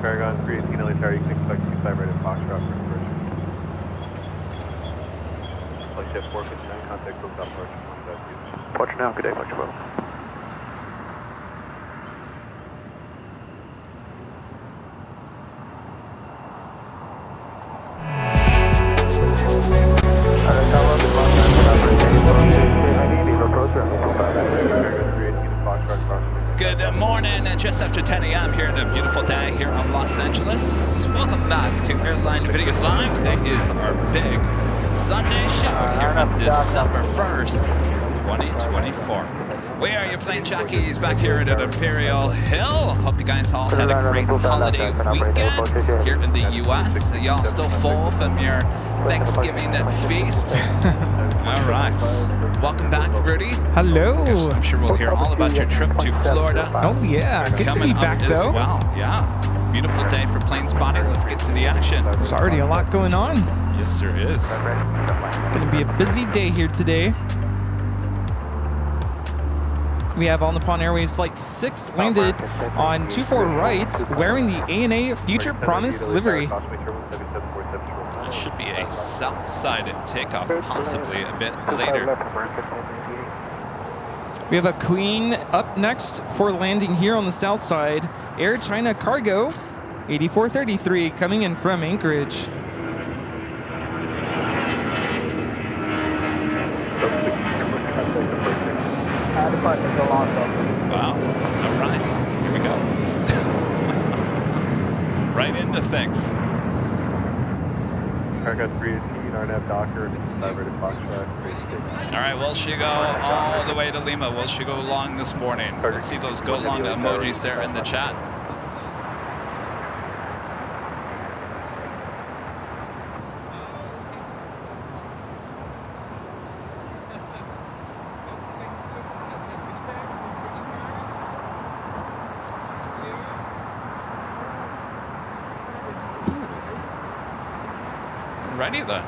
Paragon 318 LHR, you can expect 25 right at Foxtrot for approach. Flight shift 459, contact booked off approach 1.2. Roger now, good day, Flight 12. Good morning, and just after 10 a.m. here in a beautiful day here in Los Angeles. Welcome back to Airline Videos Live. Today is our big Sunday show here on December 1st, 2024. We are your plane jockeys back here at Imperial Hill. Hope you guys all had a great holiday weekend here in the U.S. Y'all still full from your Thanksgiving feast? All right. Welcome back, Rudy. Hello. I'm sure we'll hear all about your trip to Florida. Oh yeah, good to be back as though. Well, yeah. Beautiful day for plane spotting. Let's get to the action. There's already a lot going on. Yes, there is. Going to be a busy day here today. We have All Nippon Airways Flight 6 landed on 24 right, wearing the ANA Future Promise livery. It should be a south side takeoff, possibly a bit later. We have a Queen up next for landing here on the south side. Air China Cargo 8433 coming in from Anchorage. Wow. All right. Here we go. Right into things. Paragon 318, RNAV Docker, and it's 5 right at Foxtrot. All right, will she go all the way to Lima? Will she go long this morning? Let's see those go long emojis there in the chat. Ready then.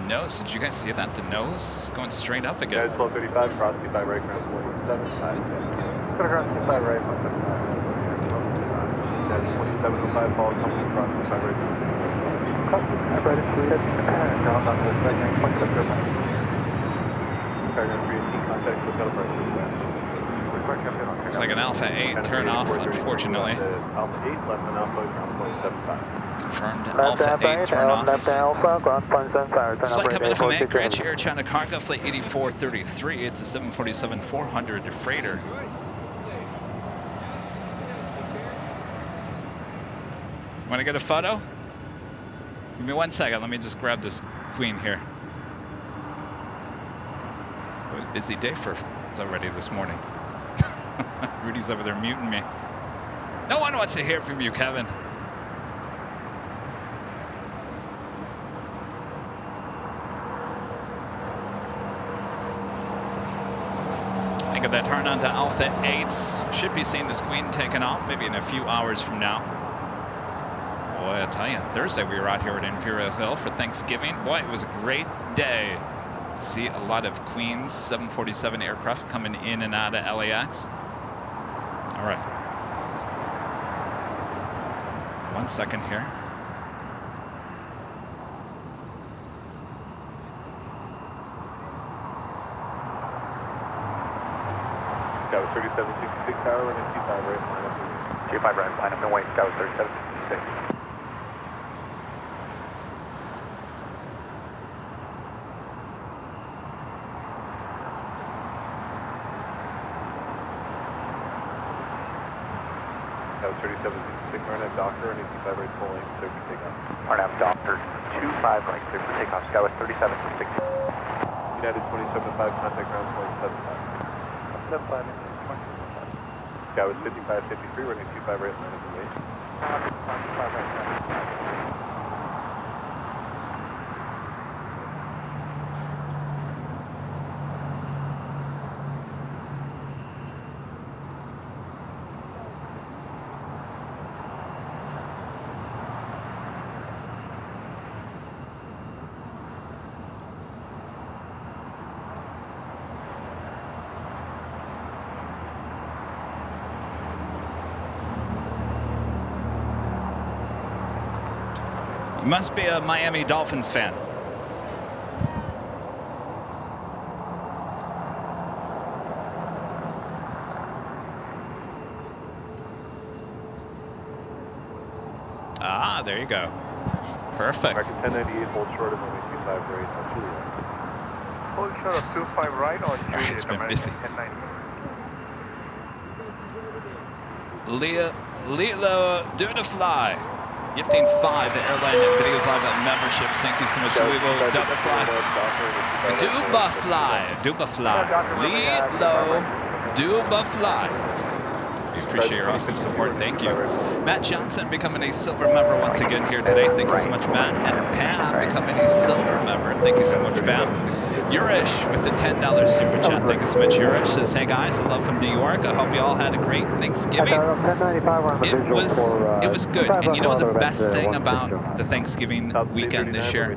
Nose, did you guys see that? The nose going straight up again. Guys, 1235, cross 25 right, ground 475. Center ground 25 right, 175. Guys, 2705, follow company, cross 25 right. Cross 25 right is cleared. Ground on the right tank, point to the third line. Paragon 318, contact hotel approach. Looks like an Alpha 8 turn off, unfortunately. Alpha 8, left on Alpha, ground 175. Confirmed Alpha 8 turn off. This flight coming in from Anchorage, Air China Cargo, flight 8433. It's a 747-400 freighter. Want to get a photo? Give me 1 second. Let me just grab this queen here. It was a busy day for already this morning. Rudy's over there muting me. No one wants to hear from you, Kevin. I got that turn on to Alpha 8. Should be seeing this queen taken off maybe in a few hours from now. Boy, I tell you, Thursday we were out here at Imperial Hill for Thanksgiving. Boy, it was a great day to see a lot of Queens 747 aircraft coming in and out of LAX. All right. 1 second here. That was 3766 tower, running 25 right, line up. 25 right, line up and wait, that was 3766. That was 3766, RNAV Docker, and 25 right, full length, clear for takeoff. RNAV Docker, 25 right, clear for takeoff. That was 3766. United 275, contact ground 475. That was 5553, running 25 right, line up and wait. 25 right. You must be a Miami Dolphins fan. Ah, there you go. Perfect. American 1098, hold short of runway 25 right on Juliet. Hold short of 25 right on Juliet. It's been American busy. 1098. Lilo Dudafly. Gifting 5 at Airline Videos Live memberships. Thank you so much, Lilo Dudafly. Dubafly. Lilo Dubafly. We appreciate your awesome support. Thank you. Matt Johnson becoming a silver member once again here today. Thank you so much, Matt. And Pam becoming a silver member. Thank you so much, Pam. Urish with the $10 super chat. Thank you so much, Urish. Says, hey guys, hello from New York. I hope you all had a great Thanksgiving. It was good. And you know the best thing about the Thanksgiving weekend this year?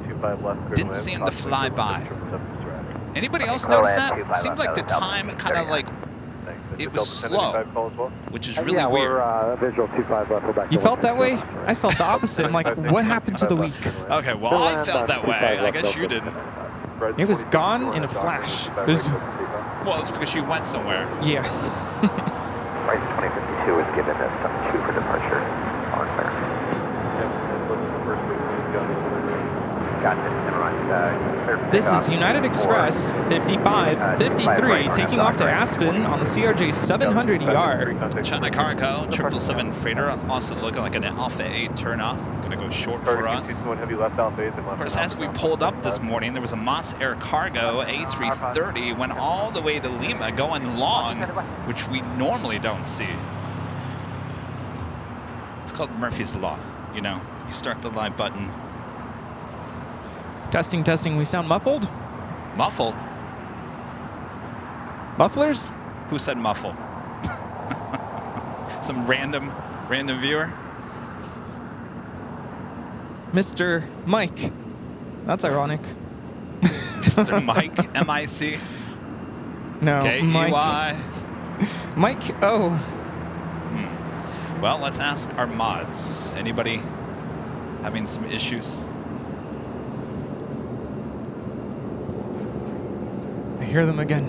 Didn't seem to fly by. Anybody else notice that? It seemed like the time kind of like it was slow, which is really weird. You felt that way? I felt the opposite. I'm like, what happened to the week? Okay, well, I felt that way. I guess you didn't. It was gone in a flash. It was, Well, it's because you went somewhere. yeah. Flight 2052 is given as 2 for departure. On clear. Gotcha. Never mind. This is United Express 5553 taking off to Aspen on the CRJ 700ER. China Cargo, 777 freighter, also looking like an Alpha 8 turnoff. Gonna go short for us. Of course, as we pulled up this morning, there was a Moss Air Cargo A330 went all the way to Lima going long, which we normally don't see. It's called Murphy's Law. You know, you start the live button. Testing, testing. We sound muffled? Muffled? Mufflers? Who said muffled? Some random viewer? Mr. Mike. That's ironic. Mr. Mike, M-I-C? No, K-E-Y. Mike. Mike, oh. Well, let's ask our mods. Anybody having some issues? I hear them again.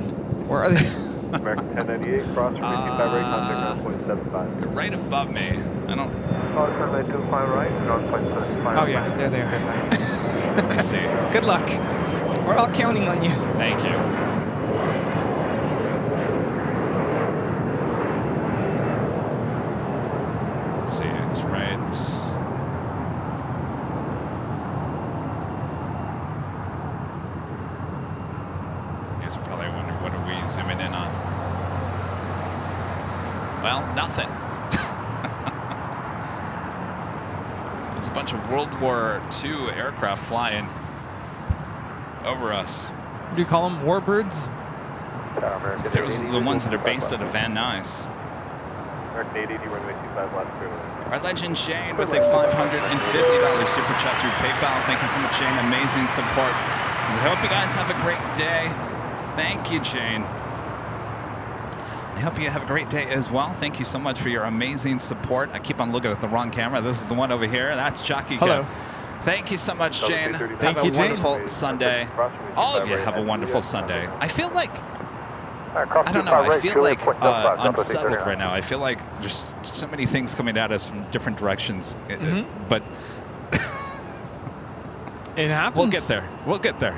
Where are they? American 1098, cross from 25 right, contact ground 0.75. You're right above me. I don't... Runway 25 right, ground 0.75. Oh yeah, there they are. I see. Good luck. We're all counting on you. Thank you. Let's see, it's right. You guys are probably wondering, what are we zooming in on? Well, nothing. There's a bunch of World War II aircraft flying over us. What do you call them? Warbirds? Those are the ones that are based out of Van Nuys. American 880, runway 25 left clear. Our legend Shane with a $550 super chat through PayPal. Thank you so much, Shane. Amazing support. Says, I hope you guys have a great day. Thank you, Shane. I hope you have a great day as well. Thank you so much for your amazing support. I keep on looking at the wrong camera. This is the one over here. That's Jockey Hello. Kev. Thank you so much, Jane. Thank Have you, a Jane. wonderful Sunday. All of you have a wonderful Sunday. I feel like, I don't know, I feel like unsettled right now. I feel like there's so many things coming at us from different directions. But It happens. we'll get there. We'll get there.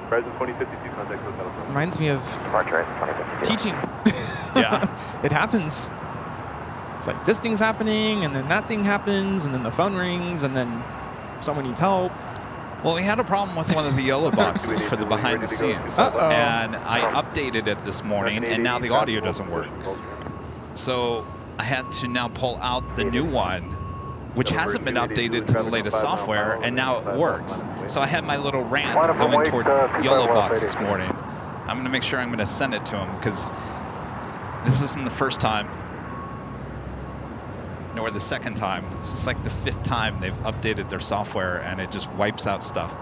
Present 2052, contact with Metal. Reminds me of Departure is 2052. teaching. Yeah. It happens. It's like this thing's happening, and then that thing happens, and then the phone rings, and then someone needs help. Well, we had a problem with one of the YOLO boxes for the behind the scenes. Uh-oh. And I updated it this morning, and now the audio doesn't work. So I had to now pull out the new one, which hasn't been updated to the latest software, and now it works. So I had my little rant going toward YOLO box this morning. I'm going to make sure I'm going to send it to him, because this isn't the first time, nor the second time. This is like the 5th time they've updated their software, and it just wipes out stuff.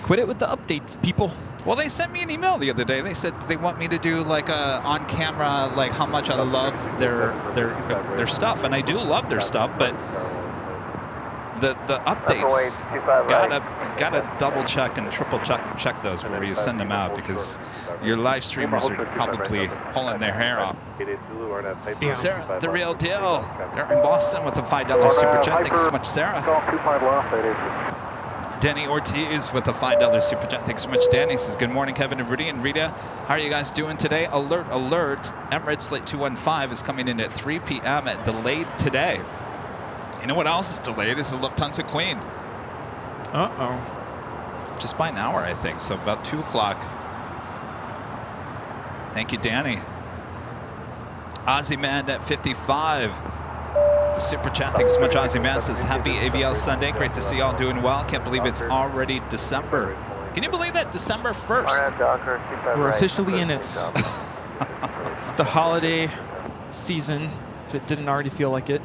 Quit it with the updates, people. Well, they sent me an email the other day. They said they want me to do like a on camera, like how much I love their stuff, and I do love their stuff, but the updates gotta double check and triple check those before you send them out, because your live streamers are probably pulling their hair off. Yeah. Sarah, the real deal. They're in Boston with a $5 super chat. Thanks so much, Sarah. Danny Ortiz with a $5 super chat. Thanks so much, Danny. Says, good morning, Kevin and Rudy and Rita. How are you guys doing today? Alert, alert. Emirates Flight 215 is coming in at 3 p.m. Delayed today. You know what else is delayed is the Lufthansa Queen. Uh-oh. Just by an hour, I think. So about 2 o'clock. Thank you, Danny. Ozzy Man at 55. The super chat. Thanks so much, Ozzy Man. Says, happy AVL Sunday. Great to see y'all doing well. Can't believe it's already December. Can you believe that? December 1st. We're officially in it. It's the holiday season, if it didn't already feel like it.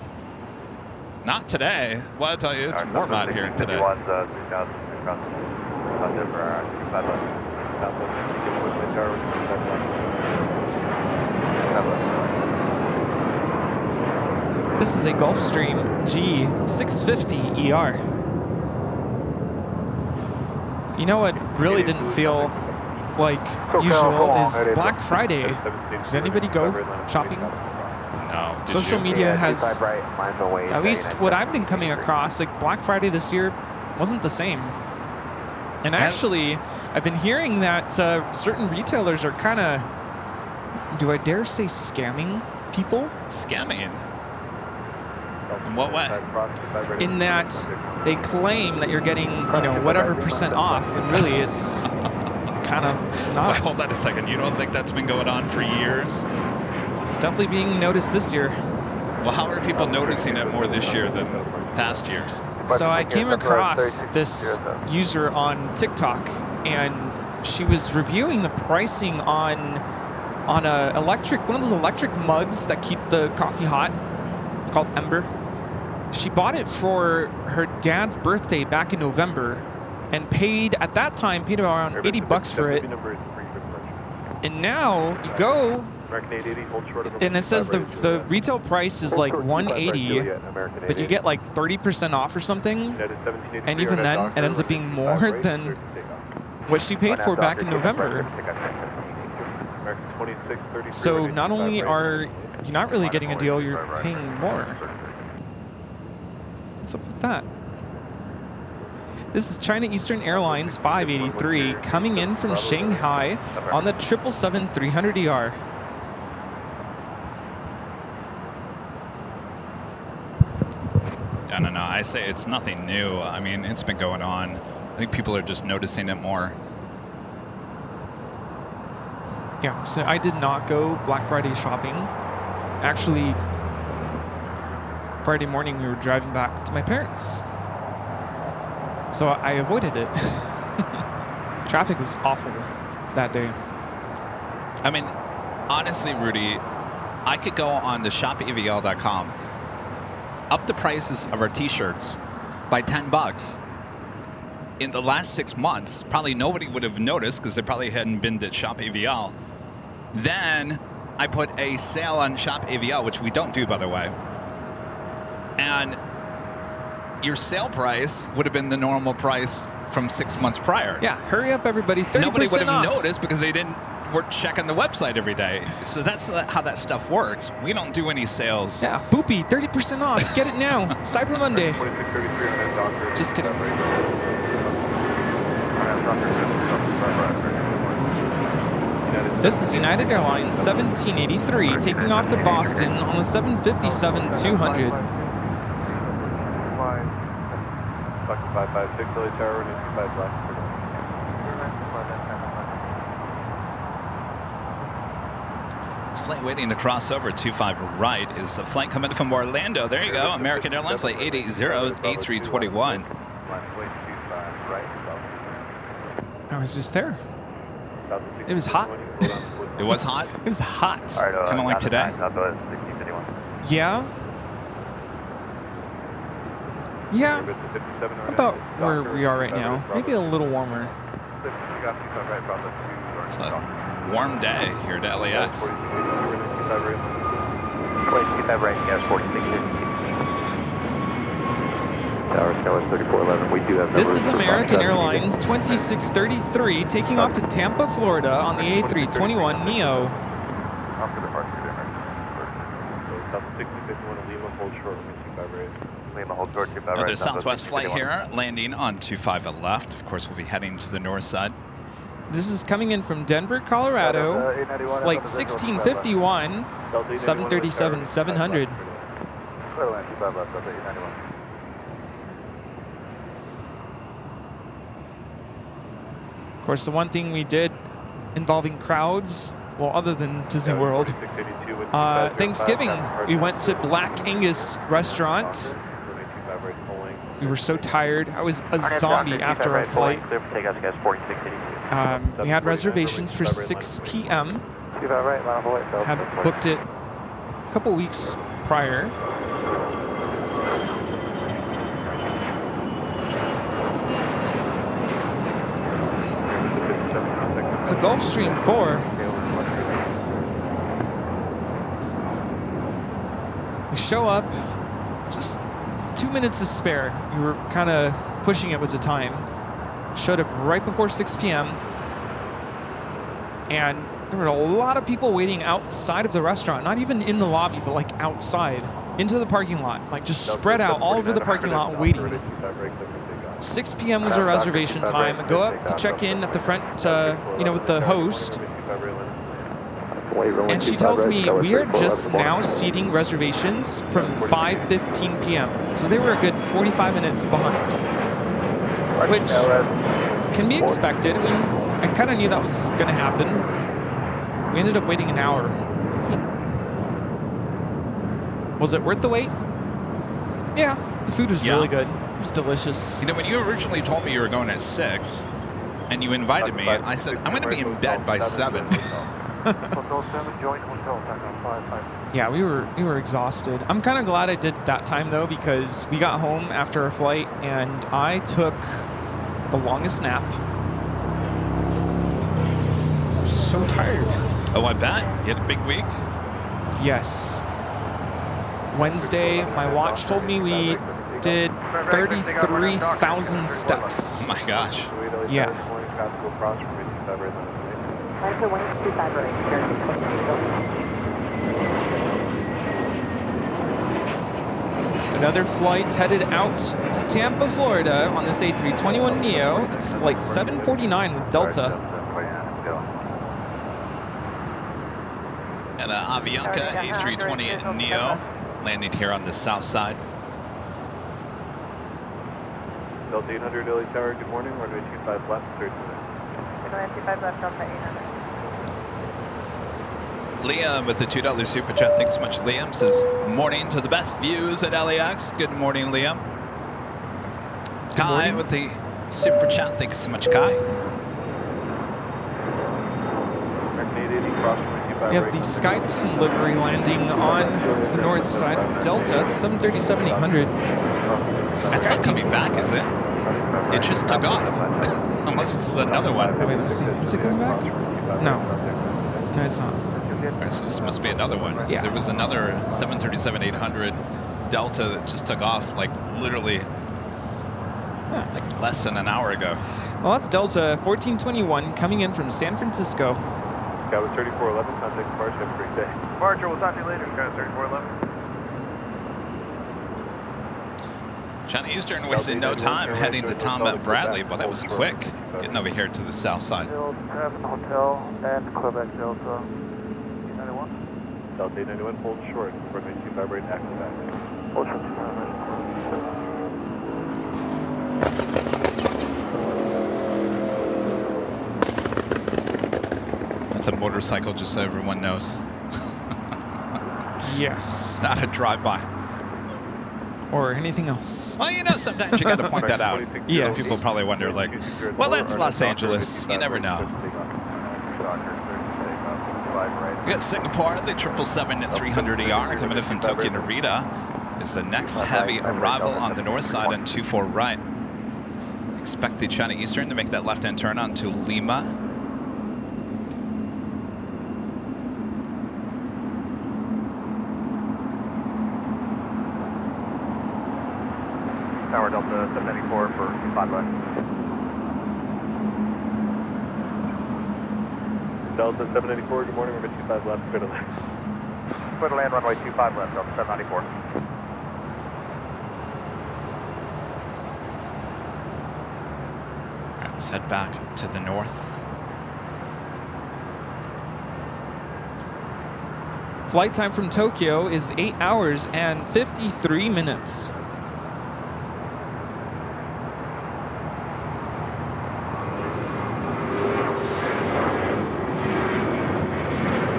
Not today. Well, I'll tell you, it's warm out here today. This is a Gulfstream G650ER. You know what really didn't feel like usual is Black Friday. Did anybody go shopping? No. Did Social you? media has, at least what I've been coming across, like Black Friday this year wasn't the same. And actually, I've been hearing that certain retailers are kind of, do I dare say scamming people? Scamming? In what way? In that they claim that you're getting, you know, whatever % off, and really it's kind of not. Well, hold on a second. You don't think that's been going on for years? It's definitely being noticed this year. Well, how are people noticing it more this year than past years? So I came across this user on TikTok, and she was reviewing the pricing on one of those electric mugs that keep the coffee hot. It's called Ember. She bought it for her dad's birthday back in November, and paid around $80 for it. And now you go, and it says the retail price is like $180, but you get like 30% off or something. And even then, it ends up being more than what she paid for back in November. So not only are you not really getting a deal, you're paying more. What's up with that? This is China Eastern Airlines 583 coming in from Shanghai on the 777-300ER. I don't know. I say it's nothing new. I mean, it's been going on. I think people are just noticing it more. Yeah, so I did not go Black Friday shopping. Actually, Friday morning we were driving back to my parents. So I avoided it. Traffic was awful that day. I mean, honestly, Rudy, I could go on to shopavl.com, up the prices of our t-shirts by $10. In the last 6 months, probably nobody would have noticed because they probably hadn't been to Shop AVL. Then I put a sale on Shop AVL, which we don't do, by the way. And your sale price would have been the normal price from 6 months prior. Yeah, hurry up, everybody. 30% Nobody would have off. noticed because they weren't checking the website every day. So that's how that stuff works. We don't do any sales. Yeah, Boopy, 30% off. Get it now. Cyber Monday. Just kidding. This is United Airlines 1783 taking off to Boston on the 757-200. 556 Philly Tower, 5 Black. This flight waiting to cross over 25 right is a flight coming from Orlando. There you go. American Airlines flight 880 A321. I was just there. It was hot. It was hot? It was hot. Kind of like today. Yeah. Yeah, about where we are right now. Maybe a little warmer. It's a warm day here at LAX. 22.5 right, gas 46. Tower Sky 3411. We do have This is American Airlines 2633 taking off to Tampa, Florida on the A321 Neo. After departure, dinner. South 6051 Lima, hold short, 25 right. Lima, hold short, 25 right. Another Southwest flight here, landing on 25 at left. Of course, we'll be heading to the north side. This is coming in from Denver, Colorado. It's flight 1651, 737-700. Of course, the one thing we did involving crowds, well, other than Disney World, Thanksgiving, we went to Black Angus restaurant. We were so tired. I was a zombie after our flight. We had reservations for 6 p.m. Had booked it a couple weeks prior. It's a Gulfstream 4. We show up, just 2 minutes to spare. We were kind of pushing it with the time. Showed up right before 6 p.m. And there were a lot of people waiting outside of the restaurant, not even in the lobby, but like outside, into the parking lot, like just spread out all over the parking lot waiting. 6 p.m. was our reservation time. Go up to check in at the front, with the host. And she tells me we are just now seating reservations from 5:15 p.m. So they were a good 45 minutes behind, which can be expected. I mean, I kind of knew that was going to happen. We ended up waiting an hour. Was it worth the wait? Yeah, the food was really good. It was delicious. You know, when you originally told me you were going at 6 and you invited me, I said, I'm going to be in bed by 7. Yeah, we were exhausted. I'm kind of glad I did that time, though, because we got home after our flight, and I took the longest nap. I'm so tired. Oh, I bet. You had a big week? Yes. Wednesday, my watch told me we did 33,000 steps. Oh my gosh. Yeah. Another flight headed out to Tampa, Florida on this A321 Neo. It's flight 749 with Delta. And Avianca A320 Neo landing here on the south side. Delta 800 LA Tower, good morning. Runway 25 left, 30 minutes. Runway 25 left, Delta 800. Liam with the $2 super chat. Thanks so much, Liam. Says, morning to the best views at LAX. Good morning, Liam. Kai with the super chat. Thanks so much, Kai. We have the Sky Team livery landing on the north side of Delta. It's 737-800. It's not coming back, is it? It just took off. Unless it's another one. Wait, let me see. Is it coming back? No. No, it's not. Right, so this must be another one. Yeah. There was another 737-800 Delta that just took off, like literally like less than an hour ago. Well, that's Delta 1421 coming in from San Francisco. Sky was 3411, contact departure, have a great day. Departure, we'll talk to you later, Sky was 3411. China Eastern wasting no time heading to Tom Bradley, but that was quick getting over here to the south side. Hotel and Quebec Delta 891. Delta 891, hold short, runway 25 right, active back. Hold short 25 right. That's a motorcycle, just so everyone knows. Yes. Not a drive-by. Or anything else. Well, you know, sometimes you got to point that out. Yes. People probably wonder, like, well, that's Los Angeles. You never know. We got Singapore, the 777-300ER coming in from Tokyo Narita. is the next heavy arrival on the north side on 24 right. Expect the China Eastern to make that left-hand turn onto Lima. Tower Delta 794 for 5 left. Delta 794, good morning, we're at 25 left, clear to land. Clear to land, runway 25 left, Delta 794. Let's head back to the north. Flight time from Tokyo is 8 hours and 53 minutes.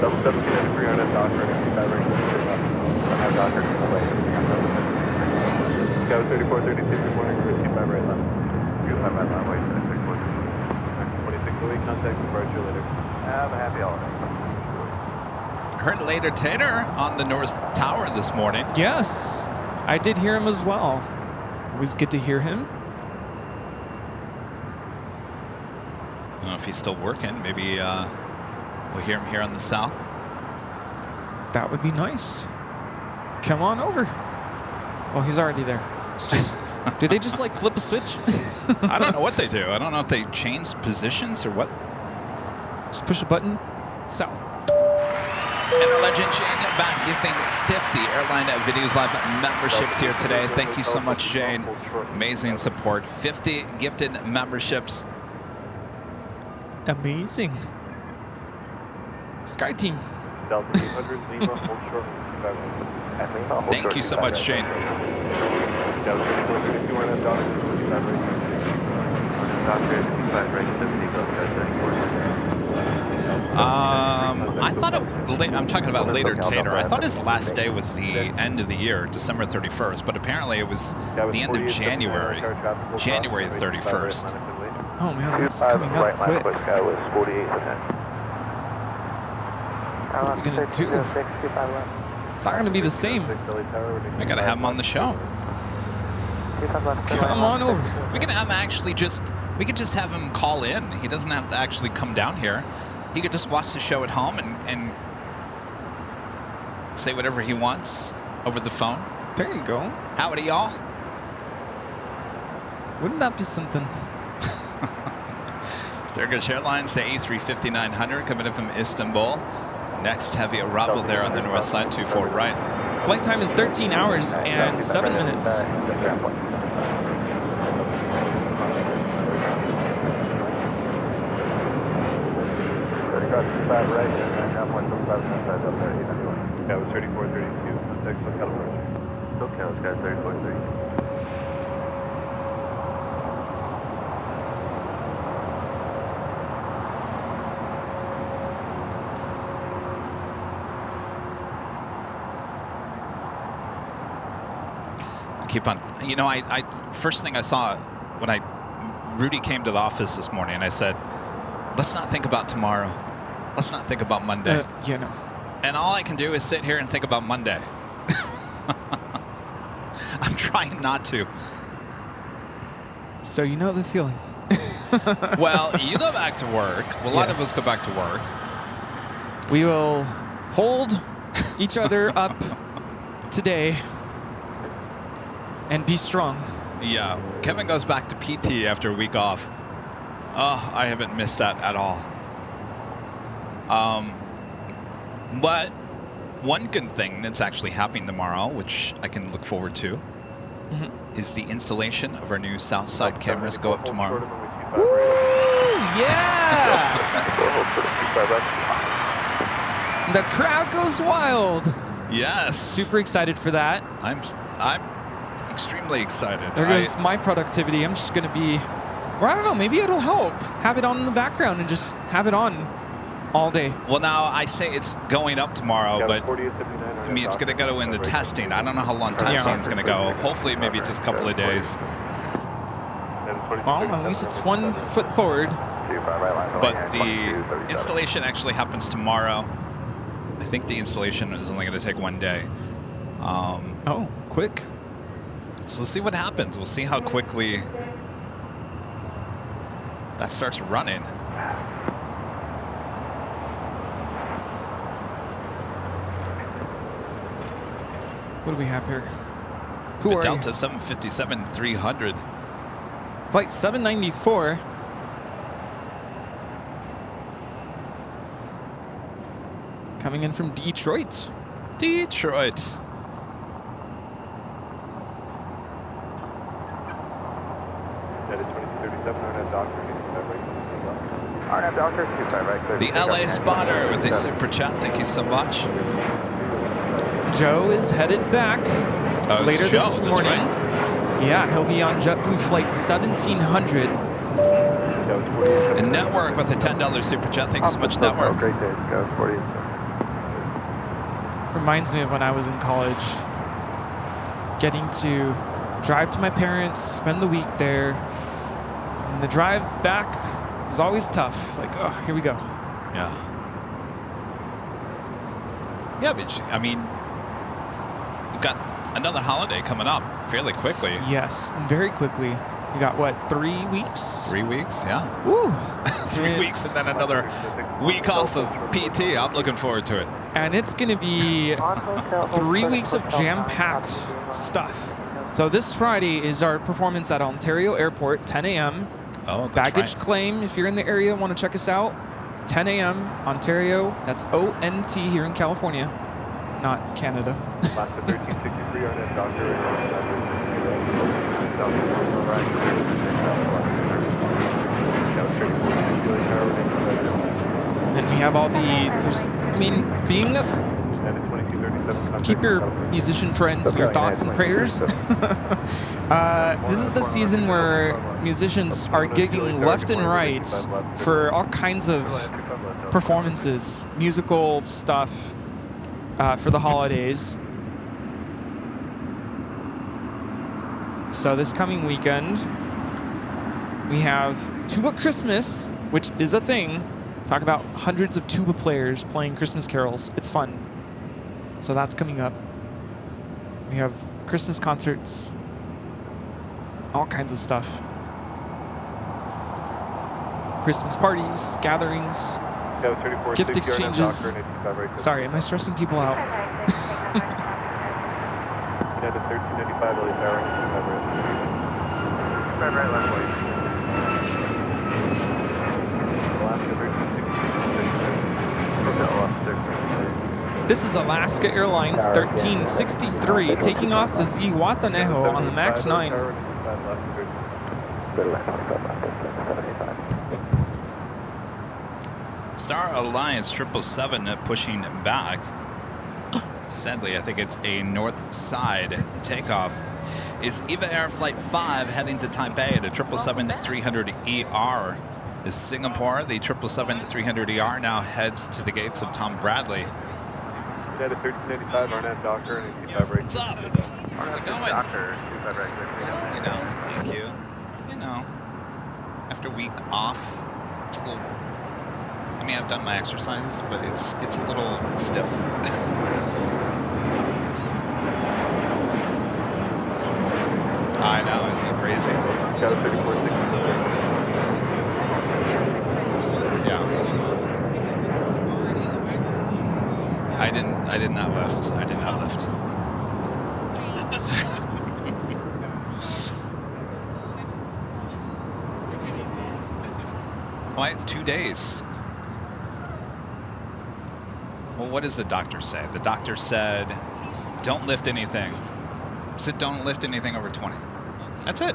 Delta 1793 on a Docker, 25 right, Docker, away. Scout 3432, good morning, we're at 25 right left. 25 right left, wait, 26 away, contact departure later. have a happy holiday. I heard Later Tater on the North Tower this morning. Yes, I did hear him as well. Always good to hear him. I don't know if he's still working. Maybe we'll hear him here on the south. That would be nice. Come on over. Oh, he's already there. It's just, do they just like flip a switch? I don't know what they do. I don't know if they change positions or what. Just push a button. South. And our legend Jane back gifting 50 Airline Videos Live memberships here today. Thank you so much, Jane. Amazing support. 50 gifted memberships. Amazing. Sky Team. Delta 800, Lima, hold short, Thank you so much, Jane. Scout 3432 on a Docker, 25 right. Doctor, 55 right, 70, Delta 74. I thought I'm talking about Later Tater. I thought his last day was the end of the year, December 31st, but apparently it was the end of January, January 31st. Oh man, it's coming up quick. What are you gonna do? It's not gonna be the same. I gotta have him on the show. Come on over. We can have him we could just have him call in. He doesn't have to actually come down here. He could just watch the show at home and say whatever he wants over the phone. There you go. Howdy, y'all. Wouldn't that be something? Turkish Airlines to A350-900 coming in from Istanbul. Next heavy arrival there on the north side, 24 right. Flight time is 13 hours and 7 minutes. That was 3432, contact SoCal approach. SoCal, Sky 3432. Keep on. You know, I first thing I saw when Rudy came to the office this morning, I said, let's not think about tomorrow. Let's not think about Monday. Yeah, no. And all I can do is sit here and think about Monday. I'm trying not to. So you know the feeling. Well, you go back to work. Well, a lot of us go back to work. We will hold each other up today and be strong. Yeah. Kevin goes back to PT after a week off. Oh, I haven't missed that at all. But one good thing that's actually happening tomorrow, which I can look forward to, is the installation of our new south side cameras go up tomorrow. Woo! Yeah! The crowd goes wild. Yes. Super excited for that. I'm extremely excited. There goes my productivity. I'm just going to be, or I don't know, maybe it'll help. Have it on in the background and just have it on all day. Well, now I say it's going up tomorrow, but I mean, it's going to go in the testing. I don't know how long testing is going to go. Hopefully, maybe just a couple of days. Well, at least it's 1 foot forward. But the installation actually happens tomorrow. I think the installation is only going to take 1 day. Oh, quick. So we'll see what happens. We'll see how quickly that starts running. What do we have here? Who The are Delta you? 757-300. Flight 794. Coming in from Detroit. Detroit. United 2237, RNAV Doctor, 85 right. RNAV Doctor, 25 right. The LA spotter with a super chat. Thank you so much. Joe is headed back Oh, it's later Joe, this that's morning. right. Yeah, he'll be on JetBlue flight 1700. And Network with a $10 super chat. Thanks so much, Network. Great day, go 40. Reminds me of when I was in college. Getting to drive to my parents, spend the week there. And the drive back was always tough. Like, oh, here we go. Yeah. Yeah, but I mean, we've got another holiday coming up fairly quickly. Yes, very quickly. We got, what, 3 weeks? 3 weeks, yeah. Woo! 3 weeks and then another week off of PT. I'm looking forward to it. And it's going to be 3 weeks of jam-packed stuff. So this Friday is our performance at Ontario Airport, 10 a.m. Oh, that's Baggage right. claim, if you're in the area, want to check us out. 10 a.m. Ontario, that's ONT here in California, not Canada. Last 1363, RNAV Doctor, And we have all the, being keep your musician friends in your thoughts and prayers. This is the season where musicians are gigging left and right for all kinds of performances, musical stuff for the holidays. So this coming weekend, we have Tuba Christmas, which is a thing. Talk about hundreds of tuba players playing Christmas carols. It's fun. So that's coming up. We have Christmas concerts, all kinds of stuff. United parties, gatherings, gift exchanges. Sorry, am I stressing people out? United 1395, LA Tower, 25 right. Left way. Alaska 1366. This is Alaska Airlines 1363 taking off to Zihuatanejo on the MAX 9. Star Alliance 777 pushing back. Sadly, I think it's a north side takeoff. Is EVA Air Flight 5 heading to Taipei at a 777-300ER. Is Singapore, the 777-300ER now heads to the gates of Tom Bradley. United 1395, RNAV Doctor, and 85 right. What's up? How's it going? Doctor, 25 right. You know, thank you. You know, after a week off, it's a little, I mean, I've done my exercises, but it's a little stiff. I know, isn't it crazy? Got a 3460. Yeah. I did not lift. I did not lift. Why 2 days? Well, what does the doctor say? The doctor said, don't lift anything. He said, don't lift anything over 20. That's it.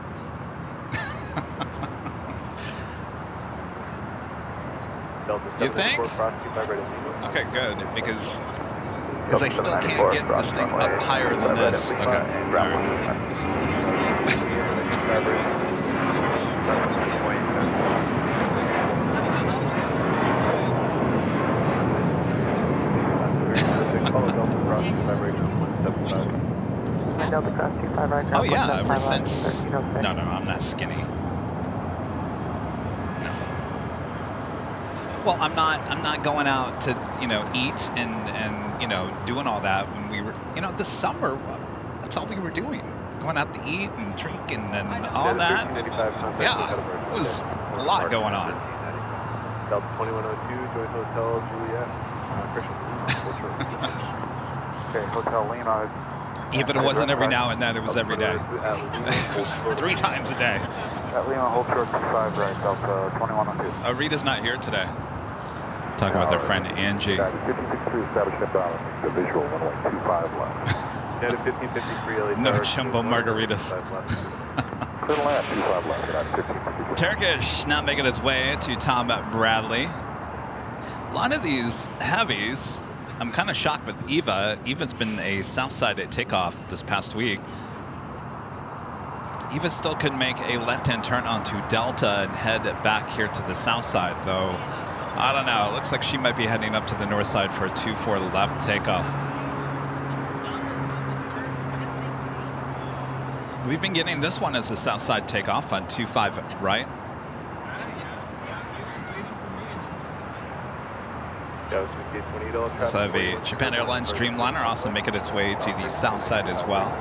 You think? Okay, good, because I still can't get this thing up higher than this. Okay. All Oh yeah, ever since. No, I'm not skinny. No. Well, I'm not going out to, you know, eat and you know, doing all that when we were, you know, this summer. That's all we were doing. Going out to eat and drink and then all that. Yeah, it was a lot going on. Delta 2102, Joint Hotel Juliet, Christian. Okay, Hotel Lima. Even it wasn't every now and then, it was every day. It was 3 times a day. At Lima, hold short 25 right, Delta 2102. Rita's not here today. Talking with our friend Angie. 1563 established at Broward. The visual 1.25 left. Yeah, 1553 LA. No jumbo margaritas. Clear land, 25 left at 1553. Turkish not making its way to Tom Bradley. A lot of these heavies, I'm kind of shocked with Eva. Eva's been a south side at takeoff this past week. Eva still could make a left-hand turn onto Delta and head back here to the south side, though. I don't know. It looks like she might be heading up to the north side for a 2-4 left takeoff. We've been getting this one as a south side takeoff on 2-5 right. So I have a Japan Airlines Dreamliner also making its way to the south side as well.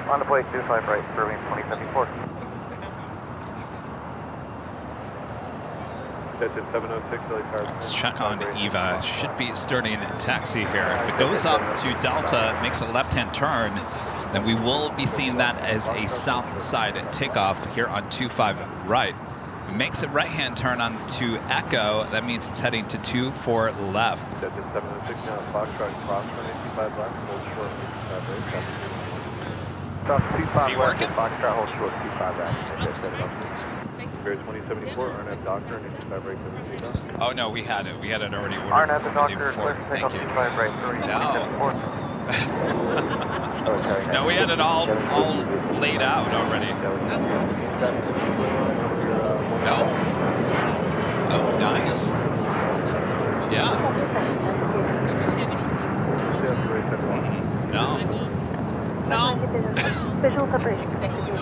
On the plate, 25 right, serving 2074. Let's check on Eva. Should be starting taxi here. If it goes up to Delta, makes a left-hand turn, then we will be seeing that as a south side takeoff here on 25 right. Makes a right-hand turn onto Echo. That means it's heading to 24 left. Be working. Foxtrot, hold short 25 right. 2074, Arnett Doctor, and 85 right. Oh no, we had it. We had it already ordered. Arnett, the from the day Doctor, before. clear to take Thank off you. 25 right, serving 2074. No, we had it all laid out already. No. Oh, nice. Yeah. No. No. Visual separation connected to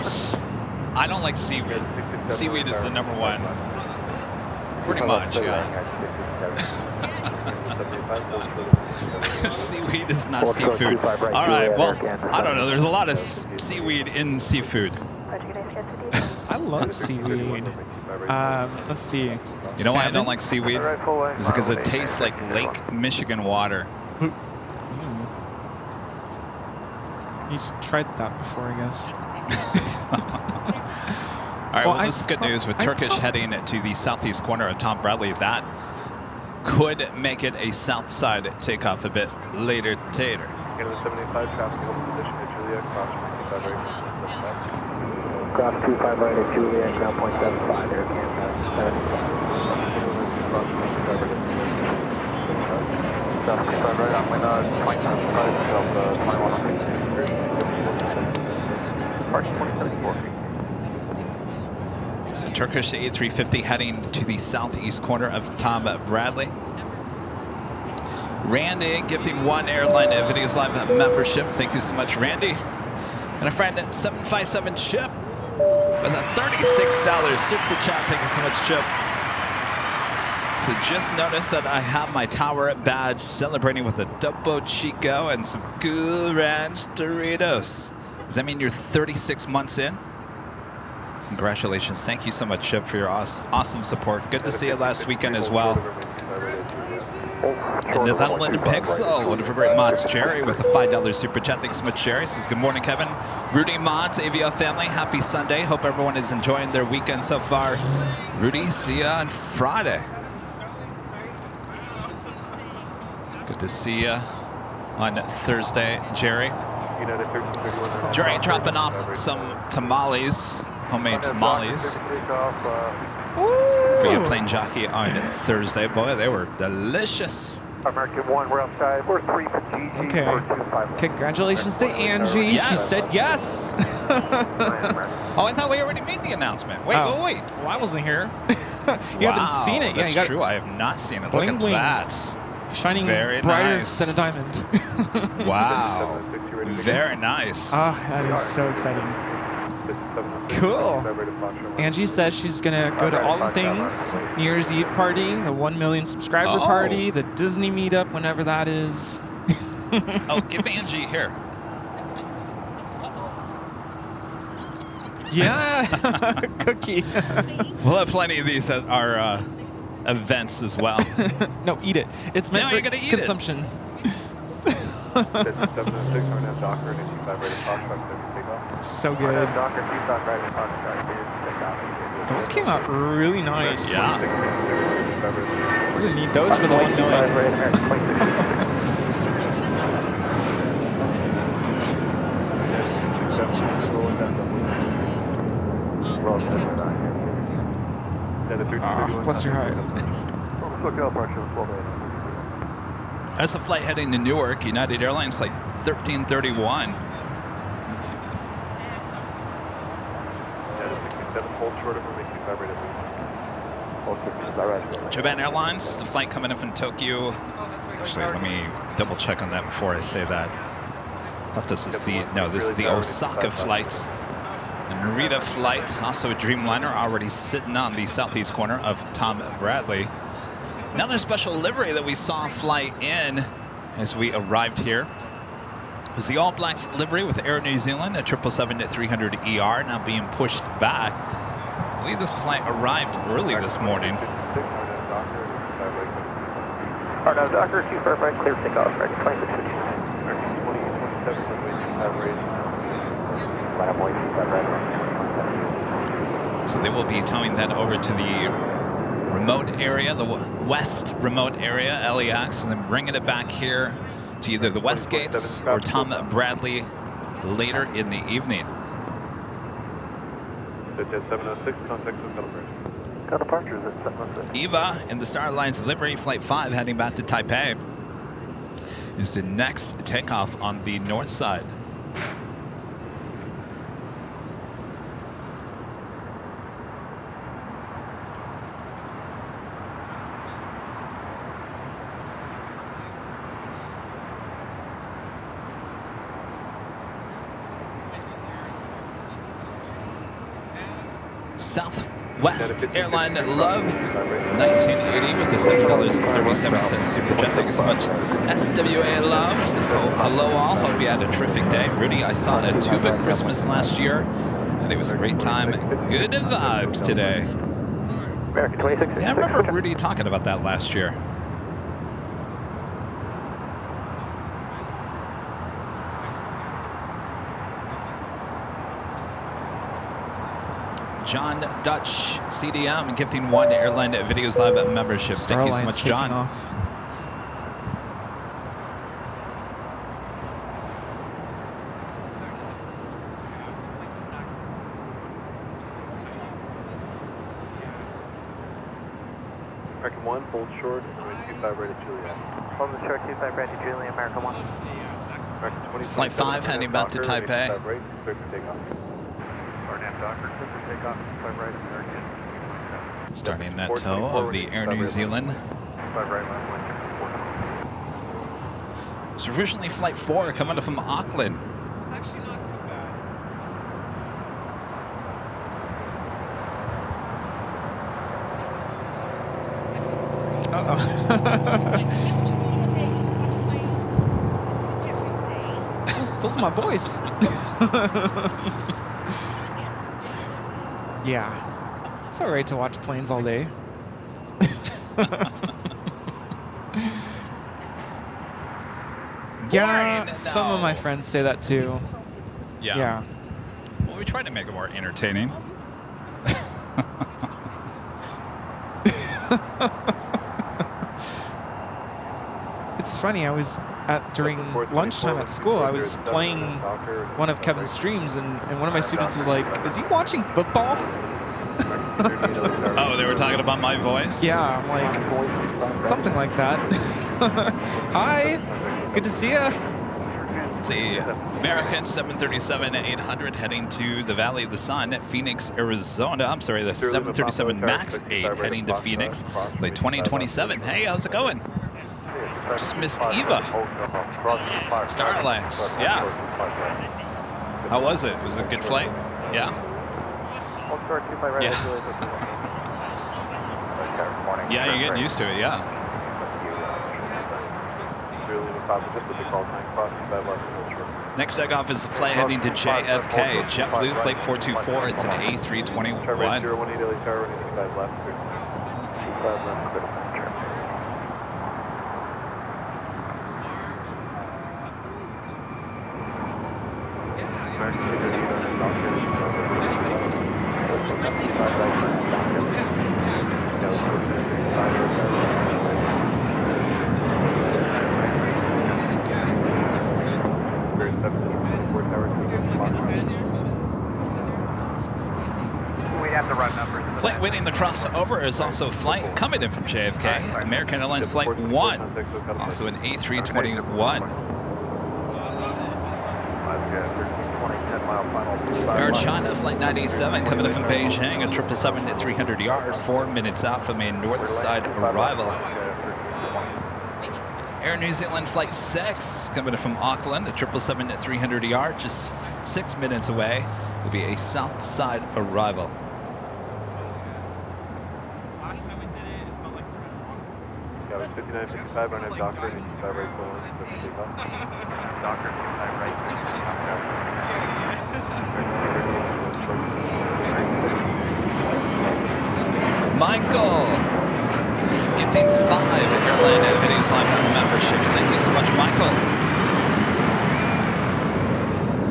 I don't like seaweed. Seaweed is the number one. Pretty much, yeah. Seaweed is not seafood. All right, well, I don't know. There's a lot of seaweed in seafood. I love seaweed. Let's see. You know why I don't like seaweed? It's because it tastes like Lake Michigan water. He's tried that before, I guess. All right, well, this is good news with Turkish heading to the southeast corner of Tom Bradley. That could make it a south side takeoff a bit later. Tater. Cross 25 right at Juliet, ground point 75, there again, 75 right, I'm with 2075, Delta 21. Parking 2074. So Turkish A350 heading to the southeast corner of Tom Bradley. Randy gifting 1 Airline Videos Live membership. Thank you so much, Randy. And a friend at 757 Chip with a $36 super chat. Thank you so much, Chip. So just noticed that I have my Tower badge celebrating with a Topo Chico and some Cool Ranch Doritos. Does that mean you're 36 months in? Congratulations. Thank you so much, Chip, for your awesome support. Good to see you last weekend as well. And Netherlands Pixel, one of our great mods, Jerry, with a $5 super chat. Thanks so much, Jerry. Says, good morning, Kevin. Rudy Mods, AVL family, happy Sunday. Hope everyone is enjoying their weekend so far. Rudy, see ya on Friday. Good to see ya on Thursday, Jerry. Jerry dropping off some tamales, homemade tamales. For you, Plane Jockey, on Thursday. Boy, they were delicious. American 1, we're outside. We're 3 for GG. Okay. Congratulations to Angie. Yes. She said yes. Oh, I thought we already made the announcement. Wait. Well, I wasn't here. You haven't seen it. That's you got true. I have not seen it. Bling, Look at bling. that. shining Very brighter nice. than a diamond. Wow. Very nice. Ah, that is so exciting. Cool. Angie said she's gonna go to all the things, New Year's Eve party, the 1 million subscriber Oh. party, the Disney meetup, whenever that is. Oh, give Angie here. Yeah, cookie. We'll have plenty of these at our events as well. No, eat it. It's meant No, for you're gonna eat it. consumption. So good. Those came out really nice. Yeah. We're gonna need those for the 1 million. Bless your heart. That's a flight heading to Newark, United Airlines flight 1331. Japan Airlines, the flight coming in from Tokyo. Actually, let me double check on that before I say that. I thought this is this is the Osaka flight. The Narita flight, also a Dreamliner, already sitting on the southeast corner of Tom Bradley. Another special livery that we saw fly in as we arrived here was the All Blacks livery with Air New Zealand, a 777-300ER, now being pushed back. I believe this flight arrived early this morning. No, Docker 245, clear takeoff, ready, 2659. So they will be towing that over to the remote area, the west remote area, LAX, and then bringing it back here to either the West Gates or Tom Bradley later in the evening. Departures at 706. Eva in the Star Alliance livery, Flight 5, heading back to Taipei, is the next takeoff on the north side. Southwest Airline Love 1980 with the $7.37 super jet. Thank you so much. SWA Love says hello all. Hope you had a terrific day. Rudy, I saw a tuba Christmas last year and it was a great time. Good vibes today. American 26. Yeah, I remember Rudy talking about that last year. John Dutch, CDM, gifting 1 Airline Videos Live membership. Thank you so much, John. American 1, hold short, runway 25 right at Juliet. Hold the short 25 right to Juliet, American 1. American 20. Flight 5 heading back to Taipei. Right, clear for takeoff. RNAV Docker, clear for takeoff, 25 right, American. Starting that tow of the Air New Zealand. 25 right, line 1, It's originally Flight 4 coming up from Auckland. Those are my boys. Yeah, it's all right to watch planes all day. Yeah, some of my friends say that too. Yeah. Well, we tried to make it more entertaining. It's funny, I was during lunchtime at school, I was playing one of Kevin's streams, and one of my students was like, is he watching football? Oh, they were talking about my voice? Yeah, I'm like, something like that. Hi, good to see ya. The American 737-800 heading to the Valley of the Sun at Phoenix, Arizona. I'm sorry, the 737 MAX 8 heading to Phoenix, like 2027. Hey, how's it going? Just missed Eva. Starlights, yeah. How was it? Was it a good flight? Yeah? Yeah. Yeah, you're getting used to it, yeah. Next takeoff is the flight heading to JFK. JetBlue Flight 424. It's an A321. Flight waiting the crossover is also a flight coming in from JFK. American Airlines Flight 1, also an A321. Air China Flight 987 coming in from Beijing, a 777 at 300 yards, 4 minutes out from a north side arrival. Air New Zealand Flight 6 coming in from Auckland, a 777 at 300 yards, just 6 minutes away, will be a south side arrival. Last time we did it, it felt like we were in August. 5955, run at Doctor, and 55 right full on, so take off. Doctor, 55 right, Michael, gifting 5 Airline Videos Live memberships. Thank you so much, Michael.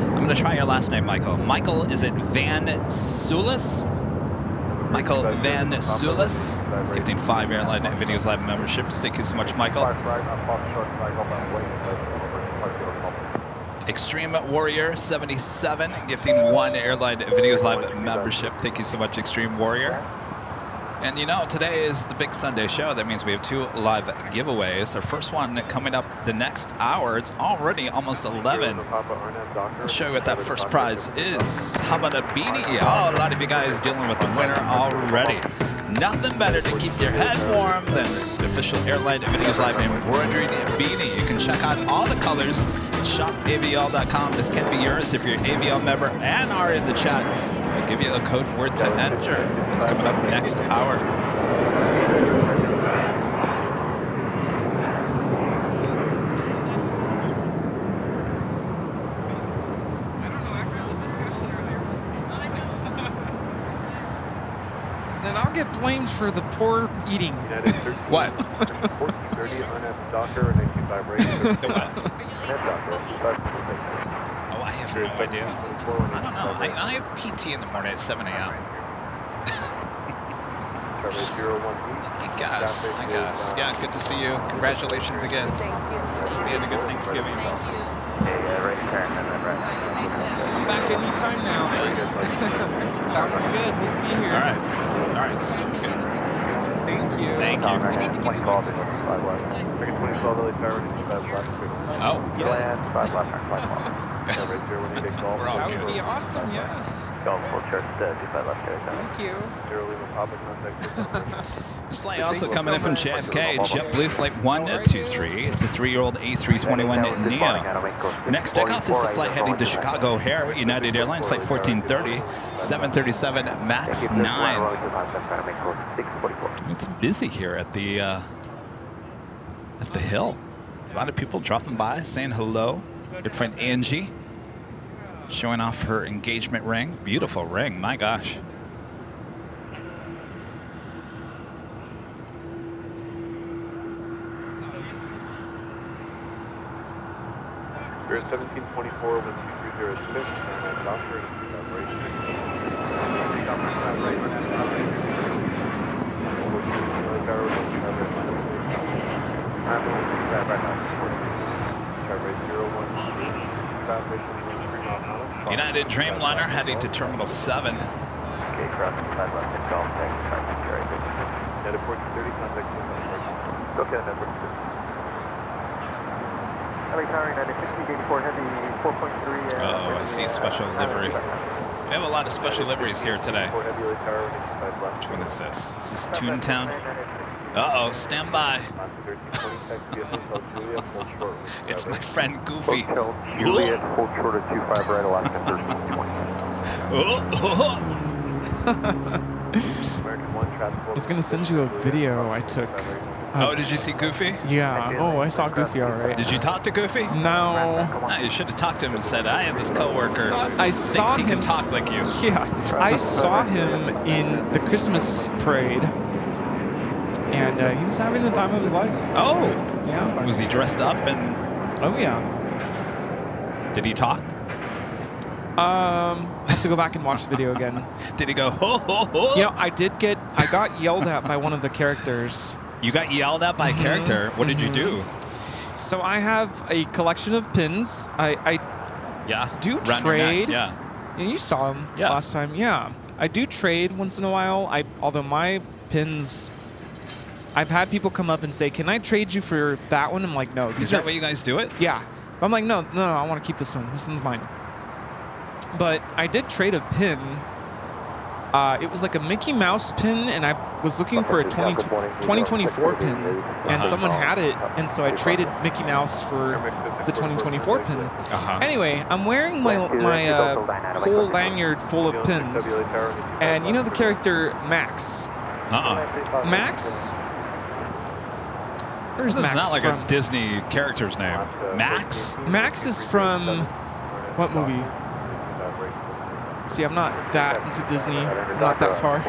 I'm going to try your last name, Michael. Michael, is it Van Sulis? Michael Van Sulis, gifting 5 Airline Videos Live memberships. Thank you so much, Michael. Extreme Warrior 77, gifting 1 Airline Videos Live membership. Thank you so much, Extreme Warrior. And you know, today is the big Sunday show. That means we have 2 live giveaways. Our first one coming up the next hour. It's already almost 11. I'll show you what that first prize is. How about a beanie? Oh, a lot of you guys dealing with the winner already. Nothing better to keep your head warm than the official Airline Videos Live embroidered beanie. You can check out all the colors at shopavl.com. This can be yours if you're an AVL member and are in the chat. We'll give you a code word to enter. It's coming up next hour. Then I'll get blamed for the poor eating. What? 30 on at Doctor, and 85 right. Oh, I have no idea. I don't know. I have PT in the morning at 7 a.m. I guess. Yeah, good to see you. Congratulations again. We had a good Thanksgiving. Come back anytime now. Sounds good. We'll be here. All right. Sounds good. Thank you. Thank you. Oh, Yes. Five left, turn 5 left. We're all That would good. be awesome, yes. Don't full church to 25 left, carry Thank you. This flight also coming in from JFK, JetBlue Flight 123. It's a 3-year-old A321 Neo. Next takeoff is the flight heading to Chicago O'Hare, United Airlines Flight 1430, 737 MAX 9. It's busy here at the Hill. A lot of people dropping by, saying hello. Good friend Angie showing off her engagement ring. Beautiful ring, my gosh. Spirit 1724, 12306, and Doctor, and United Dreamliner heading to Terminal 7. Okay, crossing 5 left and golf, thanks, carry 50. Net at 1430, contact Go get it, LA Tower, United 6084 Heavy 4.3. Oh, I see special livery. We have a lot of special liveries here today. Which one is this? Is this Toontown? Uh-oh, stand by. It's my friend Goofy. Hotel Juliet, hold short of 25 right, Alaska 1320. I was gonna send you a video I took. Oh, did you see Goofy? Yeah. Oh, I saw Goofy all right. Did you talk to Goofy? No. No, you should have talked to him and said, I have this coworker I saw thinks he can him. talk like you. Yeah, I saw him in the Christmas parade, and he was having the time of his life. Oh, Yeah. was he dressed up and Oh yeah. did he talk? I have to go back and watch the video again. Did he go, ho, ho, ho? You know, I got yelled at by one of the characters. You got yelled at by a character. What did you do? So I have a collection of pins. I Yeah. do Round your neck, trade. Yeah. And you saw him Yeah. last time. Yeah. I do trade once in a while. Although my pins, I've had people come up and say, "Can I trade you for that one?" I'm like, "No." Is These that are what you guys do it? Yeah. But I'm like, no, I want to keep this one. This one's mine. But I did trade a pin. It was like a Mickey Mouse pin, and I was looking for a 2024 pin, and someone had it, and so I traded Mickey Mouse for the 2024 pin. Uh-huh. Anyway, I'm wearing my whole lanyard full of pins, and you know the character Max? Uh-uh. Max? Where's It's Max not like from? a Disney character's name. Max? Max is from what movie? See, I'm not that into Disney. I'm not that far.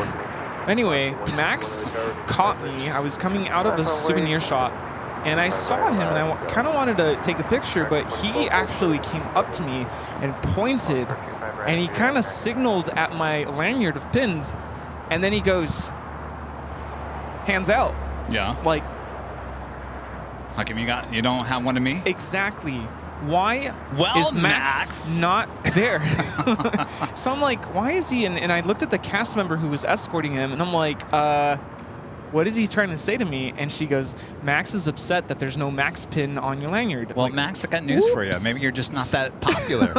Anyway, Max caught me. I was coming out of a souvenir shop, and I saw him, and I kind of wanted to take a picture, but he actually came up to me and pointed, and he kind of signaled at my lanyard of pins, and then he goes, hands out. Yeah. Like, How come you don't have one of me? exactly. Why Well, is Max. not there? So I'm like, why is he? And I looked at the cast member who was escorting him, and I'm like, what is he trying to say to me? And she goes, Max is upset that there's no Max pin on your lanyard. Well, Like, Max, I got news for you. Oops. Maybe you're just not that popular.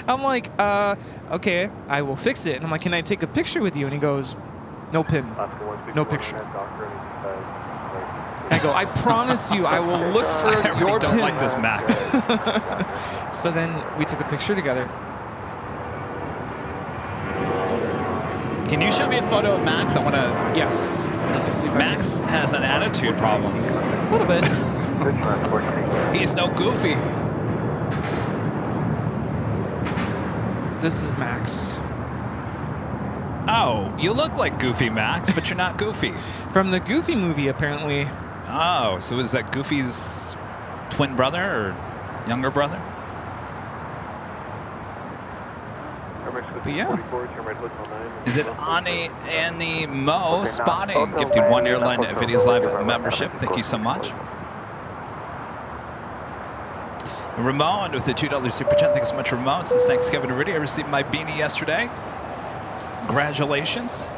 I'm like, okay, I will fix it. And I'm like, can I take a picture with you? And he goes, no pin, no picture. I go, I promise you, I will look for I really your don't pin. like this Max. So then we took a picture together. Can you show me a photo of Max? I want to... Yes. Let me see if Max has an attitude problem. a little bit. He's no Goofy. This is Max. Oh, you look like Goofy, Max, but you're not Goofy. From the Goofy movie, apparently. Oh, so is that Goofy's twin brother or younger brother? But yeah. Is it Annie Mo spotting? Gifting one Airline Videos Live membership. Thank you so much. Ramon with the $2 super chat. Thanks so much, Ramon. Says thanks, Kevin Rudy. I received my beanie yesterday. Congratulations.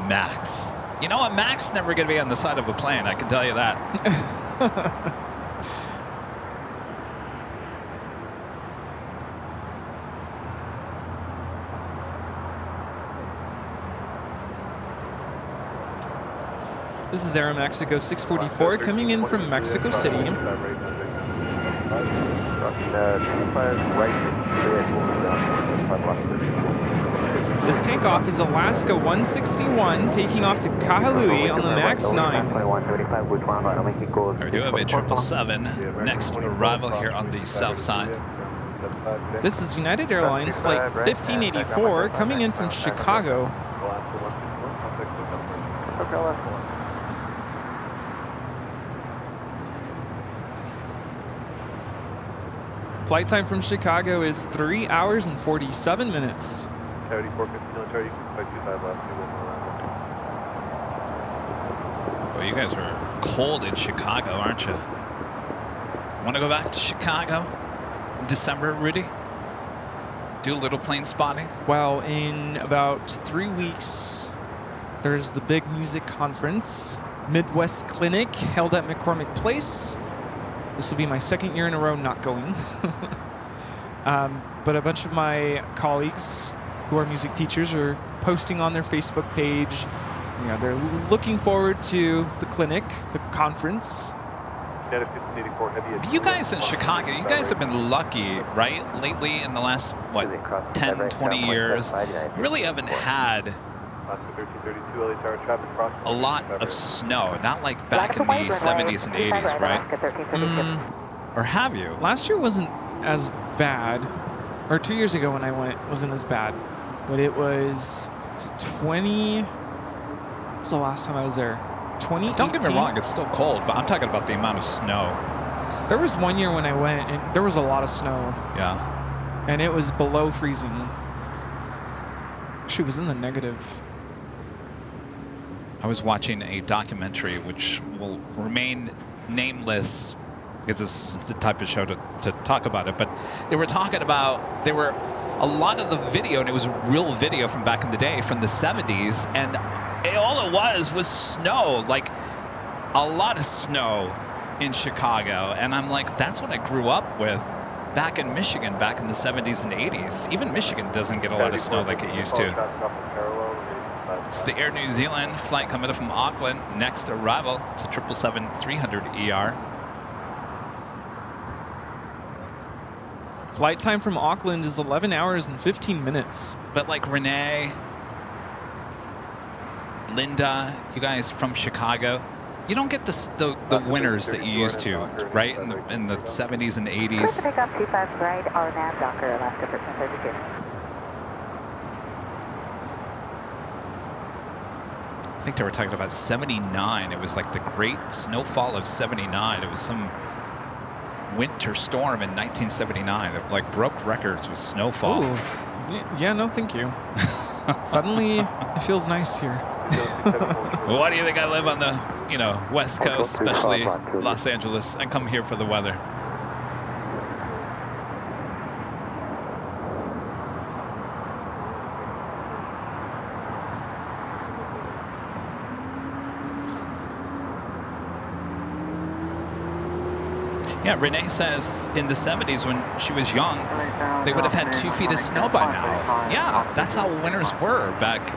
Max. You know what? Max is never going to be on the side of a plane. I can tell you that. This is Aeromexico 644 coming in from Mexico City. This takeoff is Alaska 161 taking off to Kahului on the MAX 9. We do have a 777 next arrival here on the south side. This is United Airlines flight 1584 coming in from Chicago. Flight time from Chicago is 3 hours and 47 minutes. Well, you guys are cold in Chicago, aren't you? Want to go back to Chicago in December, Rudy? Do a little plane spotting? Well, in about 3 weeks, there's the big music conference, Midwest Clinic, held at McCormick Place. This will be my second year in a row not going. But a bunch of my colleagues who are music teachers are posting on their Facebook page. You know, they're looking forward to the clinic, the conference. You guys in Chicago, you guys have been lucky, right? Lately, in the last, what, 10, 20 years, you really haven't had a lot of snow. Not like back in the 70s and 80s, right? Or have you? Last year wasn't as bad, or 2 years ago when I went, wasn't as bad. But it was 20. What was the last time I was there? 2018? Don't get me wrong, it's still cold, but I'm talking about the amount of snow. There was 1 year when I went, and there was a lot of snow. Yeah. And it was below freezing. Actually, it was in the negative. I was watching a documentary which will remain nameless because this is the type of show to talk about it, but they were talking about, there were a lot of the video, and it was real video from back in the day, from the 70s, and all it was snow, like a lot of snow in Chicago. And I'm like, that's what I grew up with back in Michigan back in the 70s and 80s. Even Michigan doesn't get a lot of snow like it used to. It's the Air New Zealand flight coming up from Auckland. Next arrival to 777-300 ER. Flight time from Auckland is 11 hours and 15 minutes. But like Renee, Linda, you guys from Chicago, you don't get the winters that you used to, right? In the 70s and 80s. Pick up 25 right, our nav docker, Alaska 1332. I think they were talking about 79. It was like the great snowfall of 79. It was some winter storm in 1979 that like broke records with snowfall. Ooh. Yeah, no thank you. Suddenly it feels nice here. Why do you think I live on the, you know, West Coast, especially Los Angeles? I come here for the weather. Yeah, Renee says in the 70s when she was young, they would have had 2 feet of snow by now. Yeah, that's how winters were back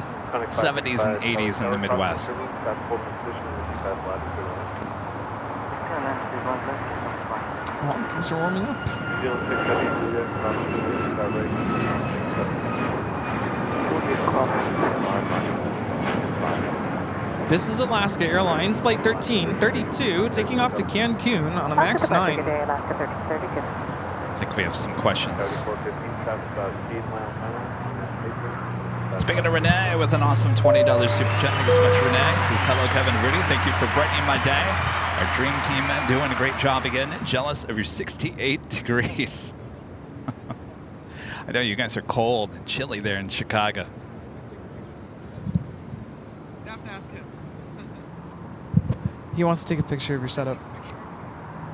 70s and 80s in the Midwest. Well, things are warming up. This is Alaska Airlines Flight 1332 taking off to Cancun on a MAX 9. I think we have some questions. Speaking of Renee with an awesome $20 super chat. Thank you so much, Renee. Says, hello, Kevin Rudy. Thank you for brightening my day. Our dream team doing a great job again. Jealous of your 68 degrees. I know you guys are cold and chilly there in Chicago. He wants to take a picture of your setup.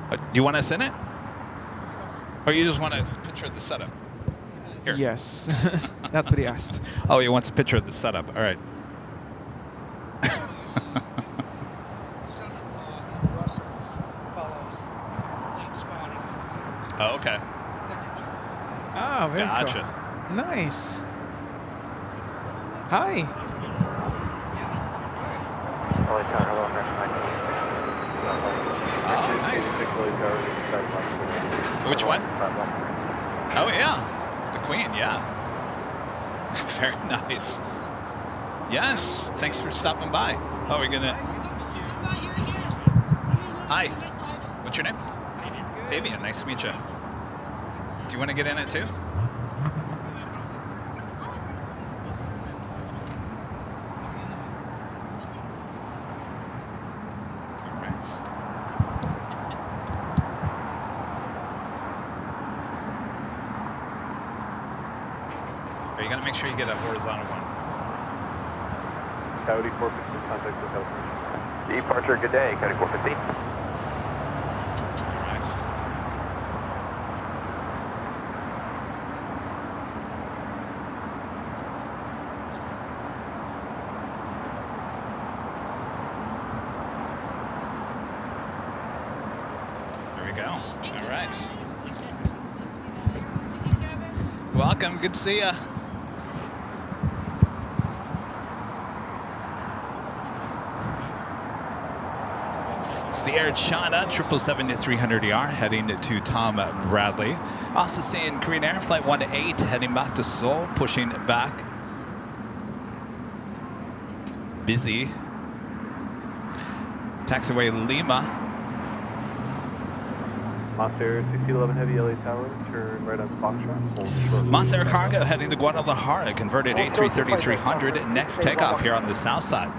Do you want us in it? Or you just want a picture of the setup? Here. Yes, that's what he asked. Oh, he wants a picture of the setup. All right. Oh, okay. Oh, very Gotcha. cool. Nice. Hi. Oh, nice. Which one? Oh, yeah. The Queen, yeah. Very nice. Yes. Thanks for stopping by. Oh, we're going to... Hi. What's your name? Fabian. Nice to meet you. Do you want to get in it too? You gotta make sure you get a horizontal one. Coyote 450, contact with California. Departure, good day, Coyote 450. Nice. There we go. All right. Welcome. Good to see ya. It's the Air China 777-300ER heading to Tom Bradley. Also seeing Korean Air Flight 1-8 heading back to Seoul, pushing back. Busy. Taxiway Lima. Monster 1611 Heavy LA Tower, turn right on Foxtrot. Hold short. Moss Air Cargo heading to Guadalajara, converted A330-300. Next takeoff here on the south side.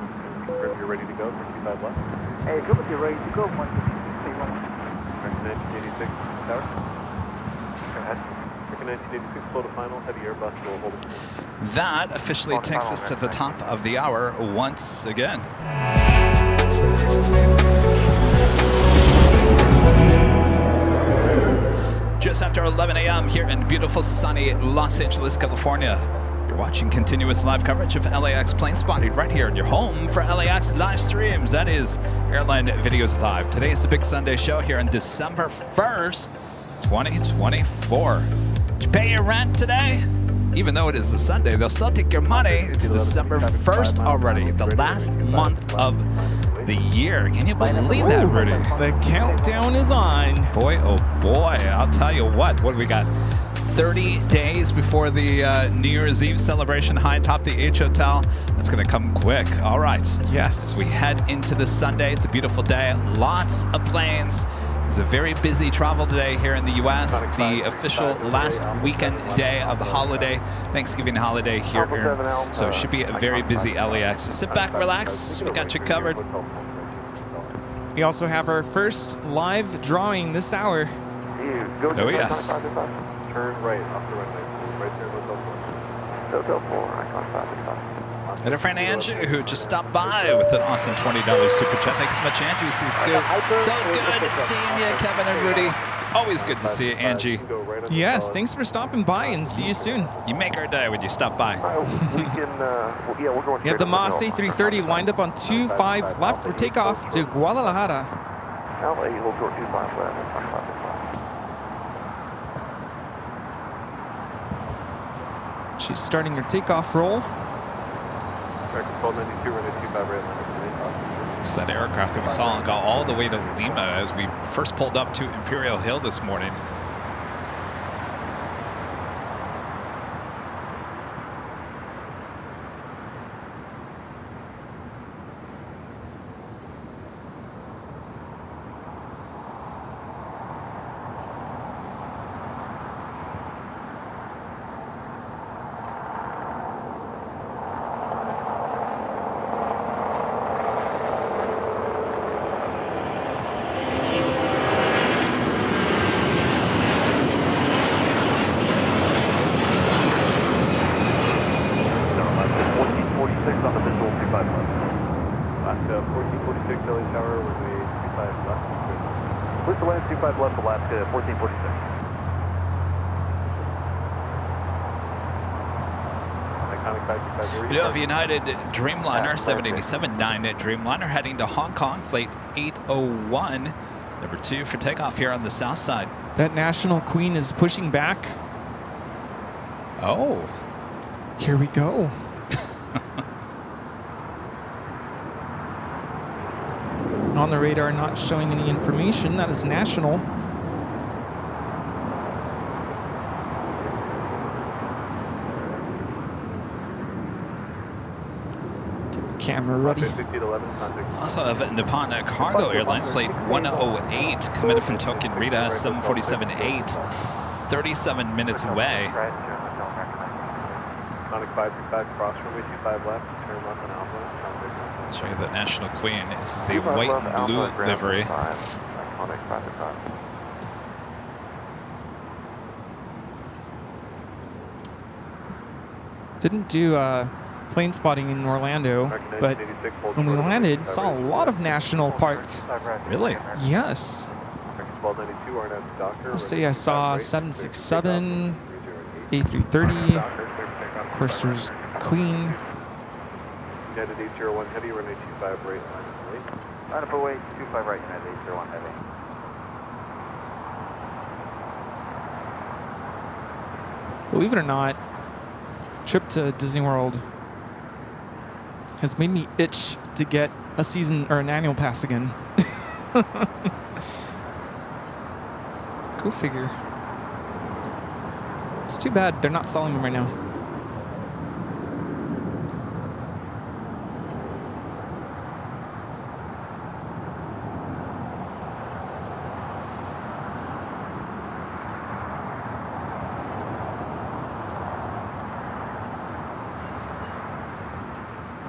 Confirm you're ready to go, 35 left. Hey, good with you, ready to go. 1986 Tower. Go ahead. 1986 flow to final, heavy Airbus will hold it. That officially takes us to the top of the hour once again. Just after 11 a.m. here in beautiful sunny Los Angeles, California. You're watching continuous live coverage of LAX plane spotting right here in your home for LAX live streams. That is Airline Videos Live. Today is the big Sunday show here on December 1st, 2024. Did you pay your rent today? Even though it is a Sunday, they'll still take your money. It's December 1st already, the last month of the year. Can you believe that, Rudy? The countdown is on. Boy, oh boy, I'll tell you what do we got? 30 days before the New Year's Eve celebration high atop the H Hotel. That's going to come quick. All right. Yes. As we head into this Sunday, it's a beautiful day. Lots of planes. It's a very busy travel day here in the U.S. The official last weekend day of the holiday, Thanksgiving holiday here. So it should be a very busy LAX. So sit back, relax. We got you covered. We also have our first live drawing this hour. Oh, yes. Turn right off the runway. Right there, Hotel 4, icon 5 is up. And our friend Angie, who just stopped by with an awesome $20 super chat. Thanks so much, Angie. This is good. So good seeing you, Kevin and Rudy. Always good to see you, Angie. Yes, thanks for stopping by and see you soon. You make our day when you stop by. We can, we're going You have the Moss A330 lined up on 25 left for takeoff to Guadalajara. LA, hold short 25 left. She's starting her takeoff roll. American 1292, runway 25 right line. It's that aircraft that we saw go all the way to Lima as we first pulled up to Imperial Hill this morning. Left Alaska, 1446. You have United Dreamliner 787-9 Dreamliner heading to Hong Kong, flight 801, number 2 for takeoff here on the south side. That National Queen is pushing back. Oh. Here we go. On the radar, not showing any information. That is National. Camera ready. Also have Nippon Cargo Airlines flight 108 committed from Tokyo Narita 747-8, 37 minutes away. Sonic 535 cross runway 25 left, turn left on Alpha. Show you the National Queen. This is the white and blue livery. Didn't do plane spotting in Orlando, but when we landed, saw a lot of National parked. Really? Yes. Let's say I saw 767, A330. Of course, there's Queen. United 801 Heavy, runway 25 right line. Line up away, 25 right, United 801 Heavy. Believe it or not, trip to Disney World has made me itch to get a season or an annual pass again. Go figure. It's too bad they're not selling them right now.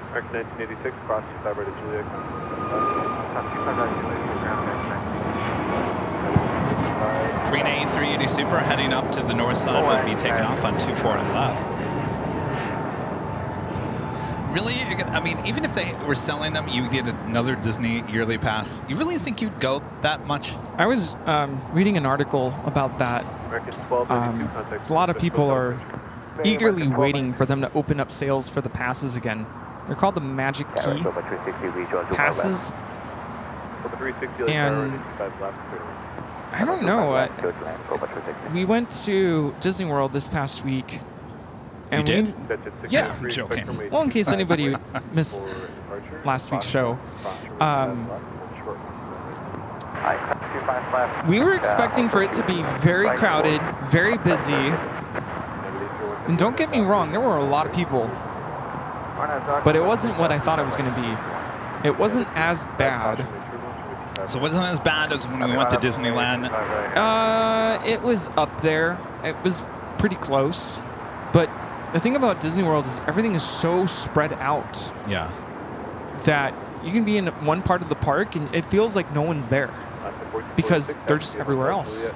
American 1986, cross 25 right to Juliet. 380 Super heading up to the north side will be taking off on 24 left. Really? I mean, even if they were selling them, you get another Disney yearly pass. You really think you'd go that much? I was reading an article about that. American 1232, contact. A lot of people are eagerly waiting for them to open up sales for the passes again. They're called the Magic Key passes. And I don't know. We went to Disney World this past week. And you did? Yeah. I'm joking. Well, in case anybody missed last week's show. We were expecting for it to be very crowded, very busy. And don't get me wrong, there were a lot of people. But it wasn't what I thought it was going to be. It wasn't as bad. So it wasn't as bad as when we went to Disneyland? It was up there. It was pretty close. But the thing about Disney World is everything is so spread out. Yeah. That you can be in one part of the park and it feels like no one's there. Because they're just everywhere else.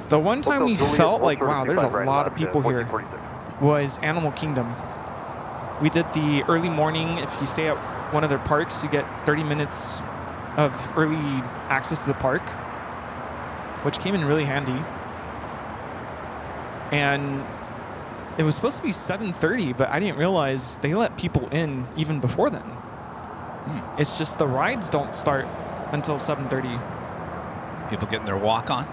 The one time we felt like, wow, there's a lot of people here, was Animal Kingdom. We did the early morning. If you stay at one of their parks, you get 30 minutes of early access to the park, which came in really handy. And it was supposed to be 7:30, but I didn't realize they let people in even before then. It's just the rides don't start until 7:30. People getting their walk on?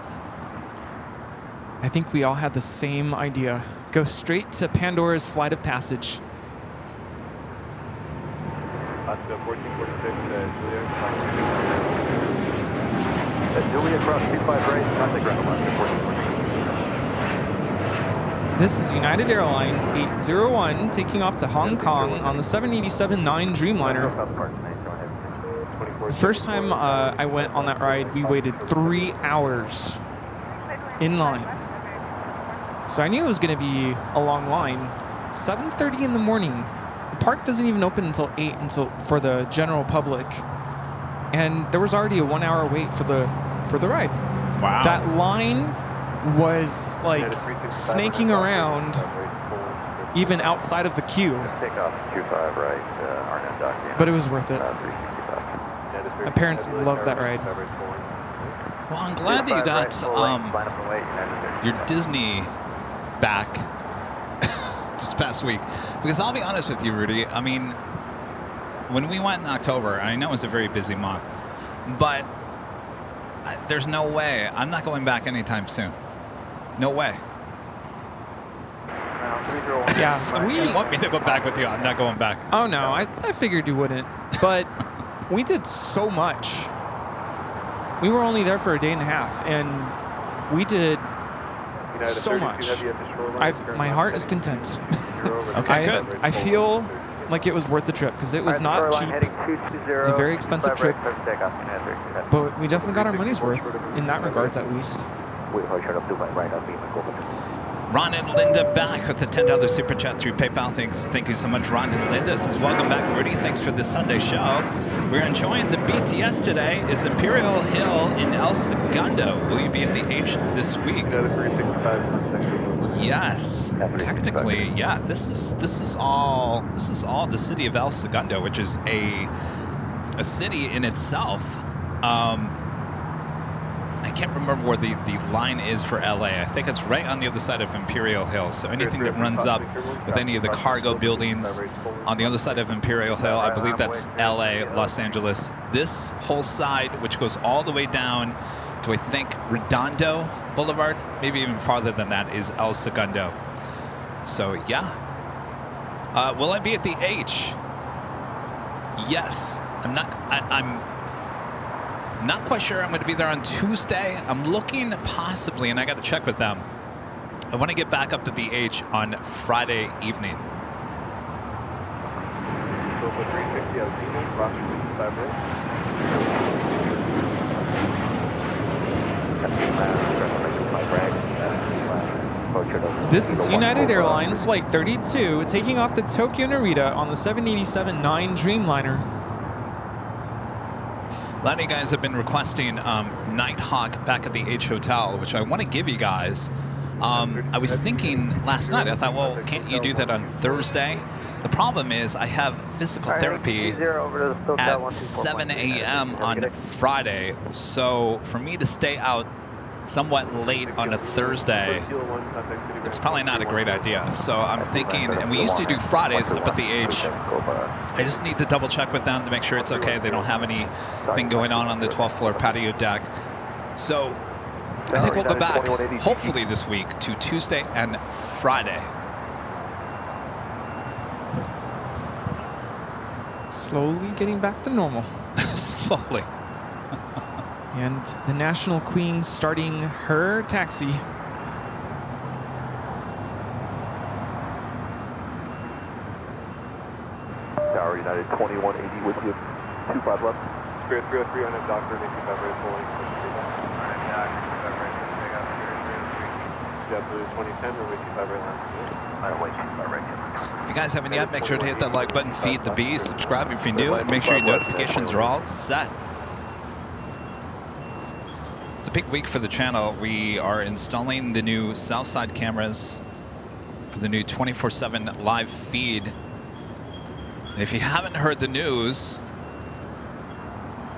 I think we all had the same idea. Go straight to Pandora's Flight of Passage. 1446, Julia cross 25 right, contact ground left at 1446. This is United Airlines 801 taking off to Hong Kong on the 787-9 Dreamliner. The first time I went on that ride, we waited 3 hours in line. So I knew it was going to be a long line. 7:30 in the morning. The park doesn't even open until 8 for the general public. And there was already a 1 hour wait for the ride. Wow. That line was like snaking around even outside of the queue. Take off 25 right, Arnett Dock. But it was worth it. 365. My parents loved that ride. Well, I'm glad that you got your Disney back this past week. Because I'll be honest with you, Rudy. I mean, when we went in October, I know it was a very busy month, but there's no way. I'm not going back anytime soon. No way. Yeah, You want me to go back with you? I'm not going back. Oh no, I figured you wouldn't. But we did so much. We were only there for a day and a half, and we did so much. My heart is content. Okay, good. I feel like it was worth the trip because it was not cheap. It was a very expensive trip, but we definitely got our money's worth in that regards, at least. Ron and Linda back with the $10 super chat through PayPal. Thank you so much, Ron and Linda. Says, welcome back, Rudy. Thanks for this Sunday show. We're enjoying the BTS today. Is Imperial Hill in El Segundo. Will you be at the H this week? Yes, technically, yeah. This is all the city of El Segundo, which is a city in itself. I can't remember where the line is for LA. I think it's right on the other side of Imperial Hill. So anything that runs up with any of the cargo buildings on the other side of Imperial Hill, I believe that's LA, Los Angeles. This whole side, which goes all the way down to, I think, Redondo Boulevard, maybe even farther than that, is El Segundo. So yeah. Will I be at the H? Yes. I'm Not quite sure I'm going to be there on Tuesday. I'm looking possibly, and I got to check with them. I want to get back up to the H on Friday evening. So for 350, I'll see you. Roger 55 right. This is United Airlines Flight 32 taking off to Tokyo Narita on the 787-9 Dreamliner. A lot of you guys have been requesting Nighthawk back at the H Hotel, which I want to give you guys. I was thinking last night, I thought, well, can't you do that on Thursday? The problem is I have physical therapy at 7 a.m. on Friday, so for me to stay out somewhat late on a Thursday, it's probably not a great idea. So I'm thinking, and we used to do Fridays up at the H. I just need to double check with them to make sure it's okay. They don't have anything going on the 12th floor patio deck. So I think we'll go back, hopefully this week, to Tuesday and Friday. Slowly getting back to normal. Slowly. And the National Queen starting her taxi. Tower United 2180 with you. 25 left. Spirit 303 on a doctor, 85 right, pulling. JetBlue 2010, runway 25 right line. Runway 25 right. If you guys haven't yet, make sure to hit that like button, feed the bees, subscribe if you're new, and make sure your notifications are all set. It's a big week for the channel. We are installing the new Southside cameras for the new 24/7 live feed. If you haven't heard the news,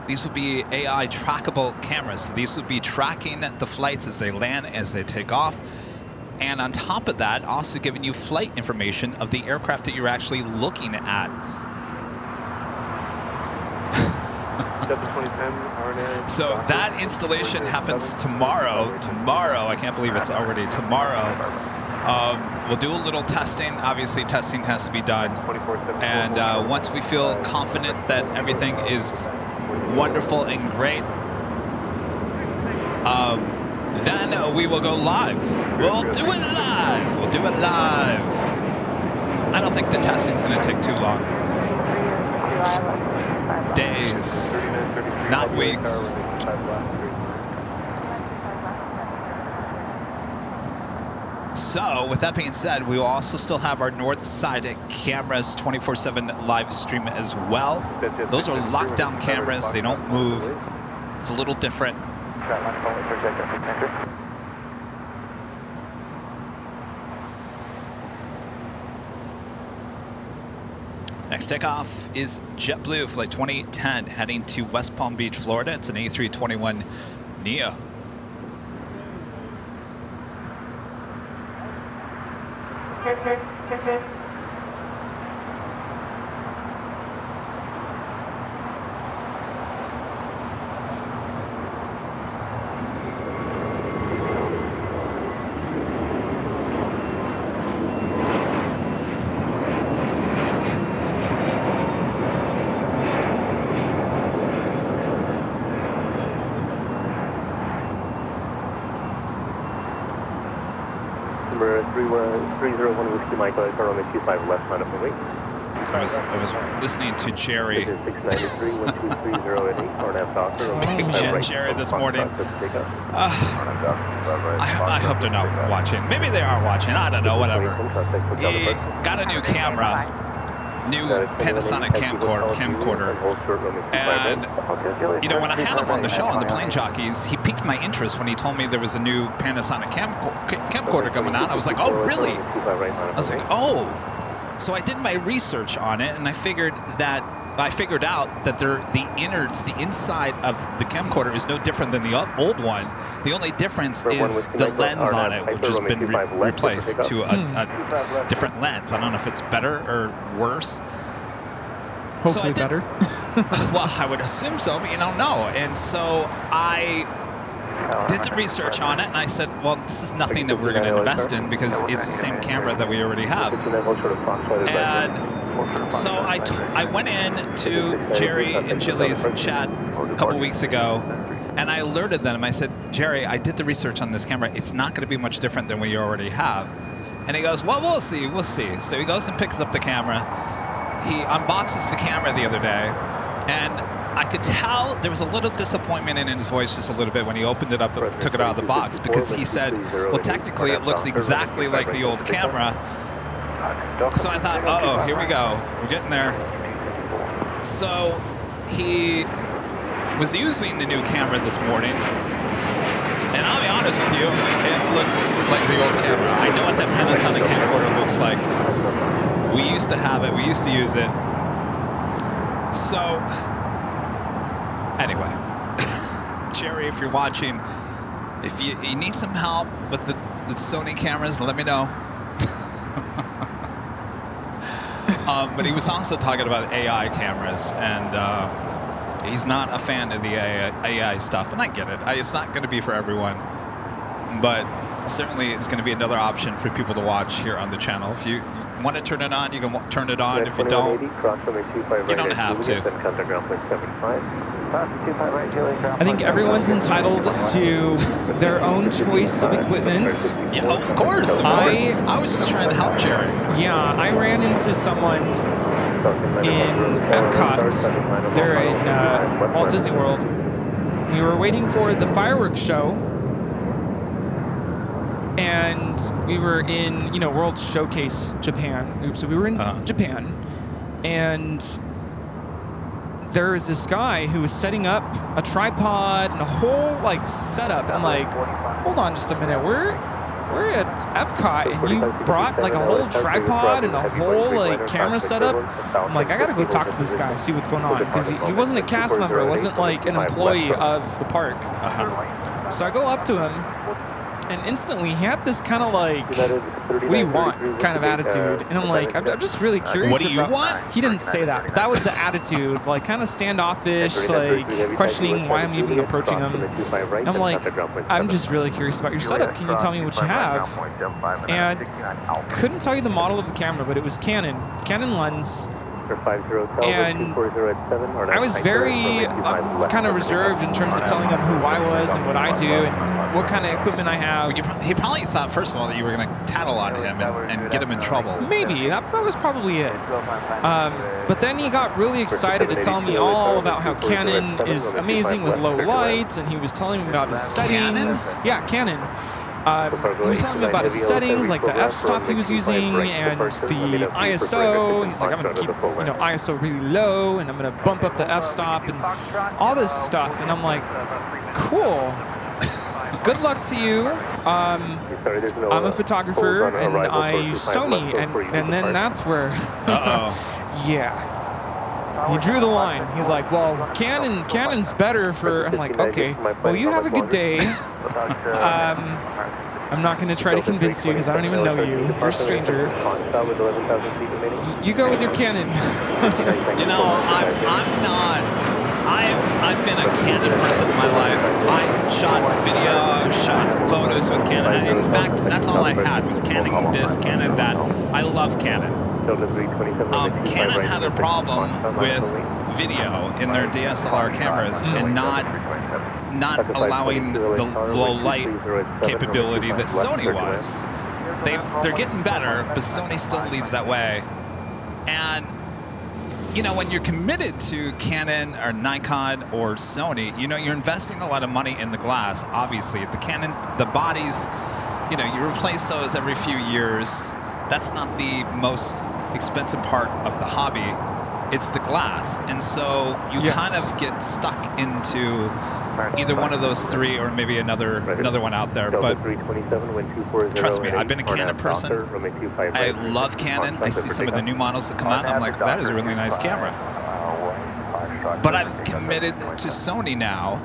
these will be AI trackable cameras. So these will be tracking the flights as they land, as they take off. And on top of that, also giving you flight information of the aircraft that you're actually looking at. So that installation happens tomorrow. I can't believe it's already tomorrow. We'll do a little testing. Obviously, testing has to be done. And once we feel confident that everything is wonderful and great, then we will go live. We'll do it live. We'll do it live. I don't think the testing's going to take too long. Days, not weeks. So, with that being said, we will also still have our north side cameras 24/7 live stream as well. Those are lockdown cameras. They don't move. It's a little different. Next takeoff is JetBlue Flight 2010 heading to West Palm Beach, Florida. It's an A321 NEO. Number 301 Whiskey Mike, runway 25 left, line up and wait. I was listening to Jerry. This is 693 123 doctor. Big Jet Jerry this morning. I hope they're not watching. Maybe they are watching. I don't know. Whatever. He got a new camera, new Panasonic camcorder, and you know, when I had him on the show on the Plane Jockeys, he piqued my interest when he told me there was a new Panasonic camcorder coming out. I was like, oh really? I was like, oh. So I did my research on it, and I figured out that the innards, the inside of the camcorder is no different than the old one. The only difference is the lens on it, which has been replaced to a different lens. I don't know if it's better or worse. Hopefully better. Well, I would assume so, but you don't know. And so I did the research on it, and I said, well, this is nothing that we're going to invest in because it's the same camera that we already have. And so I went in to Jerry and Jilly's chat a couple weeks ago, and I alerted them. I said, Jerry, I did the research on this camera. It's not going to be much different than what you already have. And he goes, well, we'll see. We'll see. So he goes and picks up the camera. He unboxes the camera the other day, and I could tell there was a little disappointment in his voice just a little bit when he opened it up and took it out of the box, because he said, well, technically it looks exactly like the old camera. So I thought, uh-oh, here we go. We're getting there. So he was using the new camera this morning, and I'll be honest with you, it looks like the old camera. I know what that Panasonic camcorder looks like. We used to have it. We used to use it. So, anyway, Jerry, if you're watching, if you need some help with the Sony cameras, let me know. But he was also talking about AI cameras, and he's not a fan of the AI stuff, and I get it. It's not going to be for everyone, but certainly it's going to be another option for people to watch here on the channel. If you want to turn it on, you can turn it on. If you don't, you don't have to. I think everyone's entitled to their own choice of equipment. Yeah, of course. I was just trying to help Jerry. Yeah, I ran into someone in Epcot. They're in Walt Disney World. We were waiting for the fireworks show, and we were in, World Showcase Japan. So we were in Japan, and there was this guy who was setting up a tripod and a whole setup. I'm like, hold on just a minute. We're at Epcot, and you brought a whole tripod and a whole camera setup. I'm like, I gotta go talk to this guy, see what's going on, because he wasn't a cast member. It wasn't an employee of the park. So I go up to him, and instantly he had this kind of what do you want kind of attitude. And I'm like, I'm just really curious. What do you want? He didn't say that, but that was the attitude, kind of standoffish, questioning why I'm even approaching him. I'm like, I'm just really curious about your setup. Can you tell me what you have? And couldn't tell you the model of the camera, but it was Canon lens. And I was very kind of reserved in terms of telling him who I was and what I do and what kind of equipment I have. He probably thought, first of all, that you were going to tattle on him and get him in trouble. Maybe. That was probably it. But then he got really excited to tell me all about how Canon is amazing with low light, and he was telling me about his settings. Yeah, Canon. He was telling me about his settings, the f-stop he was using, and the ISO. He's like, I'm going to keep ISO really low, and I'm going to bump up the f-stop, and all this stuff. And I'm like, cool. Good luck to you. I'm a photographer, and I use Sony. And then that's where, yeah. He drew the line. He's like, well, Canon's better for... I'm like, okay, well, you have a good day. I'm not going to try to convince you because I don't even know you. You're a stranger. You go with your Canon. I'm not... I've been a Canon person in my life. I shot video, shot photos with Canon. In fact, that's all I had was Canon this, Canon that. I love Canon. Canon had a problem with video in their DSLR cameras and not allowing the low light capability that Sony was. They're getting better, but Sony still leads that way. And when you're committed to Canon or Nikon or Sony, you're investing a lot of money in the glass. Obviously, the Canon, the bodies, you replace those every few years. That's not the most expensive part of the hobby. It's the glass, and so you kind of get stuck into either one of those three or maybe another one out there. But trust me, I've been a Canon person. I love Canon. I see some of the new models that come out, and I'm like, that is a really nice camera. But I'm committed to Sony now.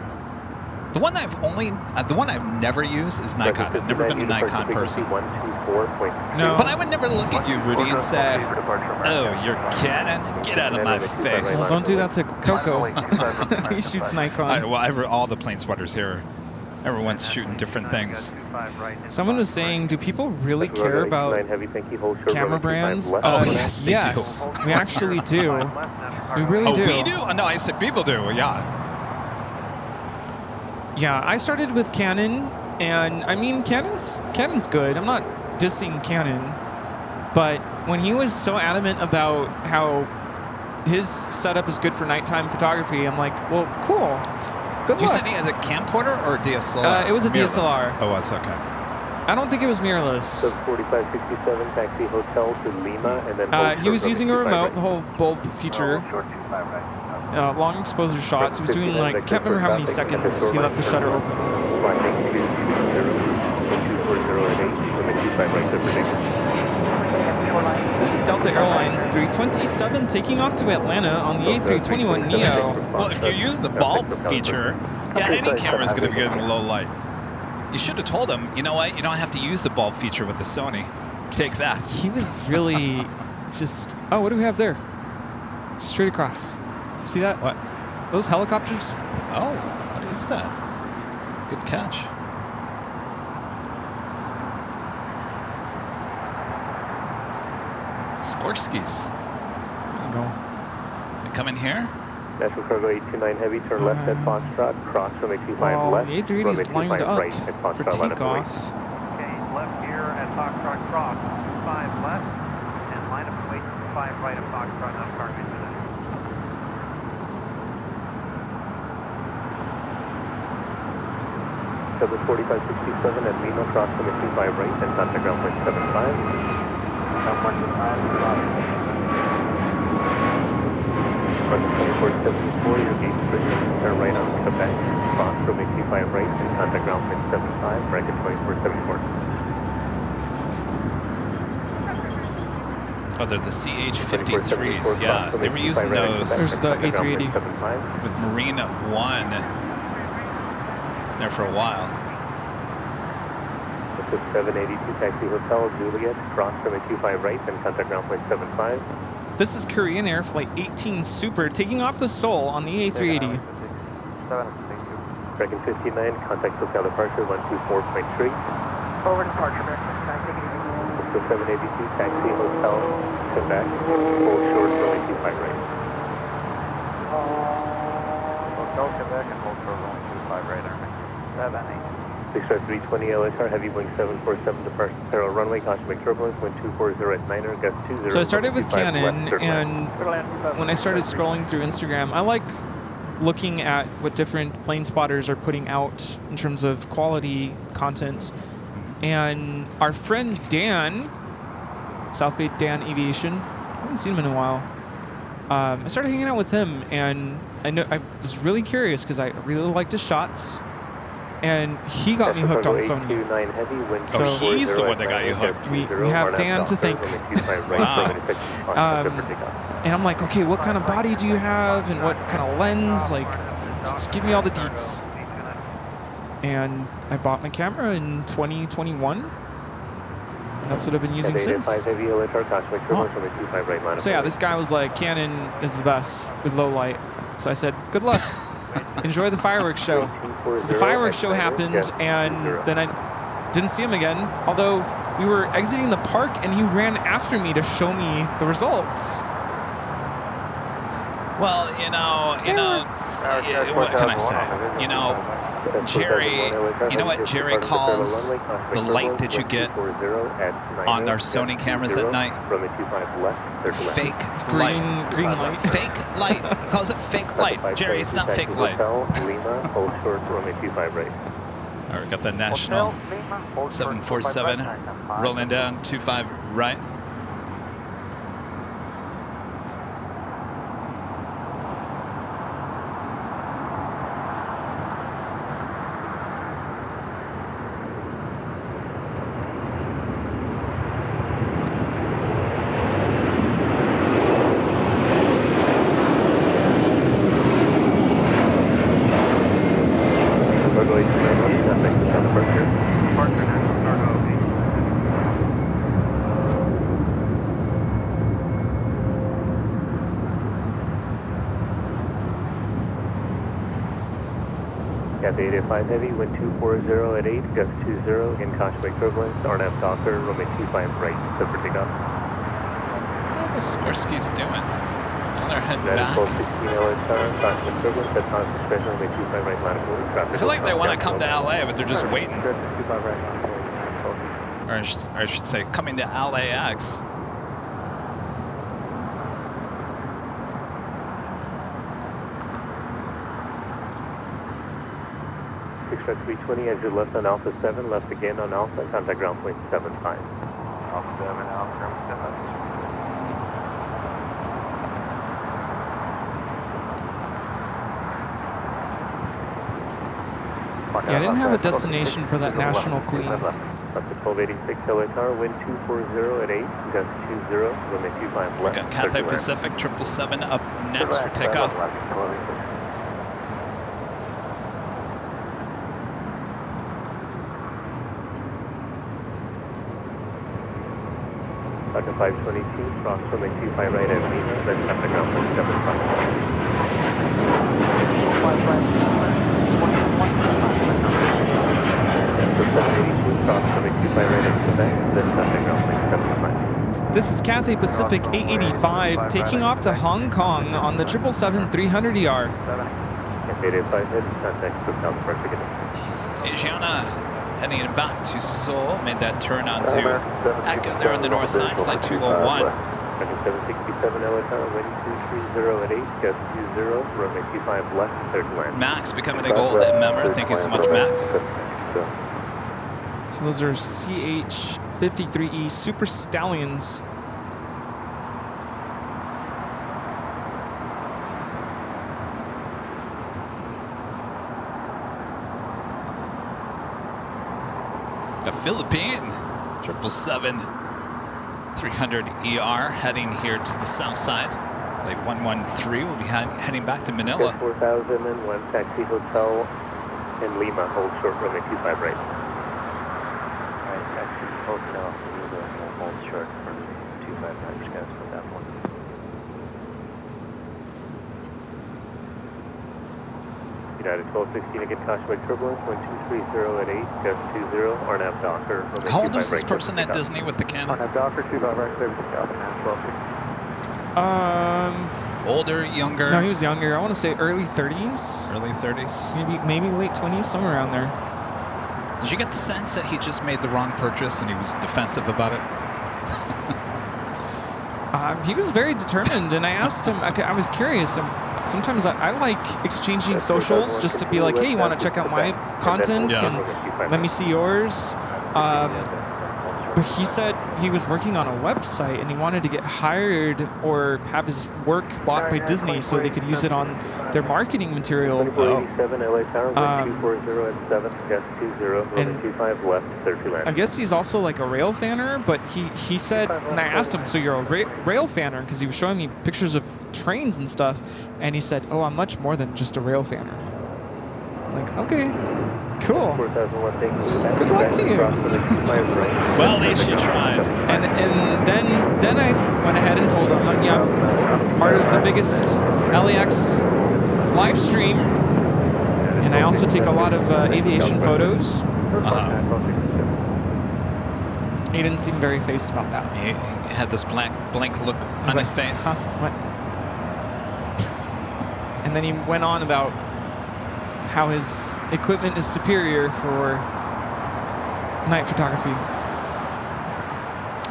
The one I've never used is Nikon. I've never been a Nikon person. No. But I would never look at you, Rudy, and say, oh, you're Canon? Get out of my face. Well, don't do that to Coco. He shoots Nikon. All the plane sweaters here, everyone's shooting different things. Someone was saying, do people really care about camera brands? Oh, yes, they do. We actually do. We really do. We do? No, I said people do, yeah. Yeah, I started with Canon, and I mean, Canon's good. I'm not dissing Canon, but when he was so adamant about how his setup is good for nighttime photography, I'm like, well, cool. Good You luck. said he has a camcorder or a DSLR? It was a Mirrorless. DSLR. Oh, it was, okay. I don't think it was mirrorless. 4567, taxi hotel to Lima, and then He was using a remote, the whole bulb feature. Short 25 right. Long exposure shots. He was doing like, I can't remember how many seconds he left the shutter open. Flying 240, This is Delta Airlines 327 taking off to Atlanta on the A321neo. Well, if you're using the bulb feature, yeah, any camera is going to be good in low light. You should have told him, you know what, you don't have to use the bulb feature with the Sony. Take that. He was really just, oh, what do we have there? Straight across. See that? What? Those helicopters? Oh, what is that? Good catch. Skorskis. There you go. They come in here. National Cargo 829 Heavy, turn left at Foxtrot, cross runway 25 Well, left, the A380 is lined up right at for Foxtrot, line up away. takeoff. Okay, left here at Foxtrot Cross, 5 left, and line up away 5 right at Foxtrot, not cargo today. Double 4567 at Lima, cross runway 25 right and contact ground point 75. Runway 2474, your gate position, turn right on Quebec, cross runway 25 right and contact ground point 75, bracket 2474. Oh, they're the CH-53s. Yeah, they were using those There's the A380. with Marine 1 there for a while. This is 782 Taxi Hotel, Juliet, cross runway 25 right and contact ground point 75. This is Korean Air Flight 18 Super taking off to Seoul on the A380. Bracket 59, contact hotel departure 124.3. Over departure, American 59, take it easy. This is 782 Taxi Hotel, Quebec, full short runway 25 right. Hotel Quebec and hold short runway 25 right, Army. 7-8. 320 LHR, heavy wing 747, departure parallel runway, caution wing turbulence, wind 240 at 9er, gust 20. So I started with 25 Canon, left, and when I started scrolling through Instagram, I like looking at what different plane spotters are putting out in terms of quality content. And our friend Dan, South Bay Dan Aviation, I haven't seen him in a while. I started hanging out with him, and I was really curious because I really liked his shots. And he got me hooked on Sony. So he's the one that got you hooked. We have Dan to thank. Wow. And I'm like, okay, what kind of body do you have, and what kind of lens? Like, just give me all the deets. And I bought my camera in 2021. And that's what I've been using since. So yeah, this guy was like, Canon is the best with low light. So I said, good luck. Enjoy the fireworks show. So the fireworks show happened, and then I didn't see him again. Although we were exiting the park, and he ran after me to show me the results. Well, you know, what can I say? You know, Jerry, you know what Jerry calls the light that you get on our Sony cameras at night? Fake light. Green light. Fake light. He calls it fake light. Jerry, it's not fake light. All right, we got the National 747 rolling down 25 right. Cathay 885 Heavy, wind 240 at 8, gust 20, in caution wing turbulence, RNAV Docker, runway 25 right, set for takeoff. What are the Skorskis doing? they're heading United back. 1216 LA Tower, crossing the turbulence, at times discretion, runway 25 right, line of order, traffic. I feel like they want to come to LA, but they're just waiting. Good, 25 right, line of order. Or I should say, coming to LAX. Express 320, exit left on Alpha 7, left again on Alpha, contact ground point 75. Alpha 7, Alpha 7. Yeah, I didn't have a destination for that National Queen. Up to 1286 LA Tower, wind 240 at 8, gust 20, runway 25 left. Got Cathay Pacific 777 up next for takeoff. Up to 522, cross runway 25 right at Lima, then contact ground point 75. This is Cathay Pacific 885 taking off to Hong Kong on the 777-300ER. Asiana heading back to Seoul, made that turn onto Echo there on the north side, flight 201. 767 LA Tower, wind 230 at 8, gust 20, runway 25 left, third land. Max becoming a gold member. Thank you so much, Max. So those are CH-53E Super Stallions. The Philippine 777-300ER heading here to the south side. Flight 113 will be heading back to Manila. 4001, taxi hotel in Lima, hold short runway 25 right. Right, taxi hotel, hold short runway 25 right, just gotta split that one. United 1216 again, caution by turbulence, wind 230 at 8, gust 20, Arnab Docker. How old was this person at Disney with the camera? Arnab Docker, 25 right, clear with the South and 1216. Older, younger? No, he was younger. I want to say early 30s. Early 30s. Maybe late 20s, somewhere around there. Did you get the sense that he just made the wrong purchase and he was defensive about it? He was very determined, and I asked him, I was curious. Sometimes I like exchanging socials just to be like, hey, you want to check out my content? Yeah. And let me see yours. But he said he was working on a website and he wanted to get hired or have his work bought by Disney so they could use it on their marketing material. 2487 LA Tower, wind 240 at 7, gust 20, runway 25 left, 30 land. I guess he's also like a rail fanner, but he said, and I asked him, so you're a rail fanner? Because he was showing me pictures of trains and stuff, and he said, oh, I'm much more than just a rail fanner. I'm like, okay, cool. Good luck to you. Well, at least you tried. And then I went ahead and told him, yeah, I'm part of the biggest LAX live stream, and I also take a lot of aviation photos. He didn't seem very phased about that. He had this blank look on his face. Huh? What? And then he went on about how his equipment is superior for night photography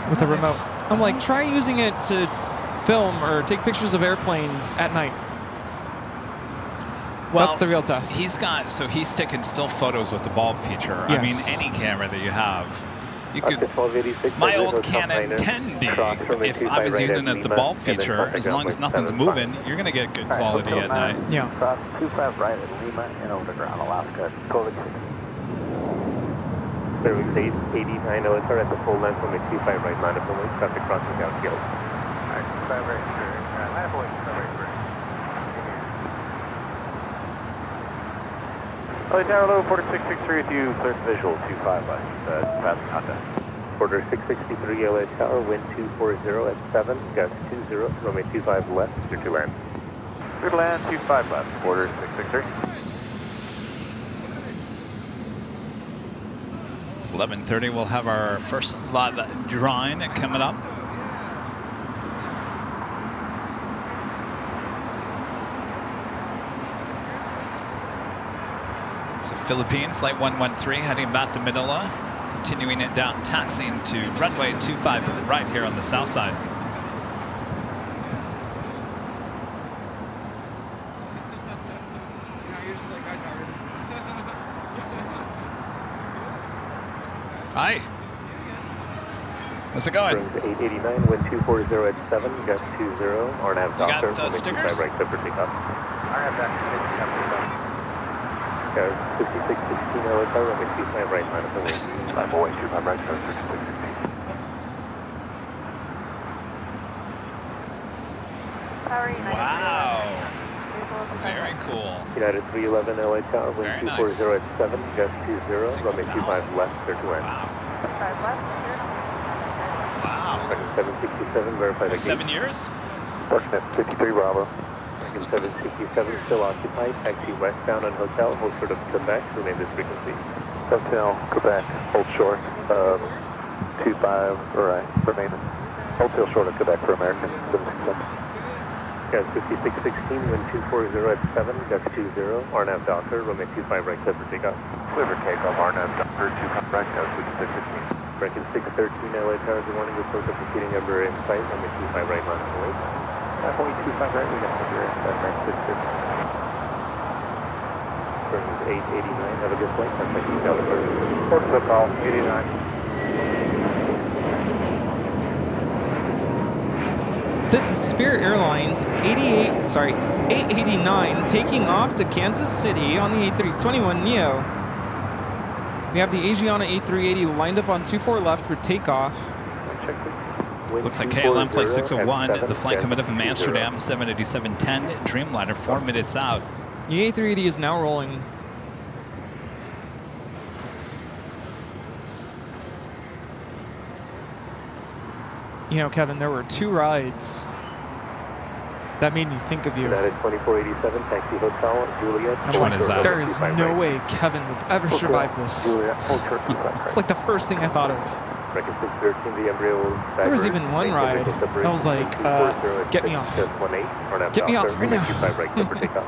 with a remote. I'm like, try using it to film or take pictures of airplanes at night. Well, that's the real test. He's taking still photos with the bulb feature. Yes. I mean, any camera that you have. You could, my old Canon 10D, if I was using it the bulb feature, as long as nothing's moving, you're going to get good quality at night. Yeah. Cross 25 right at Lima and overground, Alaska. COVID. Service 889 OSR at the full length on the 25 right, line of only, traffic crossing down field. Alright, 25 right, sure. Line of only, 25 right, sure. LA Tower, low, Porter 663 with you, clear for visual, 25 left, pass contact. Porter 663 LA Tower, wind 240 at 7, gust 20, runway 25 left, clear to land. Clear to land, 25 left, Porter 663. It's 11:30. We'll have our first live drawing coming up. Philippine, flight 113, heading back to Manila, continuing it down, taxiing to runway 25 right here on the south side. Hi. How's it going? 889, wind 240 at 7, gust 20, RNAV doctor, got, stickers? right clear for takeoff. RNAV doctor, 5616 LSR, runway 25 right, line up the wing. 50825 right, 7616. Wow. Very cool. United 311 LA Tower, wind Very 240 at 7, gust 20, runway 25 left, clear to land. Wow. Wow. Second 767, verify the For 7 years? Darknet 53 Bravo. Second 767, still occupied, taxi westbound on hotel, hold short of Quebec, remain this frequency. Hotel, Quebec, hold short, 25, right, remain, hotel short of Quebec for American, 767. Gas 5616, wind 240 at 7, gust 20, RNAV Docker, runway 25 right, clear for takeoff. Clear for takeoff, RNAV Docker, 25 right, 7616. Breaking 613 LA Towers, warning report of proceeding number in sight, runway 25 right, line of the way. 5.25 right, we got number right, 615. Burns 889, have a good flight, contact you, California. Port to call, 89. This is Spirit Airlines 889 taking off to Kansas City on the A321neo. We have the Asiana A380 lined up on 24 left for takeoff. Looks like KLM flight 601, the flight coming up from Amsterdam, 787-10, Dreamliner, 4 minutes out. The A380 is now rolling. You know, Kevin, there were 2 rides that made me think of you. United 2487, taxi hotel, Juliet. Which one is that? There is no way Kevin would ever survive this. It's like the first thing I thought of. Breaking 613, the embryo. There was even one ride that was like, get me off. Get me off right now. 25 right, clear for takeoff.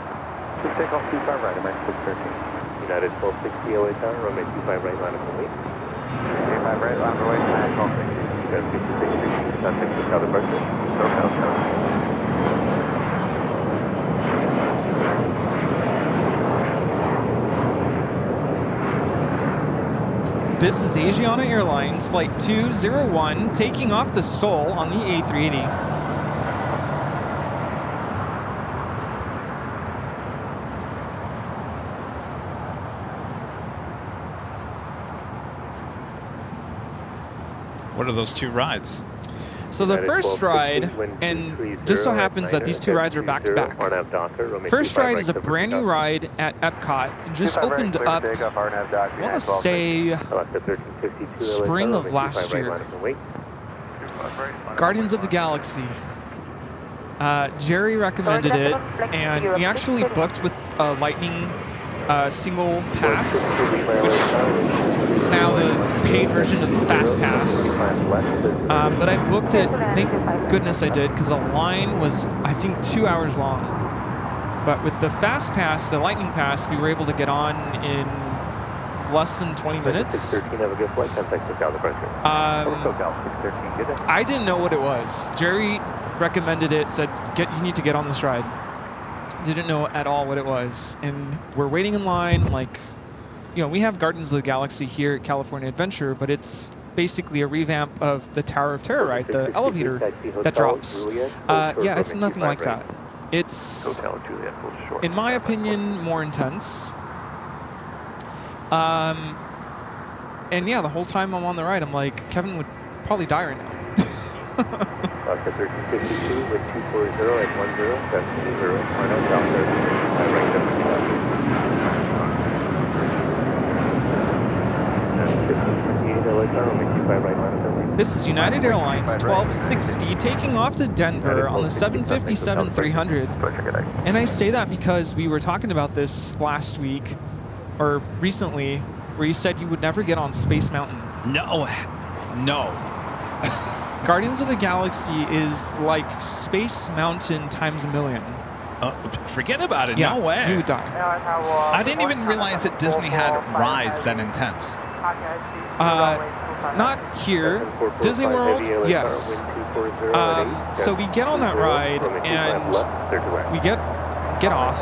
Just take off 25 right, American 613. United 1260 LA Tower, runway 25 right, line of the way. 25 right, line of the way, national 60. Gas 5616, contact the South departure. SoCal, This is Asiana Airlines Flight 201 taking off to Seoul on the A380. What are those 2 rides? So the first ride, and just so happens that these 2 rides are back to back. First ride is a brand new ride at Epcot, and just opened up, I want to say, spring of last year. Guardians of the Galaxy. Jerry recommended it, and we actually booked with a Lightning single pass, which is now the paid version of Fast Pass. But I booked it, thank goodness I did, because the line was, I think, 2 hours long. But with the Fast Pass, the Lightning Pass, we were able to get on in less than 20 minutes. I didn't know what it was. Jerry recommended it, said, you need to get on this ride. Didn't know at all what it was. And we're waiting in line, like, you know, we have Guardians of the Galaxy here at California Adventure, but it's basically a revamp of the Tower of Terror ride, the elevator that drops. Yeah, it's nothing like that. It's, in my opinion, more intense. And yeah, the whole time I'm on the ride, I'm like, Kevin would probably die right now. Oscar 1352 with 240 at 10, that's 20, RNAV Doctor, right, 75. This is United Airlines 1260 taking off to Denver on the 757-300. And I say that because we were talking about this last week, or recently, where you said you would never get on Space Mountain. No. Guardians of the Galaxy is like Space Mountain times a million. Forget about it. Yeah, No way. you would die. I didn't even realize that Disney had rides that intense. Not here. Disney World, yes. So we get on that ride and we get off.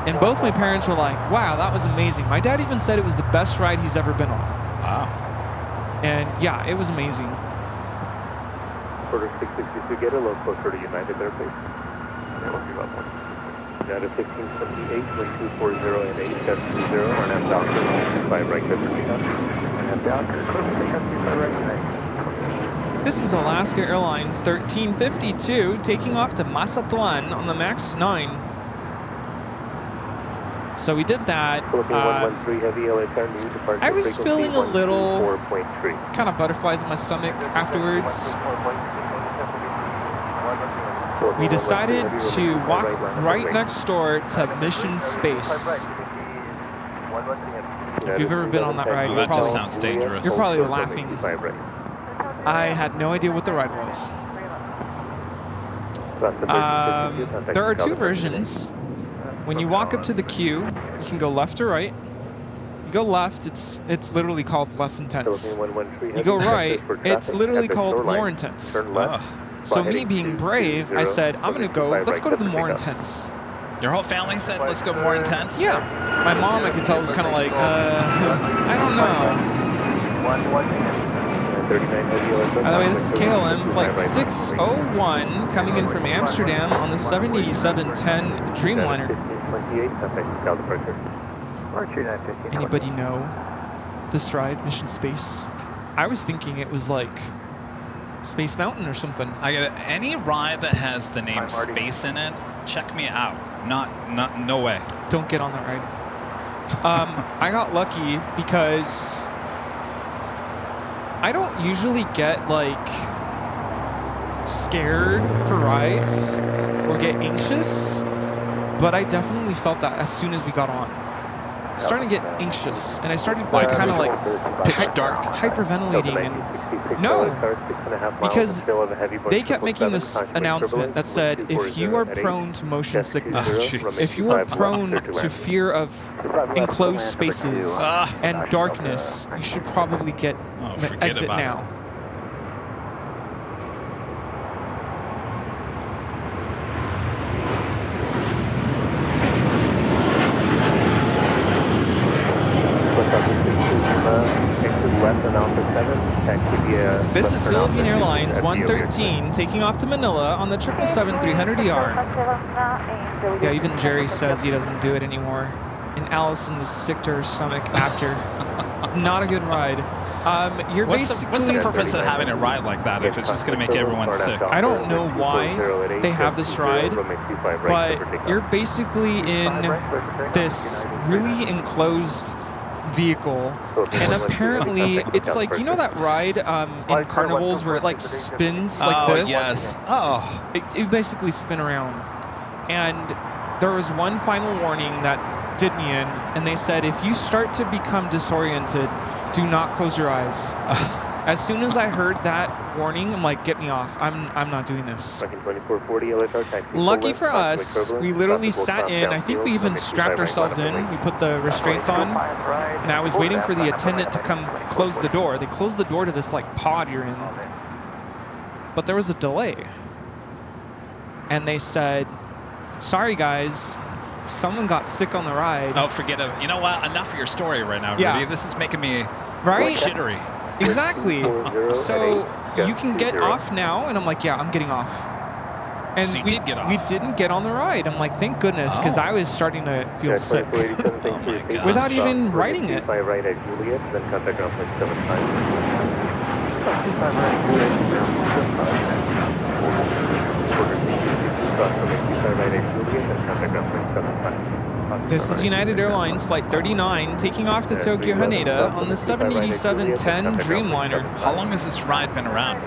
And both my parents were like, wow, that was amazing. My dad even said it was the best ride he's ever been on. Wow. And yeah, it was amazing. Quarter 662, get a little closer to United there, please. United 1578, wind 240 and 8720, and I'm down to 25 right, that's This is Alaska Airlines 1352 taking off to Mazatlan on the MAX 9. So we did that. I was feeling a little kind of butterflies in my stomach afterwards. We decided to walk right next door to Mission Space. If you've ever been on that ride, That just sounds dangerous. you're probably laughing. I had no idea what the ride was. There are two versions. When you walk up to the queue, you can go left or right. You go left, it's literally called less intense. You go right, it's literally called more intense. So me being brave, I said, I'm gonna go, let's go to the more intense. Your whole family said, let's go more intense? Yeah. My mom, I could tell, was kind of like, I don't know. By the way, this is KLM Flight 601 coming in from Amsterdam on the 787-10 Dreamliner. Anybody know this ride, Mission Space? I was thinking it was like Space Mountain or something. I get it. Any ride that has the name Space in it, check me out. No way. Don't get on that ride. I got lucky because I don't usually get like scared for rides or get anxious, but I definitely felt that as soon as we got on. I was starting to get anxious, and I started to kind of like pitch dark, hyperventilating. And no, because they kept making this announcement that said, if you are prone to motion sickness, if you are prone to fear of enclosed spaces and darkness, you should probably exit now. This is Philippine Airlines 113 taking off to Manila on the 777-300ER. Yeah, even Jerry says he doesn't do it anymore. And Allison was sick to her stomach after. Not a good ride. What's the purpose of having a ride like that if it's just going to make everyone sick? I don't know why they have this ride, but you're basically in this really enclosed vehicle, and apparently it's like, you know that ride in carnivals where it like spins like this? Yes. It basically spin around. And there was one final warning that did me in, and they said, if you start to become disoriented, do not close your eyes. As soon as I heard that warning, I'm like, get me off. I'm not doing this. Lucky for us, we literally sat in. I think we even strapped ourselves in. We put the restraints on, and I was waiting for the attendant to come close the door. They closed the door to this like pod you're in, but there was a delay. And they said, sorry guys, someone got sick on the ride. Oh, forget it. You know what? Enough of your story right now, Rudy. Yeah. This is making me jittery. Exactly. So you can get off now, and I'm like, yeah, I'm getting off. And so you did get off. We didn't get on the ride. I'm like, thank goodness, because I was starting to feel sick without even writing it. This is United Airlines Flight 39 taking off to Tokyo Haneda on the 787-10 Dreamliner. How long has this ride been around?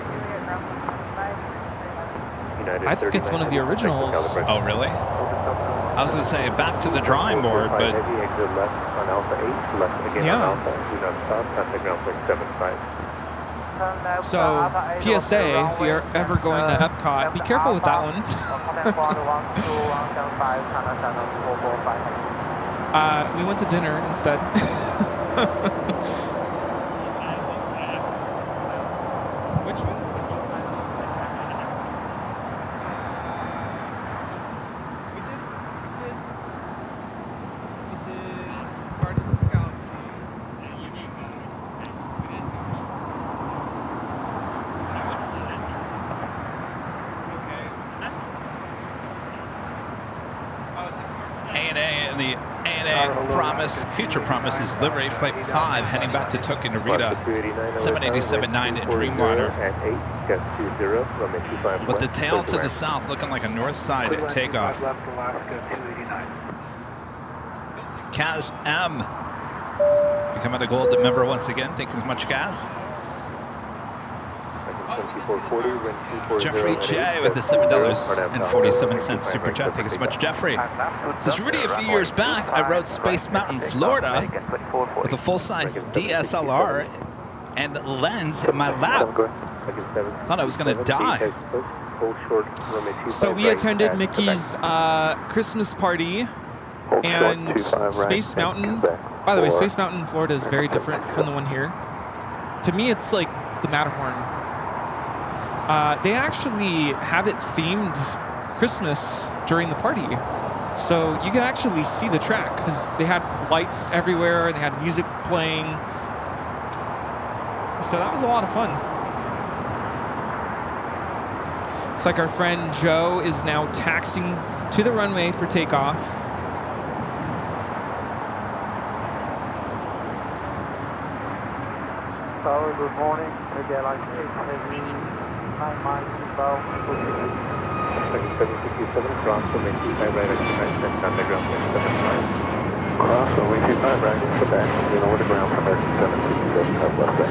I think it's one of the originals. Oh, really? I was going to say back to the drawing board, but So, PSA, if you're ever going to Epcot, be careful with that one. We went to dinner instead. Which one? We did Guardians of the Galaxy. We didn't do A&A and the A&A Promise, Future Promises livery, Flight 5, heading back to Tokyo Narita, 787-9 Dreamliner. With the tail to the south, looking like a north side takeoff. Kaz M. becoming a gold member once again. Thank you so much, Kaz. Jeffrey J with the $7.47 super chat. Thank you so much, Jeffrey. Says Rudy, a few years back, I rode Space Mountain, Florida, with a full-size DSLR and lens in my lap. Thought I was going to die. So we attended Mickey's Christmas party and Space Mountain. By the way, Space Mountain, Florida is very different from the one here. To me, it's like the Matterhorn. They actually have it themed Christmas during the party. So you can actually see the track because they had lights everywhere. They had music playing. So that was a lot of fun. It's like our friend Joe is now taxiing to the runway for takeoff. Tower, good morning. Airline 9 miles inbound. 767, cross from 825 right at 296, contact ground point 75. Cross from 825 right at Quebec, then over to ground from 767, southwest bay.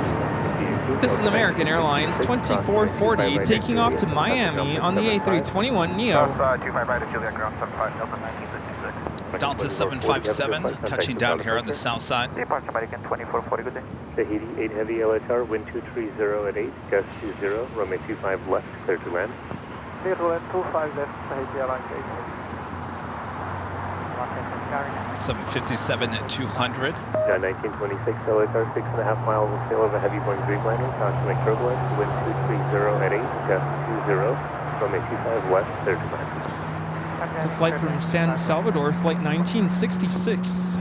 This is American Airlines 2440 taking off to Miami on the A321neo. 25 right at Juliet, ground 75, Delta 1956. Delta 757, touching down here on the south side. Departure American 2440, good day. Tahiti 8 heavy LHR, wind 230 at 8, gust 20, runway 25 left, clear to land. Clear to land 25 left, Tahiti Airlines 8. 757 at 200. 1926 LHR, 6.5 miles of sail over heavy Boeing Dreamliner, caution turbulence, wind 230 at 8, gust 20, runway 25 west, clear to land. It's a flight from San Salvador, flight 1966.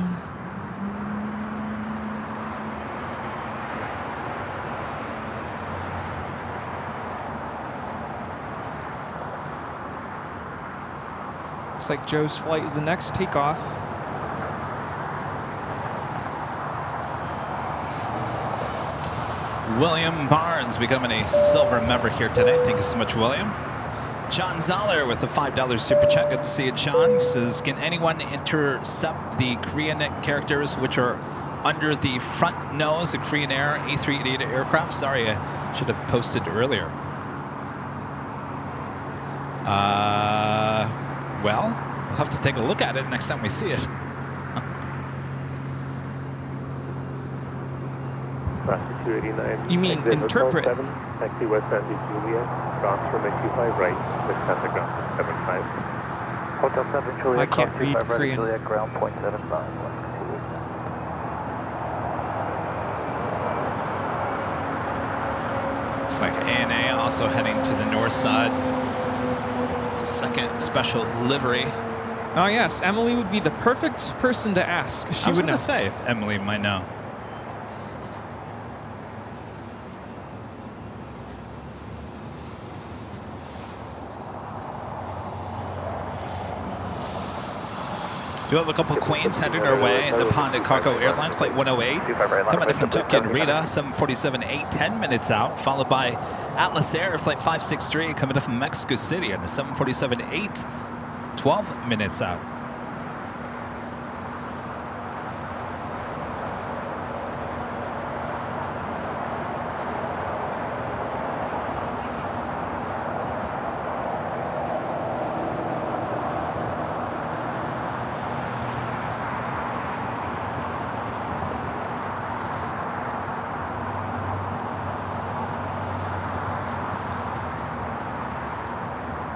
Looks like Joe's flight is the next takeoff. William Barnes becoming a silver member here today. Thank you so much, William. John Zoller with the $5 super chat. Good to see you, John. He says, can anyone intercept the Korean characters which are under the front nose of Korean Air A380 aircraft? Sorry, I should have posted earlier. Well, we'll have to take a look at it next time we see it. You mean interpret? Taxi West Sandy Juliet, cross from 825 right, with contact ground 75. Hotel 7 Juliet, I can't read Korean. Juliet, ground point 75. Looks like ANA also heading to the north side. It's a second special livery. Oh yes, Emily would be the perfect person to ask. She I was would going know. to say if Emily might know. Do have a couple Queens headed our way in the Ponded Cargo Airlines, flight 108, coming in from Tokyo Narita, 747, 10 minutes out, followed by Atlas Air, flight 563, coming in from Mexico City on the 747, 12 minutes out.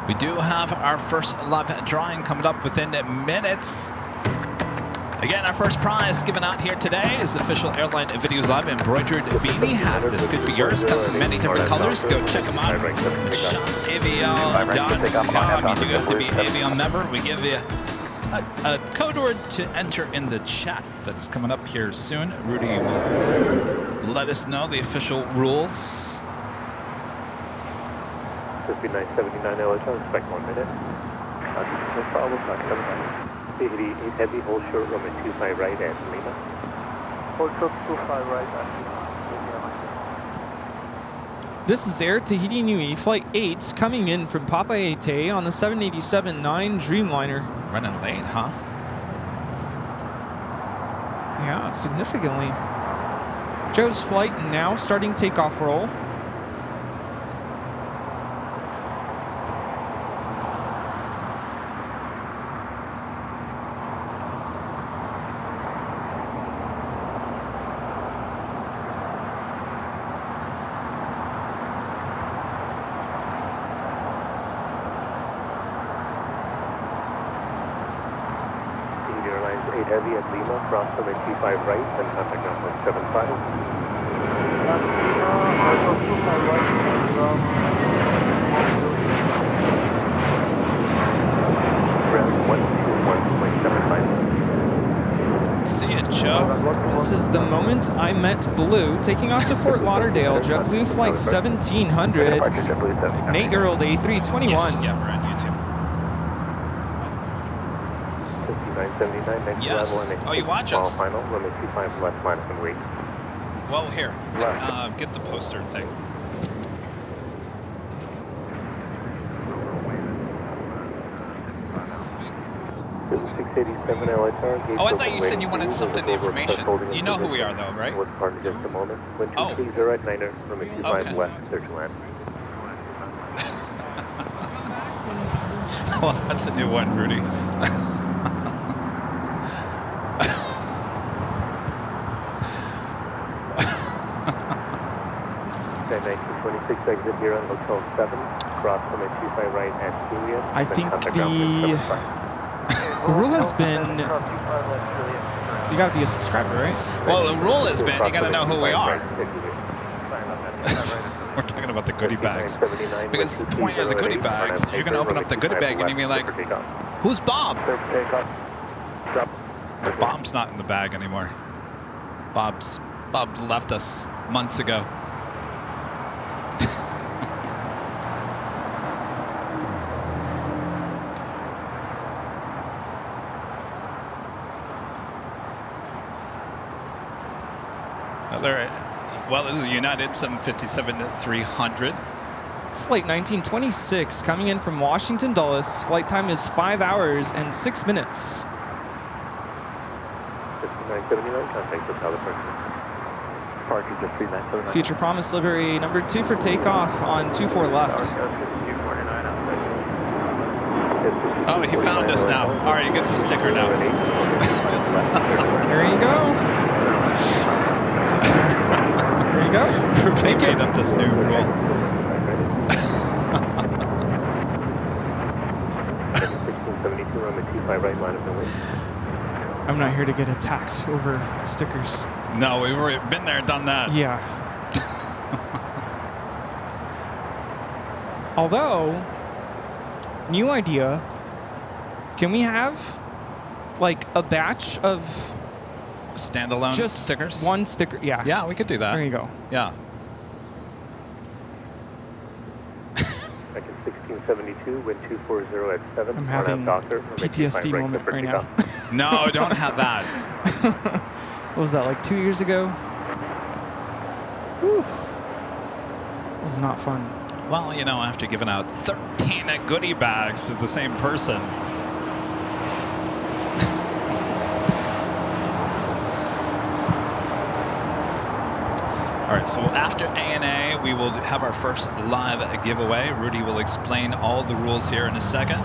We do have our first live drawing coming up within minutes. Again, our first prize given out here today is official Airline Videos Live embroidered beanie hat. This could be yours. Comes in many different colors. Go check them out. ShopAvion.com. You do have to be an Avion member. We give you a code word to enter in the chat that is coming up here soon. Rudy will let us know the official rules. 5979 LHR, expect 1 minute. No problem, not coming back. 88 heavy, hold short, runway 25 right at Lima. Hold short 25 right at This is Air Tahiti Nui, Flight 8, coming in from Papeete on the 787-9 Dreamliner. Running late, huh? Yeah, significantly. Joe's flight now starting takeoff roll. Heavy at Lima, cross runway 25 right, and contact ground point 75. Ground 121.75. See you, Joe. This is the moment I met Blue, taking off to Fort Lauderdale, JetBlue Flight 1700, an 8-year-old A321. Yes, yeah, we're on YouTube. 5979, next Yes. level, Oh, you watch us? Final, runway 25 left, minus 1 wait. Well, here, get the poster thing. This is 687 LHR. Oh, I thought you said you wanted something information. You know who we are, though, right? What's part in just a moment. When Oh. 230 at 9er, runway 25 Okay. left, clear to land. Well, that's a new one, Rudy. 1926 exit here on Hotel 7, cross runway 25 right at Juliet. I think the rule has been, you gotta be a subscriber, right? Well, the rule has been you gotta know who we are. We're talking about the goodie bags. Because the point of the goodie bags is you're gonna open up the goodie bag and you're gonna be like, who's Bob? But Bob's not in the bag anymore. Bob left us months ago. Well, this is United 757-300. It's flight 1926 coming in from Washington Dulles. Flight time is 5 hours and 6 minutes. 5979, contact the South Departure. Departure just 3979. Future Promise livery number 2 for takeoff on 24 left. Oh, he found us now. All right, he gets a sticker now. There you go. There you go. Thank you. Made up this new rule. 1672, runway 25 right, line of no wait. I'm not here to get attacked over stickers. No, we've already been there, done that. Yeah. Although, new idea. Can we have like a batch of Standalone just stickers? one sticker? Yeah. Yeah, we could do that. There you go. Yeah. Back in 1672, wind 240 at 7. I'm having doctor, PTSD moment right now. No, don't have that. What was that, like 2 years ago? Whew. It was not fun. Well, you know, after giving out 13 goodie bags to the same person. All right, so after ANA, we will have our first live giveaway. Rudy will explain all the rules here in a second.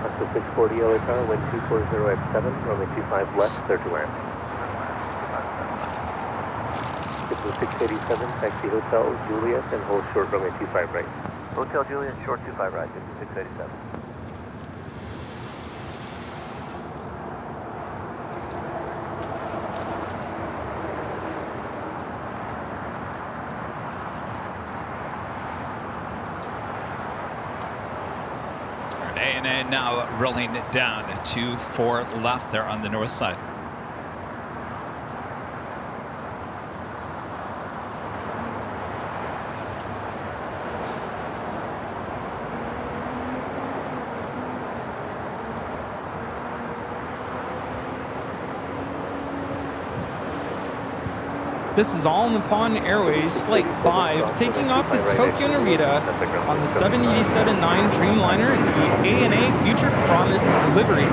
That's the 640 LA Tower, wind 240 at 7, runway 25 left, clear to land. 687, taxi Hotel Juliet and hold short runway 25 right. Hotel Juliet, short 25 right, 687. ANA now rolling it down to 4 left there on the north side. This is All Nippon Airways Flight 5 taking off to Tokyo Narita on the 787-9 Dreamliner in the ANA Future Promise livery.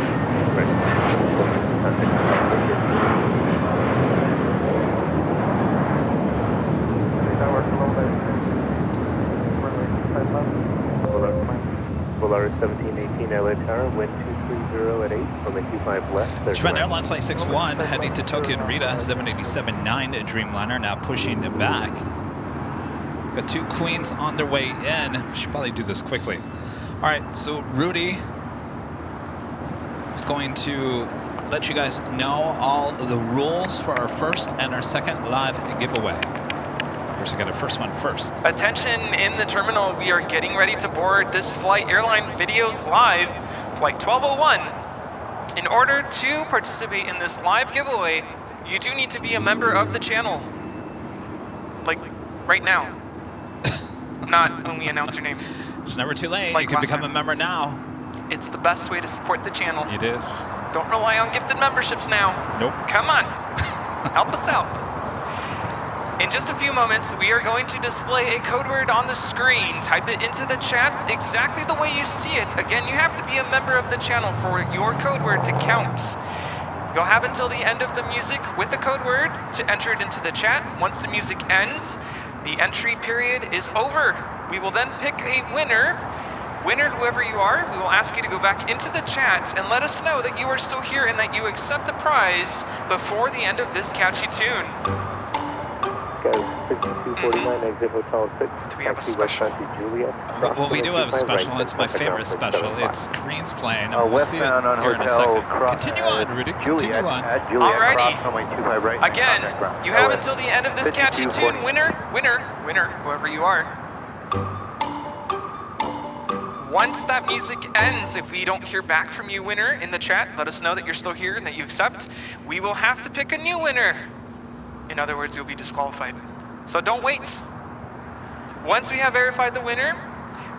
Volaris 1718 LA Tower, wind 230 at 8, runway 25 left. Japan Airlines Flight 61 heading to Tokyo Narita, 787-9 Dreamliner now pushing it back. Got 2 queens on their way in. Should probably do this quickly. All right, so Rudy is going to let you guys know all of the rules for our first and our second live giveaway. First, we got our first one first. Attention in the terminal, we are getting ready to board this flight Airline Videos Live, Flight 1201. In order to participate in this live giveaway, you do need to be a member of the channel. Like, right now. Not when we announce your name. It's never too late. Like you can become time. a member now. It's the best way to support the channel. It is. Don't rely on gifted memberships now. Nope. Come on, help us out. In just a few moments, we are going to display a code word on the screen. Type it into the chat exactly the way you see it. Again, you have to be a member of the channel for your code word to count. You'll have until the end of the music with the code word to enter it into the chat. Once the music ends, the entry period is over. We will then pick a winner. Winner, whoever you are, we will ask you to go back into the chat and let us know that you are still here and that you accept the prize before the end of this catchy tune. Guys, 6249, exit Hotel 6. Do we have a taxi special? West Side to Juliet. Well, we do have a special. Right, It's my favorite special. It's Green's plane. And we'll see it Westbound on here in a Hotel second. Continue on, Rudy. Continue Juliet, on. at Juliet, Alrighty. cross runway 25 right. Again, contact ground. you have LA. until the end of this catchy tune. 5240. Winner, whoever you are. Once that music ends, if we don't hear back from you, winner, in the chat, let us know that you're still here and that you accept. We will have to pick a new winner. In other words, you'll be disqualified. So don't wait. Once we have verified the winner,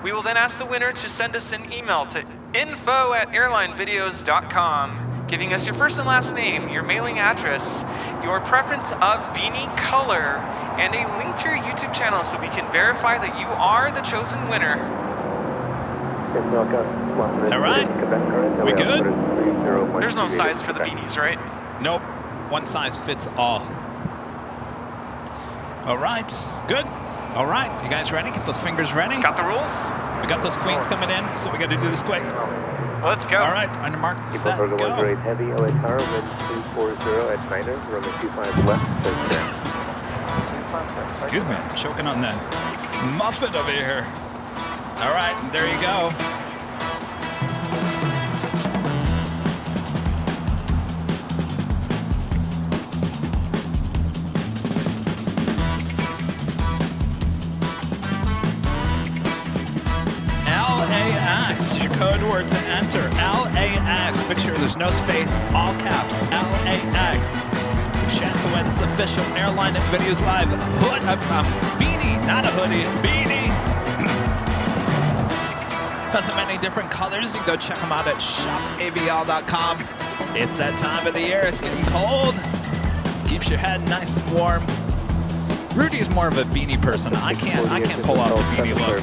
we will then ask the winner to send us an email to info@airlinevideos.com, giving us your first and last name, your mailing address, your preference of beanie color, and a link to your YouTube channel so we can verify that you are the chosen winner. All right. We good? There's no size for the beanies, right? Nope. One size fits all. All right. Good. All right. You guys ready? Get those fingers ready. Got the rules? We got those queens coming in, so we got to do this quick. Let's go. All right. On your mark, set, Keep go. grade heavy, LA Tower, wind 240 at 9, runway 25 left. Excuse me. I'm choking on that muffin over here. All right. There you go. LAX is your code word to enter. LAX. Make sure there's no space. All caps. LAX. Chance to win this official Airline Videos Live hood. Beanie, not a hoodie. Beanie. Doesn't many different colors. You can go check them out at shopavl.com. It's that time of the year. It's getting cold. This keeps your head nice and warm. Rudy is more of a beanie person. I can't pull off the beanie look.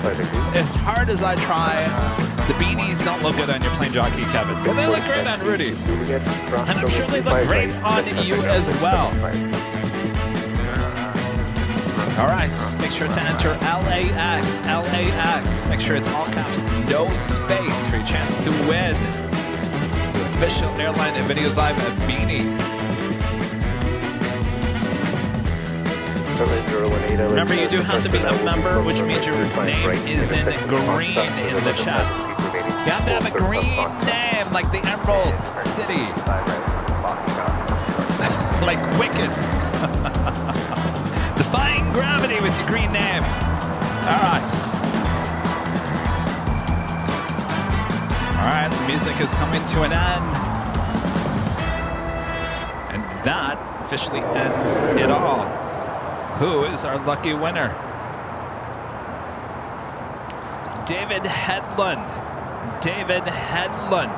As hard as I try, the beanies don't look good on your plane jockey, Kevin. But they look great on Rudy. And I'm sure they look great on you as well. All right, make sure to enter LAX, LAX. Make sure it's all caps, no space for your chance to win official Airline Videos Live beanie. Remember, you do have to be a member, which means your name is in green in the chat. You have to have a green name, like the Emerald City. Like Wicked. Defying gravity with your green name. All right. All right, the music is coming to an end. And that officially ends it all. Who is our lucky winner? David Hedlund. David Hedlund.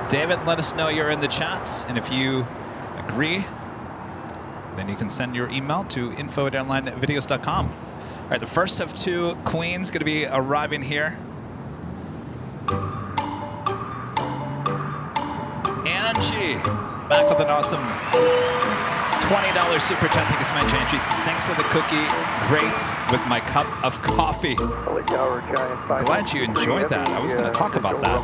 David, let us know you're in the chats, and if you agree, then you can send your email to info@airlinevideos.com. All right, the first of two queens going to be arriving here. Angie, back with an awesome $20 super chat. Thank you so much, Angie. Says, thanks for the cookie. Great with my cup of coffee. Glad you enjoyed that. I was going to talk about that.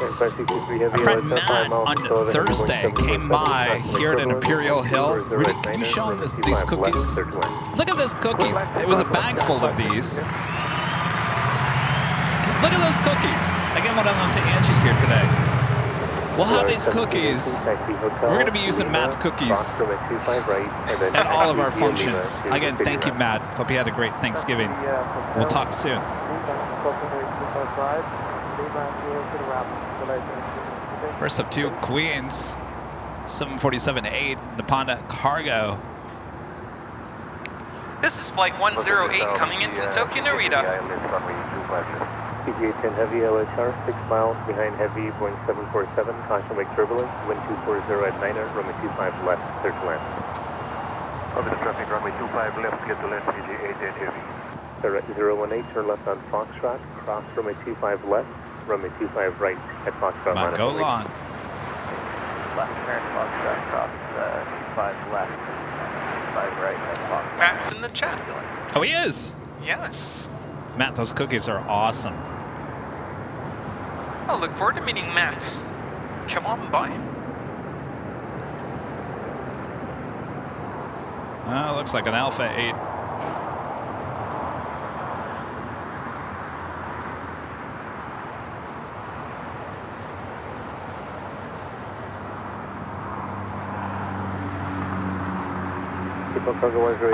Our friend Matt on Thursday came by here at Imperial Hill. Rudy, can you show him these cookies? Look at this cookie. It was a bag full of these. Look at those cookies. I gave one of them to Angie here today. We'll have these cookies. We're going to be using Matt's cookies at all of our functions. Again, thank you, Matt. Hope you had a great Thanksgiving. We'll talk soon. First of two queens, 747-8, Nippon Cargo. This is flight 108 coming in from Tokyo Narita. PGA-10 Heavy LHR, 6 miles behind Heavy, Boeing 747, caution wake turbulence, wind 240 at 9er, runway 25 left, clear to land. Over the traffic, runway 25 left, get to land, PGA-10 Heavy. 018, turn left on Foxtrot, cross runway 25 left, runway 25 right at Foxtrot. Go long. Left turn, Foxtrot, cross 25 left, 25 right at Foxtrot. Matt's in the chat. Oh, he is? Yes. Matt, those cookies are awesome. I'll look forward to meeting Matt. Come on by. Looks like an Alpha 8.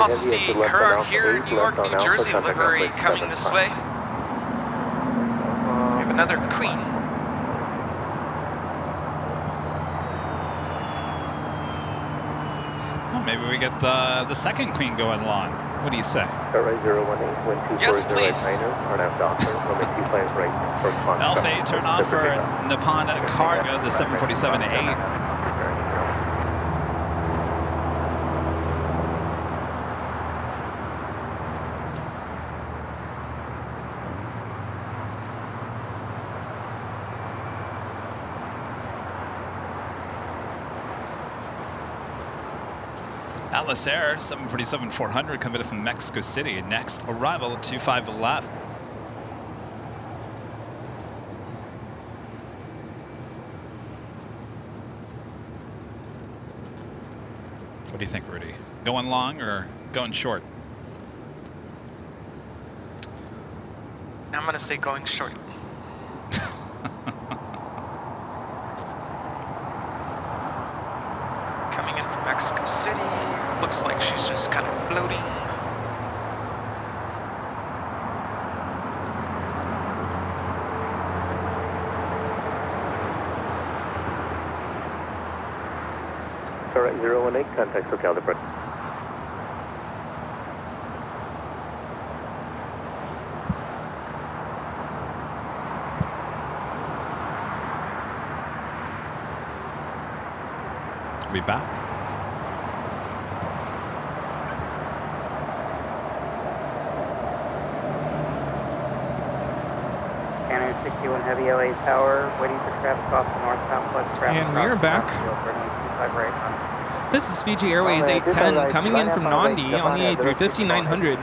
Also see her here, New York, New Jersey livery coming this way. We have another queen. Well, maybe we get the second queen going long. What do you say? Yes, please. Alpha 8 turn off for Nippon Cargo, the 747-8. Atlas Air 747-400 coming in from Mexico City. Next arrival 25 left. What do you think, Rudy? Going long or going short? I'm going to say going short. Coming in from Mexico City. Looks like she's just kind of floating. All right, 018, contact SoCal Departure. Be back. Canada 61 Heavy LA Tower, waiting for traffic off the north southwest traffic. And we're back. This is Fiji Airways 810 coming in from Nandi on the A350-900.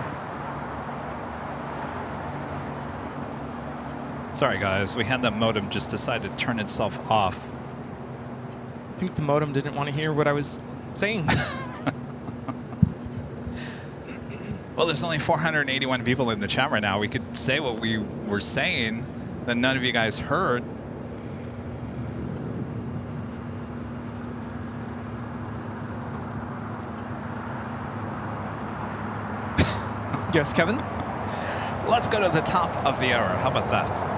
Sorry guys, we had that modem just decide to turn itself off. I think the modem didn't want to hear what I was saying. Well, there's only 481 people in the chat right now. We could say what we were saying that none of you guys heard. Yes, Kevin? Let's go to the top of the hour. How about that?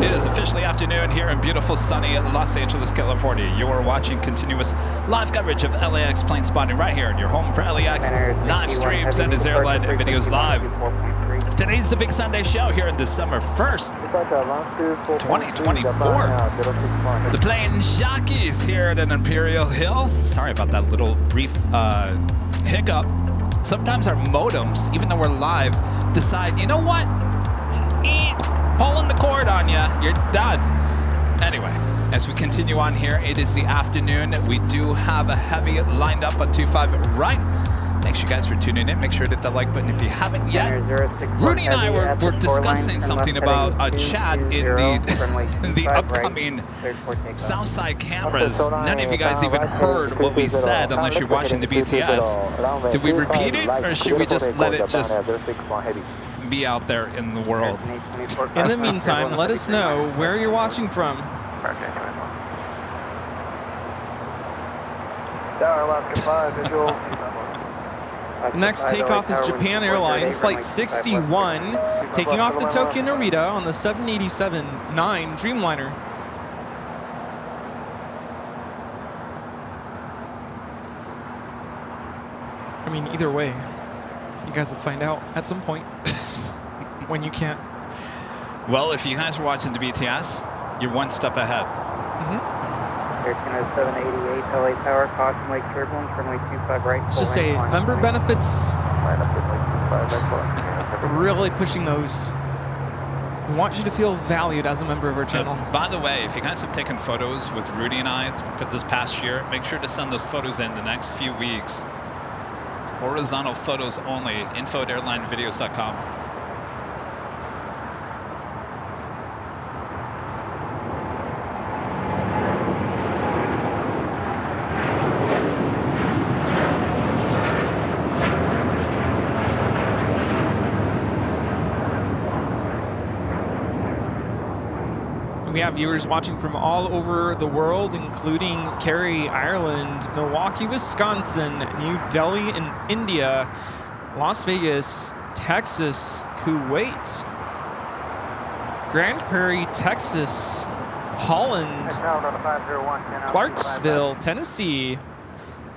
It is officially afternoon here in beautiful sunny Los Angeles, California. You are watching continuous live coverage of LAX plane spotting right here in your home for LAX live streams and his Airline videos live. Today's the big Sunday show here on December 1st, 2024. The Plane Jockeys here at an Imperial Hill. Sorry about that little brief hiccup. Sometimes our modems, even though we're live, decide, you know what? Pulling the cord on you, you're done. Anyway, as we continue on here, it is the afternoon. We do have a heavy lined up on 25 right. Thanks you guys for tuning in. Make sure to hit that like button if you haven't yet. Rudy and I were discussing something about a chat in the upcoming Southside cameras. None of you guys even heard what we said unless you're watching the BTS. Did we repeat it or should we just let it just be out there in the world? In the meantime, let us know where you're watching from. Tower, Alaska 5, visual. Next takeoff is Japan Airlines Flight 61, taking off to Tokyo Narita on the 787-9 Dreamliner. I mean, either way, you guys will find out at some point when you can't. Well, if you guys are watching the BTS, you're one step ahead. Air Canada 788, LA Tower, caution Lake turbulence, runway 25 right. Let's just say member benefits, really pushing those. We want you to feel valued as a member of our channel. By the way, if you guys have taken photos with Rudy and I this past year, make sure to send those photos in the next few weeks. Horizontal photos only, info@airlinevideos.com. We have viewers watching from all over the world, including Kerry, Ireland, Milwaukee, Wisconsin, New Delhi in India, Las Vegas, Texas, Kuwait, Grand Prairie, Texas, Holland, Clarksville, Tennessee,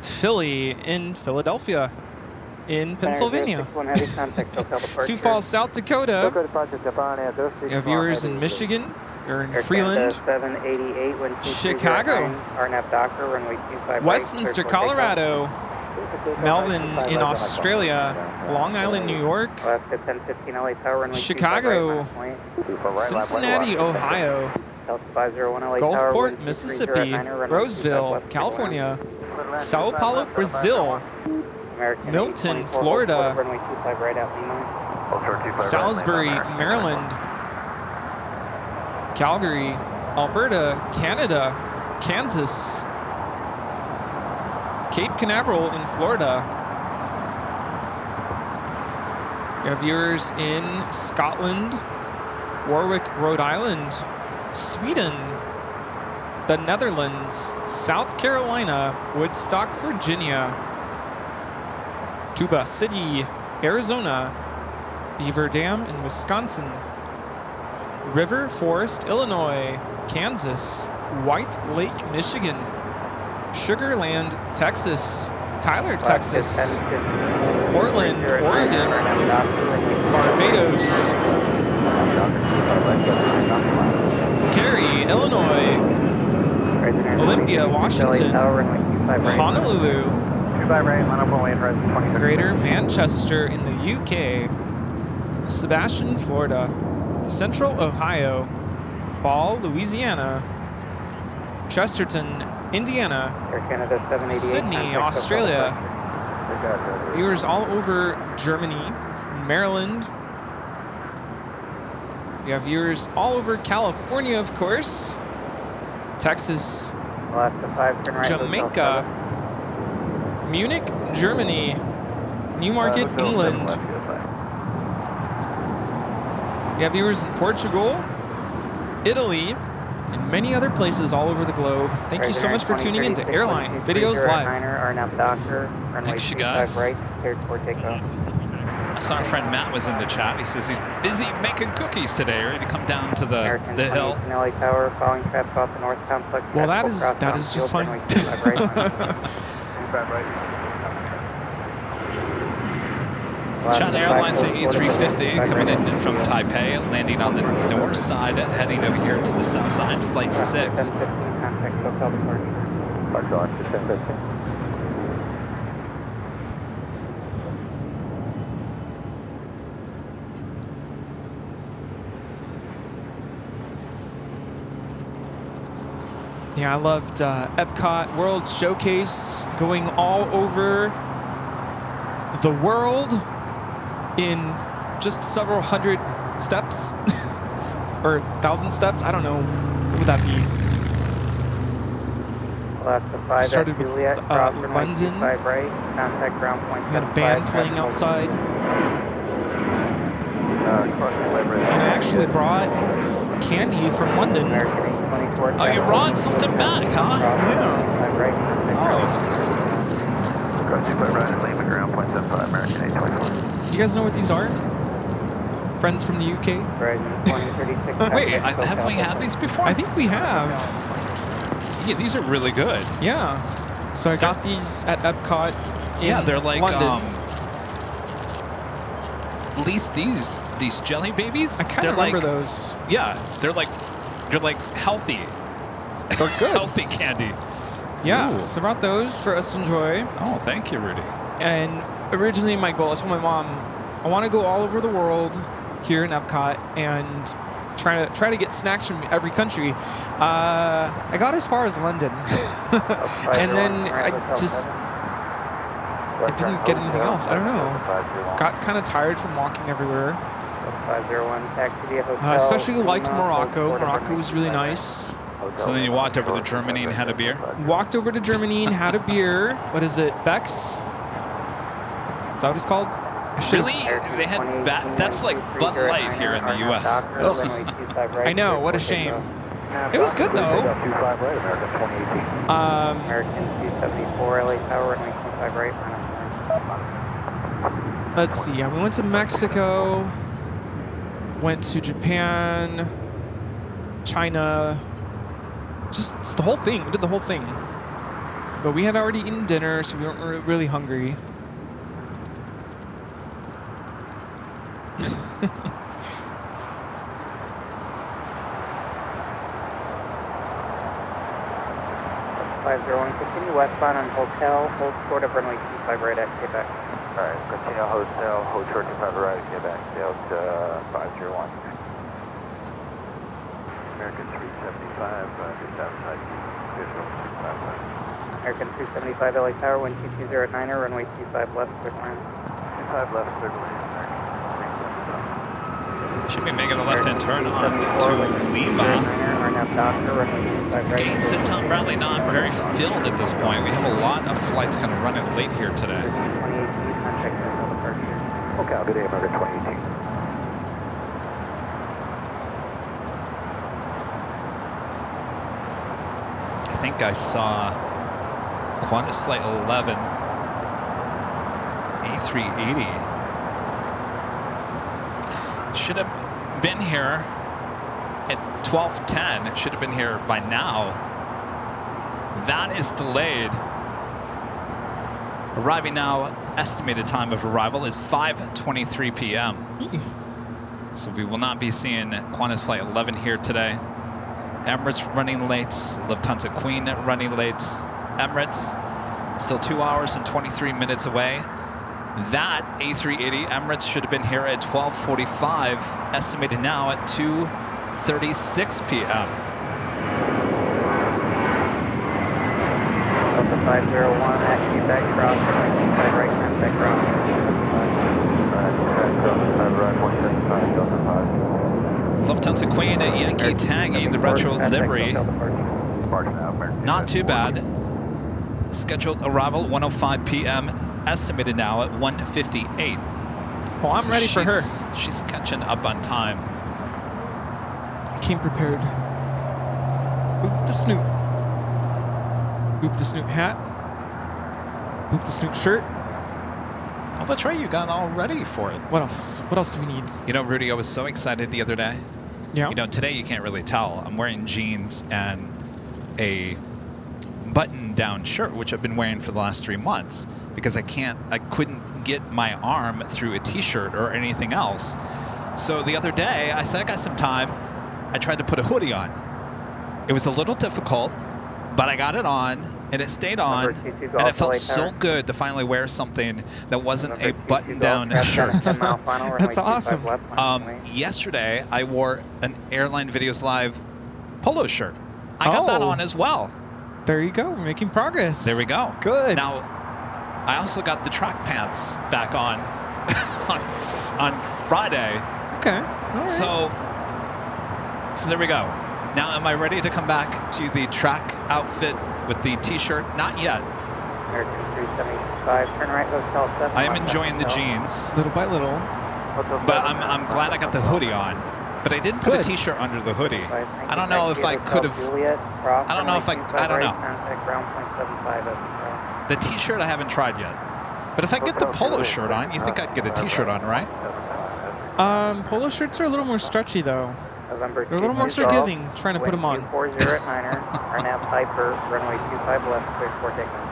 Philly, in Philadelphia, in Pennsylvania, Sioux Falls, South Dakota. We have viewers in Michigan, or in Freeland, Chicago, Westminster, Colorado, Melbourne in Australia, Long Island, New York, Chicago, Cincinnati, Ohio, Gulfport, Mississippi, Roseville, California, Sao Paulo, Brazil, Milton, Florida, Salisbury, Maryland, Calgary, Alberta, Canada, Kansas, Cape Canaveral in Florida. We have viewers in Scotland, Warwick, Rhode Island, Sweden, the Netherlands, South Carolina, Woodstock, Virginia, Tuba City, Arizona, Beaver Dam in Wisconsin, River Forest, Illinois, Kansas, White Lake, Michigan, Sugarland, Texas, Tyler, Texas, Portland, Oregon, Barbados, Cary, Illinois, Olympia, Washington, Honolulu, Greater Manchester in the UK, Sebastian, Florida, Central Ohio, Ball, Louisiana, Chesterton, Indiana, Sydney, Australia, Viewers all over Germany, Maryland. We have viewers all over California, of course. Texas, Left to 5, turn right. Jamaica, Munich, Germany, Newmarket, England. We have viewers in Portugal, Italy, and many other places all over the globe. Thank you so much for tuning in to Airline Videos Live. Thanks, you guys. Right, cleared for takeoff. I saw our friend Matt was in the chat. He says he's busy making cookies today, ready to come down to the hill. LA Tower, following traffic off the northbound flex. Well, that is just fine. China Airlines at A350 coming in from Taipei, landing on the north side, heading over here to the south side, flight 6. Yeah, I loved Epcot World Showcase, going all over the world in just several hundred steps or 1,000 steps. I don't know. What would that be? Started with London. We had a band playing outside. And I actually brought candy from London. Oh, you brought something back, huh? Yeah. You guys know what these are? Friends from the UK? Wait, haven't we had these before? I think we have. Yeah, these are really good. Yeah. So I got these at Epcot in they're like London. at least these jelly babies. I kind of remember those. Yeah, they're like healthy. They're good. Healthy candy. Yeah. Ooh. So I brought those for us to enjoy. Oh, thank you, Rudy. And originally my goal, I told my mom, I want to go all over the world here in Epcot and try to get snacks from every country. I got as far as London, and then I didn't get anything else. I don't know. Got kind of tired from walking everywhere. 501, taxi via hotel. Especially liked Morocco. Morocco was really nice. So then you walked over to Germany and had a beer? Walked over to Germany and had a beer. What is it? Beck's? Is that what it's called? Really? They had that's like Bud Light here in the U.S. I know. What a shame. It was good though. American 274, LA Tower, runway 25 right. Let's see. Yeah, we went to Mexico. Went to Japan, China. Just the whole thing. We did the whole thing. But we had already eaten dinner, so we weren't really hungry. Continue westbound on Hotel, hold short of runway 25 right at Quebec. Alright, continue Hotel, hold short 25 right at Quebec, Delta 501. American 375, just outside visual 255. American 375 LA Tower, wind 2209er, runway 25 left, clear line. 25 left, clear line, American 375. Should be making a left-hand turn on to Lima. Gates at Tom Bradley not very filled at this point. We have a lot of flights kind of running late here today. Okay, good day, American 2018. I think I saw Qantas Flight 11, A380. Should have been here at 12:10. It should have been here by now. That is delayed. Arriving now, estimated time of arrival is 5:23 p.m. So we will not be seeing Qantas Flight 11 here today. Emirates running late, Lufthansa Queen running late. Emirates still 2 hours and 23 minutes away. That A380 Emirates should have been here at 12:45, estimated now at 2:36 p.m. 501 at Quebec Cross, runway 25 right, contact ground. Lufthansa Queen at Yankee tagging the retro livery. Not too bad. Scheduled arrival 1:05 p.m. Estimated now at 1:58. Well, I'm ready for her. She's catching up on time. I came prepared. Boop the Snoop. Boop the Snoop hat. Boop the Snoop shirt. Oh, that's right. You got all ready for it. What else? What else do we need? You know, Rudy, I was so excited the other day. Yeah. You know, today you can't really tell. I'm wearing jeans and a button-down shirt, which I've been wearing for the last 3 months because I couldn't get my arm through a t-shirt or anything else. So the other day, I said I got some time. I tried to put a hoodie on. It was a little difficult, but I got it on, and it stayed on, and it felt so good to finally wear something that wasn't a button-down shirt. That's awesome. Yesterday, I wore an Airline Videos Live polo shirt. I got that on as well. There you go. We're making progress. There we go. Good. Now, I also got the track pants back on on Friday. Okay. All right. So there we go. Now, am I ready to come back to the track outfit with the t-shirt? Not yet. American 375, turn right, Hotel 7. I am enjoying the jeans, Little by little. but I'm glad I got the hoodie on. But I didn't put a t-shirt under the hoodie. I don't know if I could have. I don't know if I don't know. The t-shirt I haven't tried yet. But if I get the polo shirt on, you think I'd get a t-shirt on, right? Polo shirts are a little more stretchy though. November They're a little more forgiving trying to put them on. 40 at Niner, RNAV Piper, runway 25 left, clear for takeoff.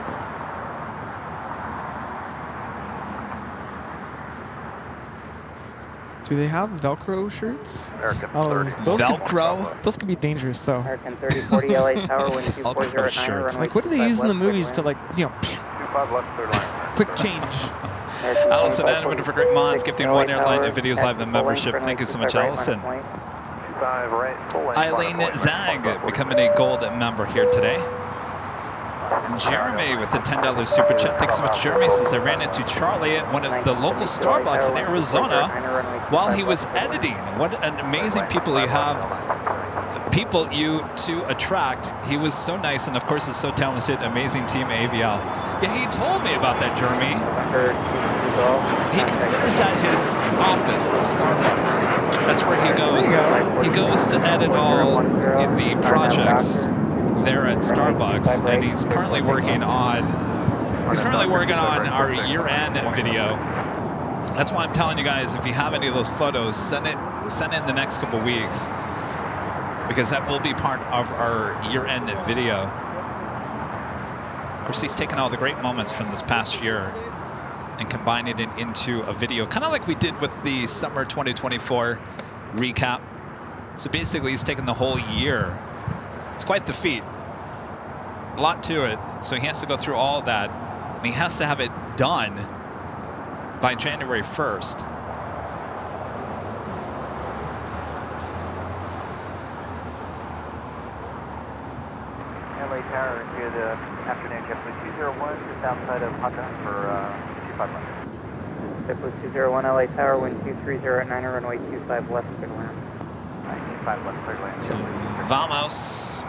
Do they have Velcro shirts? American Velcro? Those could be dangerous though. American 3040 LA Tower, wind 240 at Niner, runway Like what do they use in the movies to like, you know, 25 left, third line. quick change? Allison Animator for Great Minds, gifting one Airline Videos Live the membership. Thank you so much, Allison. 25 right, full length. Eileen Zag becoming a gold member here today. Jeremy with the $10 super chat. Thanks so much, Jeremy. Says I ran into Charlie at one of the local Starbucks in Arizona while he was editing. What an amazing people you have. People you to attract. He was so nice, and of course is so talented. Amazing team AVL. Yeah, he told me about that, Jeremy. He considers that his office, the Starbucks. That's where he goes. He goes to edit all the projects there at Starbucks, and he's currently working on our year-end video. That's why I'm telling you guys, if you have any of those photos, send in the next couple weeks, because that will be part of our year-end video. Of course, he's taken all the great moments from this past year and combining it into a video, kind of like we did with the summer 2024 recap. So basically, he's taken the whole year. It's quite the feat. A lot to it. So he has to go through all of that, and he has to have it done by January 1st. LA Tower, good afternoon, JetBlue 201, just outside of Honda for 25 left. JetBlue 201 LA Tower, wind 230 at Niner, runway 25 left, clear to land. 25 left, third lane. So vamos.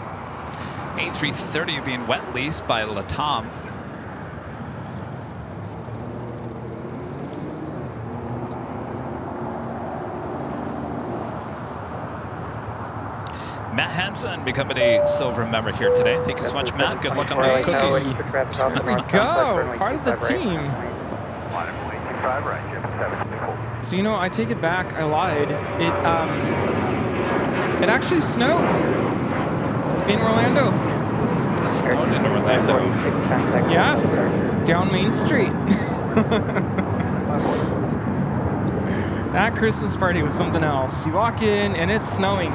A330 being wet leased by Latam. Matt Hansen becoming a silver member here today. Thank you so much, Matt. Good luck on those cookies. There we go. Part of the team. So, you know, I take it back. I lied. It actually snowed in Orlando. Snowed in Orlando. Yeah, down Main Street. That Christmas party was something else. You walk in and it's snowing.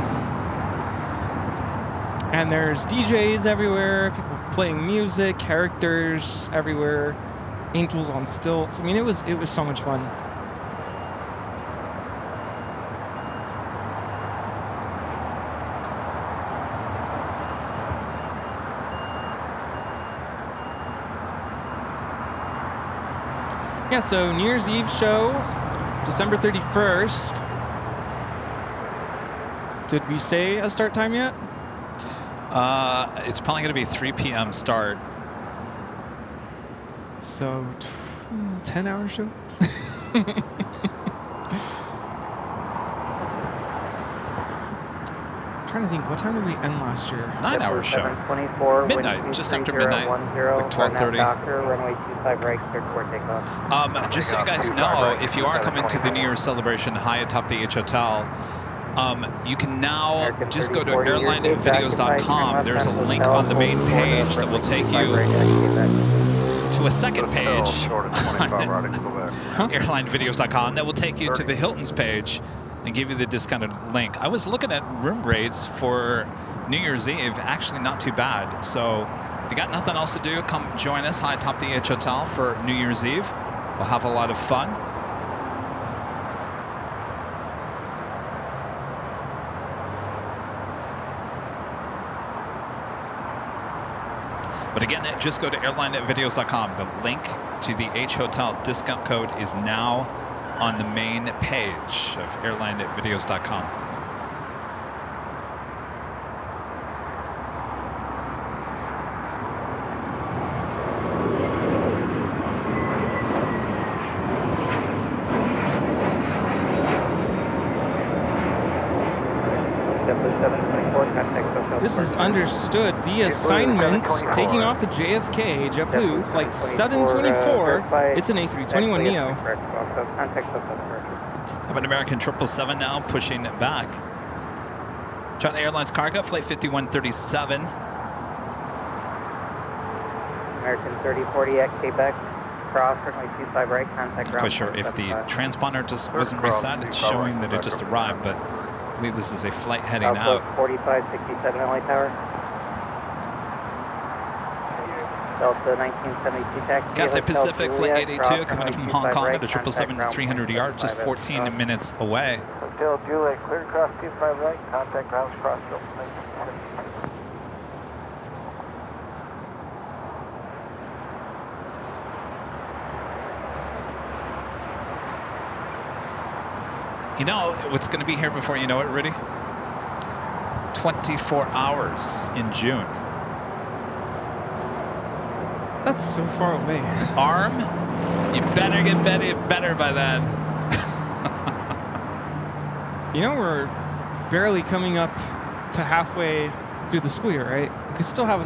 And there's DJs everywhere, people playing music, characters just everywhere, angels on stilts. I mean, it was so much fun. Yeah, so New Year's Eve show, December 31st. Did we say a start time yet? It's probably going to be 3 p.m. start. So, 10-hour show? I'm trying to think, what time did we end last year? 9-hour show. 724, Midnight, just after midnight, like 12:30. Runway 25 right, cleared for takeoff. Just so you guys know, if you are coming to the New Year's celebration high atop the H Hotel, you can now just go to airlinevideos.com. There's a link on the main page that will take you to a second page on airlinevideos.com that will take you to the Hilton's page and give you the discounted link. I was looking at room rates for New Year's Eve, actually not too bad. So if you got nothing else to do, come join us high atop the H Hotel for New Year's Eve. We'll have a lot of fun. But again, just go to airlinevideos.com. The link to the H Hotel discount code is now on the main page of airlinevideos.com. This is understood. The assignment, taking off the JFK, JetBlue, flight 724. It's an A321neo. Have an American 777 now, pushing back. China Airlines cargo, flight 5137. American 3040 at Quebec, cross runway 25 right, contact ground. Not quite sure if the transponder just wasn't reset. It's showing that it just arrived, but I believe this is a flight heading out. 4567 LA Tower. Delta 1972 taxi. Cathay Pacific, flight 882, coming in from Hong Kong at a 777 at 300 yards, just 14 minutes away. Hotel Juliet, clear across 25 right, contact ground cross. You know what's going to be here before you know it, Rudy? 24 hours in June. That's so far away. ARM, you better get better by then. You know, we're barely coming up to halfway through the school year, right? We could still have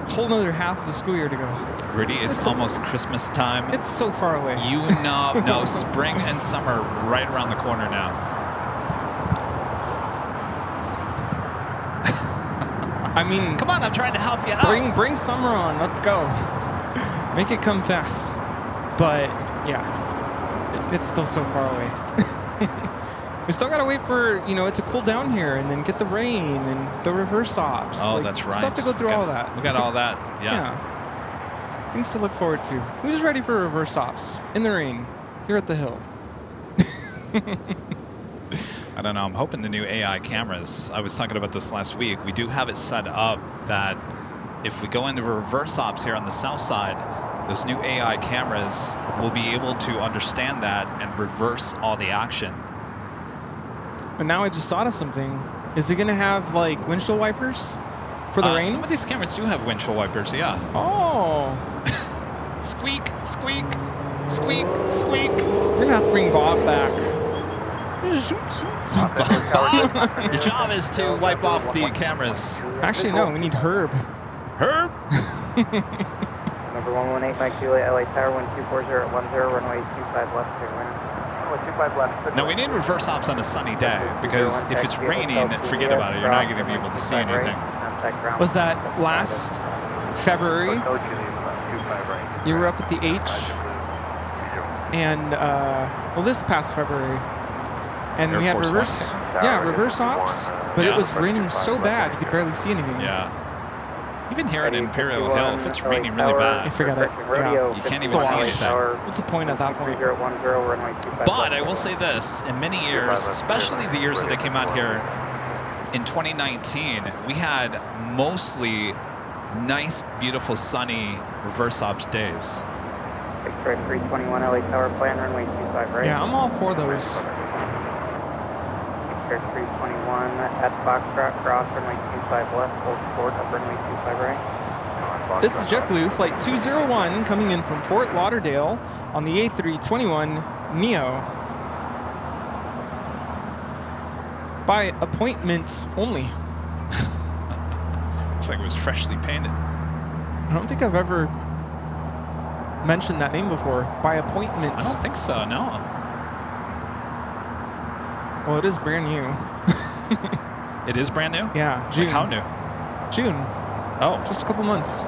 whole another half of the school year to go. Rudy, it's almost Christmas time. It's so far away. You know, no, spring and summer right around the corner now. I mean, come on, I'm trying to help you out. Bring summer on. Let's go. Make it come fast. But yeah, it's still so far away. We still gotta wait for it to cool down here, and then get the rain and the reverse ops. Oh, that's right. Still have to go through all that. We got all that. Yeah. Things to look forward to. Who's ready for reverse ops in the rain here at the hill? I don't know. I'm hoping the new AI cameras, I was talking about this last week, we do have it set up that if we go into reverse ops here on the south side, those new AI cameras will be able to understand that and reverse all the action. But now I just thought of something. Is it going to have, like, windshield wipers for the rain? Some of these cameras do have windshield wipers, yeah. Oh. Squeak, squeak, squeak, squeak. We're going to have to bring Bob back. Your job is to wipe off the cameras. Actually, no, we need Herb. Herb? Number 118, Mike Juliet, LA Tower, 124010, runway 25 left, clear wind. Runway 25 left. Now, we need reverse ops on a sunny day, because if it's raining, forget about it. You're not going to be able to see anything. Was that last February? You were up at the H, and, well, this past February. And we had reverse ops, but it was raining so bad you could barely see anything. Yeah. Even here at Imperial Hill, if it's raining really bad, I forget it. Yeah. You can't even see anything. What's the point at that point? But I will say this, in many years, especially the years that I came out here in 2019, we had mostly nice, beautiful, sunny reverse ops days. X-ray 321 LA Tower, plan runway 25 right. Yeah, I'm all for those. X-ray 321 at Foxtrot, cross runway 25 left, hold short, up runway 25 right. This is JetBlue, flight 201, coming in from Fort Lauderdale on the A321 Neo. By appointment only. Looks like it was freshly painted. I don't think I've ever mentioned that name before. By appointment. I don't think so, no. Well, it is brand new. It is brand new? Yeah, June. Like how new? June. Oh. Just a couple months.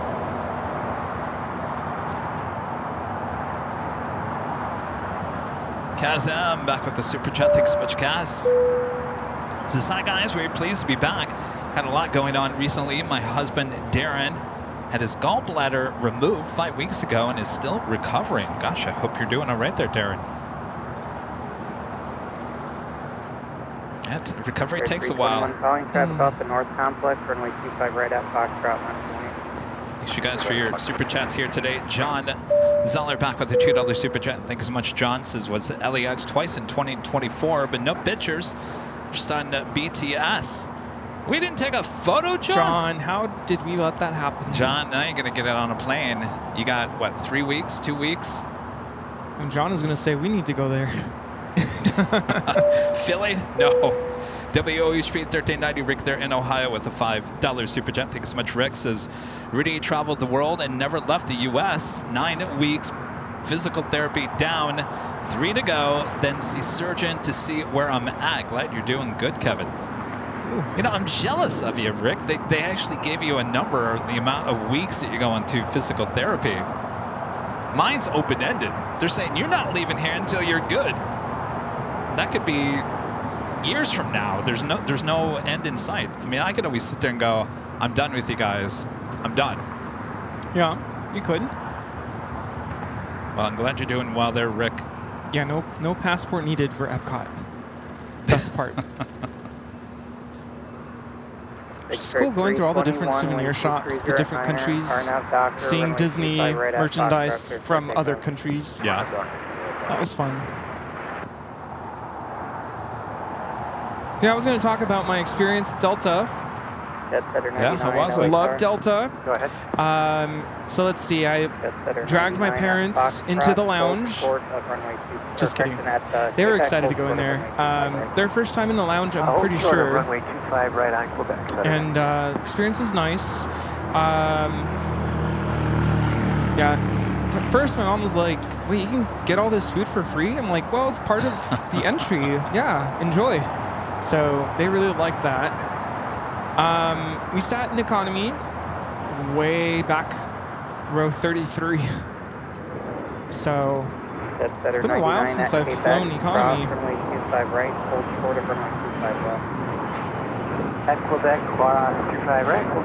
Kazam back with the super chat. Thanks so much, Kaz. This is hi guys, very pleased to be back. Had a lot going on recently. My husband Darren had his gallbladder removed 5 weeks ago and is still recovering. Gosh, I hope you're doing all right there, Darren. Yeah, recovery takes a while. Calling traffic off the North Complex, runway 25 right at Foxtrot, 120. Thanks you guys for your super chats here today. John Zeller back with the $2 super chat. Thank you so much, John. Says was at LAX twice in 2024, but no pictures. Just on BTS. We didn't take a photo, John? John, how did we let that happen? John, now you're going to get it on a plane. You got, what, 3 weeks, 2 weeks? And John is going to say, we need to go there. Philly? No. WOE Street 1390, Rick there in Ohio with a $5 super chat. Thank you so much, Rick. Says, Rudy traveled the world and never left the U.S. 9 weeks, physical therapy down, 3 to go, then see surgeon to see where I'm at. Glad you're doing good, Kevin. Ooh. You know, I'm jealous of you, Rick. They actually gave you a number, the amount of weeks that you're going to physical therapy. Mine's open-ended. They're saying you're not leaving here until you're good. That could be years from now. There's no end in sight. I mean, I could always sit there and go, I'm done with you guys. I'm done. Yeah, you could. Well, I'm glad you're doing well there, Rick. Yeah, no passport needed for Epcot. Best part. It's cool going through all the different souvenir shops, the different countries, seeing Disney merchandise from other countries. Yeah. That was fun. Yeah, I was going to talk about my experience with Delta. Yeah, how was it? Love Delta. Go ahead. So let's see, I dragged my parents into the lounge. Just kidding. They were excited to go in there. Their first time in the lounge, I'm pretty sure. Runway 25 right on Quebec. And experience was nice. Yeah. At first, my mom was like, wait, you can get all this food for free? I'm like, well, it's part of the entry. Yeah, enjoy. So they really liked that. We sat in economy, way back, row 33. So it's been a while since I've flown economy.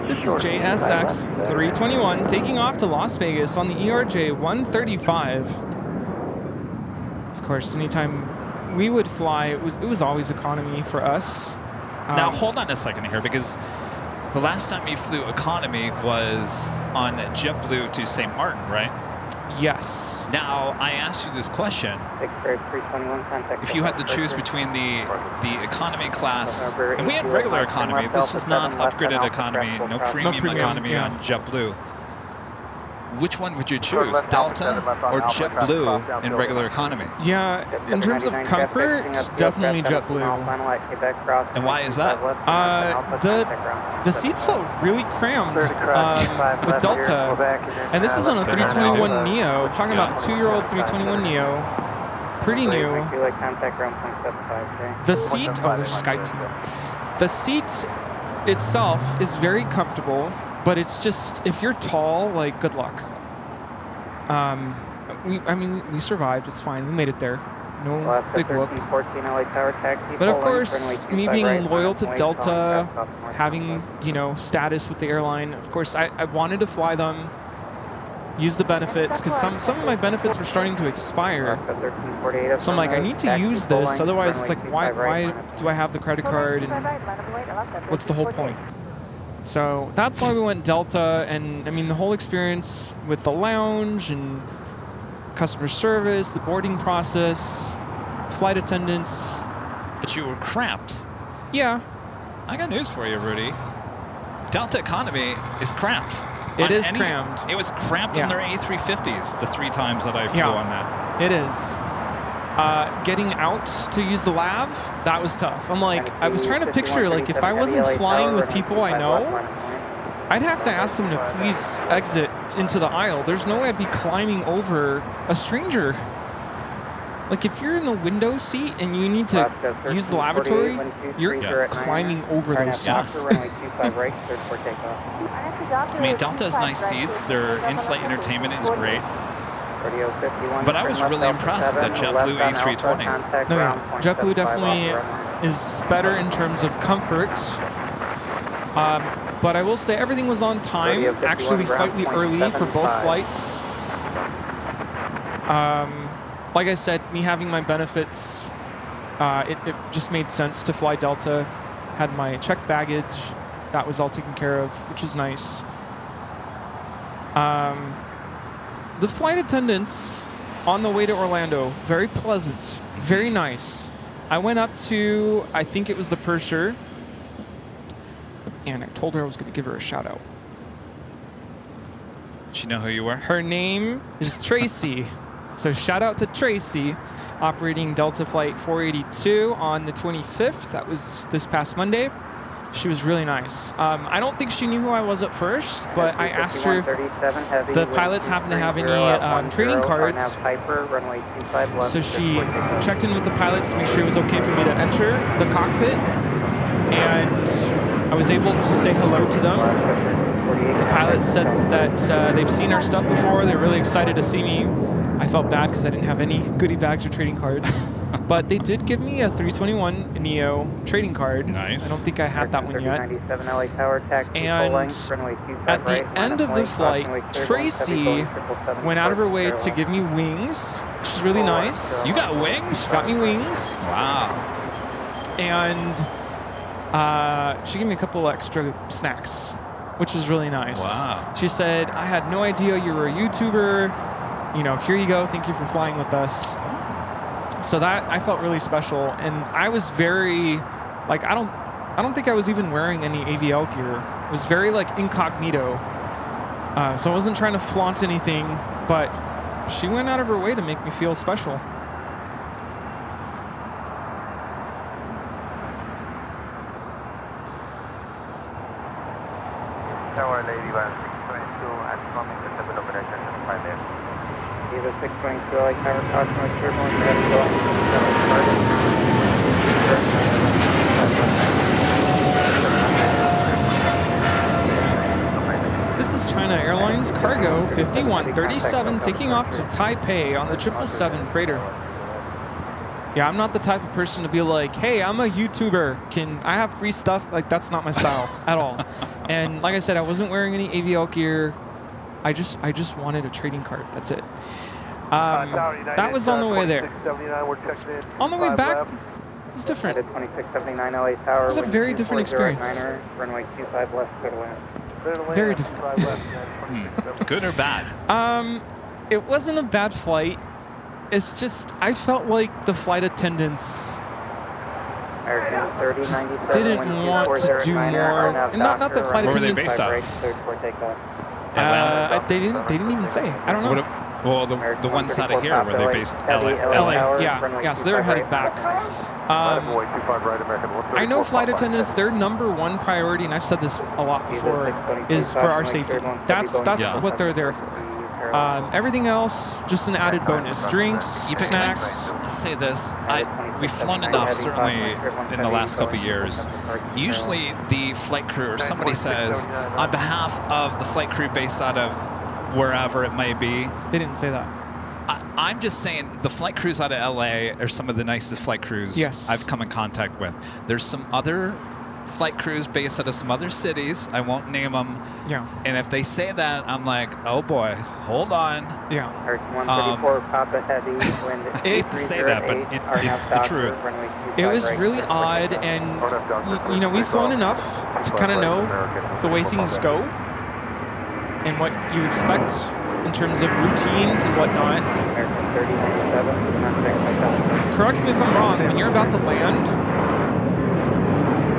This is JSX 321 taking off to Las Vegas on the ERJ 135. Of course, anytime we would fly, it was always economy for us. Now, hold on a second here, because the last time you flew economy was on JetBlue to St. Martin, right? Yes. Now, I asked you this question. If you had to choose between the economy class, and we had regular economy, this was not upgraded economy, no premium economy on JetBlue. Which one would you choose, Delta or JetBlue in regular economy? Yeah, in terms of comfort, definitely JetBlue. And why is that? The seats felt really crammed with Delta. And this is on a 321 Neo. We're talking about a 2-year-old 321 Neo. Pretty new. The seat, oh, there's Sky Team. The seat itself is very comfortable. But it's just, if you're tall, like, good luck. We survived. It's fine. We made it there. No big whoop. But of course, me being loyal to Delta, having, status with the airline, of course, I wanted to fly them, use the benefits, because some of my benefits were starting to expire. So I'm like, I need to use this. Otherwise, it's like, why do I have the credit card? And what's the whole point? So that's why we went Delta, and I mean the whole experience with the lounge and customer service, the boarding process, flight attendants. But you were cramped. Yeah, I got news for you, Rudy. Delta Economy is cramped. it is crammed. It was cramped on their A350s the 3 times that I flew Yeah. on that. It is. Getting out to use the lav, that was tough. I'm like, I was trying to picture, like, if I wasn't flying with people I know, I'd have to ask them to please exit into the aisle. There's no way I'd be climbing over a stranger. Like, if you're in the window seat and you need to use the lavatory, you're climbing over those seats. I mean, Delta has nice seats. Their in-flight entertainment is great. But I was really impressed with that JetBlue A320. No, yeah. JetBlue definitely is better in terms of comfort. But I will say everything was on time, actually slightly early for both flights. Like I said, me having my benefits, it just made sense to fly Delta. Had my checked baggage. That was all taken care of, which is nice. The flight attendants on the way to Orlando, very pleasant, very nice. I went up to, I think it was the purser, and I told her I was going to give her a shout out. Did she know who you were? Her name is Tracy. So shout out to Tracy, operating Delta Flight 482 on the 25th. That was this past Monday. She was really nice. I don't think she knew who I was at first, but I asked her if the pilots happen to have any trading cards. So she checked in with the pilots to make sure it was okay for me to enter the cockpit, and I was able to say hello to them. The pilots said that they've seen our stuff before. They're really excited to see me. I felt bad because I didn't have any goodie bags or trading cards. But they did give me a 321 Neo trading card. Nice. I don't think I had that one yet. 97 LA Tower, taxi, And at the end of the flight, Tracy went out of her way to give me wings, which is really nice. You got wings? Got me wings. Wow. And she gave me a couple extra snacks, which was really nice. Wow. She said, I had no idea you were a YouTuber. You know, here you go. Thank you for flying with us. So that, I felt really special. And I was very, like, I don't think I was even wearing any AVL gear. It was very, like, incognito. So I wasn't trying to flaunt anything, but she went out of her way to make me feel special. Tower Lady 1622 at coming to the operation and 5 there. Eva 622 LA Tower, caution with turbulence, head going. This is China Airlines Cargo 5137 taking off to Taipei on the 777 freighter. Yeah, I'm not the type of person to be like, hey, I'm a YouTuber. Can I have free stuff? Like, that's not my style at all. And like I said, I wasn't wearing any AVL gear. I just wanted a trading card. That's it. That was on the way there. On the way back, it's different. 2679 LA Tower. It's a very different experience. Runway 25 left, clear to land. Very different. Good or bad? It wasn't a bad flight. It's just, I felt like the flight attendants just didn't want to do more. And not that flight Where were they attendants. based out? They didn't even say. I don't know. Well, the ones out of here, were they based LA? Yeah, so they were headed back. I know flight attendants, their number one priority, and I've said this a lot before, is for our safety. That's what they're there for. Everything else, just an added bonus. Drinks, snacks. Let's say this. We've flown enough, certainly in the last couple of years. Usually the flight crew or somebody says, on behalf of the flight crew based out of wherever it may be. They didn't say that. I'm just saying the flight crews out of LA are some of the nicest flight crews I've come in contact with. There's some other flight crews based out of some other cities. I won't name them. Yeah. And if they say that, I'm like, oh boy, hold on. Yeah. I hate to say that, but it's the truth. It was really odd, and you know, we've flown enough to kind of know the way things go and what you expect in terms of routines and whatnot. American 3097, Correct me if I'm wrong, when you're about to land,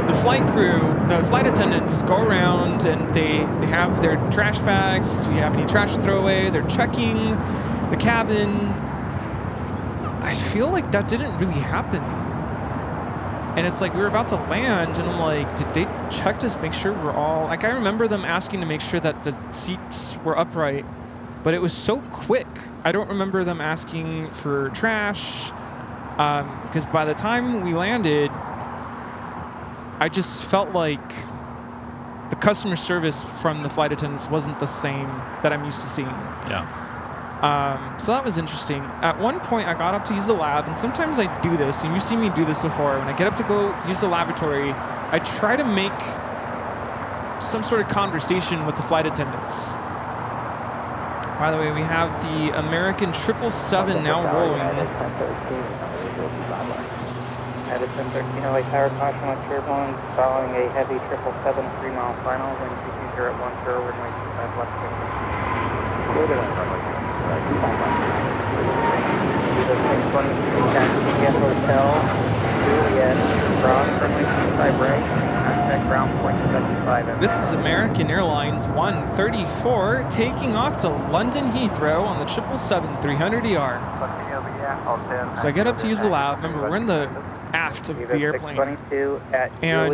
the flight crew, the flight attendants go around and they have their trash bags. Do you have any trash to throw away? They're checking the cabin. I feel like that didn't really happen. And it's like we were about to land and I'm like, did they check to make sure we're all... Like I remember them asking to make sure that the seats were upright, but it was so quick. I don't remember them asking for trash because by the time we landed, I just felt like the customer service from the flight attendants wasn't the same that I'm used to seeing. Yeah. So that was interesting. At one point, I got up to use the lab, and sometimes I do this, and you've seen me do this before. When I get up to go use the lavatory, I try to make some sort of conversation with the flight attendants. By the way, we have the American 777 now rolling. At 1013 LA Tower, caution with turbulence following a heavy 777 3-mile final, wind 220 at 10, runway 25 left. Hotel, Juliet, cross, runway 25 right, contact ground point 75. This is American Airlines 134 taking off to London Heathrow on the 777-300ER. So I get up to use the lab. Remember, we're in the aft of the airplane. And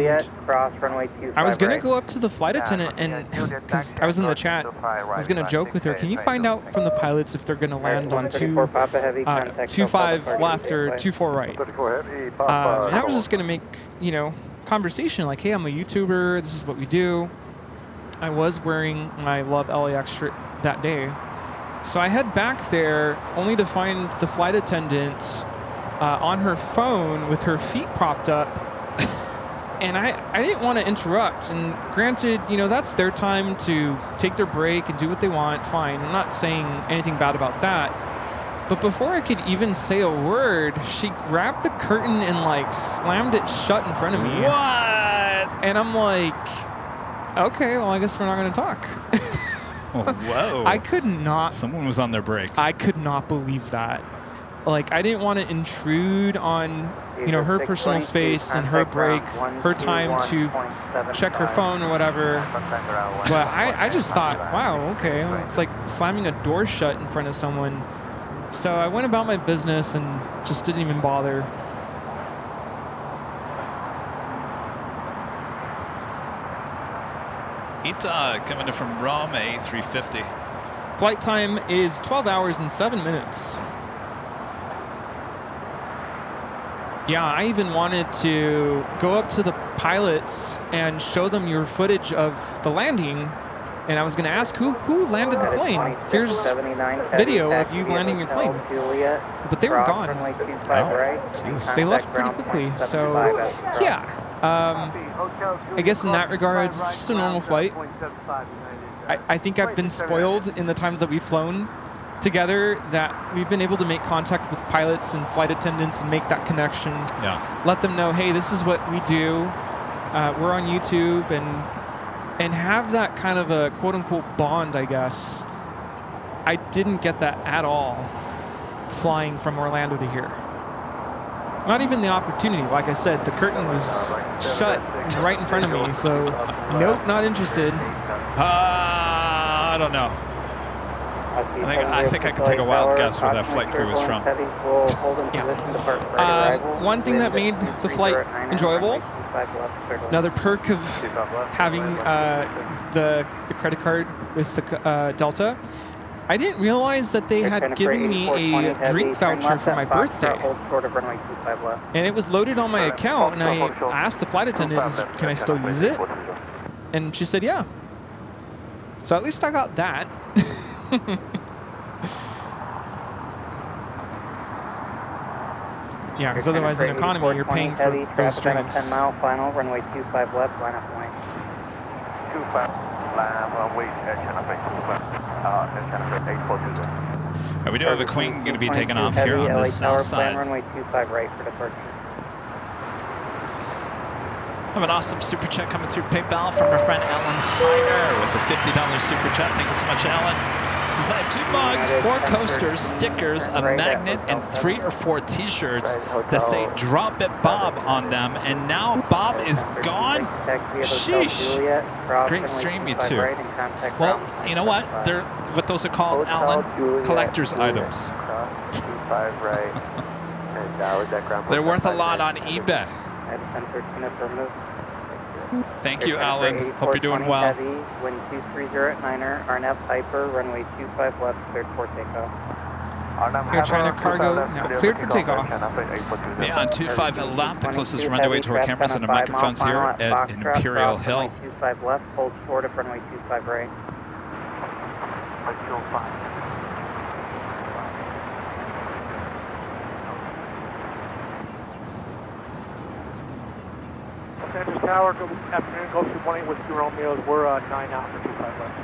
I was going to go up to the flight attendant and, because I was in the chat, I was going to joke with her, can you find out from the pilots if they're going to land on 25 left or 24 right? And I was just going to make, conversation like, hey, I'm a YouTuber, this is what we do. I was wearing my Love LAX shirt that day. So I head back there only to find the flight attendant on her phone with her feet propped up. And I didn't want to interrupt. And granted, that's their time to take their break and do what they want. Fine. I'm not saying anything bad about that. But before I could even say a word, she grabbed the curtain and slammed it shut in front of me. What? And I'm like, okay, well, I guess we're not going to talk. Oh, whoa. I could not. Someone was on their break. I could not believe that. I didn't want to intrude on, her personal space and her break, her time to check her phone or whatever. But I just thought, wow, okay. It's like slamming a door shut in front of someone. So I went about my business and just didn't even bother. Ita coming in from Rome, A350. Flight time is 12 hours and 7 minutes. Yeah, I even wanted to go up to the pilots and show them your footage of the landing. And I was going to ask who landed the plane. Here's video of you landing your plane. But they were gone. Oh, they left pretty quickly. So, yeah. I guess in that regard, it's just a normal flight. I think I've been spoiled in the times that we've flown together that we've been able to make contact with pilots and flight attendants and make that connection. Yeah. Let them know, hey, this is what we do. We're on YouTube and have that kind of a quote-unquote bond, I guess. I didn't get that at all flying from Orlando to here. Not even the opportunity. Like I said, the curtain was shut right in front of me, so nope, not interested. I don't know. I think I could take a wild guess where that flight crew was from. Yeah. One thing that made the flight enjoyable, another perk of having the credit card with the Delta, I didn't realize that they had given me a drink voucher for my birthday. And it was loaded on my account, and I asked the flight attendant, can I still use it? And she said, yeah. So at least I got that. Yeah, because otherwise in economy, you're paying for those drinks. 10-mile final, runway 25 left, line up point. 25 left, runway 842. We do have a Queen going to be taking off here on the south side. Runway 25 right for departure. I have an awesome super chat coming through PayPal from our friend Alan Heiner with a $50 super chat. Thank you so much, Alan. Says I have 2 mugs, 4 coasters, stickers, a magnet, and 3 or 4 T-shirts that say "Drop It, Bob" on them, and now Bob is gone. Sheesh. Great stream, you two. Well, you know what? They're what those are called, Alan, collector's items. They're worth a lot on eBay. Thank you, Alan. Hope you're doing well. Wind 230 at Niner, RNF Piper, runway 25 left, cleared for takeoff. Air China cargo now cleared for takeoff. Yeah, on 25 left, the closest runway to our cameras and the microphones here at Imperial Hill. 25 left, hold short of runway 25 right. Sanders Tower, good afternoon, Gulf 218 with 2 Romeos. We're 9 out for 25 left.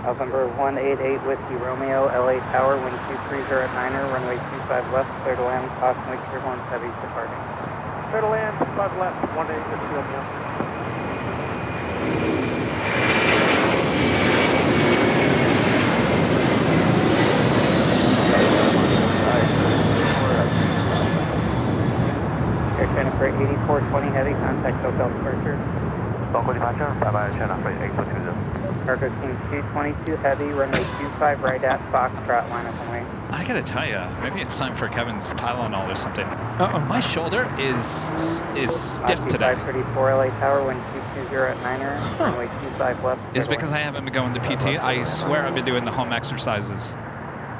November 188 Whiskey Romeo, LA Tower, wind 230 at Niner, runway 25 left, clear to land, caution wake turbulence heavy departing. Clear to land, 25 left, 188 Whiskey Romeo. Air China Freight 8420 heavy, contact hotel departure. Local departure, bye-bye, China Freight 8420. Cargo team 222 heavy, runway 25 right at Foxtrot, line of way. I gotta tell you, maybe it's time for Kevin's Tylenol or something. Uh-oh. My shoulder is stiff today. 534 LA Tower, wind 220 at Niner, runway 25 left. Is it because I haven't been going to PT? I swear I've been doing the home exercises.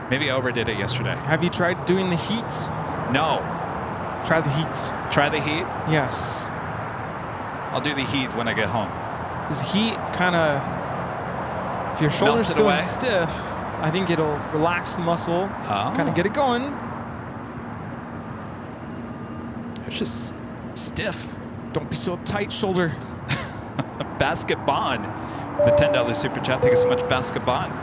Maybe I overdid it yesterday. Have you tried doing the heat? No. Try the heat. Try the heat? Yes. I'll do the heat when I get home. This heat kind of, if your shoulder's feeling stiff, I think it'll relax the muscle, kind of get it going. It's just stiff. Don't be so tight, shoulder. Basket Bond, the $10 super chat. Thank you so much, Basket Bond.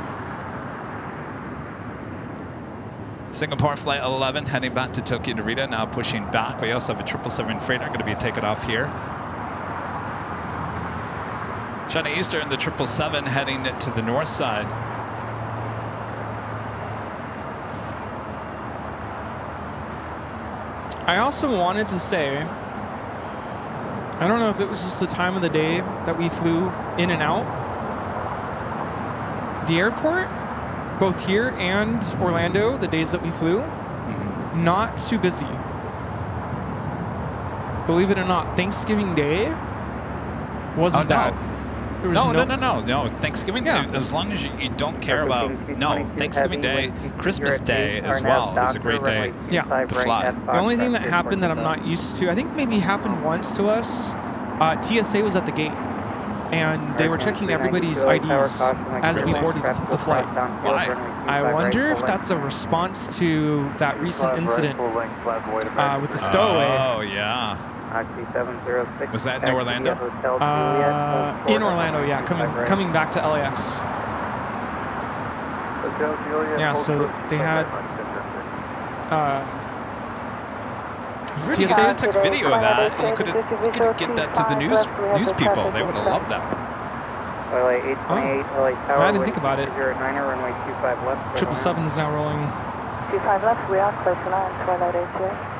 Singapore flight 11 heading back to Tokyo Narita, now pushing back. We also have a 777 freighter going to be taken off here. China Eastern, the 777 heading to the north side. I also wanted to say, I don't know if it was just the time of the day that we flew in and out. The airport, both here and Orlando, the days that we flew, not too busy. Believe it or not, Thanksgiving Day wasn't bad. There was no. Thanksgiving Day, as long as you don't care about, Thanksgiving Day, Christmas Day as well is a great day to fly. The only thing that happened that I'm not used to, I think maybe happened once to us, TSA was at the gate, and they were checking everybody's IDs as we boarded the flight. Why? I wonder if that's a response to that recent incident with the stowaway. Oh, yeah. Was that in Orlando? In Orlando, yeah, coming back to LAX. Yeah, so they had Really could have took video of that, and you could get that to the news people. They would have loved that. LA 828, LA Tower. I didn't think about it. 09er, runway 25 left. 777 is now rolling. 25 left, we are close to land, Twilight 88.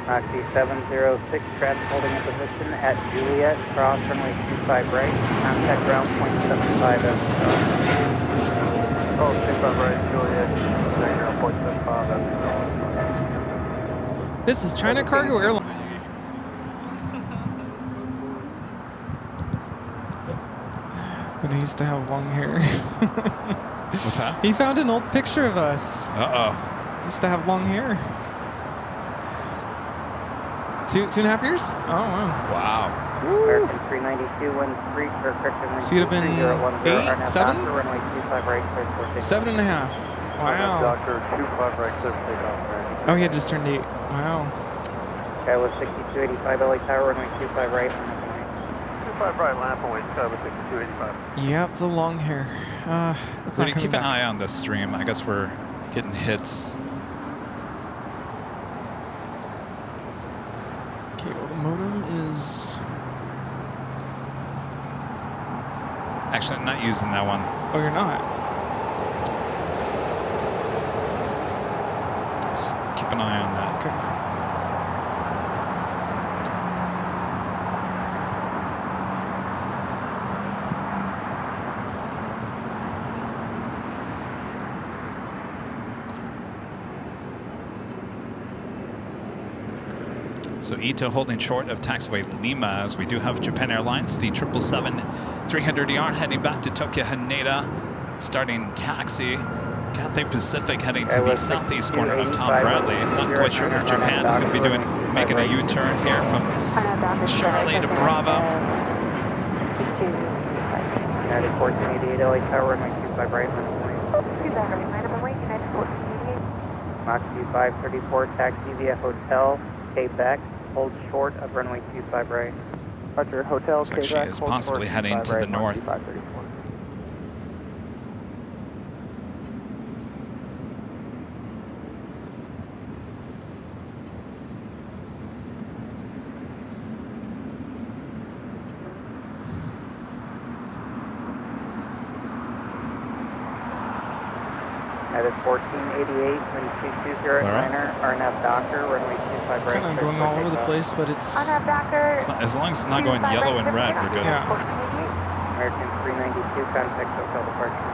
Oxy 706, traffic holding in position at Juliet, cross runway 25 right, contact ground point 75 at Oh, 25 right, Juliet, ground point 75 at This is China Cargo Airline. When I used to have long hair. What's that? He found an old picture of us. Uh-oh. Used to have long hair. 2.5 years? Oh, wow. Wow. American 392, wind 3, correction, So you'd have been 8, 7? Runway 25 right, 7.5. Wow. Doctor 25 right, clear for takeoff. Oh, he had just turned 8. Wow. Sky was 6285 LA Tower, runway 25 right. 25 right, lamp away, Sky was 6285. Yep, the long hair. That's not Rudy, coming keep an back. eye on this stream. I guess we're getting hits. Okay, well, the modem is... Actually, I'm not using that one. Oh, you're not? Just keep an eye on that. Okay. So Ito holding short of taxiway Lima, as we do have Japan Airlines, the 777-300ER heading back to Tokyo Haneda, starting taxi. Cathay Pacific heading to the southeast corner of Tom Bradley. Not quite sure if Japan is going to be making a U-turn here from Charlotte to Bravo. United 1488 LA Tower, runway 25 right. Mach 2534, taxi via hotel, Quebec, hold short of runway 25 right. Roger, hotel, Looks like she is possibly heading to the north. United 1488, wind 220 liner, RNF Docker, runway 25 It's right. kind of going all over the place, but it's... As long as it's not going yellow and red, we're good. Yeah. American 392, contact hotel departure.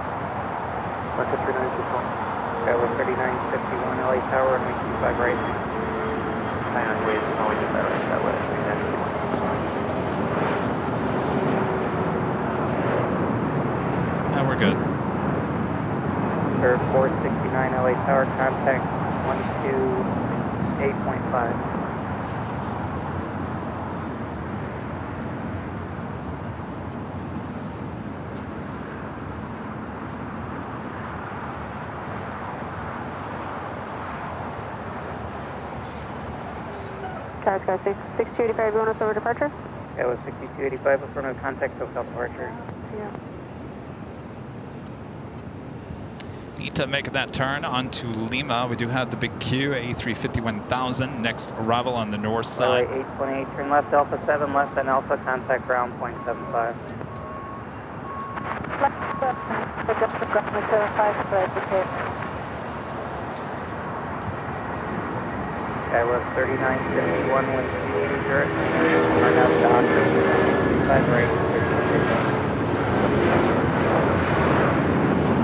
Market 392. Skylar 3951 LA Tower, runway 25 right. Plan ways, always get that right, that way. Yeah, we're good. Sir 469 LA Tower, contact 128.5. Sky 6285, going us over departure? That was 6285, in front of contact hotel departure. Yeah. Ita making that turn onto Lima. We do have the big Q, A350-1000. Next arrival on the north side. 828, turn left Alpha 7, left then Alpha, contact ground 0.75. Skylar 3951, wind 280, RNF Docker, 5 right.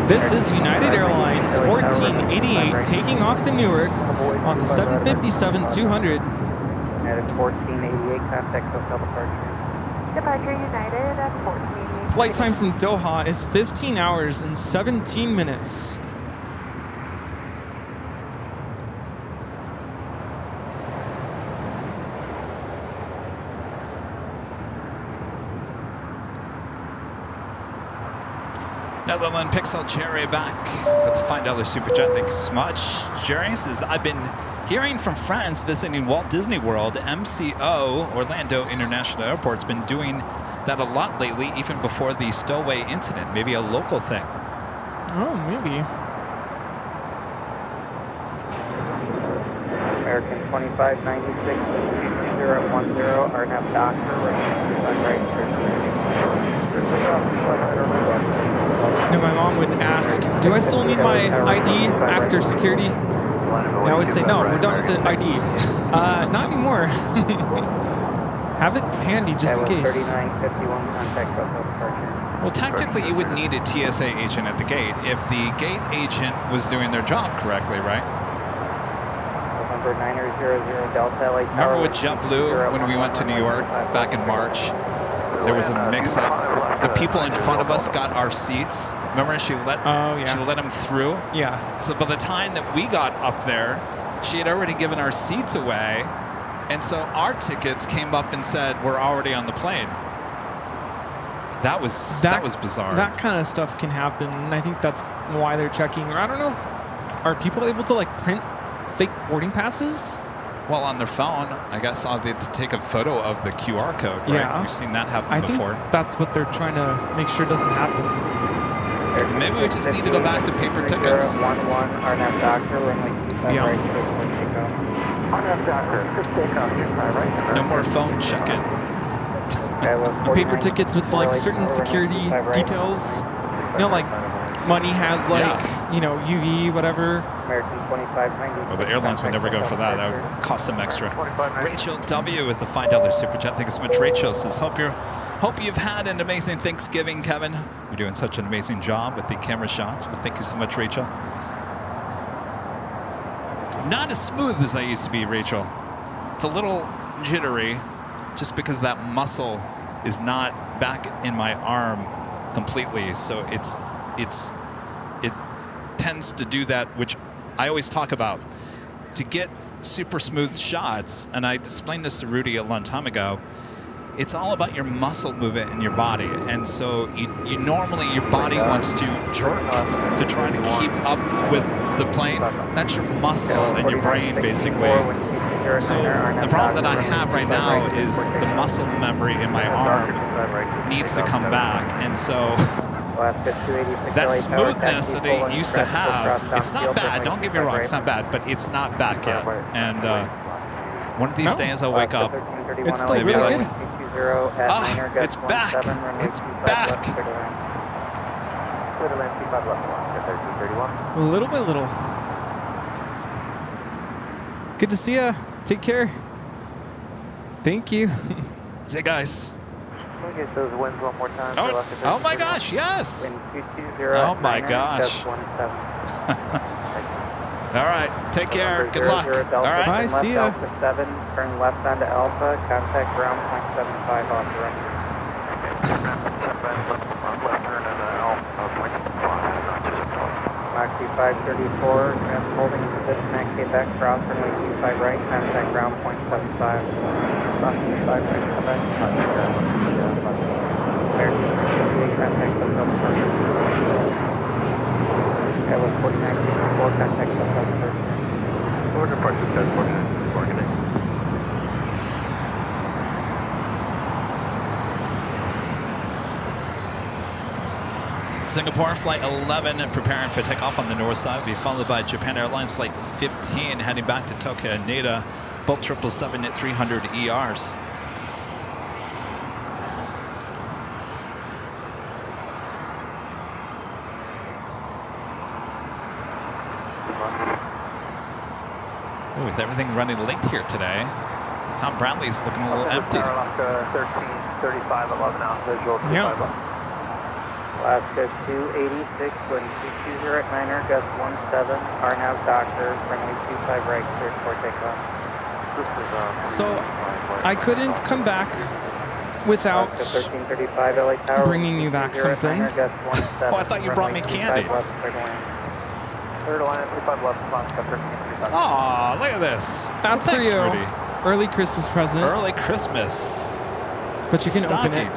This is United Airlines 1488 taking off to Newark on the 757-200. United 1488, contact hotel departure. Departure United at 1488. Flight time from Doha is 15 hours and 17 minutes. Netherland Pixel Jerry back with the $5 Super Chat. Thanks so much. Jerry says, I've been hearing from friends visiting Walt Disney World, MCO, Orlando International Airport's been doing that a lot lately, even before the stowaway incident. Maybe a local thing. Oh, maybe. American 2596, 2010, RNF Docker, right. No, my mom would ask, do I still need my ID after security? And I would say, no, we're done with the ID. Not anymore. Have it handy just in case. 3951, contact hotel departure. Well, technically, you would need a TSA agent at the gate if the gate agent was doing their job correctly, right? November 900 Delta LA Tower. Remember with JetBlue when we went to New York back in March? There was a mix-up. The people in front of us got our seats. Remember, she let them through? Yeah. So by the time that we got up there, she had already given our seats away. And so our tickets came up and said, we're already on the plane. That was bizarre. That kind of stuff can happen, and I think that's why they're checking. Or I don't know if, are people able to like print fake boarding passes? Well, on their phone, I guess I'll have to take a photo of the QR code, right? Yeah. We've seen that happen I before. think that's what they're trying to make sure doesn't happen. Maybe we just need to go back to paper tickets. 11 RNAV Doctor, runway 25 Yeah. right, airport takeoff. RNAV Doctor, good takeoff, 25 right. No more phone check-in. Paper tickets with like certain security details. You know, like money has like, you know, UV, whatever. American 2590. Well, the airlines would never go for that. That would cost them extra. Rachel W. with the $5 super chat. Thank you so much, Rachel. Says, hope you've had an amazing Thanksgiving, Kevin. You're doing such an amazing job with the camera shots. Well, thank you so much, Rachel. Not as smooth as I used to be, Rachel. It's a little jittery, just because that muscle is not back in my arm completely. So it tends to do that, which I always talk about. To get super smooth shots, and I explained this to Rudy a long time ago, it's all about your muscle movement in your body. And so you normally, your body wants to jerk to try to keep up with the plane. That's your muscle and your brain, basically. So the problem that I have right now is the muscle memory in my arm needs to come back. And so that smoothness that I used to have, it's not bad. Don't get me wrong, it's not bad, but it's not back yet. And one of these days I'll wake up, It's still really good. it's back. It's back. Little by little. Good to see ya. Take care. Thank you. See you guys. Can we get those winds one more time? Oh my gosh, yes. Wind 220 Oh my at 9er, gosh. gust 17. All right, take care. Good luck. All right. Bye, Left see ya. Alpha 7, turn left onto Alpha, contact ground 0.75 off the runway. Mach 2534, holding position at Quebec, cross runway 25 right, contact ground 0.75. Mach 25 right, Quebec. American 228, contact Hotel Departure. Skywest 4964, contact Hotel Departure. Order departure, Skywest 4964, good day. Singapore flight 11 preparing for takeoff on the north side. Will be followed by Japan Airlines flight 15 heading back to Tokyo and Haneda, both 777 at 300 ERs. Ooh, with everything running late here today, Tom Bradley's looking a little empty. 1335 at 11 out, visual 25 up. Alaska 286, wind 220 at 9er, gust 17, RNAV Doctor, runway 25 right, cleared for takeoff. So I couldn't come back without Alaska 1335, LA Tower, bringing you back 220 at something. 9er, gust 17, Oh, I thought you brought me candy. Left, clear to land. Clear to land, 25 left, Alaska 1335. Aw, look at this. That's Thanks, for you. Rudy. Early Christmas present. Early Christmas. But you can open it.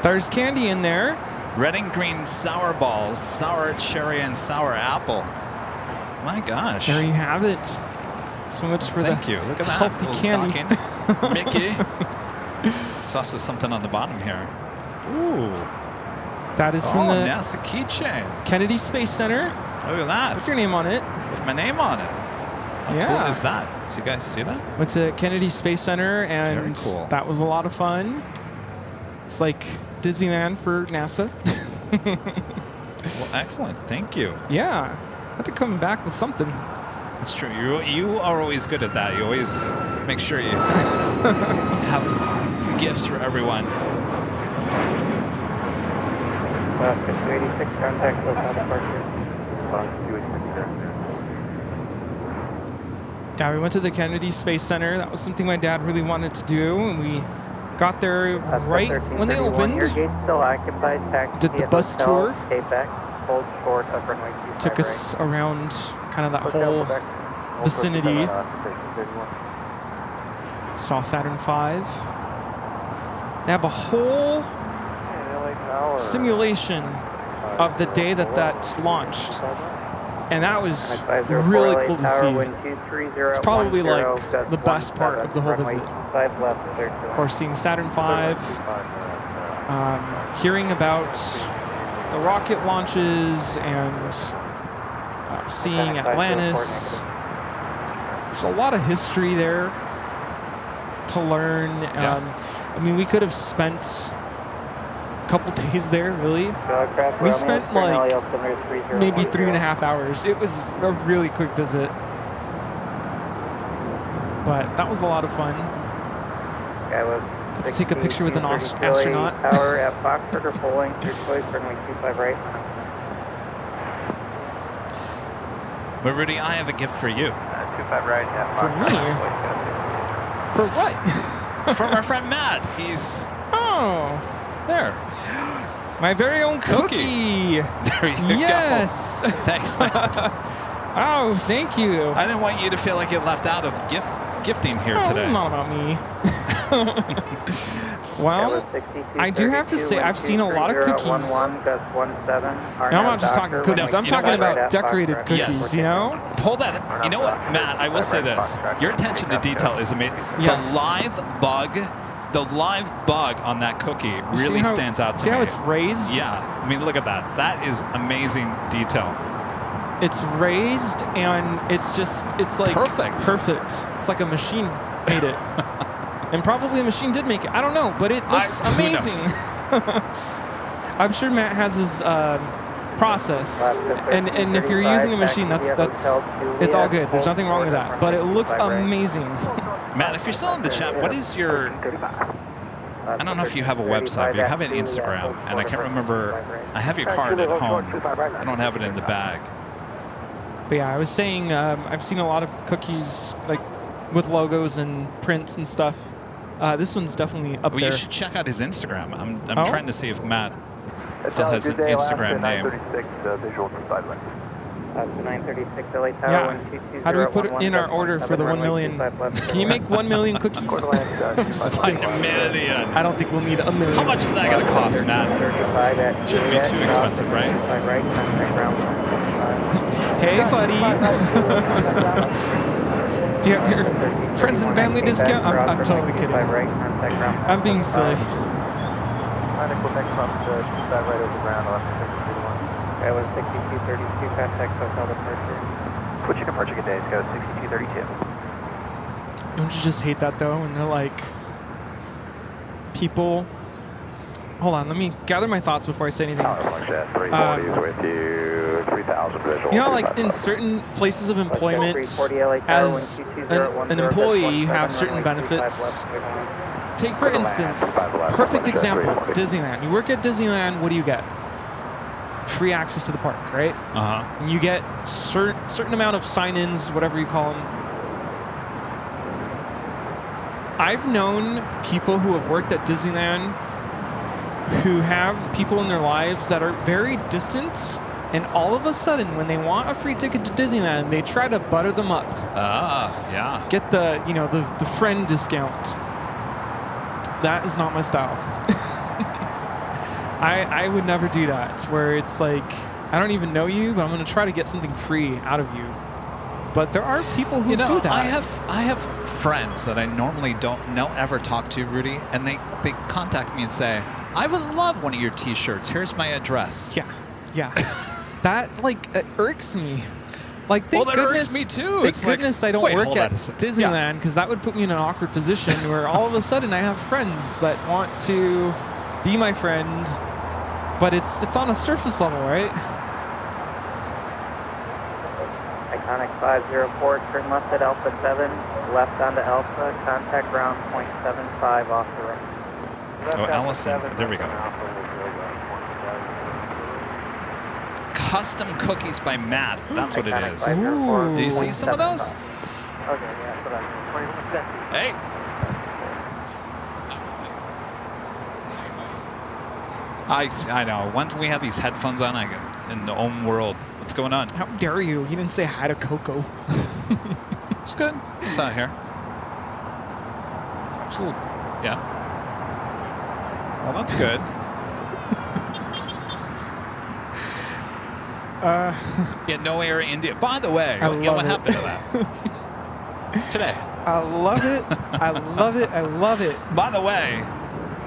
There's candy in there. Red and green sour balls, sour cherry and sour apple. My gosh. There you have it. So much for Thank the you. Look at that. healthy Little candy. stocking. Mickey. There's also something on the bottom here. Ooh. That is from the NASA keychain. Kennedy Space Center. Look at that. What's your name on it? With my name on it. How Yeah. cool is that? So you guys see that? Went to Kennedy Space Center, and Very cool. that was a lot of fun. It's like Disneyland for NASA. Well, excellent. Thank you. Yeah. Had to come back with something. It's true. You are always good at that. You always make sure you have gifts for everyone. Alaska 286, contact Hotel Departure. Yeah, we went to the Kennedy Space Center. That was something my dad really wanted to do, and we got there right when they opened. Your gate's still occupied. Taxi Did the at bus Hotel tour. Quebec, hold short of runway 25 Took us around kind of that whole vicinity. Saw Saturn V. They have a whole simulation of the day that launched. And that was really cool to see. It's probably like the best part of the whole visit. Of course, seeing Saturn V, hearing about the rocket launches, and seeing Atlantis. There's a lot of history there to learn. I mean, we could have spent a couple days there, really. We spent like maybe 3.5 hours. It was a really quick visit. But that was a lot of fun. Let's take a picture with an astronaut. Tower at Foxtrot or Bowling, through choice, runway 25 right. But Rudy, I have a gift for you. 25 right at For me? For what? From our friend Matt. He's there. My very own cookie. There you go. Yes. Thanks, Matt. Oh, thank you. I didn't want you to feel like you left out of gifting here today. It's not about me. Well, I do have to say I've seen a lot of cookies. No, I'm not just talking cookies. I'm talking about decorated cookies, Yes. you know? Pull that. You know what, Matt? I will say this. Your attention to detail is amazing. Yes. The live bug on that cookie really stands out to me. See how it's raised? Yeah. I mean, look at that. That is amazing detail. It's raised and it's like Perfect. It's like a machine made it. And probably a machine did make it. I don't know, but it looks amazing. I'm sure Matt has his process, and if you're using a machine, that's it's all good. There's nothing wrong with that. But it looks amazing. Matt, if you're still in the chat, what is your... I don't know if you have a website, but you have an Instagram, and I can't remember. I have your card at home. I don't have it in the bag. But yeah, I was saying I've seen a lot of cookies like with logos and prints and stuff. This one's definitely up there. You should check out his Instagram. I'm trying to see if Matt still has an Instagram name. That's 936 LA Tower. Yeah. How do we put it in our order for the 1 million? Can you make 1 million cookies? Just like a million. I don't think we'll need a million. How much is that going to cost, Matt? Shouldn't be too expensive, right? Hey, buddy. Do you have your friends and family discount? I'm totally kidding. I'm being silly. That was 6232, contact hotel departure. Switching departure, good day, go 6232. Don't you just hate that though? When they're like, people. Hold on, let me gather my thoughts before I say anything. with you, 3,000 visual. You know, like in certain places of employment, as an employee, you have certain benefits. Take for instance, perfect example, Disneyland. You work at Disneyland, what do you get? Free access to the park, right? And you get certain amount of sign-ins, whatever you call them. I've known people who have worked at Disneyland who have people in their lives that are very distant, and all of a sudden, when they want a free ticket to Disneyland, they try to butter them up. Yeah. Get the the friend discount. That is not my style. I would never do that, where it's like, I don't even know you, but I'm going to try to get something free out of you. But there are people who do that. I have friends that I normally don't ever talk to, Rudy, and they contact me and say, I would love one of your T-shirts. Here's my address. Yeah. That, it irks me. Like, that irks me too. Thank goodness I don't work at Disneyland, because that would put me in an awkward position where all of a sudden I have friends that want to be my friend, but it's on a surface level, right? Iconic 504, turn left at Alpha 7, left onto Alpha, contact ground 0.75 off the right. Oh, Allison, there we go. Custom cookies by Matt, that's what it is. Ooh. Do you see some of those? Hey. I know. Once we have these headphones on, I get in the own world. What's going on? How dare you? You didn't say hi to Coco. It's good. It's not here. Yeah. Well, that's good. Yeah, no Air India. By the way, what happened to that? Today. I love it. I love it. I love it. By the way,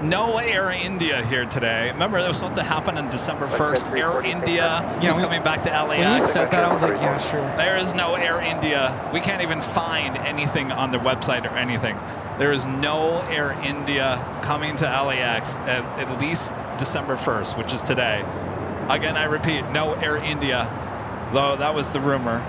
no Air India here today. Remember, that was supposed to happen on December 1st. Air India was coming back to LAX. When you said that, I was like, yeah, sure. There is no Air India. We can't even find anything on their website or anything. There is no Air India coming to LAX at least December 1st, which is today. Again, I repeat, no Air India, though that was the rumor.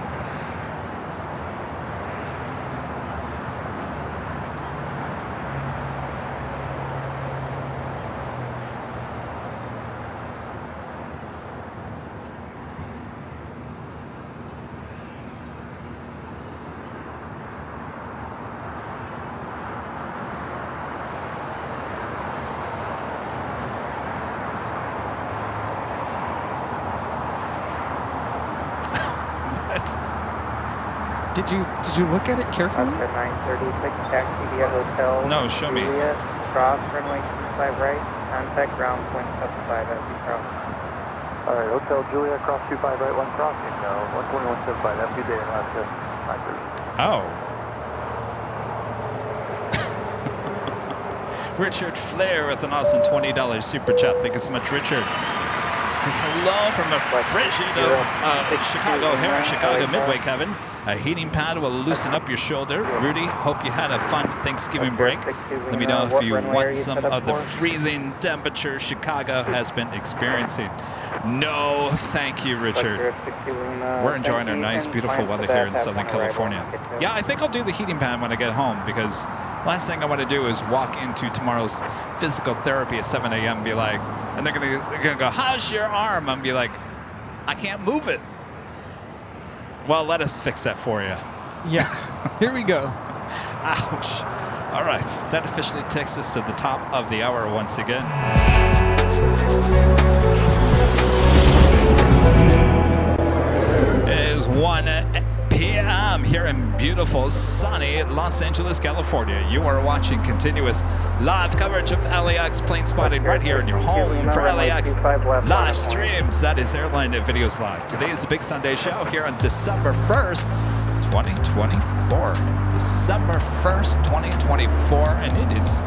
Did you look at it carefully? Oscar 936, taxi via hotel. No, show me. Juliet, cross runway 25 right, contact ground point 75 as you cross. All right, Hotel Juliet, cross 25 right, one crossing now, 121.75, have a good day, and last test, 930. Oh. Richard Flair with an awesome $20 super chat. Thank you so much, Richard. This is hello from a frigid Chicago O'Hare, Chicago Midway, Kevin. A heating pad will loosen up your shoulder. Rudy, hope you had a fun Thanksgiving break. Let me know if you want some of the freezing temperature Chicago has been experiencing. No, thank you, Richard. We're enjoying our nice, beautiful weather here in Southern California. Yeah, I think I'll do the heating pad when I get home, because last thing I want to do is walk into tomorrow's physical therapy at 7 a.m. and be like, and they're gonna go, how's your arm? I'm be like, I can't move it. Well, let us fix that for you. Yeah, here we go. Ouch. All right, that officially takes us to the top of the hour once again. It is 1 p.m. here in beautiful, sunny Los Angeles, California. You are watching continuous live coverage of LAX plane spotting right here in your home for LAX live streams. That is Airline Videos Live. Today is the Big Sunday Show here on December 1st, 2024. December 1st, 2024, and it is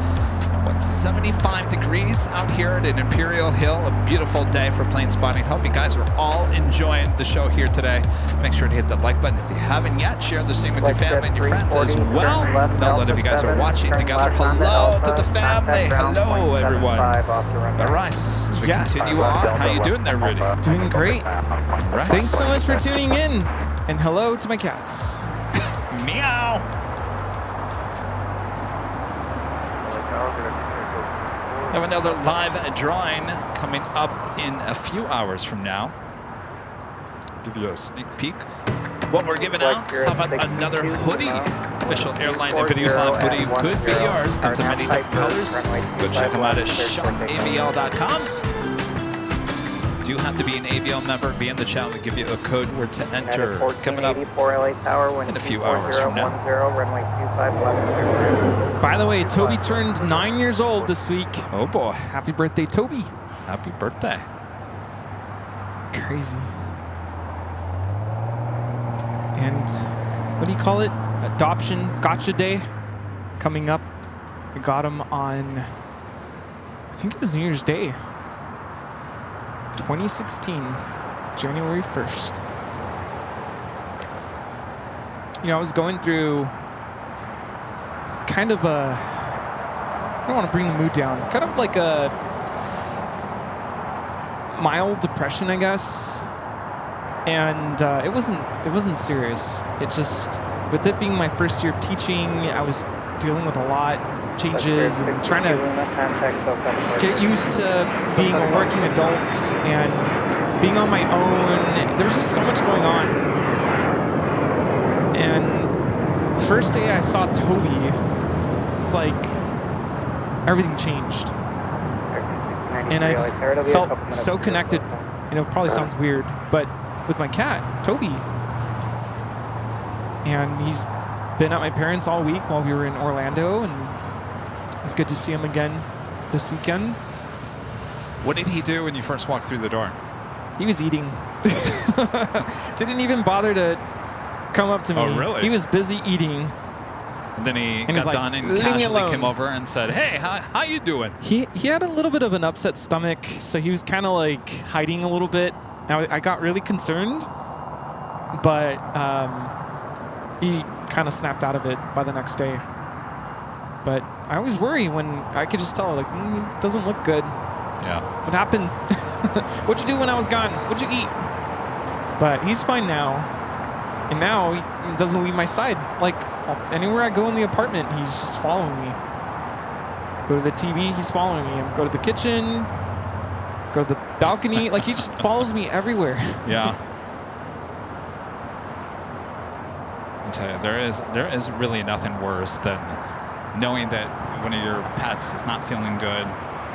75 degrees out here at Imperial Hill. A beautiful day for plane spotting. Hope you guys are all enjoying the show here today. Make sure to hit that like button if you haven't yet. Share the stream with your family and your friends as well. Know that if you guys are watching together, hello to the family. Hello, everyone. All right, as we continue on, how you doing there, Rudy? Doing great. All right. Thanks so much for tuning in, and hello to my cats. Meow. We have another live drawing coming up in a few hours from now. Give you a sneak peek. What we're giving out, how about another hoodie? Official Airline Videos Live hoodie could be yours. Comes in many different colors. Go check them out at shopavl.com. Do have to be an AVL member, be in the chat, we'll give you a code word to enter. Coming up in a few hours from now. By the way, Toby turned 9 years old this week. Oh boy. Happy birthday, Toby. Happy birthday. Crazy. And what do you call it? Adoption Gotcha Day coming up. I got him on, I think it was New Year's Day. 2016, January 1st. You know, I was going through kind of a, I don't want to bring the mood down, kind of like a mild depression, I guess. And it wasn't serious. It just, with it being my first year of teaching, I was dealing with a lot, changes, and trying to get used to being a working adult and being on my own. There's just so much going on. And first day I saw Toby, it's like everything changed. And I felt so connected. You know, it probably sounds weird, but with my cat, Toby. And he's been at my parents' all week while we were in Orlando, and it was good to see him again this weekend. What did he do when you first walked through the door? He was eating. Didn't even bother to come up to me. Oh, really? He was busy eating. And then he And he's got like, done and "Leave me casually alone." came over and said, "Hey, how you doing?" He had a little bit of an upset stomach, so he was kind of like hiding a little bit. Now I got really concerned, but he kind of snapped out of it by the next day. But I always worry when I could just tell, like, it doesn't look good. Yeah. What happened? What'd you do when I was gone? What'd you eat? But he's fine now. And now he doesn't leave my side. Like, anywhere I go in the apartment, he's just following me. Go to the TV, he's following me. Go to the kitchen, go to the balcony. Like, he just follows me everywhere. Yeah. I'll tell you, there is really nothing worse than knowing that one of your pets is not feeling good.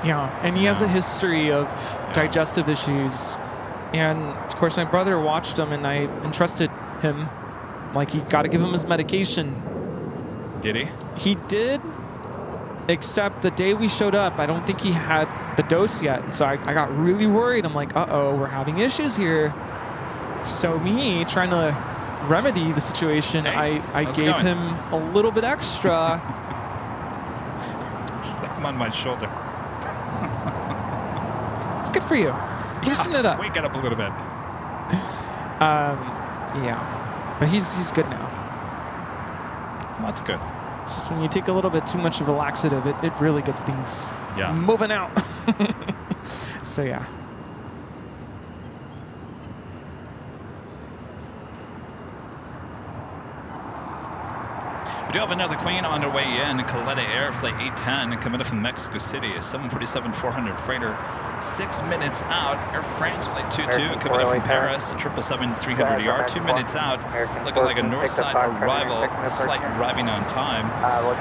Yeah, and he has a history of digestive issues. And, of course, my brother watched him, and I entrusted him. Like, you got to give him his medication. Did he? He did, except the day we showed up, I don't think he had the dose yet. And so I got really worried. I'm like, uh-oh, we're having issues here. So me, trying to remedy the situation, Hey, I gave him a little bit extra. Slam on my shoulder. It's good for you. Loosen it up. Wake it up a little bit. Yeah. But he's good now. That's good. It's just when you take a little bit too much of a laxative, it really gets things moving out. So, yeah. We do have another Queen on her way in. Caleta Air, Flight 810, coming in from Mexico City. A 747-400 freighter, 6 minutes out. Air France Flight 22, coming in from Paris. A 777-300ER, 2 minutes out. Looking like a north side arrival. This flight arriving on time.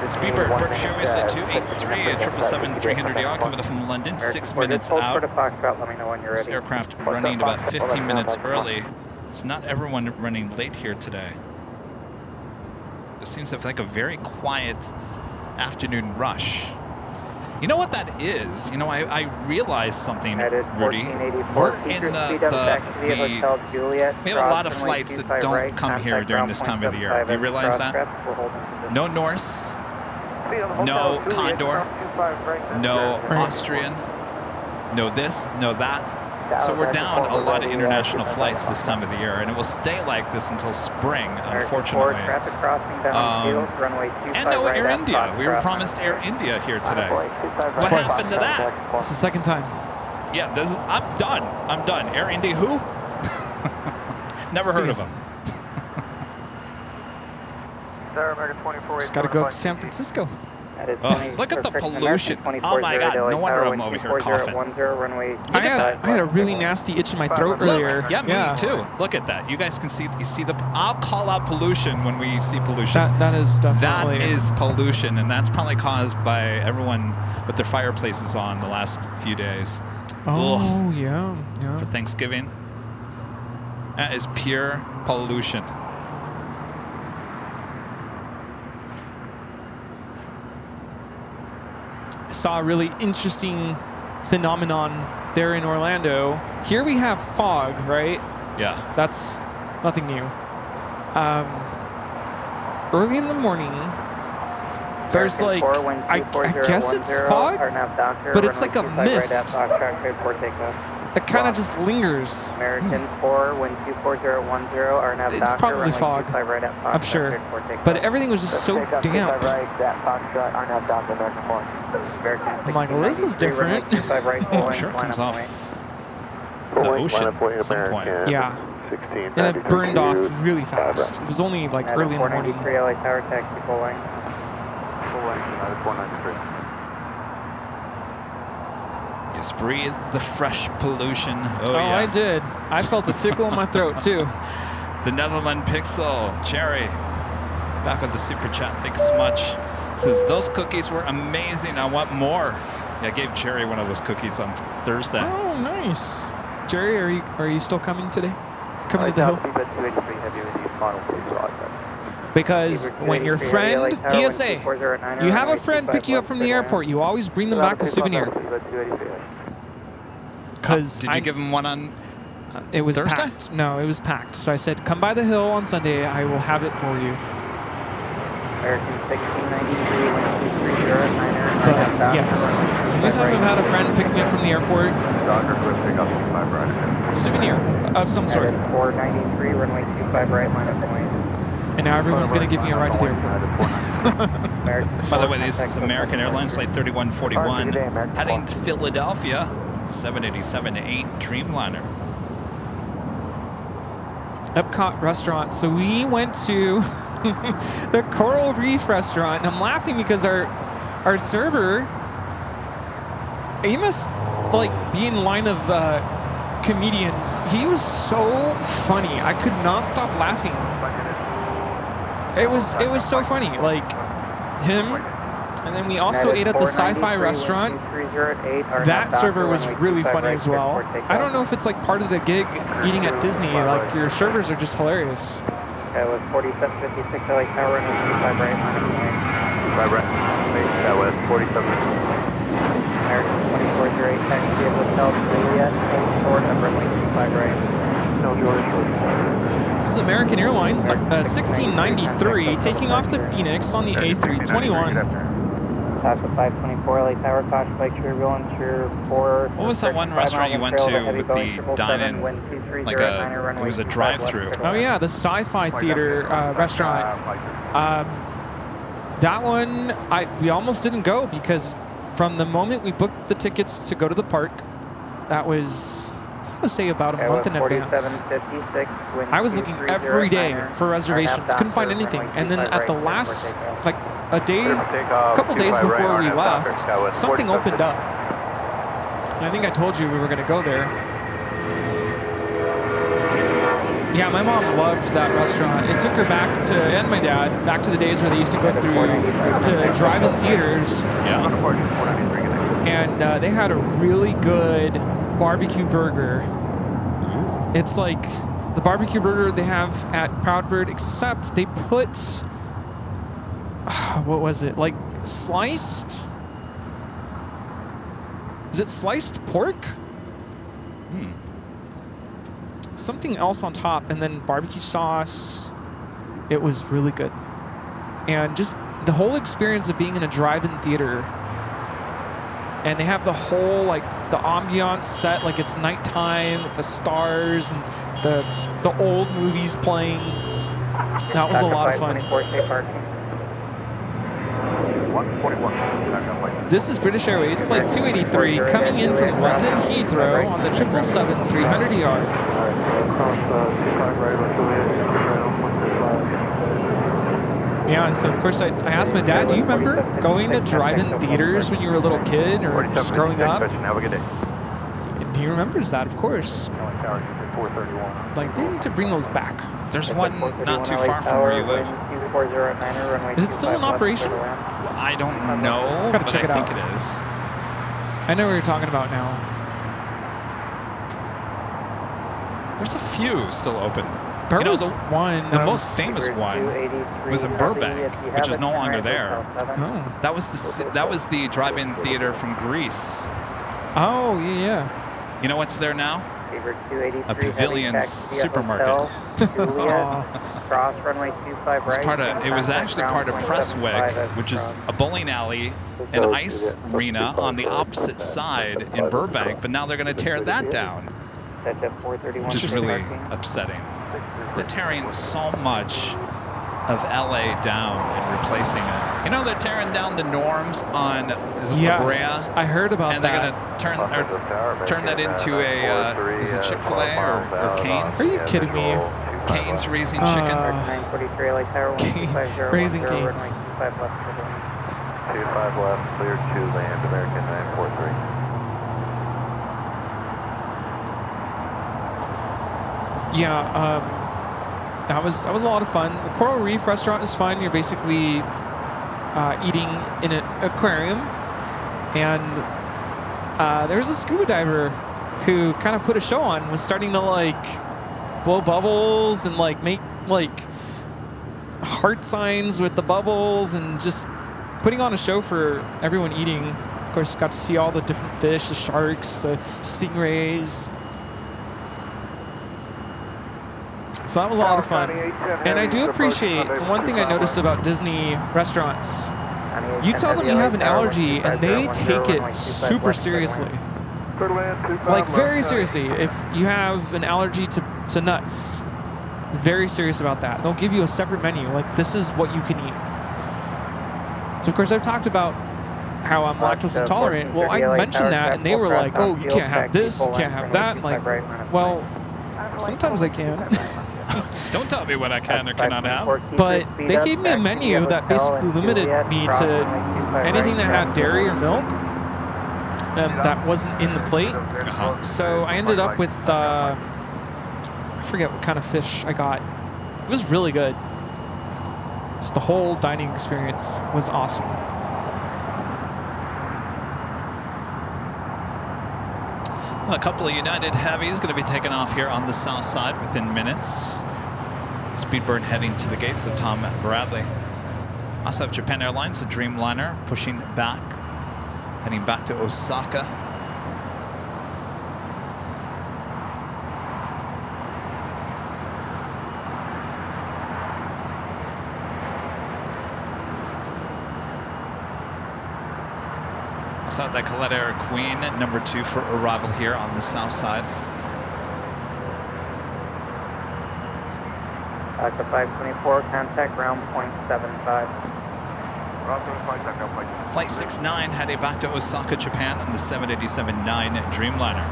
Speedbird, British Airways Flight 283, a 777-300ER, coming in from London, 6 minutes out. This aircraft running about 15 minutes early. It's not everyone running late here today. It seems to have like a very quiet afternoon rush. You know what that is? You know, I realized something, Rudy. We're in we have a lot of flights that don't come here during this time of the year. Do you realize that? No Norse, no Condor, no Austrian, no this, no that. So we're down a lot of international flights this time of the year, and it will stay like this until spring, unfortunately. And no Air India. We were promised Air India here today. What happened to that? It's the second time. Yeah, I'm done. I'm done. Air India who? Never heard of them. Just got to go up to San Francisco. Oh, look at the pollution. Oh my God, no wonder I'm over here coughing. I had a really nasty itch in my throat earlier. Yeah, me too. Look at that. You guys can see, I'll call out pollution when we see pollution. That is definitely. That is pollution, and that's probably caused by everyone with their fireplaces on the last few days. Oh, ugh. yeah. For Thanksgiving. That is pure pollution. Saw a really interesting phenomenon there in Orlando. Here we have fog, right? Yeah. That's nothing new. Early in the morning, there's like, I guess it's fog, but it's like a mist that kind of just lingers. American 4124010, It's probably fog, I'm sure. But everything was just so damp. I'm like, well, this is different. I'm sure it comes off the ocean at some point. Yeah. And it burned off really fast. It was only like early in the morning. Tower taxi full length. Yes, breathe the fresh pollution. Oh, yeah. I did. I felt a tickle in my throat, too. The Netherland Pixel, Cherry, back with the super chat. Thanks so much. Says, those cookies were amazing. I want more. Yeah, I gave Cherry one of those cookies on Thursday. Oh, nice. Jerry, are you still coming today? Coming to the hill? Because when your friend, PSA, you have a friend pick you up from the airport, you always bring them back a souvenir. Because did you give him one on It was Thursday? packed. No, it was packed. So I said, come by the hill on Sunday. I will have it for you. American 1693, 1230 at 9er. But yes, anytime I've had a friend pick me up from the airport, Dodger, go pick up 25 right. souvenir of some sort. 493, runway 25 right, line of point. And now everyone's going to give me a ride to the airport. By the way, this is American Airlines Flight 3141 heading to Philadelphia. 787-8 Dreamliner. Epcot restaurant. So we went to the Coral Reef restaurant, and I'm laughing because our server, he must like be in line of comedians. He was so funny. I could not stop laughing. It was so funny. Like him. And then we also ate at the Sci-Fi restaurant. That server was really funny as well. I don't know if it's like part of the gig eating at Disney. Like your servers are just hilarious. That was 4756 LA Tower and 25 right, line of point. 25 right. That was 47. American 2408 taxi at Hotel Juliet, short number 25 right. No, George. This is American Airlines 1693 taking off to Phoenix on the A321. Tasca 524 LA Tower, caution bike turbulence, 4. What was that one restaurant you went to with the dine-in? Like it was a drive-through. Oh yeah, the Sci-Fi Theater restaurant. That one, we almost didn't go because from the moment we booked the tickets to go to the park, that was, I'm gonna say about a month in advance. I was looking every day for reservations, couldn't find anything, and then at the last, like a couple days before we left, something opened up. And I think I told you we were gonna go there. Yeah, my mom loved that restaurant. It took her back to, and my dad, back to the days where they used to go through to drive-in theaters. Yeah. And they had a really good barbecue burger. It's like the barbecue burger they have at Proud Bird, except they put, what was it? Like sliced? Is it sliced pork? Something else on top, and then barbecue sauce. It was really good. And just the whole experience of being in a drive-in theater. And they have the whole, like, the ambiance set, like it's nighttime with the stars and the old movies playing. That was a lot of fun. This is British Airways Flight 283 coming in from London Heathrow on the 777-300ER. Yeah, and so of course I asked my dad, do you remember going to drive-in theaters when you were a little kid or just growing up? Have a good day. And he remembers that, of course. Like, they need to bring those back. There's one not too far from where you live. Is it still in operation? Well, I don't know, Gotta but check I it think out. it is. I know what you're talking about now. There's a few still open. There You know, was the one. The most famous one was in Burbank, which is no longer there. Oh. That was the drive-in theater from Greece. Oh, yeah. You know what's there now? A Pavilions supermarket. It was actually part of Presswick, which is a bowling alley, an ice arena on the opposite side in Burbank, but now they're going to tear that down, which is really upsetting. They're tearing so much of LA down and replacing it. You know, they're tearing down the norms on La Brea. I heard about and that. they're going to turn that into a, is it Chick-fil-A or Cane's? Are you kidding me? Cane's Raising Chicken. Raising Cane's. 25 left, clear to land, American 943. Yeah, that was a lot of fun. The Coral Reef restaurant is fun. You're basically eating in an aquarium, and there's a scuba diver who kind of put a show on. Was starting to like blow bubbles and like make like heart signs with the bubbles and just putting on a show for everyone eating. Of course, you got to see all the different fish, the sharks, the stingrays. So that was a lot of fun. And I do appreciate, one thing I noticed about Disney restaurants, you tell them you have an allergy and they take it super seriously. Like very seriously. If you have an allergy to nuts, very serious about that. They'll give you a separate menu, like this is what you can eat. So of course I've talked about how I'm lactose intolerant. Well, I mentioned that and they were like, oh, you can't have this, you can't have that. Like, well, sometimes I can. Don't tell me what I can or cannot have. But they gave me a menu that basically limited me to anything that had dairy or milk that wasn't in the plate. So I ended up with, I forget what kind of fish I got. It was really good. Just the whole dining experience was awesome. A couple of United Heavies going to be taking off here on the south side within minutes. Speedbird heading to the gates of Tom Bradley. Also have Japan Airlines, the Dreamliner, pushing back, heading back to Osaka. South that Colette Air Queen, number 2 for arrival here on the south side. The 524, contact ground point 75. Flight 69 heading back to Osaka, Japan on the 787-9 Dreamliner.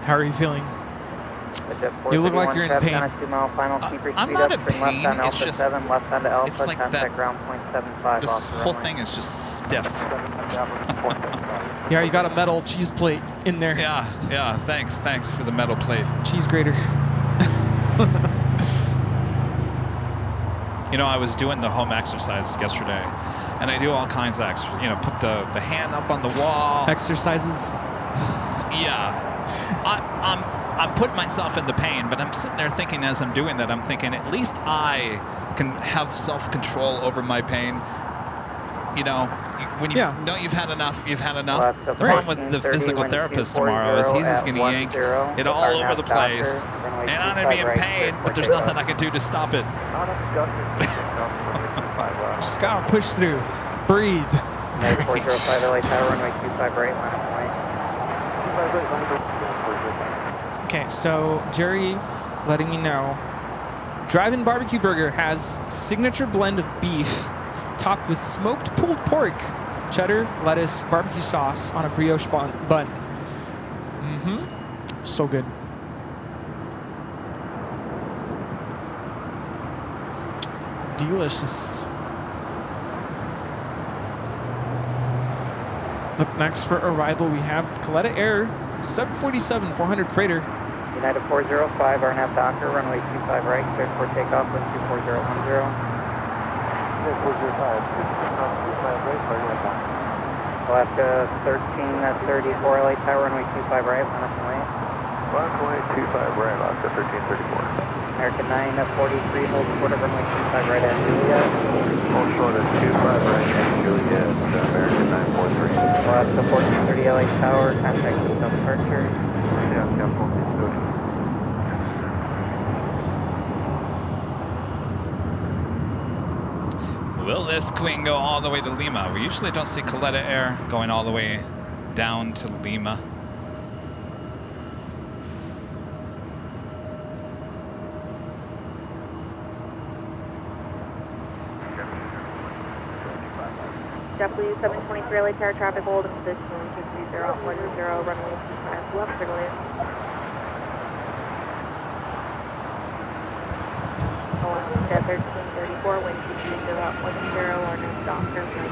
How are you feeling? You look like you're in pain. I'm not in pain, it's just, it's like that, this whole thing is just stiff. Yeah, you got a metal cheese plate in there. Yeah, thanks for the metal plate. Cheese grater. You know, I was doing the home exercises yesterday, and I do all kinds of exercises, you know, put the hand up on the wall. Exercises? Yeah. I'm putting myself into pain, but I'm sitting there thinking as I'm doing that, I'm thinking at least I can have self-control over my pain. You know, when you know you've had enough, you've had enough. The problem with the physical therapist tomorrow is he's just going to yank it all over the place, and I'm going to be in pain, but there's nothing I can do to stop it. Just gotta push through. Breathe. 405 LA Tower, runway 25 right, line of flight. Okay, so Jerry letting me know. Drive-In Barbecue Burger has signature blend of beef topped with smoked pulled pork, cheddar, lettuce, barbecue sauce on a brioche bun. So good. Delicious. Up next for arrival, we have Coletta Air 747-400 freighter. United 405, RNAV Docker, runway 25 right, cleared for takeoff, wind 24010. Alaska 1334 LA Tower, runway 25 right, line up and wait. Runway 25 right, Alaska 1334. American 943, hold short of runway 25 right at Juliet. Hold short of 25 right at Juliet, American 943. Alaska 1430 LA Tower, contact seatbelt departure. Will this Queen go all the way to Lima? We usually don't see Coletta Air going all the way down to Lima. JetBlue 723 LA Tower traffic hold in position 23010, runway 25 left, clear. Alaska 1334, wind 23010, RNAV Docker, RNAV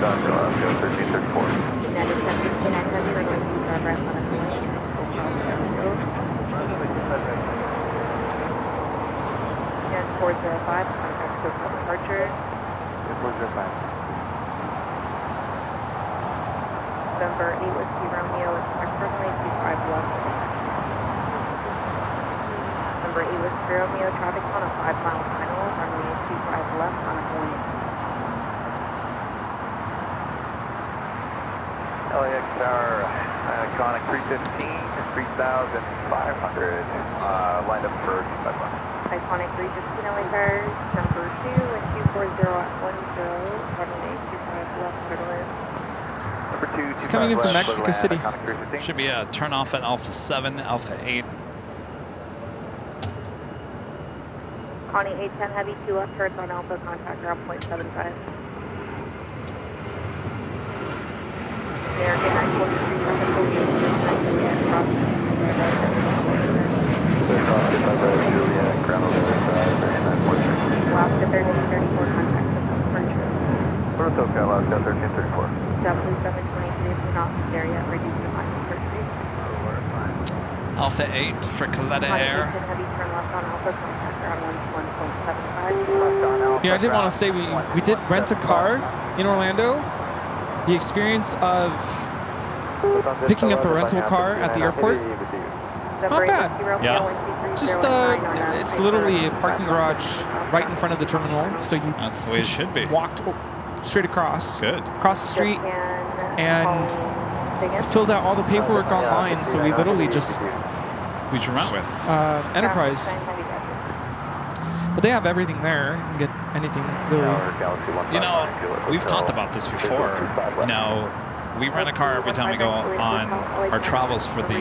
Docker, Alaska 1334. United 759 runway 25 right, line up and wait. United 405, contact seatbelt departure. 405. November 8 Whiskey Romeo, expect runway 25 left. November 8 Whiskey Romeo, traffic on a 5-mile final, runway 25 left on a point. 3,500. Lined up for 251. Iconic 315 LA cars, number 2 and 240 at 10, runway 25 left, turtle in. Number 2, It's coming in from Mexico City. Should be a turn off at Alpha 7, Alpha 8. Connie 810 heavy 2 left turns on Alpha, contact ground 0.75. American 943 traffic Juliet crossing. Last 1334 contact departure. Last 1334. W723 is not there yet, reduced to final pursuit. Alpha 8 for Coletta Air. Heavy turn left on Alpha, contact ground 1.75. Yeah, I did want to say we did rent a car in Orlando. The experience of picking up a rental car at the airport, not bad. Yeah. Just it's literally a parking garage right in front of the terminal, so you That's the way it should be. walked straight across, Good. across the street, and filled out all the paperwork online. So we literally just Who'd you rent with? Enterprise. But they have everything there. You can get anything really. You know, we've talked about this before. You know, we rent a car every time we go on our travels for the,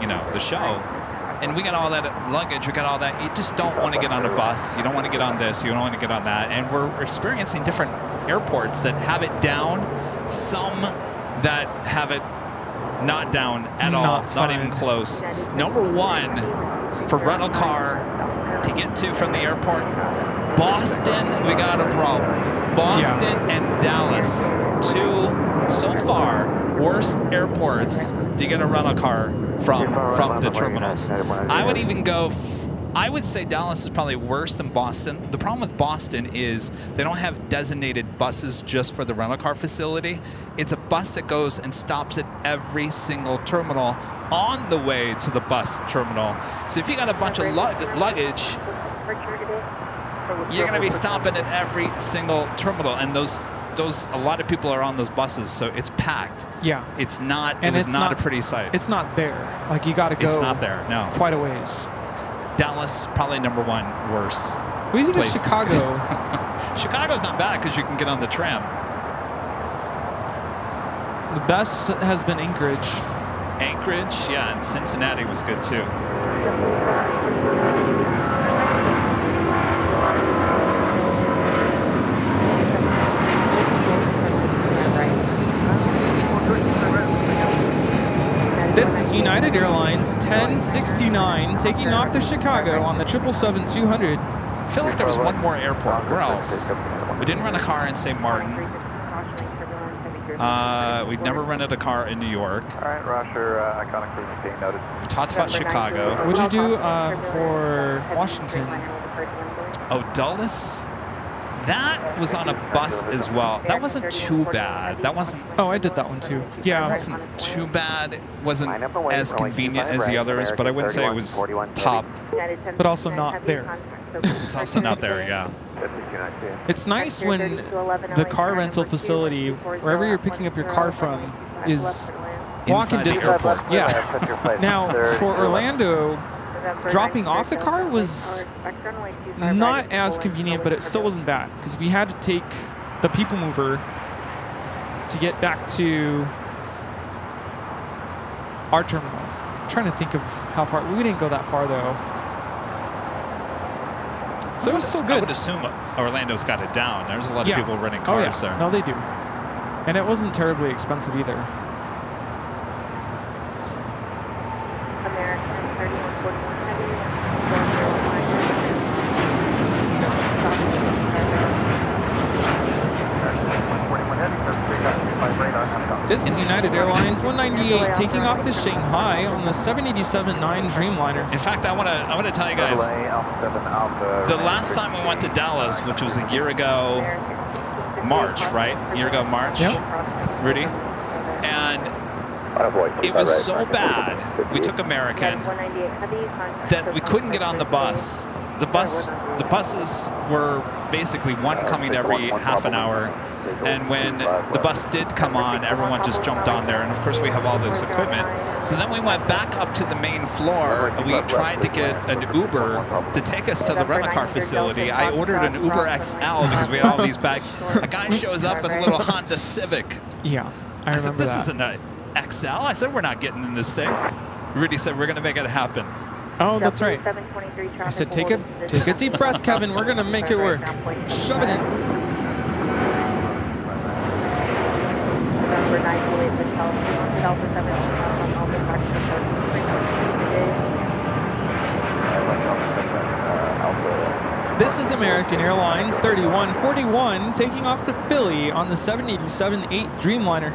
you know, the show. And we got all that luggage, we got all that. You just don't want to get on a bus. You don't want to get on this. You don't want to get on that. And we're experiencing different airports that have it down. Some that have it not down at all, not even close. Number 1 for rental car to get to from the airport, Boston, we got a problem. Boston and Dallas, 2 so far worst airports to get a rental car from the terminals. I would even go, I would say Dallas is probably worse than Boston. The problem with Boston is they don't have designated buses just for the rental car facility. It's a bus that goes and stops at every single terminal on the way to the bus terminal. So if you got a bunch of luggage, you're going to be stopping at every single terminal, and those a lot of people are on those buses, so it's packed. Yeah. It's not. And it's not a pretty sight. It's not there. Like you got to go. It's not there. No. Quite a ways. Dallas probably number 1 worse. What do you think of Chicago? Chicago's not bad because you can get on the tram. The best has been Anchorage. Anchorage, yeah, and Cincinnati was good too. This is United Airlines 1069 taking off to Chicago on the 777-200. I feel like there was one more airport. Where else? We didn't rent a car in St. Martin. We've never rented a car in New York. All right, Roger, iconic cruise being noted. We talked about Chicago. What'd you do for Washington? Oh, Dulles? That was on a bus as well. That wasn't too bad. That wasn't. Oh, I did that one too. Yeah. It wasn't too bad. It wasn't as convenient as the others, but I wouldn't say it was top. But also not there. It's also not there, yeah. It's nice when the car rental facility, wherever you're picking up your car from, is walking distance. Yeah. Now, for Orlando, dropping off the car was not as convenient, but it still wasn't bad because we had to take the people mover to get back to our terminal. I'm trying to think of how far. We didn't go that far though. So it was still good. I would assume Orlando's got it down. There's a lot of people renting cars there. No, they do. And it wasn't terribly expensive either. American 3141 heavy. This is United Airlines 198 taking off to Shanghai on the 787-9 Dreamliner. In fact, I want to tell you guys, the last time we went to Dallas, which was a year ago, March, right? A year ago, March, yep. Rudy, and it was so bad. We took American that we couldn't get on the bus. The buses were basically one coming every half an hour, and when the bus did come on, everyone just jumped on there, and of course we have all this equipment. So then we went back up to the main floor. We tried to get an Uber to take us to the rental car facility. I ordered an Uber XL because we had all these bags. A guy shows up in a little Honda Civic. Yeah, I said, remember this that. isn't an XL. I said, we're not getting in this thing. Rudy said, we're going to make it happen. Oh, that's right. I said, take a deep breath, Kevin. We're going to make it work. Shove it in. Number 928 Patel, Delta 17, Alpha back to the This is American Airlines 3141 taking off to Philly on the 787-8 Dreamliner.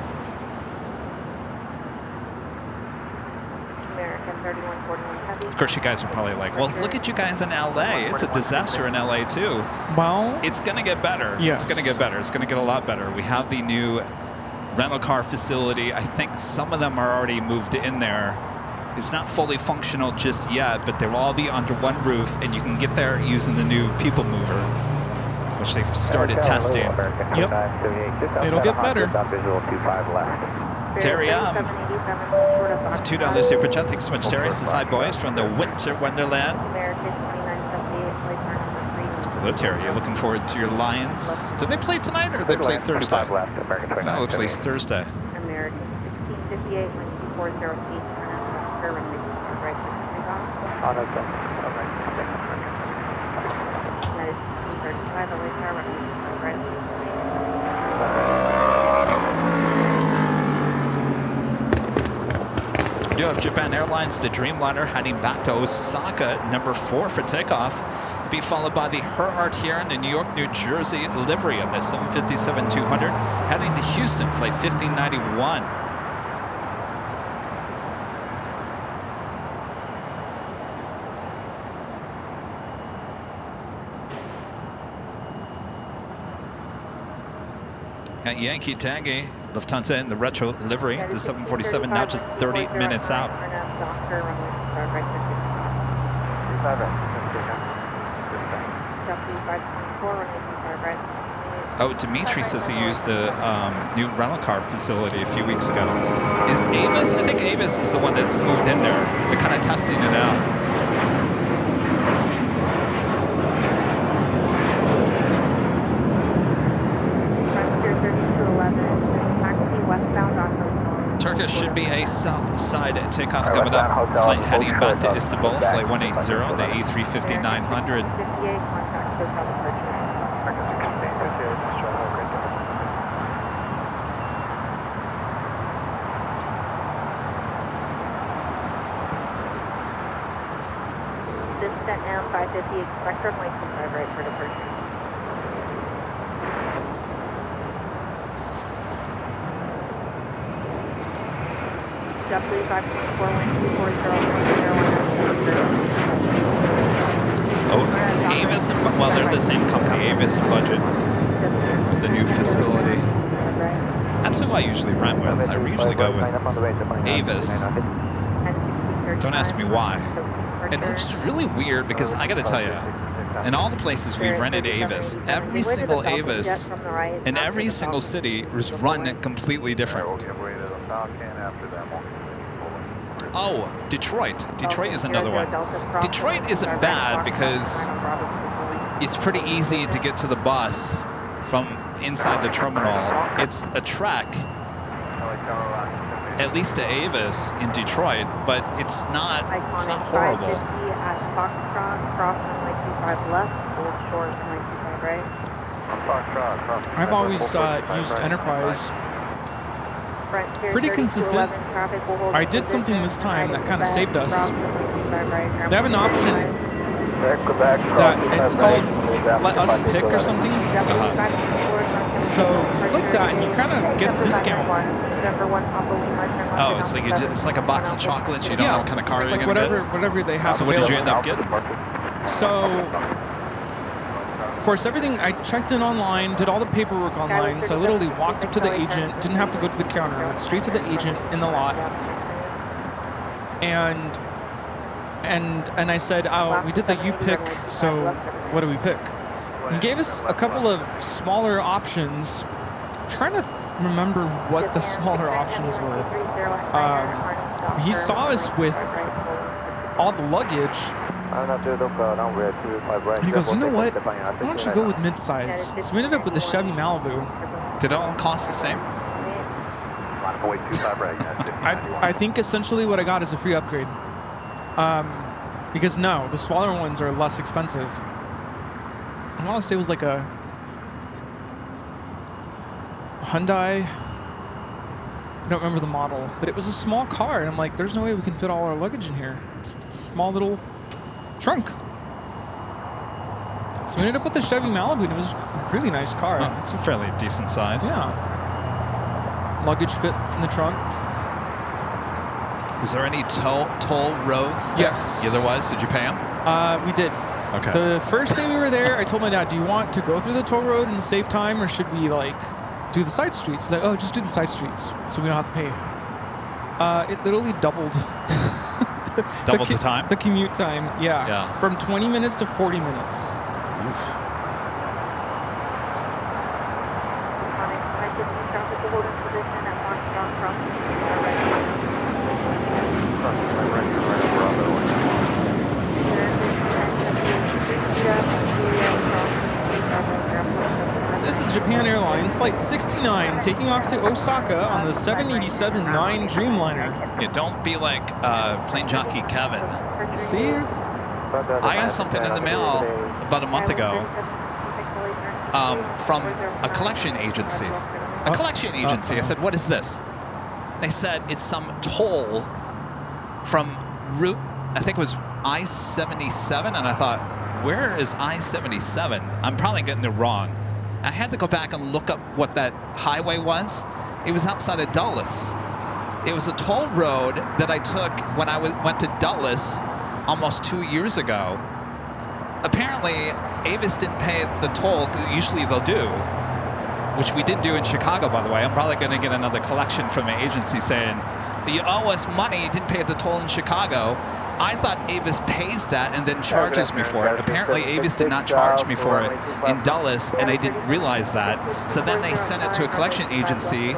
American 3141 Heavy. Of course, you guys are probably like, well, look at you guys in LA. It's a disaster in LA, too. Well, It's going to get better. Yes. It's going to get better. It's going to get a lot better. We have the new rental car facility. I think some of them are already moved in there. It's not fully functional just yet, but they'll all be under one roof, and you can get there using the new people mover, which they've started testing. Yep. It'll get better. Terry, it's $2 super chat. Thanks so much, Terry. Says hi, boys, from the Winter Wonderland. American 2978, flight number 3. Hello, Terry. You're looking forward to your Lions. Do they play tonight, or do they play Thursday? No, it plays Thursday. American 1658, 1240 feet, turn out right to takeoff. United 1635, LA Tower, right. We do have Japan Airlines, the Dreamliner, heading back to Osaka, number 4 for takeoff. It'll be followed by the Herart here in the New York, New Jersey livery on the 757-200, heading to Houston, flight 1591. At Yankee Tangy, Lufthansa in the retro livery, the 747 now just 30 minutes out. Oh, Dimitri says he used the new rental car facility a few weeks ago. Is Avis? I think Avis is the one that's moved in there. They're kind of testing it out. Turkish should be a south side takeoff coming up. Flight heading back to Istanbul, flight 180, the A350-900. Distant M550, expect runway 25 right for departure. Oh, Avis and well, they're the same company, Avis and Budget, the new facility. That's who I usually rent with. I usually go with Avis. Don't ask me why. And which is really weird because I got to tell you, in all the places we've rented Avis, every single Avis in every single city is run completely different. Oh, Detroit. Detroit is another one. Detroit isn't bad because it's pretty easy to get to the bus from inside the terminal. It's a trek, at least to Avis in Detroit, but it's not horrible. I've always used Enterprise. Pretty consistent. I did something this time that kind of saved us. They have an option that it's called Let Us Pick or something. So you click that and you kind of get a discount. Oh, it's like a box of chocolates. You don't know what kind of car you're like going to get? whatever they have. So what did you end up getting? So, of course, everything, I checked in online, did all the paperwork online, so I literally walked up to the agent, didn't have to go to the counter, went straight to the agent in the lot. And And I said, oh, we did the you pick, so what do we pick? He gave us a couple of smaller options. I'm trying to remember what the smaller options were. He saw us with all the luggage. And he goes, you know what? Why don't you go with mid-size? So we ended up with the Chevy Malibu. Did it all cost the same? I think essentially what I got is a free upgrade. Because no, the smaller ones are less expensive. I want to say it was like a Hyundai. I don't remember the model, but it was a small car. And I'm like, there's no way we can fit all our luggage in here. It's a small little trunk. So we ended up with the Chevy Malibu, and it was a really nice car. Oh, it's a fairly decent size. Yeah. Luggage fit in the trunk. Is there any toll roads there? Yes. Otherwise, did you pay them? We did. Okay. The first day we were there, I told my dad, do you want to go through the toll road and save time, or should we like do the side streets? He's like, oh, just do the side streets so we don't have to pay. It literally doubled. Doubled the time? The commute time, yeah. Yeah. From 20 minutes to 40 minutes. Oof. This is Japan Airlines Flight 69 taking off to Osaka on the 787-9 Dreamliner. Yeah, don't be like Plane Jockey Kevin. See? I got something in the mail about a month ago from a collection agency. A collection agency. I said, what is this? They said it's some toll from route, I think it was I-77, and I thought, where is I-77? I'm probably getting it wrong. I had to go back and look up what that highway was. It was outside of Dulles. It was a toll road that I took when I went to Dulles almost 2 years ago. Apparently, Avis didn't pay the toll. Usually they'll do, which we didn't do in Chicago, by the way. I'm probably going to get another collection from an agency saying, you owe us money, you didn't pay the toll in Chicago. I thought Avis pays that and then charges me for it. Apparently, Avis did not charge me for it in Dulles, and I didn't realize that. So then they sent it to a collection agency.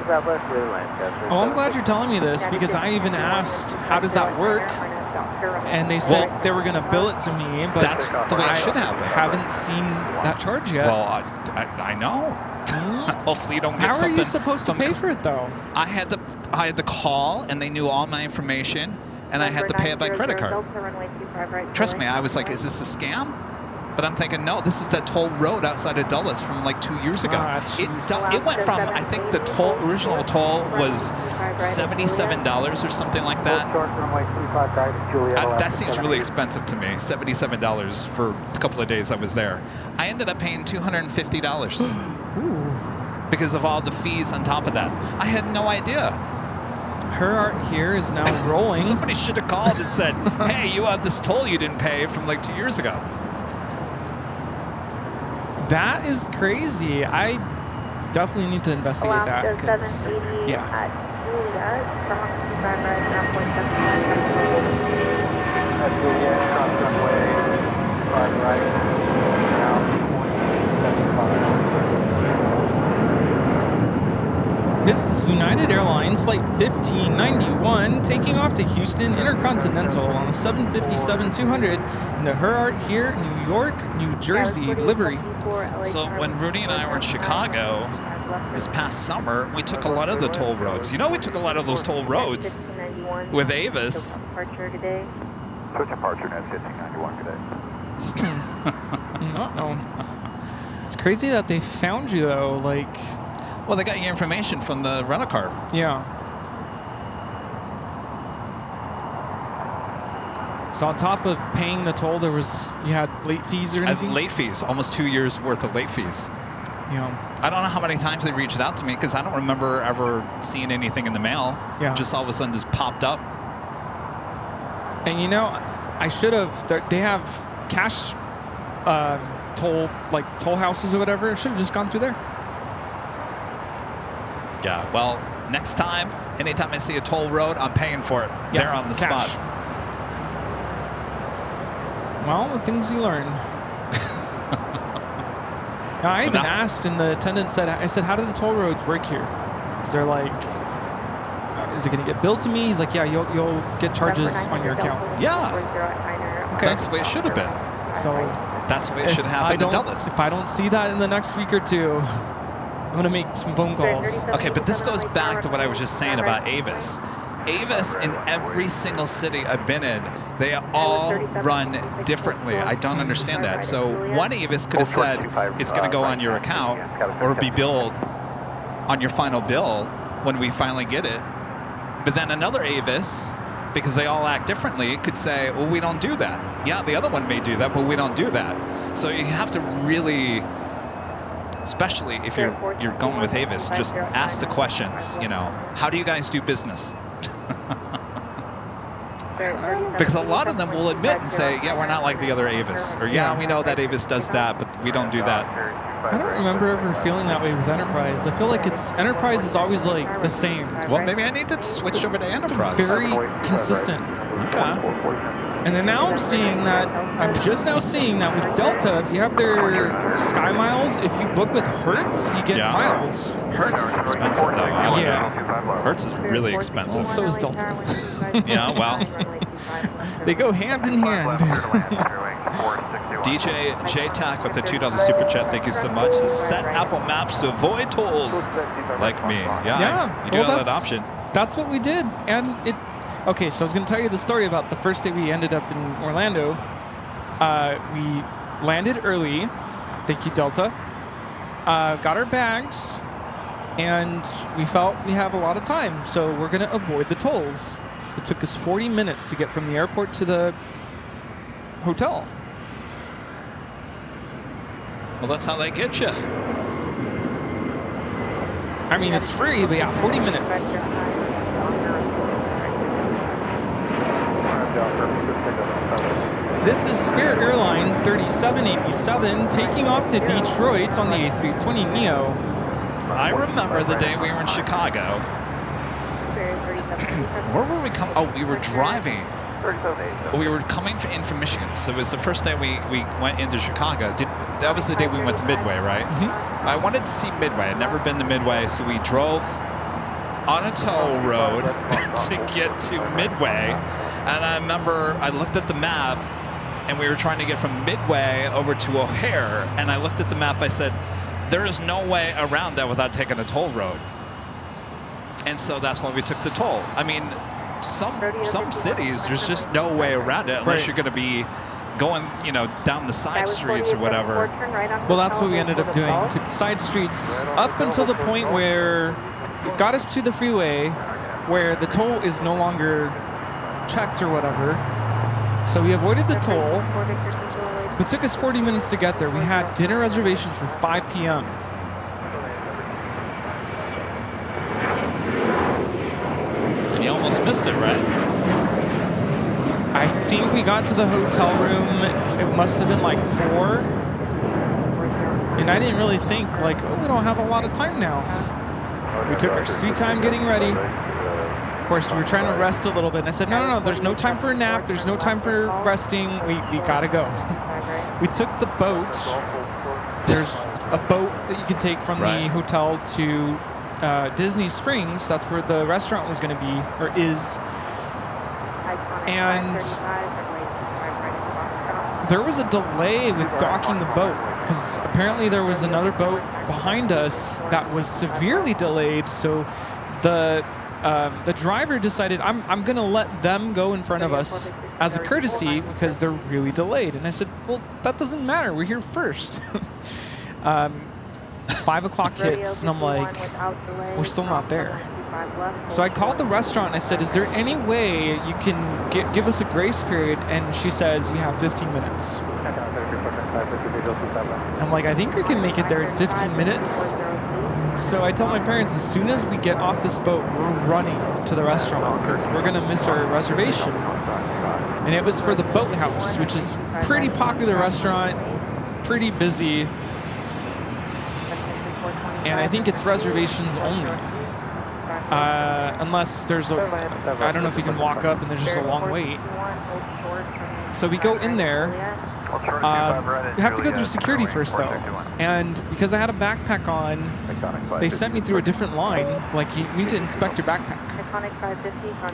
Oh, I'm glad you're telling me this, because I even asked, how does that work? And they said they were going to bill it to me, but that's the way it should happen. I haven't seen that charge yet. Well, I know. Hopefully you don't get something. How are you supposed to pay for it, though? I had to call, and they knew all my information, and I had to pay it by credit card. Trust me, I was like, is this a scam? But I'm thinking, no, this is that toll road outside of Dulles from like 2 years ago. It went from, I think the original toll was $77 or something like that. That seems really expensive to me, $77 for a couple of days I was there. I ended up paying $250 because of all the fees on top of that. I had no idea. Her art here is now rolling. Somebody should have called and said, hey, you have this toll you didn't pay from like 2 years ago. That is crazy. I definitely need to investigate that. Cause, yeah. This is United Airlines Flight 1591 taking off to Houston Intercontinental on the 757-200 in the Her Art Here, New York, New Jersey livery. So when Rudy and I were in Chicago this past summer, we took a lot of the toll roads. You know, we took a lot of those toll roads with Avis. Switch departure net 1591 today. Uh-oh. It's crazy that they found you, though. Like, well, they got your information from the rental car. Yeah. So on top of paying the toll, you had late fees or anything? Late fees, almost 2 years worth of late fees. Yeah. I don't know how many times they reached out to me because I don't remember ever seeing anything in the mail. Yeah. Just all of a sudden just popped up. And you know, I should have. They have cash toll houses or whatever. I should have just gone through there. Yeah, well, next time, anytime I see a toll road, I'm paying for it. Yeah, there on the cash. spot. Well, the things you learn. Now, I even asked, and the attendant said, I said, how do the toll roads work here? Is there like, is it going to get billed to me? He's like, yeah, you'll get charges on your account. Yeah. Okay. That's the way it should have been. So that's the way it should happen in Dulles. If I don't see that in the next week or two, I'm going to make some phone calls. Okay, but this goes back to what I was just saying about Avis. Avis, in every single city I've been in, they all run differently. I don't understand that. So one Avis could have said it's going to go on your account or be billed on your final bill when we finally get it. But then another Avis, because they all act differently, could say, well, we don't do that. Yeah, the other one may do that, but we don't do that. So you have to really, especially if you're going with Avis, just ask the questions, you know, how do you guys do business? Because a lot of them will admit and say, yeah, we're not like the other Avis. Or, yeah, we know that Avis does that, but we don't do that. I don't remember ever feeling that way with Enterprise. I feel like Enterprise is always like the same. Well, maybe I need to switch over to Enterprise. Very consistent. Okay. And then now I'm just now seeing that with Delta, if you have their Sky Miles, if you book with Hertz, you get miles. Hertz is expensive, though. Yeah. Hertz is really expensive. So is Delta. Yeah, well. They go hand in hand. DJ J-Tac with the $2 super chat. Thank you so much. Set Apple Maps to avoid tolls like me. Yeah. You do have that option. That's what we did. And it... Okay, so I was going to tell you the story about the first day we ended up in Orlando. We landed early. Thank you, Delta. Got our bags. And we felt we have a lot of time. So we're going to avoid the tolls. It took us 40 minutes to get from the airport to the hotel. Well, that's how they get you. I mean, it's free, but yeah, 40 minutes. This is Spirit Airlines 3787 taking off to Detroit on the A320neo. I remember the day we were in Chicago. Where were we coming? Oh, we were driving. We were coming in from Michigan, so it was the first day we went into Chicago. That was the day we went to Midway, right? Mm-hmm. I wanted to see Midway. I'd never been to Midway, so we drove on a toll road to get to Midway. And I remember I looked at the map, and we were trying to get from Midway over to O'Hare. And I looked at the map. I said, there is no way around that without taking a toll road. And so that's why we took the toll. I mean, some cities, there's just no way around it unless you're going to be going, down the side streets or whatever. Well, that's what we ended up doing. We took side streets up until the point where it got us to the freeway where the toll is no longer checked or whatever. So we avoided the toll. It took us 40 minutes to get there. We had dinner reservations for 5 p.m. And you almost missed it, right? I think we got to the hotel room, it must have been like 4. And I didn't really think we don't have a lot of time now. We took our sweet time getting ready. Of course, we were trying to rest a little bit. And I said, no, there's no time for a nap. There's no time for resting. We gotta go. We took the boat. There's a boat that you can take from the hotel to Disney Springs. That's where the restaurant was going to be, or is. And there was a delay with docking the boat because apparently there was another boat behind us that was severely delayed. So the driver decided, I'm going to let them go in front of us as a courtesy because they're really delayed. And I said, well, that doesn't matter. We're here first. 5 o'clock hits, and I'm like, we're still not there. So I called the restaurant and I said, is there any way you can give us a grace period? And she says, you have 15 minutes. I'm like, I think we can make it there in 15 minutes. So I tell my parents, as soon as we get off this boat, we're running to the restaurant because we're going to miss our reservation. And it was for the Boathouse, which is a pretty popular restaurant, pretty busy. And I think it's reservations only. Unless there's I don't know if you can walk up and there's just a long wait. So we go in there. You have to go through security first, though. And because I had a backpack on, they sent me through a different line. Like, you need to inspect your backpack.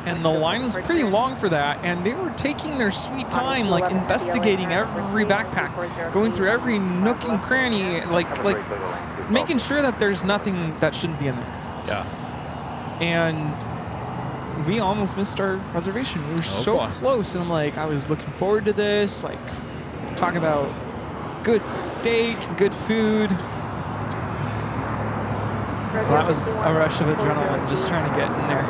And the line was pretty long for that. And they were taking their sweet time, like, investigating every backpack, going through every nook and cranny, like making sure that there's nothing that shouldn't be in there. Yeah. And we almost missed our reservation. We were so close. And I'm like, I was looking forward to this. Like, talk about good steak, good food. So that was a rush of adrenaline just trying to get in there.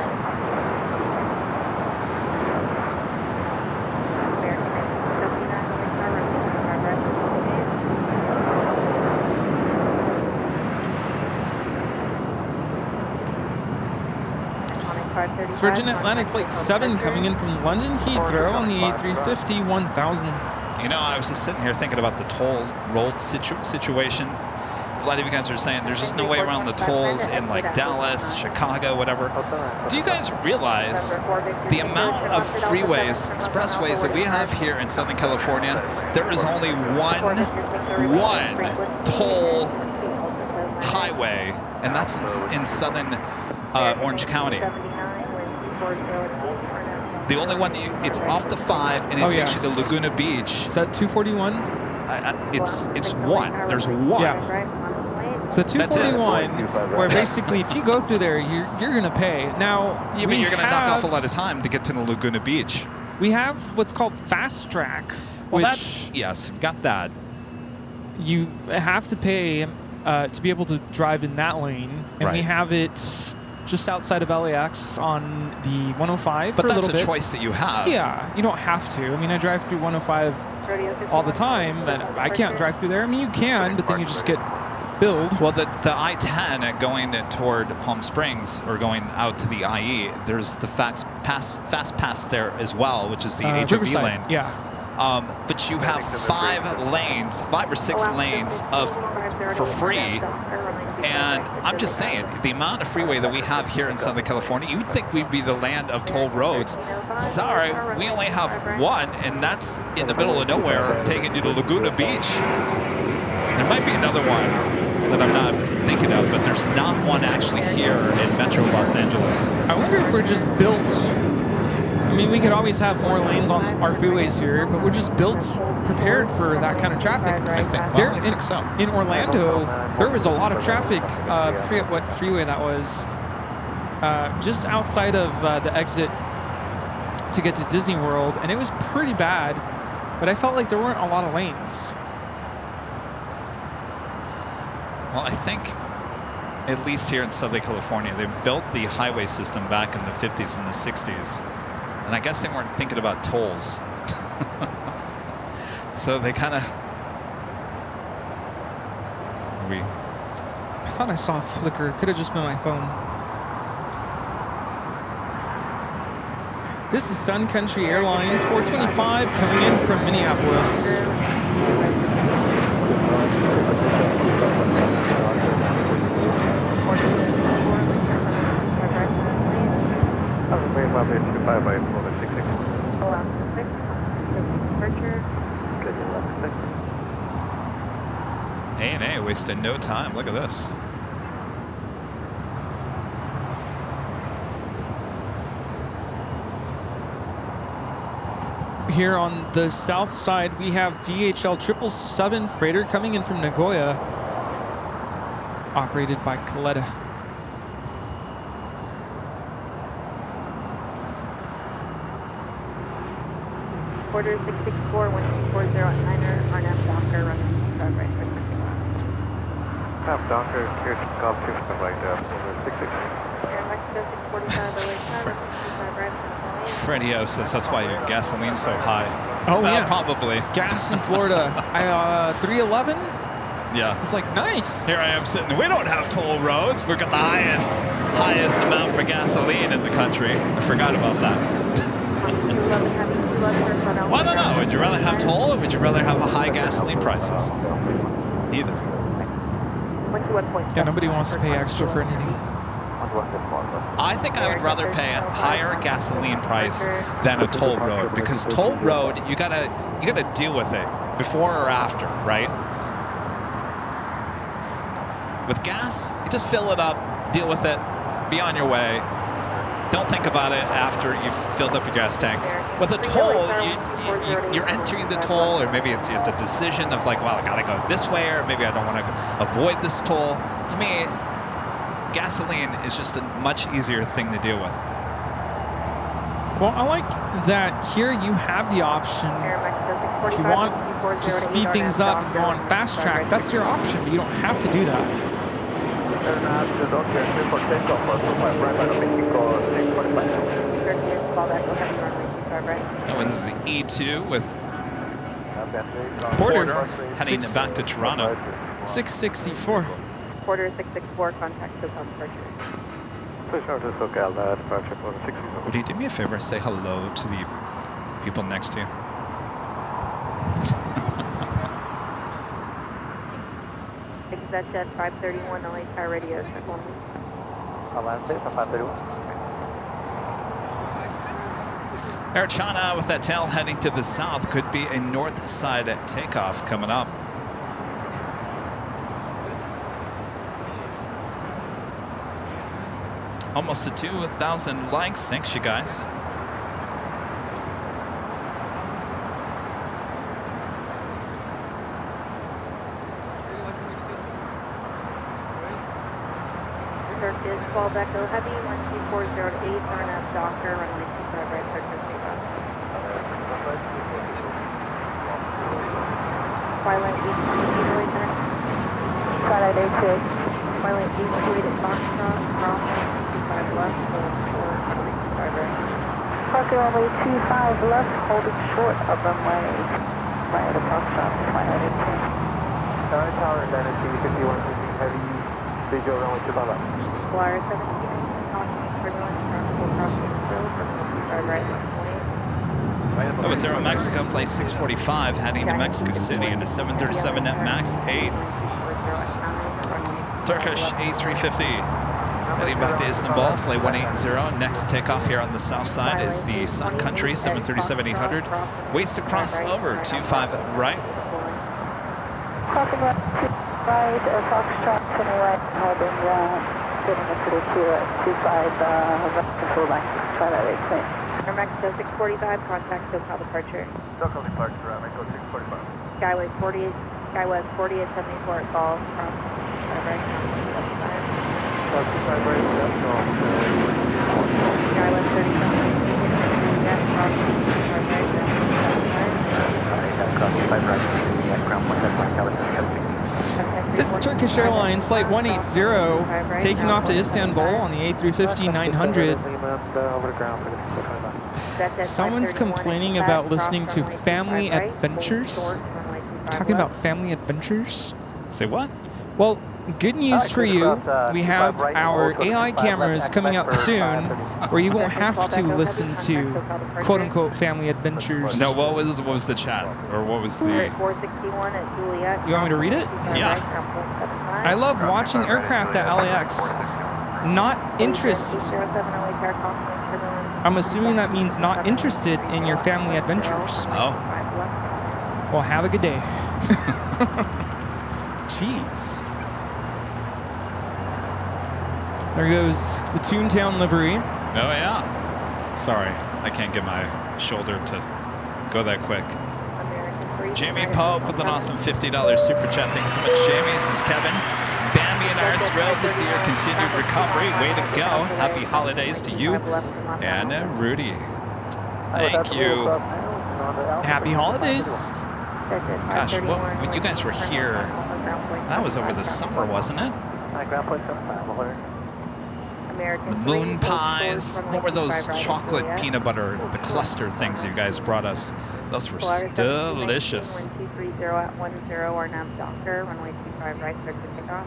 It's Virgin Atlantic Flight 7 coming in from London Heathrow on the A350 1000. You know, I was just sitting here thinking about the toll road situation. A lot of you guys are saying there's just no way around the tolls in like Dallas, Chicago, whatever. Do you guys realize the amount of freeways, expressways that we have here in Southern California? There is only one toll highway, and that's in Southern Orange County. The only one it's off the 5 and it takes you to Laguna Beach. Is that 241? It's one. There's one. Yeah. It's a 241 where basically if you go through there, you're gonna pay. Now, yeah, but you're gonna knock off a lot of time to get to the Laguna Beach. We have what's called fast track. Well, that's we've got that. You have to pay to be able to drive in that lane, and we have it just outside of LAX on the 105 but for a little bit. But that's a choice that you have. Yeah, you don't have to. I mean, I drive through 105 all the time, but I can't drive through there. I mean, you can, but then you just get billed. Well, the I-10 going toward Palm Springs or going out to the IE, there's the fast pass there as well, which is the HOV Riverside lane. Yeah. But you have 5 or 6 lanes for free. And I'm just saying, the amount of freeway that we have here in Southern California, you'd think we'd be the land of toll roads. Sorry, we only have one, and that's in the middle of nowhere, taking you to Laguna Beach. There might be another one that I'm not thinking of, but there's not one actually here in Metro Los Angeles. I wonder if we're just built. I mean, we could always have more lanes on our freeways here, but we're just built, prepared for that kind of traffic. I think so. In Orlando, there was a lot of traffic. I forget what freeway that was. Just outside of the exit to get to Disney World, and it was pretty bad. But I felt like there weren't a lot of lanes. Well, I think, at least here in Southern California, they built the highway system back in the 50s and the 60s. And I guess they weren't thinking about tolls. So they kind of... I thought I saw a flicker. Could have just been my phone. This is Sun Country Airlines 425 coming in from Minneapolis. A&A wasted no time. Look at this. Here on the south side, we have DHL 777 freighter coming in from Nagoya, operated by Coletta. Order 664-1240 at Niner, RNAV Docker, running right for switching left. Docker, Kirsten, Golf 2, right over 66. Air Mexico 645, LA 25 right, Freddie-O says that's why your gasoline's so high. Oh, well, yeah. Probably. Gas in Florida. 311? Yeah. It's like, nice. Here I am sitting. We don't have toll roads. We've got the highest amount for gasoline in the country. I forgot about that. Well, I don't know. Would you rather have toll or would you rather have high gasoline prices? Neither. Yeah, nobody wants to pay extra for anything. I think I would rather pay a higher gasoline price than a toll road, because toll road, you gotta deal with it before or after, right? With gas, you just fill it up, deal with it, be on your way. Don't think about it after you've filled up your gas tank. With a toll, you're entering the toll, or maybe it's a decision of like, well, I gotta go this way, or maybe I don't want to avoid this toll. To me, gasoline is just a much easier thing to deal with. Well, I like that here you have the option. If you want to speed things up and go on fast track, that's your option, but you don't have to do that. That was the E2 with Porter heading back to Toronto. 664. Porter 664, contact SoCal departure. Would you do me a favor and say hello to the people next to you? That's at 531 LA Tower Radio. Air China with that tail heading to the south, could be a north side takeoff coming up. Almost to 2,000 likes. Thanks, you guys. Circuit, fall Echo Heavy, 12408, RNF Docker, runway 25 right, circuit takeoff. Twilight 828 turn. Twilight 828. Twilight 828 at Foxtrot, cross 25 left, holding short, runway 25 right. Parker runway 25 left, holding short of runway right at Foxtrot, Twilight 828. Tower Tower, Dynasty 5115 Heavy, visual runway 25 left. Flyer 17, caution turbulence, full crossing road, runway 25 right, left 28. That was Aeromexico, flight 645, heading to Mexico City in a 737 at max 8. Turkish A350, heading back to Istanbul, flight 180. Next takeoff here on the south side is the Sun Country 737-800. Waits to cross over 25 right. Crossing right, Foxtrot 20 right, holding getting into the 25 right, full line, Twilight 828. Air Mexico 645, contact SoCal departure. SoCal departure, Mexico 645. Skywest 48, Skywest 4874 at Gulf, cross 25 right, 25 right, Skywest 37, cross 25 right, cross 25 right, ground point, that's my California. This is Turkish Airlines flight 180 taking off to Istanbul on the A350-900. Someone's complaining about listening to Family Adventures. Talking about Family Adventures? Say what? Well, good news for you. We have our AI cameras coming out soon where you won't have to listen to quote-unquote Family Adventures. No, what was the chat? Or what was the... 461 at Juliet. You want me to read it? Yeah. I love watching aircraft at LAX. Not interest. I'm assuming that means not interested in your family adventures. Oh. Well, have a good day. Jeez. There goes the Toontown livery. Oh, yeah. Sorry, I can't get my shoulder to go that quick. Jamie Pope with an awesome $50 super chat. Thank you so much, Jamie. This is Kevin. Bambi and I are thrilled to see your continued recovery. Way to go. Happy holidays to you and Rudy. Thank you. Happy holidays. Gosh, when you guys were here, that was over the summer, wasn't it? The moon pies. What were those chocolate peanut butter, the cluster things you guys brought us? Those were delicious. 1230 at 10, RNAV Docker, runway 25 right, clear to takeoff.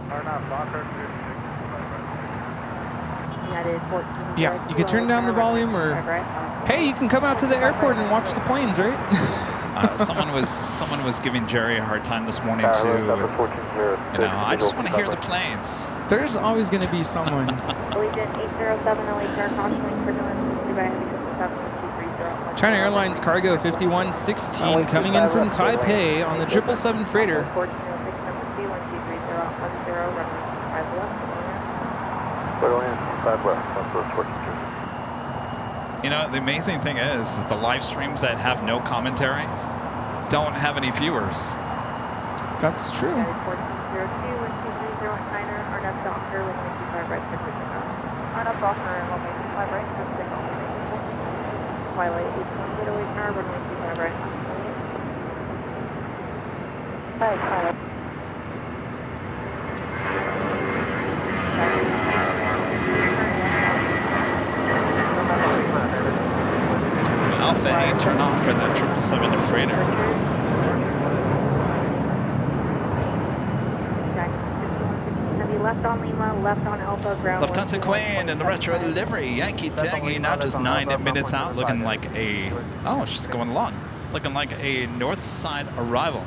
RNAV Docker, United 14. Yeah, you can turn down the volume or... Hey, you can come out to the airport and watch the planes, right? Someone was giving Jerry a hard time this morning too. I just want to hear the planes. There's always going to be someone. Allegiant 807, LHR cautioning turbulence, Dubai, 72330. China Airlines Cargo 5116 coming in from Taipei on the 777 freighter. 1406, number 2, 1230, 10, runway 5 left. Clear land, 5 left, Southwest 14 Jersey. You know, the amazing thing is that the live streams that have no commentary don't have any viewers. That's true. 1402, 1230, Niner, Arnett Docker, runway 25 right, Pacific Mountain. Arnett Docker, runway 25 right, Pacific Mountain. Twilight 82808, runway 25 right, Hi, Twilight. Alpha 8, turn off for the 777 freighter. Left on Lima, left on Alpha, ground. Lufthansa Queen in the retro livery. Yankee Tangy now just 9 minutes out, looking like a... Oh, she's going along. Looking like a north side arrival.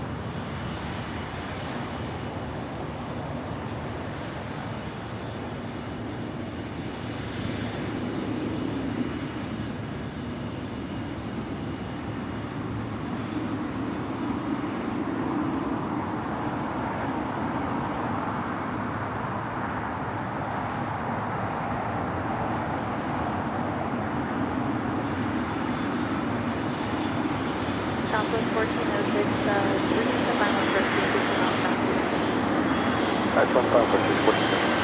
Southwest 1406, 3 to final first position on Southwest. Alright, 25, which is 14.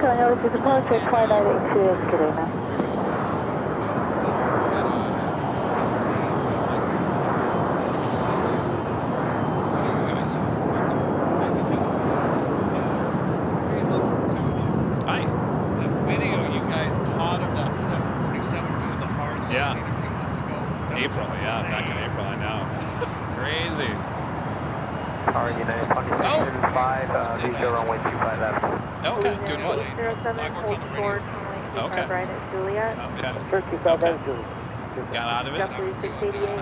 Going over to departure, Twilight 82, good evening. Hi. The video you guys caught of that 747 doing the hard landing Yeah. a few months ago. That April, was yeah, insane. back in April, I know. Crazy. Tower United, Function 5, visa runway 25 left. Okay, doing what? 807, hold forward, runway 25 right at Juliet. Turkey, South Okay. Julie. Got out of it? JetBlue 688,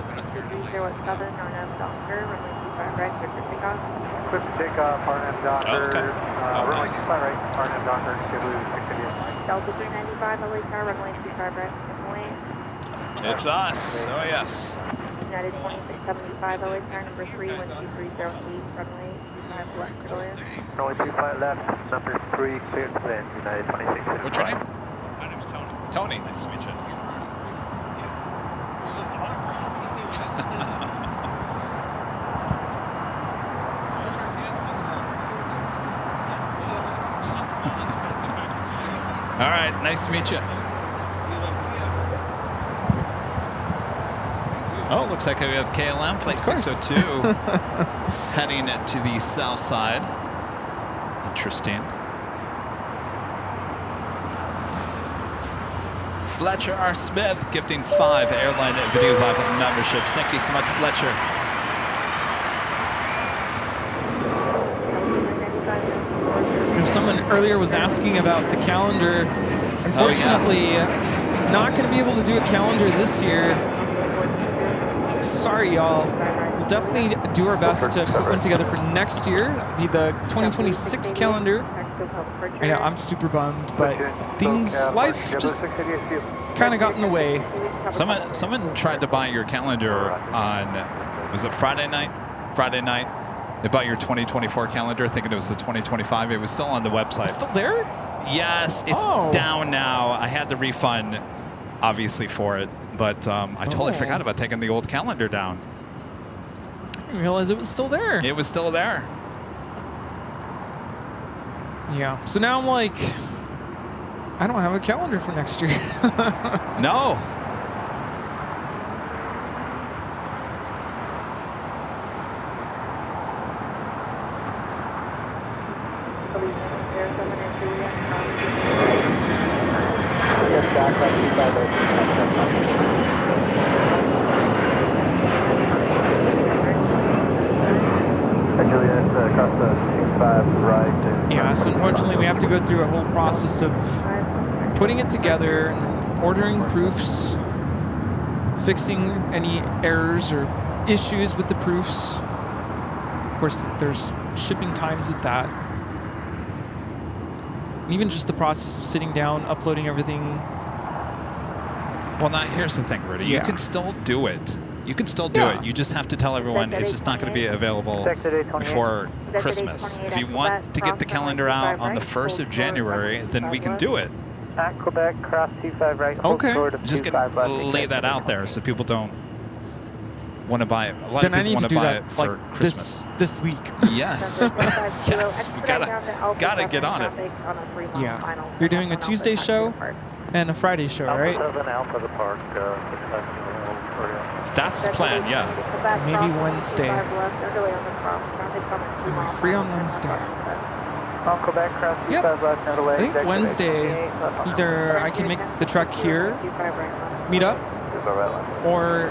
307, Arnett Docker, runway 25 right, clear for takeoff. Clear for takeoff, Arnett Docker. Okay. Runway Nice. 25 right, Arnett Docker, JetBlue 688. Delta 395, LHR, runway 25 right, away. It's us. Oh, yes. United 2675, LHR number 3, 12308, runway 25 left, clear. Runway 25 left, number 3, clear to land, United 2675. What's your name? My name's Tony. Tony. Nice to meet you. All right, nice to meet you. Oh, looks like we have KLM, flight 602, heading to the south side. Interesting. Fletcher R. Smith gifting 5 Airline Videos Live memberships. Thank you so much, Fletcher. If someone earlier was asking about the calendar, unfortunately, not going to be able to do a calendar this year. Sorry, y'all. We'll definitely do our best to put one together for next year. It'll be the 2026 calendar. I know, I'm super bummed, but life just kind of got in the way. Someone tried to buy your calendar on, was it Friday night? Friday night. They bought your 2024 calendar thinking it was the 2025. It was still on the website. It's still there? Yes, it's down now. I had the refund, obviously, for it, but I totally forgot about taking the old calendar down. I didn't realize it was still there. It was still there. Yeah. So now I'm like, I don't have a calendar for next year. No. Yeah, so unfortunately we have to go through a whole process of putting it together and then ordering proofs, fixing any errors or issues with the proofs. Of course, there's shipping times with that. And even just the process of sitting down, uploading everything. Well, now here's the thing, Rudy. Yeah. You can still do it. You can still do it. You just have to tell everyone it's just not going to be available before Christmas. If you want to get the calendar out on the 1st of January, then we can do it. Quebec, cross 25 right. Okay. Just lay that out there so people don't want to buy it. A lot Then of I people need want to to do buy that it for like Christmas. this week. Yes. Yes. We gotta get on it. Yeah. You're doing a Tuesday show and a Friday show, right? That's the plan, yeah. Maybe Wednesday. Am I free on Wednesday? Yep. I think Wednesday, either I can make the truck here, meet up, or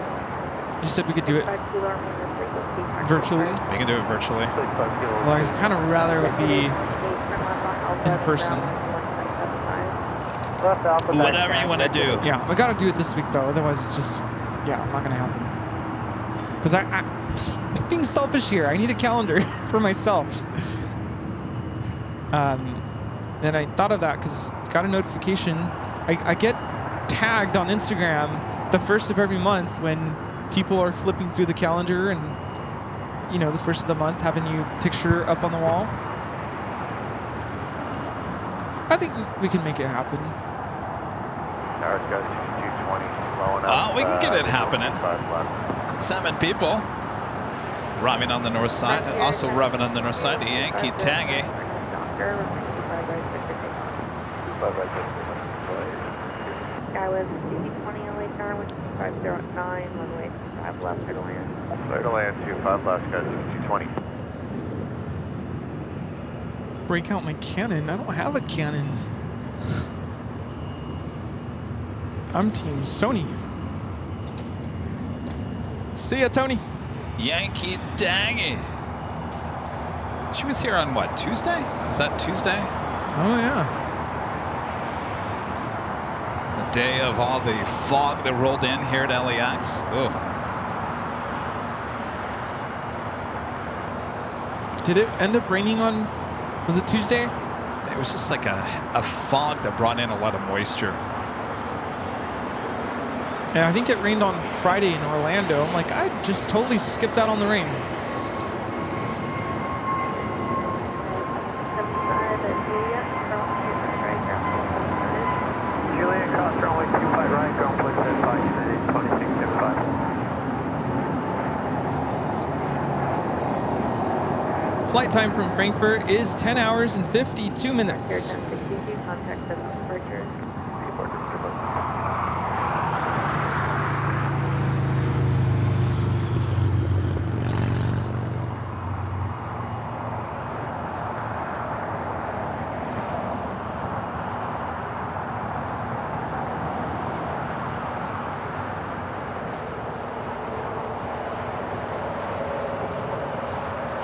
you said we could do it virtually. We can do it virtually. Well, I kind of rather it be in person. Whatever you want to do. Yeah, I gotta do it this week though, otherwise it's just, yeah, not gonna happen. Because I'm being selfish here. I need a calendar for myself. Then I thought of that because got a notification. I get tagged on Instagram the 1st of every month when people are flipping through the calendar and, you know, the 1st of the month having you picture up on the wall. I think we can make it happen. Oh, we can get it happening. 7 people arriving on the north side. Also arriving on the north side, the Yankee Tangy. Sky was CT20 LA car, 509, runway 25 left, clear to land. Clear to land, 25 left, guys, 220. Break out my Canon. I don't have a Canon. I'm team Sony. See ya, Tony. Yankee Tangy. She was here on what, Tuesday? Is that Tuesday? Oh, yeah. The day of all the fog that rolled in here at LAX. Ugh. Did it end up raining on, was it Tuesday? It was just like a fog that brought in a lot of moisture. Yeah, I think it rained on Friday in Orlando. I'm like, I just totally skipped out on the rain. Julian, cross runway 25 right, ground point 75, 2675. Flight time from Frankfurt is 10 hours and 52 minutes. Contact them departure.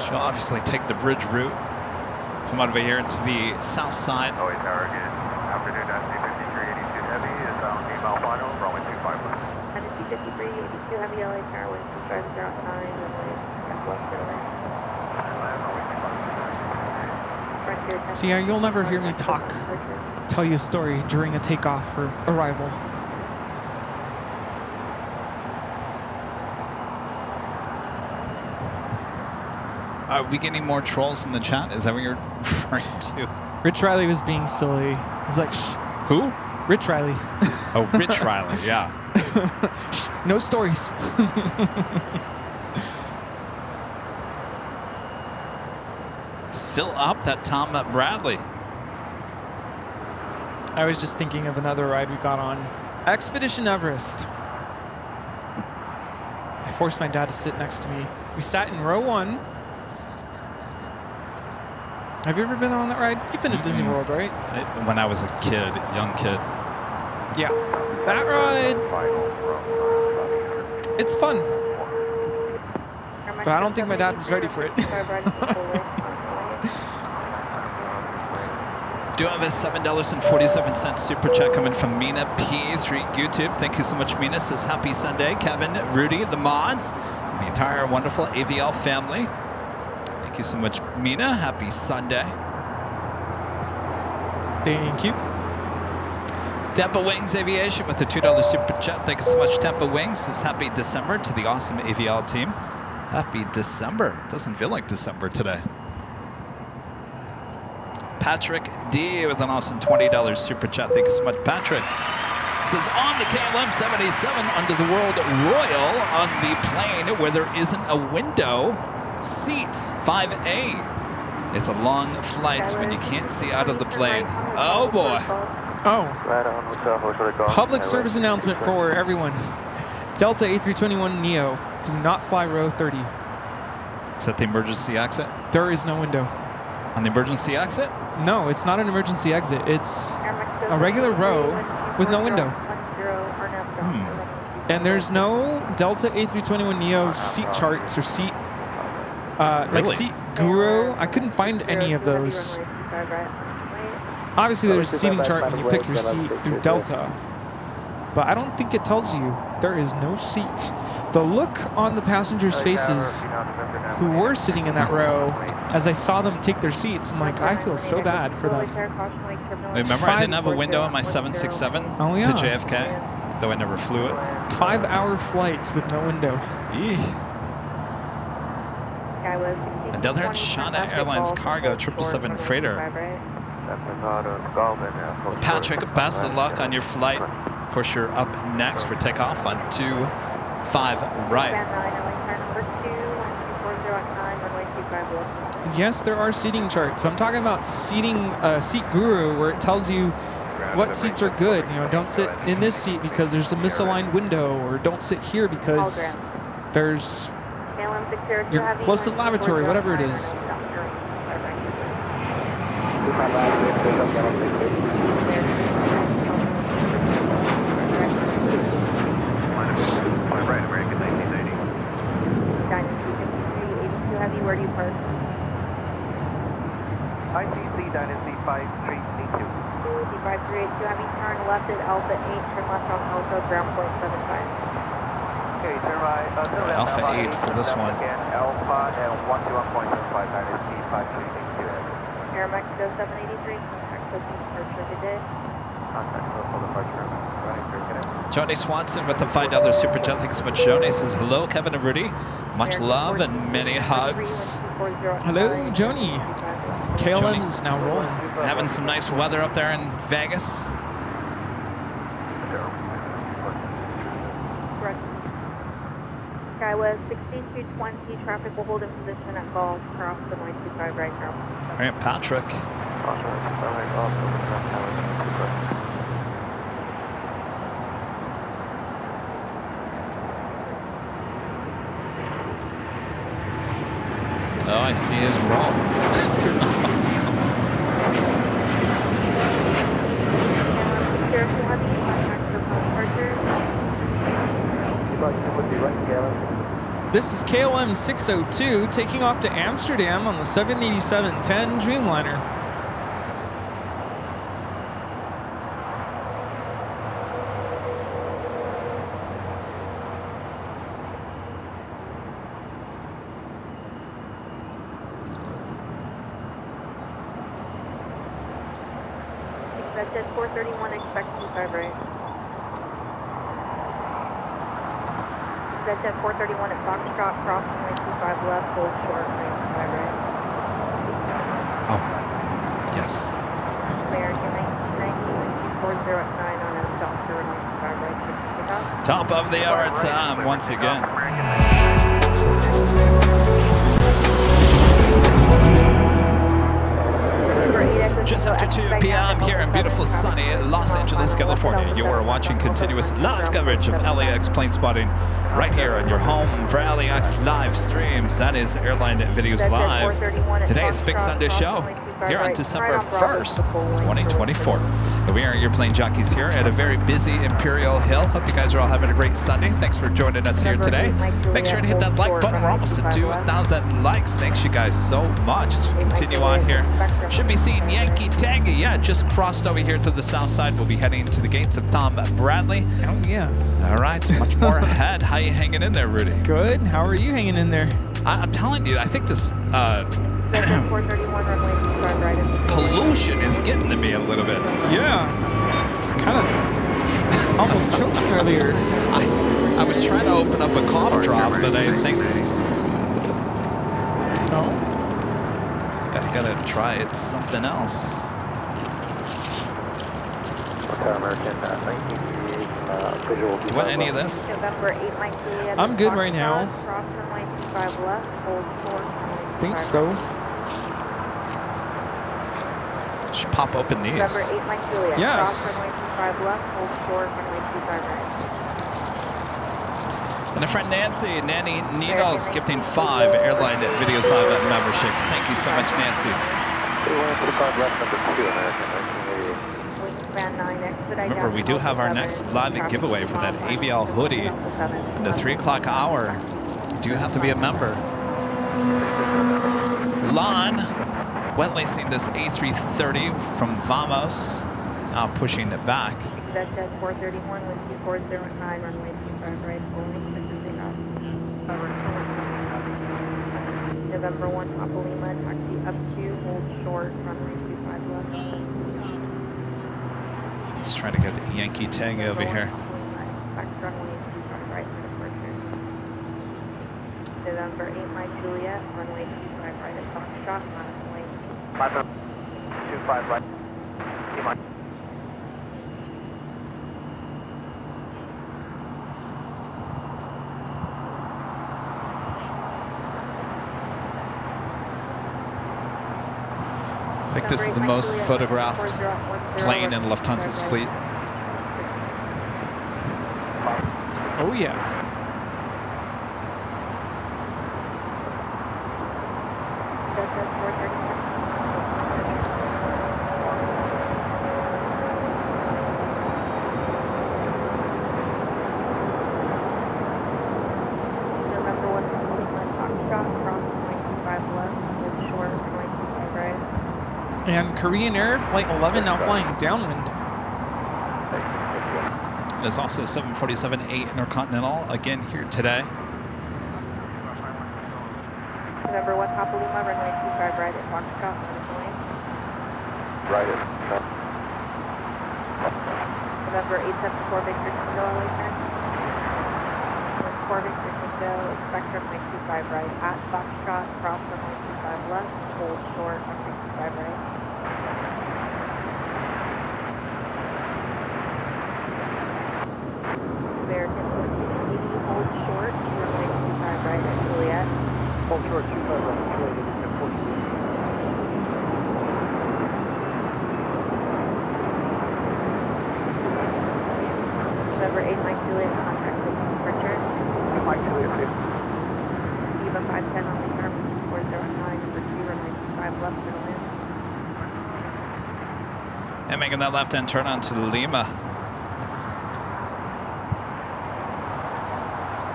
She'll obviously take the bridge route. Come out over here into the south side. Always tower again. Afternoon, SC5382 Heavy is on email final, runway 25 left. SC5382 Heavy LA car, 12509, runway left, clear to land. So yeah, you'll never hear me tell you a story during a takeoff or arrival. Are we getting more trolls in the chat? Is that what you're referring to? Rich Riley was being silly. He's like, shh. Who? Rich Riley. Oh, Rich Riley, yeah. Shh, no stories. Let's fill up that Tom Bradley. I was just thinking of another ride we got on. Expedition Everest. I forced my dad to sit next to me. We sat in row 1. Have you ever been on that ride? You've been to Disney World, right? When I was a kid, young kid. Yeah. That ride, it's fun. But I don't think my dad was ready for it. Do have a $7.47 super chat coming from Mina P3 YouTube. Thank you so much, Mina. Says happy Sunday, Kevin, Rudy, the mods, the entire wonderful AVL family. Thank you so much, Mina. Happy Sunday. Thank you. Tampa Wings Aviation with a $2 super chat. Thank you so much, Tampa Wings. Says happy December to the awesome AVL team. Happy December. Doesn't feel like December today. Patrick D with an awesome $20 super chat. Thank you so much, Patrick. Says on the KLM 77 under the World Royal on the plane where there isn't a window. Seat 5A. It's a long flight when you can't see out of the plane. Oh boy. Oh. Public service announcement for everyone. Delta A321neo. Do not fly row 30. Is that the emergency exit? There is no window. On the emergency exit? No, it's not an emergency exit. It's a regular row with no window. And there's no Delta A321neo seat charts or seat, like seat guru. I couldn't find any of those. Obviously, there's a seating chart when you pick your seat through Delta. But I don't think it tells you there is no seat. The look on the passengers' faces who were sitting in that row as I saw them take their seats, I'm like, I feel so bad for them. Remember, I didn't have a window on my 767 to JFK, though I never flew it. 5-hour flight with no window. And down there at Shana Airlines Cargo 777 freighter. Patrick, best of luck on your flight. Of course, you're up next for takeoff on 25 right. Yes, there are seating charts. I'm talking about seating seat guru where it tells you what seats are good. You know, don't sit in this seat because there's a misaligned window, or don't sit here because there's you're close to the lavatory, whatever it is. Where do you park? ICC Dynasty 5382. C5382, have you turn left at Alpha 8, turn left on Alpha, ground point 75. Okay, turn right, Alpha 8 for this one. Again, Alpha and 121.75, Dynasty 5382. Airmax 783, contact Coastal Departure, good day. Contact Coastal Departure, running through, good day. Joni Swanson with the $5 super chat. Thanks so much, Joni. Says hello, Kevin and Rudy. Much love and many hugs. Hello, Joni. KLM is now rolling. Having some nice weather up there in Vegas. Skywest 6220, traffic will hold in position at Golf, cross the 925 right now. All right, Patrick. Oh, I see his roll. This is KLM 602 taking off to Amsterdam on the 787-10 Dreamliner. That's at 431, expect 25 right. That's at 431 at Foxtrot, cross runway 25 left, hold short, runway 25 right. Oh, yes. American 1990, 409 on a doctor, runway 25 right, pick up. Top of the hour time once again. Just after 2 p.m. here in beautiful sunny Los Angeles, California. You are watching continuous live coverage of LAX plane spotting right here on your home for LAX live streams. That is Airline Videos Live. Today's Big Sunday show here on December 1st, 2024. We are your plane jockeys here at a very busy Imperial Hill. Hope you guys are all having a great Sunday. Thanks for joining us here today. Make sure to hit that like button. We're almost at 2,000 likes. Thanks you guys so much. As we continue on here, should be seeing Yankee Tangy. Yeah, just crossed over here to the south side. We'll be heading to the gates of Tom Bradley. Oh, yeah. All right, much more ahead. How you hanging in there, Rudy? Good. How are you hanging in there? I'm telling you, I think this pollution is getting to me a little bit. Yeah. It's kind of almost choking earlier. I was trying to open up a cough drop, but I think... No? I gotta try it something else. American 1988 visual. You want any of this? November 8, Mike Juliet. I'm good right now. Cross runway 25 left, hold short. Think so. Should pop open these. November 8, Mike Juliet. Yes. Cross runway 25 left, hold short, runway 25 right. And a friend Nancy Needles gifting 5 Airline Videos Live memberships. Thank you so much, Nancy. 2125 left, number 2, American 1988. Remember, we do have our next live giveaway for that ABL hoodie in the 3 o'clock hour. You do have to be a member. Lon, wet lacing this A330 from Vamos, now pushing it back. That's at 431 with 2409, runway 25 right, Boeing, November 1, Papa Lima, taxi up to, hold short, runway 25 left. Let's try to get the Yankee Tango over here. Back to runway 25 right for departure. November 8, Mike Juliet, runway 25 right at Foxtrot, runway 25 right. T-Mike. I think this is the most photographed plane in Lufthansa's fleet. Oh, yeah. And Korean Air Flight 11 now flying downwind. There's also 747-8 Intercontinental again here today. November 1, Papa Lima, runway 25 right at Foxtrot, runway. Right at November 874 Victor Tango, LA turn. 4 Victor Tango, expect runway 25 right at Foxtrot, cross runway 25 left, hold short, runway 25 right. American 1480, hold short, runway 25 right at Juliet. hold short 25 right, Juliet, and 14. November 8, Mike Juliet, contact with departure. Mike Juliet, Eva 510 on the arm, 409, number 2, runway 25 left, middle in. And making that left-hand turn onto Lima.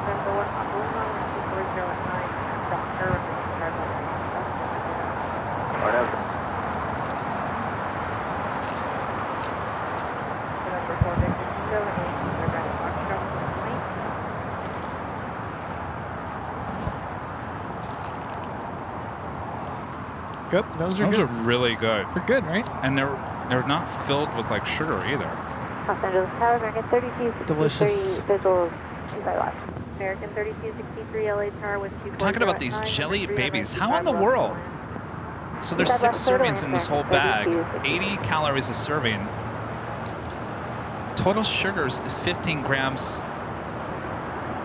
November 1, Papa Lima, 2409, doctor, runway 25 left. November 4, Victor Tango, and 25 right at Foxtrot, runway. Good. Those are Those good. are really good. They're good, right? And they're They're not filled with like sugar either. Los Angeles Tower, American 3263, Delicious. visual 25 left. American 3263, LA Tower with 24. Talking about these jelly babies. How in the world? So there's 6 servings in this whole bag, 80 calories a serving. Total sugars is 15 grams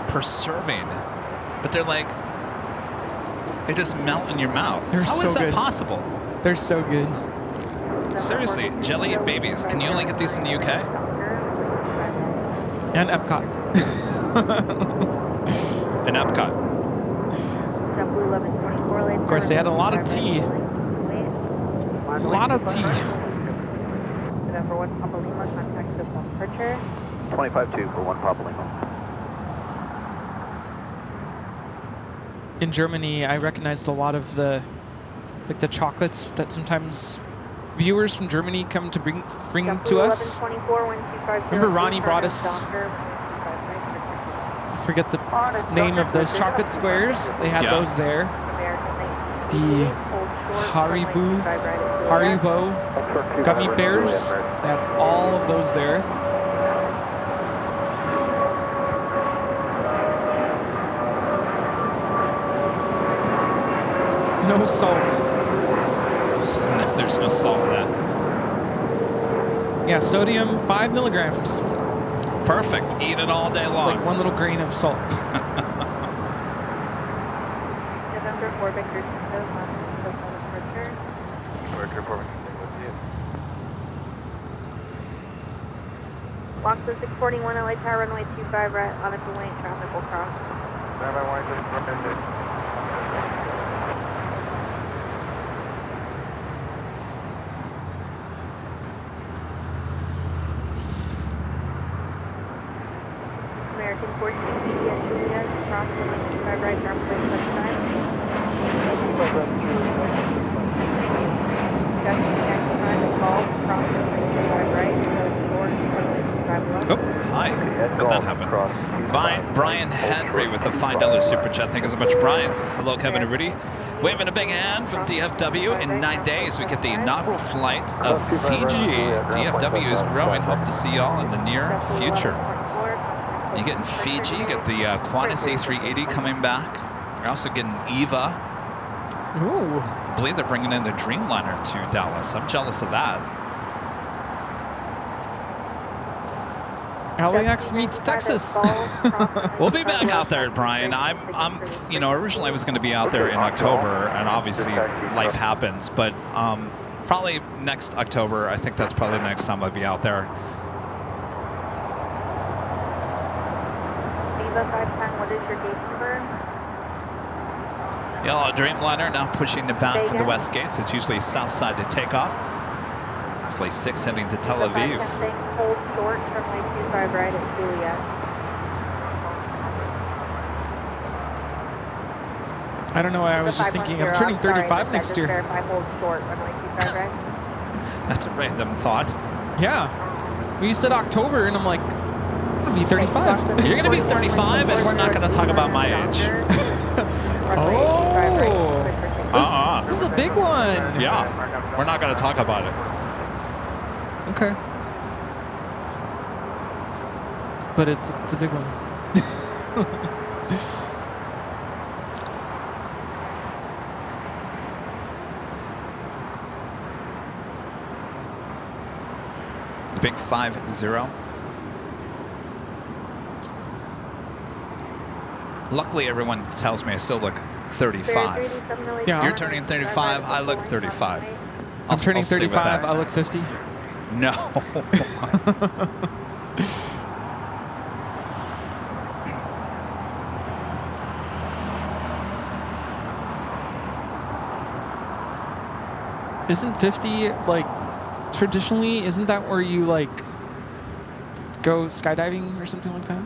per serving. But they're like, they just melt in your mouth. How is that possible? They're so good. Seriously, jelly babies. Can you only get these in the UK? And Epcot. In Epcot. Of course, they had a lot of tea. A lot of tea. Number 1 Papa Lima, contact the departure. 25-2 for 1 Papa Lima. In Germany, I recognized a lot of the chocolates that sometimes viewers from Germany come to bring to us. Remember Ronnie brought us, I forget the name of those chocolate squares. They had those there. The Haribo gummy bears. They had all of those there. No salt. No, there's no salt in that. Yeah, sodium 5 milligrams. Perfect. Eat it all day long. It's like 1 little grain of salt. November 4 Victor departure. Departure 4 Victor, stay with you. Loxo 641 LA Tower, runway 25 right, Monaco Lane, traffic will cross. Standby 1 American 1480 at Julia, cross runway 25 right, ground plane 29. Justin Yankee time is called, cross runway 25 right, code 4, runway 25 left. Oh, hi. How'd that happen? Brian Henry with a $5 super chat. Thank you so much, Brian. Says, hello, Kevin and Rudy. Waving a big hand from DFW. In 9 days, we get the inaugural flight of Fiji. DFW is growing. Hope to see y'all in the near future. You get in Fiji, you get the Qantas A380 coming back. You're also getting EVA. Ooh. I believe they're bringing in the Dreamliner to Dallas. I'm jealous of that. LAX meets Texas. We'll be back out there, Brian. You know, originally I was going to be out there in October, and obviously life happens. But probably next October, I think that's probably the next time I'll be out there. Viva 510, what is your gate number? Yellow Dreamliner now pushing it back from the west gates. It's usually south side to takeoff. Flight 6 heading to Tel Aviv. Hold short, runway 25 right at Julia. I don't know why I was just thinking I'm turning 35 next year. Verify hold short, runway 25 right. That's a random thought. Yeah. Well, you said October, and I'm like, I'm going to be 35. You're going to be 35, and we're not going to talk about my age. Oh. This is a big one. Yeah. We're not going to talk about it. Okay. But it's a big one. The big 5-0. Luckily, everyone tells me I still look 35. Yeah. You're turning 35. I look 35. I'm turning I'll stick with 35. that. I look 50. No. Isn't 50 like traditionally? Isn't that where you like go skydiving or something like that?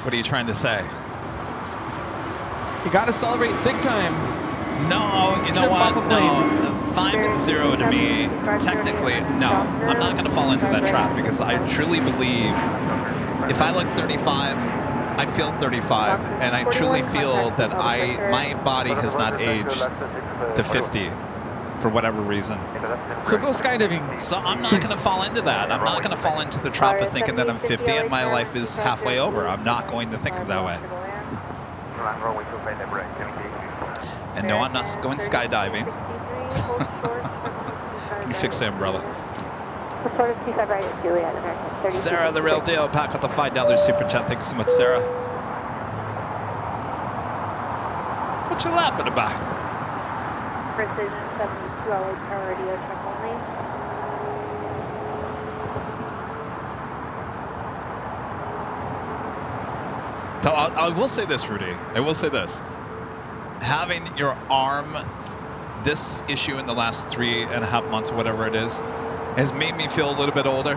What are you trying to say? You got to celebrate big time. No, you know Jump what? off a plane. No, 5-0 to me, technically, no. I'm not going to fall into that trap because I truly believe if I look 35, I feel 35, and I truly feel that my body has not aged to 50. for whatever reason. So go skydiving. So I'm not going to fall into that. I'm not going to fall into the trap of thinking that I'm 50 and my life is halfway over. I'm not going to think of that way. And no, I'm not going skydiving. Can you fix the umbrella? Sarah, the real deal, back with the $5 super chat. Thanks so much, Sarah. What you laughing about? Precision 72 LA Tower radio check only. So I will say this, Rudy. I will say this. Having your arm, this issue in the last 3.5 months, or whatever it is, has made me feel a little bit older.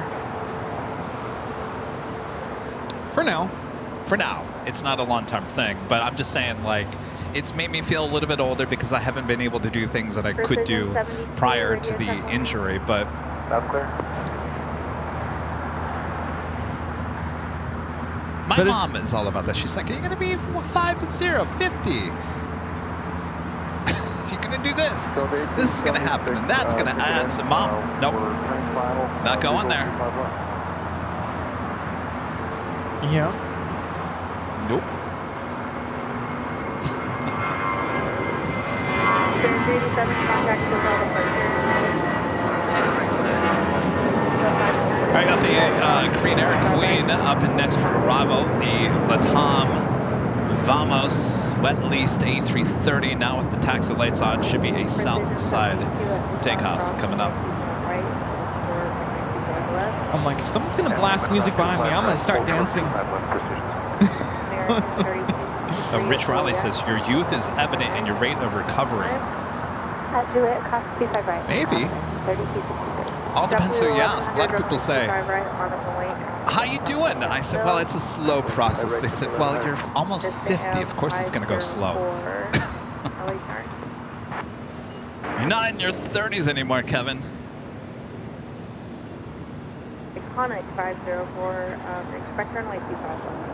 For now. For now. It's not a long-term thing, but I'm just saying, like, it's made me feel a little bit older because I haven't been able to do things that I could do prior to the injury, but... That's clear. My mom is all about that. She's like, you're going to be 5 and 0, 50. You're going to do this. This is going to happen, and that's going to add some mom. Nope. Not going there. Yeah. Nope. All right, got the Korean Air Queen up and next for arrival. The Latam Vamos wet leased A330 now with the taxi lights on. Should be a south side takeoff coming up. I'm like, if someone's gonna blast music behind me, I'm gonna start dancing. Rich Riley says your youth is evident in your rate of recovery. Maybe. All depends who you ask. A lot of people say, how you doing? I said, well, it's a slow process. They said, well, you're almost 50. Of course it's going to go slow. You're not in your 30s anymore, Kevin. Iconic 504, expect runway 25 left.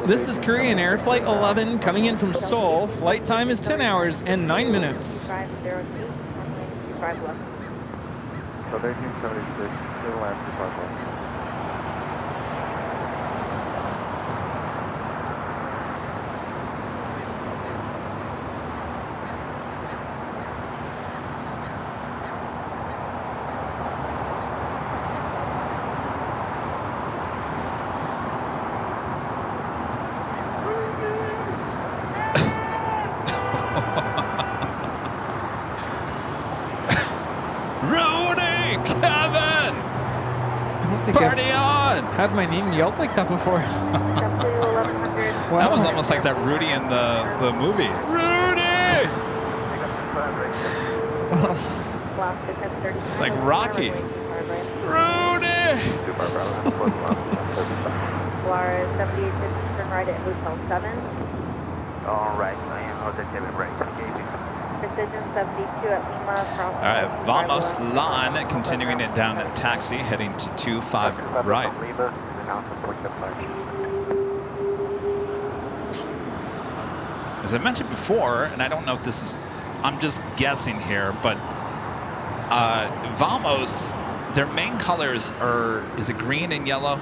This is Korean Air Flight 11 coming in from Seoul. Flight time is 10 hours and 9 minutes. 502, 25 left. So 1376, clear land 25 left. Party on! Had my name yelled like that before. Wow. That was almost like that Rudy in the movie. Rudy! Like Rocky. Rudy! Flores 78 turn right at Hotel 7. All right, I'll just give it a break. Precision 72 at Lima. All right, Vamos Lan continuing it down at taxi, heading to 25 right. As I mentioned before, and I don't know if this is, I'm just guessing here, but Vamos, their main colors are, is it green and yellow?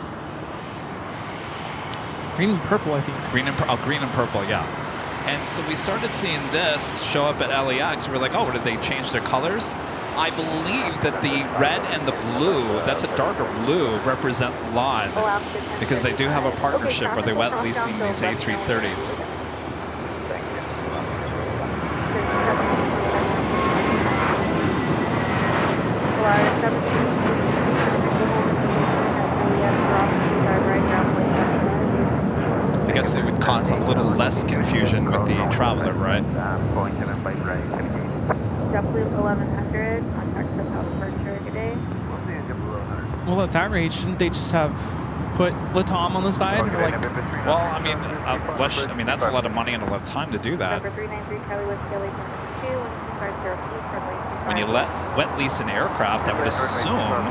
Green and purple, I think. Green and purple, yeah. And so we started seeing this show up at LAX. We were like, oh, did they change their colors? I believe that the red and the blue, that's a darker blue, represent LAN, because they do have a partnership where they went leasing these A330s. I guess it would cause a little less confusion with the traveler, right? JetBlue 1100, contact South departure today. Well, at that rate, shouldn't they just have put Latam on the side? Or like, well, I mean, that's a lot of money and a lot of time to do that. Number 393 Charlie Whiskey LA 2, When you wet lease an aircraft, I would assume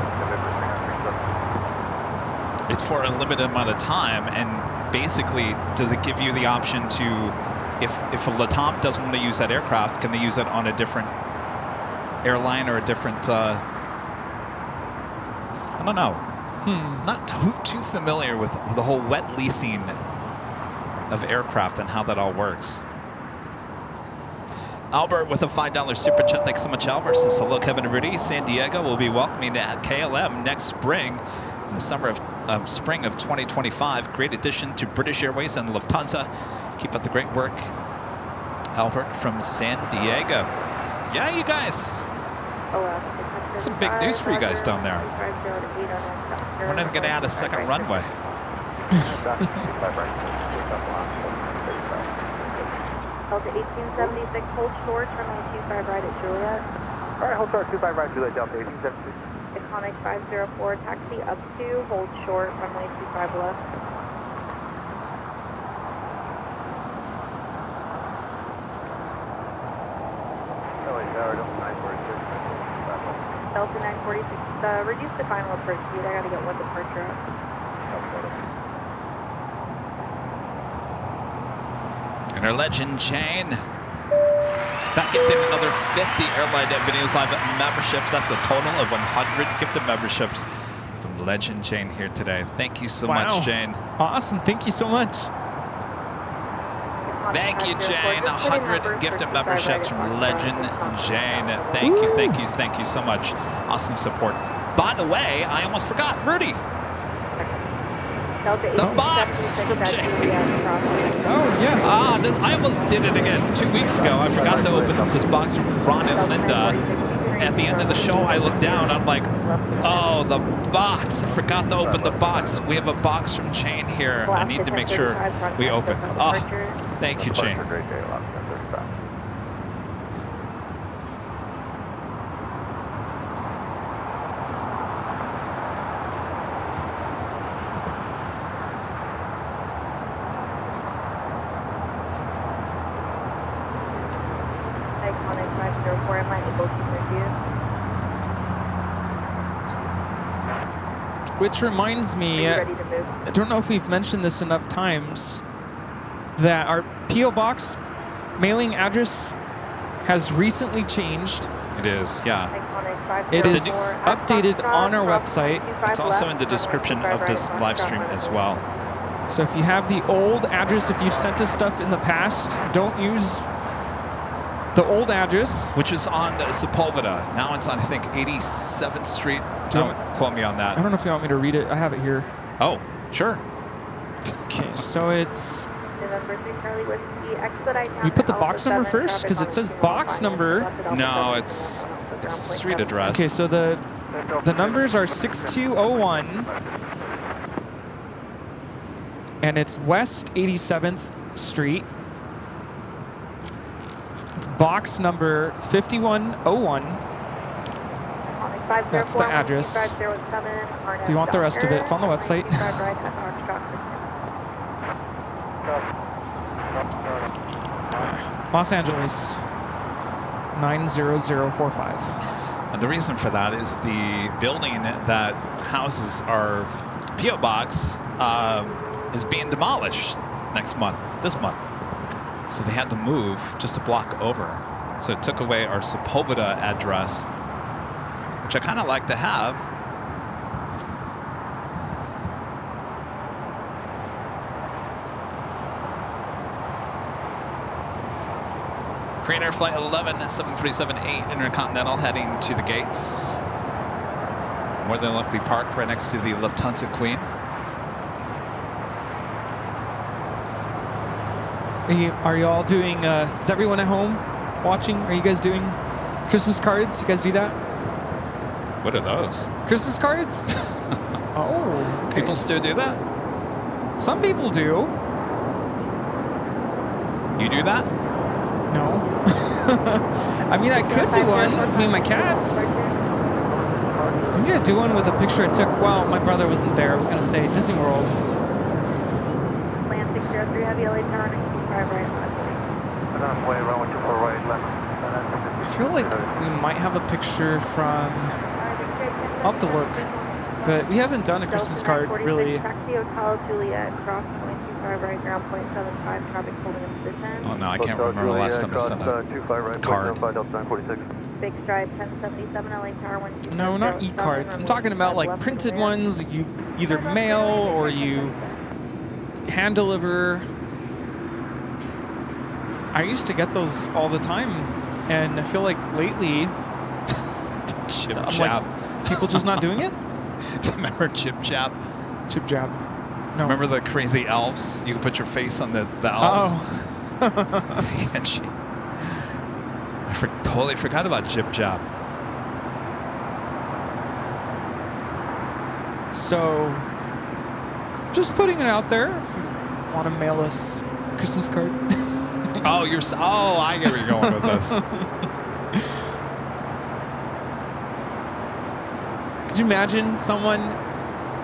it's for a limited amount of time, and basically, does it give you the option to if a LATAM doesn't want to use that aircraft, can they use it on a different airline or a different? I don't know. Not too familiar with the whole wet leasing of aircraft and how that all works. Albert with a $5 super chat. Thanks so much, Albert. Says hello, Kevin Rudy. San Diego will be welcoming at KLM next spring, in the summer of spring of 2025. Great addition to British Airways and Lufthansa. Keep up the great work, Albert from San Diego. Yeah, you guys. Some big news for you guys down there. When are they going to add a second runway? Delta 1876, hold short, runway 25 right at Juliet. All right, hold short, 25 right, Juliet, Delta 1876. Iconic 504, taxi up to, hold short, runway 25 left. Delta 946, reduce the final approach speed. I gotta get one departure up. And our legend Jane back gifting another 50 Airline Videos Live memberships. That's a total of 100 gifted memberships from Legend Jane here today. Thank you so much, Jane. Awesome. Thank you so much. Thank you, Jane. 100 gifted memberships from Legend Jane. Thank you, thank you, thank you so much. Awesome support. By the way, I almost forgot, Rudy. The box from Jane. Oh, yes. I almost did it again 2 weeks ago. I forgot to open up this box from Ron and Linda. At the end of the show, I looked down. I'm like, oh, the box. I forgot to open the box. We have a box from Jane here. I need to make sure we open. Oh, thank you, Jane. Which reminds me, I don't know if we've mentioned this enough times, that our P.O. Box mailing address has recently changed. It is, yeah. It is updated on our website. It's also in the description of this live stream as well. So if you have the old address, if you've sent us stuff in the past, don't use the old address. Which is on Sepulveda. Now it's on, I think, 87th Street. Don't quote me on that. I don't know if you want me to read it. I have it here. Oh, sure. Okay, so it's... We put the box number first? Because it says box number. No, it's street address. Okay, so the numbers are 6201. And it's West 87th Street. It's box number 5101. That's the address. If you want the rest of it, it's on the website. Los Angeles, 90045. And the reason for that is the building that houses our P.O. Box is being demolished this month. So they had to move just a block over. So it took away our Sepulveda address, which I kind of like to have. Korean Air Flight 11, 747-8 Intercontinental heading to the gates. More than likely parked right next to the Lufthansa Queen. Are you all doing, is everyone at home watching? Are you guys doing Christmas cards? You guys do that? What are those? Christmas cards? Oh, okay. People still do that? Some people do. You do that? No. I mean, I could do one. Me and my cats. I'm gonna do one with a picture I took. Well, my brother wasn't there. I was gonna say Disney World. Land 603 Heavy LA Tower 95 right. I feel like we might have a picture from... I'll have to look. But we haven't done a Christmas card, really. Taxi Hotel Juliet, cross 22 25 right, ground point 75, traffic holding in position. Oh no, I can't remember the last time I sent a 25 right, card. 5 Delta 946. Big stripe 1077 LA Tower 1. No, not e-cards. I'm talking about like printed ones you either mail or you hand deliver. I used to get those all the time, and I feel like lately, Chip I'm Jab. like, people just not doing it? Remember Chip Jab? Chip Jab. No. Remember the crazy elves? You could put your face on the elves. Oh. And I totally forgot about Chip Jab. So, just putting it out there. If you want to mail us a Christmas card. Oh, I get where you're going with this. Could you imagine someone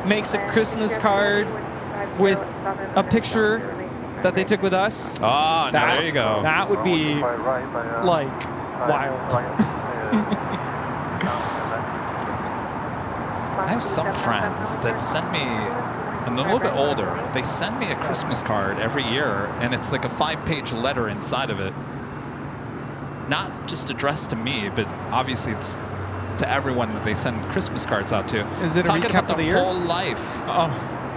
makes a Christmas card with a picture that they took with us? Oh, there you go. That would be like wild. I have some friends that send me, and they're a little bit older, they send me a Christmas card every year, and it's like a 5-page letter inside of it. Not just addressed to me, but obviously it's to everyone that they send Christmas cards out to. Is it a talking recap about of the their year? whole life. Oh,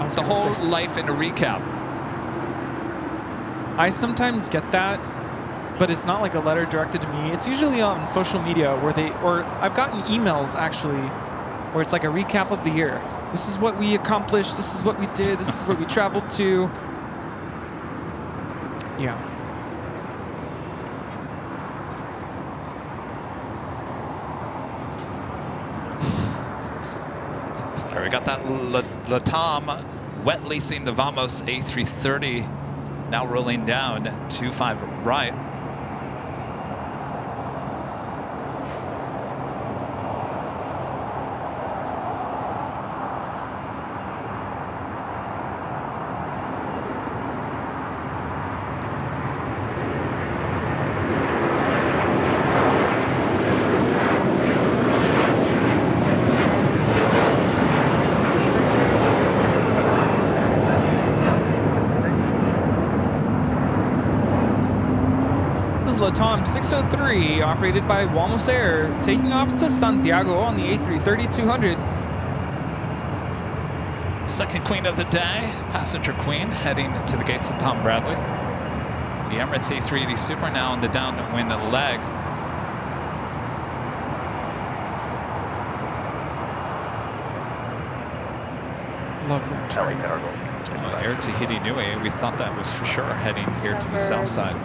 The whole life in a recap. I sometimes get that, but it's not like a letter directed to me. It's usually on social media or I've gotten emails actually, where it's like a recap of the year. This is what we accomplished. This is what we did. This is where we traveled to. Yeah. There, we got that Latam wet leasing the Vamos A330, now rolling down 25 right. Latam 603, operated by Wamos Air, taking off to Santiago on the A330-200. Second queen of the day, passenger queen, heading to the gates of Tom Bradley. The Emirates A380 Super now on the downwind leg. Love that train. Air Tahiti Nui, we thought that was for sure heading here to the south side.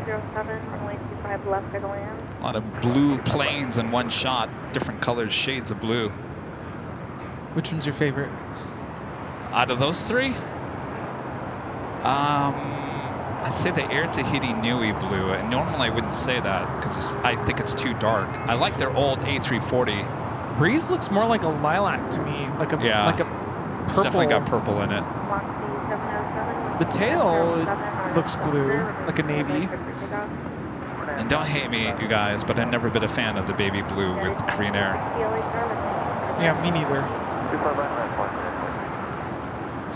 407, left to land. A lot of blue planes in one shot, different colored shades of blue. Which one's your favorite? Out of those three? I'd say the Air Tahiti Nui blue, and normally I wouldn't say that because I think it's too dark. I like their old A340. Breeze looks more like a lilac to me, like a purple. It's definitely got purple in it. The tail looks blue, like a navy. And don't hate me, you guys, but I've never been a fan of the baby blue with Korean Air. Yeah, me neither.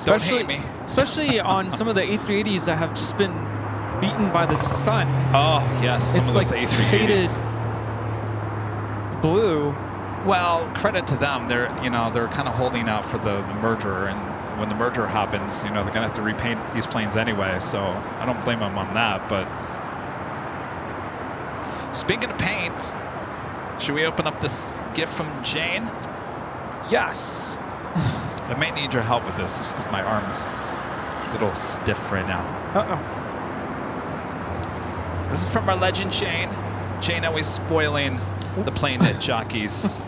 Don't hate me. Especially on some of the A380s that have just been beaten by the sun. Oh, yes. Some it's of those like A380s. faded blue. Well, credit to them. They're kind of holding out for the merger, and when the merger happens, they're going to have to repaint these planes anyway. So I don't blame them on that. But speaking of paint, should we open up this gift from Jane? Yes. I may need your help with this, just because my arm's a little stiff right now. This is from our legend, Jane. Jane always spoiling the plane jockeys.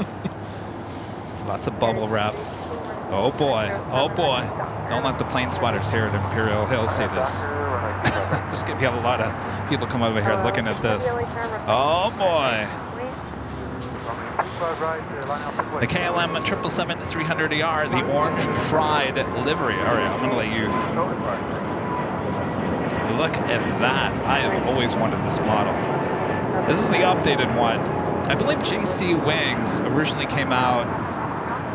Lots of bubble wrap. Oh boy, oh boy. Don't let the plane spotters here at Imperial Hill see this. Just gonna be a lot of people come over here looking at this. Oh boy. The KLM 777-300ER, the orange pride livery. All right, I'm gonna let you look at that. I have always wanted this model. This is the updated one. I believe JC Wings originally came out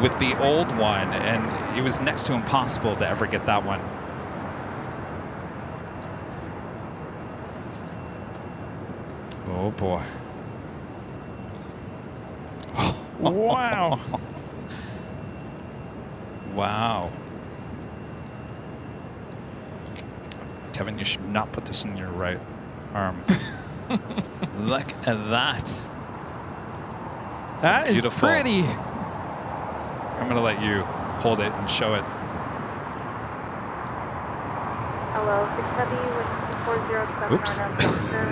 with the old one, and it was next to impossible to ever get that one. Oh boy. Wow. Wow. Kevin, you should not put this in your right arm. Look at that. That is Beautiful. pretty. I'm going to let you hold it and show it. Hello, 6 Heavy with 407 Oops. on Doctor.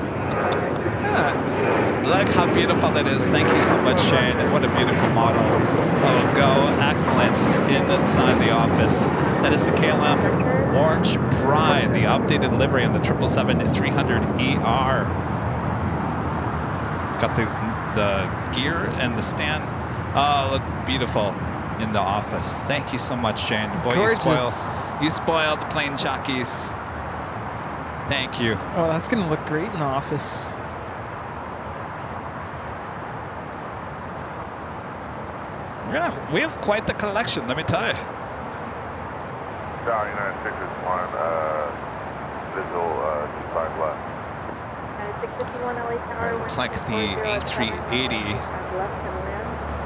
Yeah. Look how beautiful that is. Thank you so much, Shane. What a beautiful model. Oh, go. Excellent. Inside the office. That is the KLM Orange Pride, the updated livery on the 777-300ER. Got the gear and the stand. Oh, look beautiful in the office. Thank you so much, Shane. Boy, Gorgeous. you spoiled the plane jockeys. Thank you. Oh, that's going to look great in the office. We have quite the collection, let me tell you. Down United 661, visual 25 left. 651 LA Tower. Looks like the A380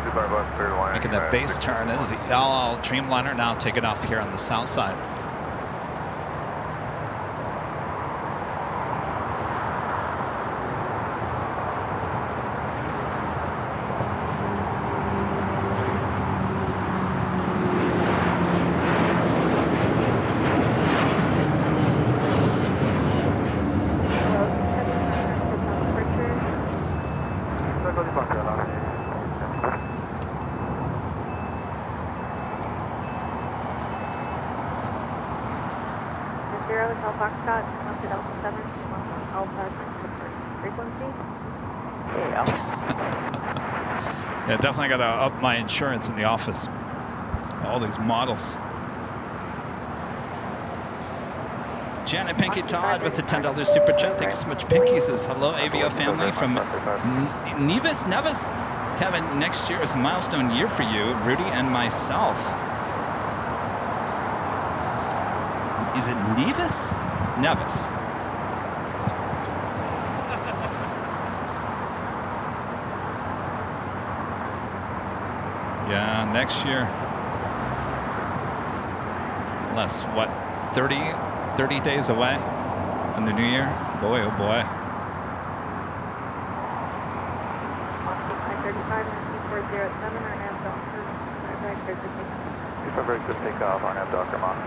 25 left, clear to line. making that base turn is the LL Dreamliner now taking off here on the south side. Foxtrot, Delta 7, Alpha frequency. Yeah, definitely got to up my insurance in the office. All these models. Janet Pinky Todd with the $10 super chat. Thanks so much, Pinky. Says hello, AVO family from Nevis. Kevin, next year is a milestone year for you, Rudy, and myself. Is it Nevis? Nevis. Yeah, next year. Less, what, 30 days away from the new year? Boy, oh boy. 407 or nav Doctor. Very good takeoff on that Dr. Moss.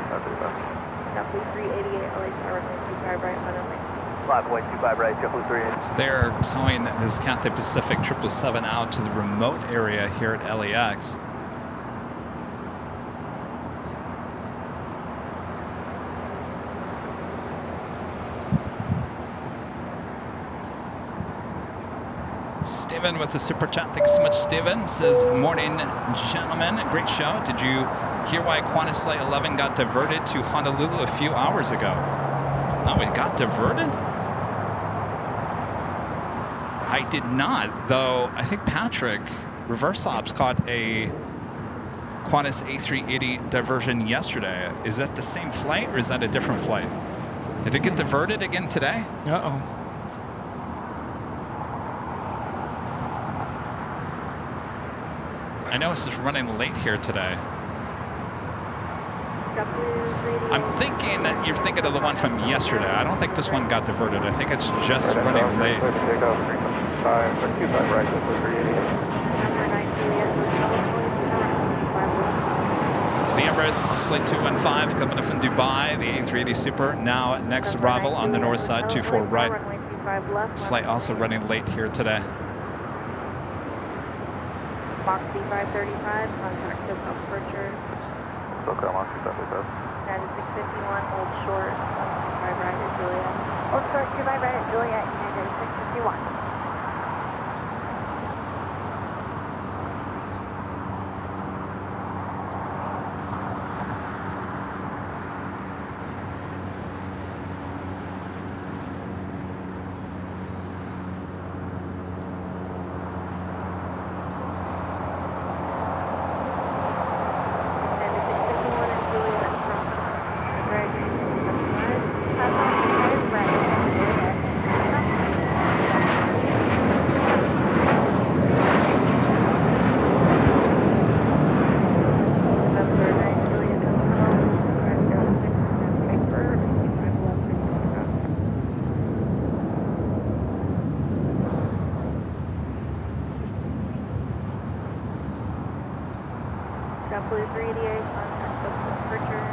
Roughly 388 LA Tower, 25 right, 5.25 right, JetBlue 380. So they're towing this Cathay Pacific 777 out to the remote area here at LAX. Steven with the super chat. Thanks so much, Steven. Says, morning, gentlemen. Great show. Did you hear why Qantas Flight 11 got diverted to Honolulu a few hours ago? Oh, it got diverted? I did not, though I think Patrick, reverse ops, caught a Qantas A380 diversion yesterday. Is that the same flight or is that a different flight? Did it get diverted again today? Uh-oh. I know it's just running late here today. I'm thinking that you're thinking of the one from yesterday. I don't think this one got diverted. I think it's just running late. It's the Emirates Flight 215 coming in from Dubai, the A380 Super, now at next arrival on the north side, 24 right. This flight also running late here today. Box C535, contact just off departure. SoCal Moss 651, Old Short, 25 right at Juliet. Old Short, 25 right at Juliet, United 651. JetBlue 388 on departure.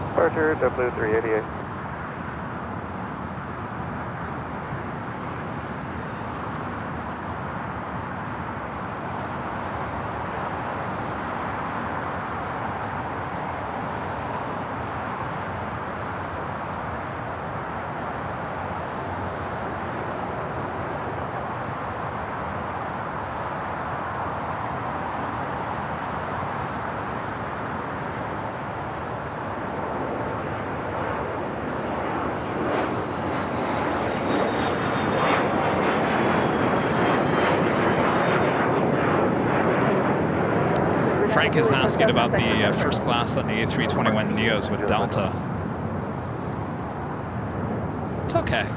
Departure, JetBlue 388. Frank is asking about the first class on the A321 Neos with Delta. It's okay.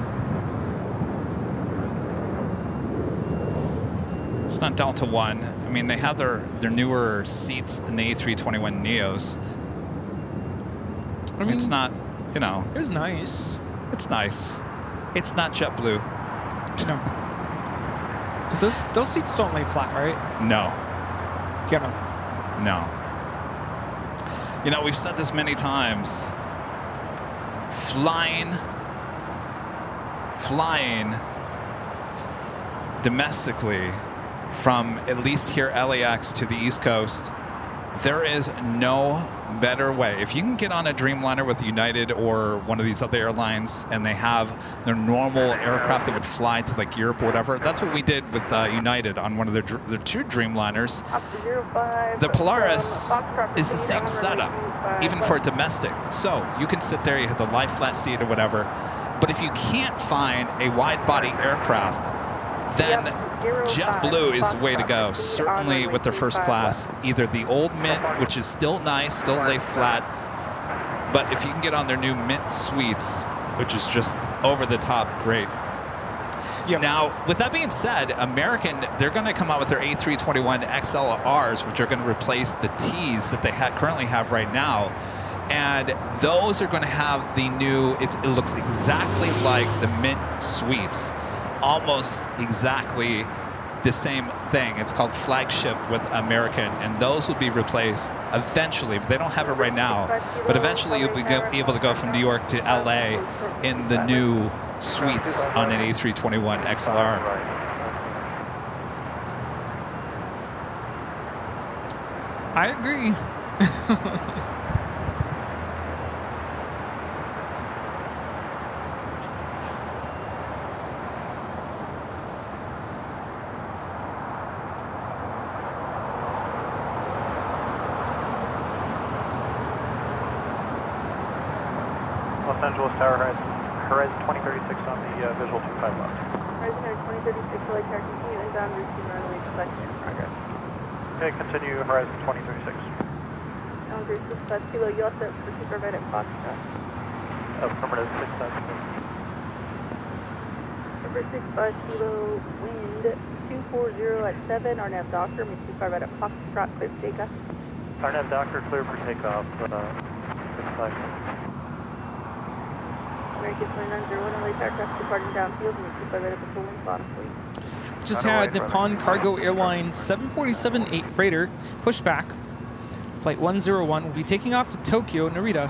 It's not Delta One. I mean, they have their newer seats in the A321 Neos. I mean, it's not, you know. It was nice. It's nice. It's not JetBlue. No. But those seats don't lay flat, right? No. Yeah, no. No. You know, we've said this many times. Flying domestically from at least here LAX to the East Coast, there is no better way. If you can get on a Dreamliner with United or one of these other airlines and they have their normal aircraft that would fly to like Europe or whatever, that's what we did with United on one of their two Dreamliners. The Polaris is the same setup, even for domestic. So you can sit there, you have the lie flat seat or whatever. But if you can't find a wide body aircraft, then JetBlue is the way to go, certainly with their first class. Either the old Mint, which is still nice, still lay flat, but if you can get on their new Mint suites, which is just over the top great. Yep. Now, with that being said, American, they're going to come out with their A321 XLRs, which are going to replace the Ts that they currently have right now. And those are going to have the new, it looks exactly like the Mint suites. Almost exactly the same thing. It's called Flagship with American, and those will be replaced eventually, but they don't have it right now. But eventually you'll be able to go from New York to LA in the new suites on an A321 XLR. I agree. Los Angeles Tower, Horizon 2036 on the visual 25 left. Horizon 2036, LA Tower, continue inbound route to runway selection in progress. Okay, continue Horizon 2036. Down group 65 kilo, you all set for super right at Foxtrot. Affirmative 65. Number 65 kilo, wind 240 at 7, RNAV Docker, make 25 right at Foxtrot, clear for takeoff. RNAV Docker, clear for takeoff, 65. American 2901, LA aircraft departing downfield, make 25 right at the full wind bottom, please. Just had Nippon Cargo Airlines 747-8 freighter push back. Flight 101 will be taking off to Tokyo, Narita.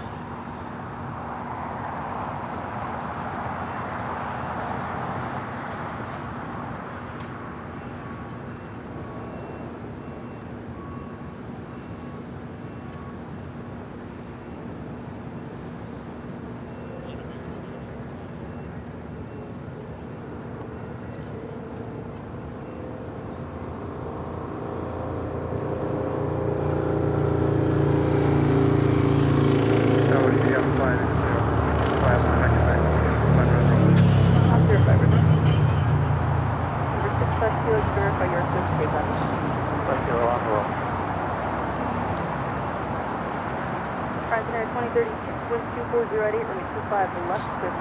Horizon 2036, wind 240 at 8, runway 25 left, clear.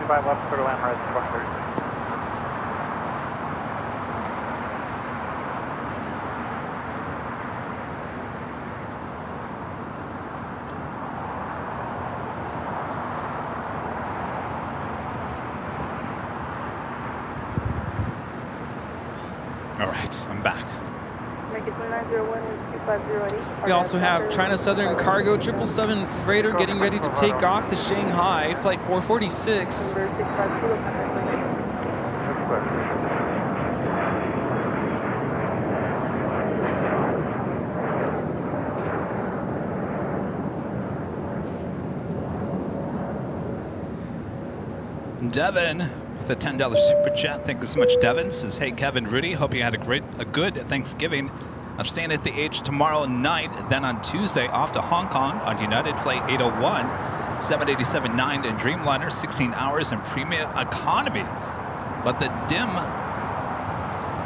25 left, clear to land, Horizon 2036. All right, I'm back. Make it 2901 with 250 We also have China Southern Cargo 777 freighter getting ready to take off to Shanghai, flight 446. Number 652. Devin with a $10 super chat. Thank you so much, Devin. Says, hey, Kevin Rudy. Hope you had a good Thanksgiving. I'm staying at the H tomorrow night. Then on Tuesday, off to Hong Kong on United Flight 801, 787-9 and Dreamliner, 16 hours in premium economy. But the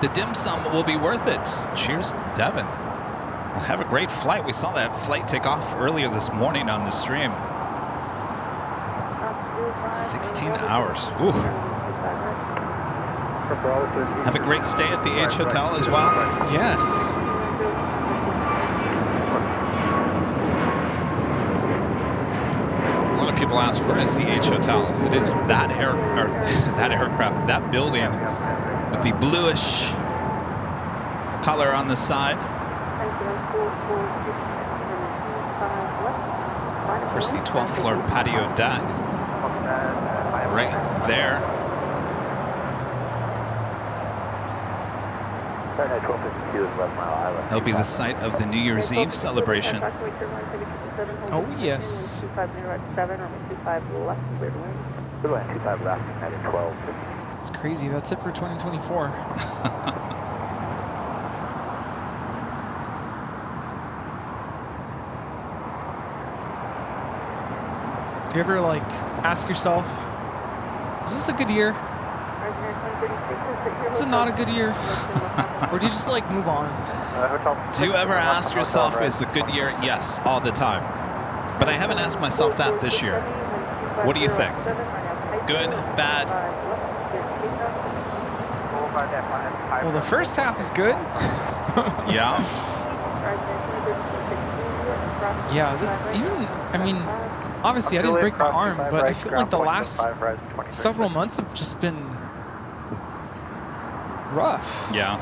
dim sum will be worth it. Cheers, Devin. Well, have a great flight. We saw that flight take off earlier this morning on the stream. 16 hours. Ooh. Have a great stay at the H Hotel as well. Yes. A lot of people ask, where is the H Hotel? It is that aircraft, that building with the bluish color on the side. Of course, the 12th floor patio deck right there. It'll be the site of the New Year's Eve celebration. Oh, yes. 250 or 25 left, clear to wing. 25 left, heading 12. It's crazy. That's it for 2024. Do you ever, like, ask yourself, is this a good year? Is it not a good year? Or do you just, like, move on? Do you ever ask yourself, is it a good year? Yes, all the time. But I haven't asked myself that this year. What do you think? Good, bad? Well, the first half is good. Yeah. Yeah, I mean, obviously I didn't break my arm, but I feel like the last several months have just been rough. Yeah.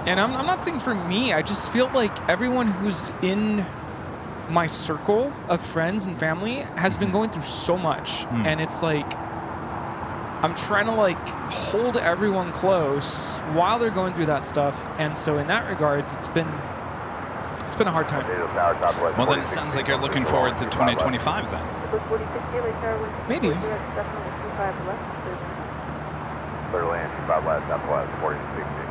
And I'm not saying for me, I just feel like everyone who's in my circle of friends and family has been going through so much. And it's like, I'm trying to like hold everyone close while they're going through that stuff. And so in that regards, it's been a hard time. Well, then it sounds like you're looking forward to 2025 then. Maybe. Clear land, 25 left, southwest, 40-60.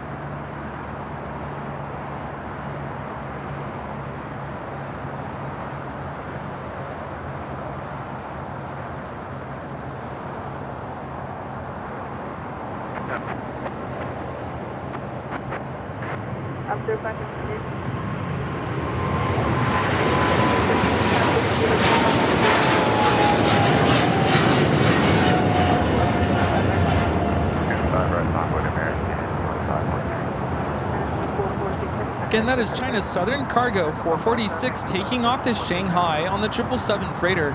Again, that is China's Southern Cargo 446 taking off to Shanghai on the 777 freighter.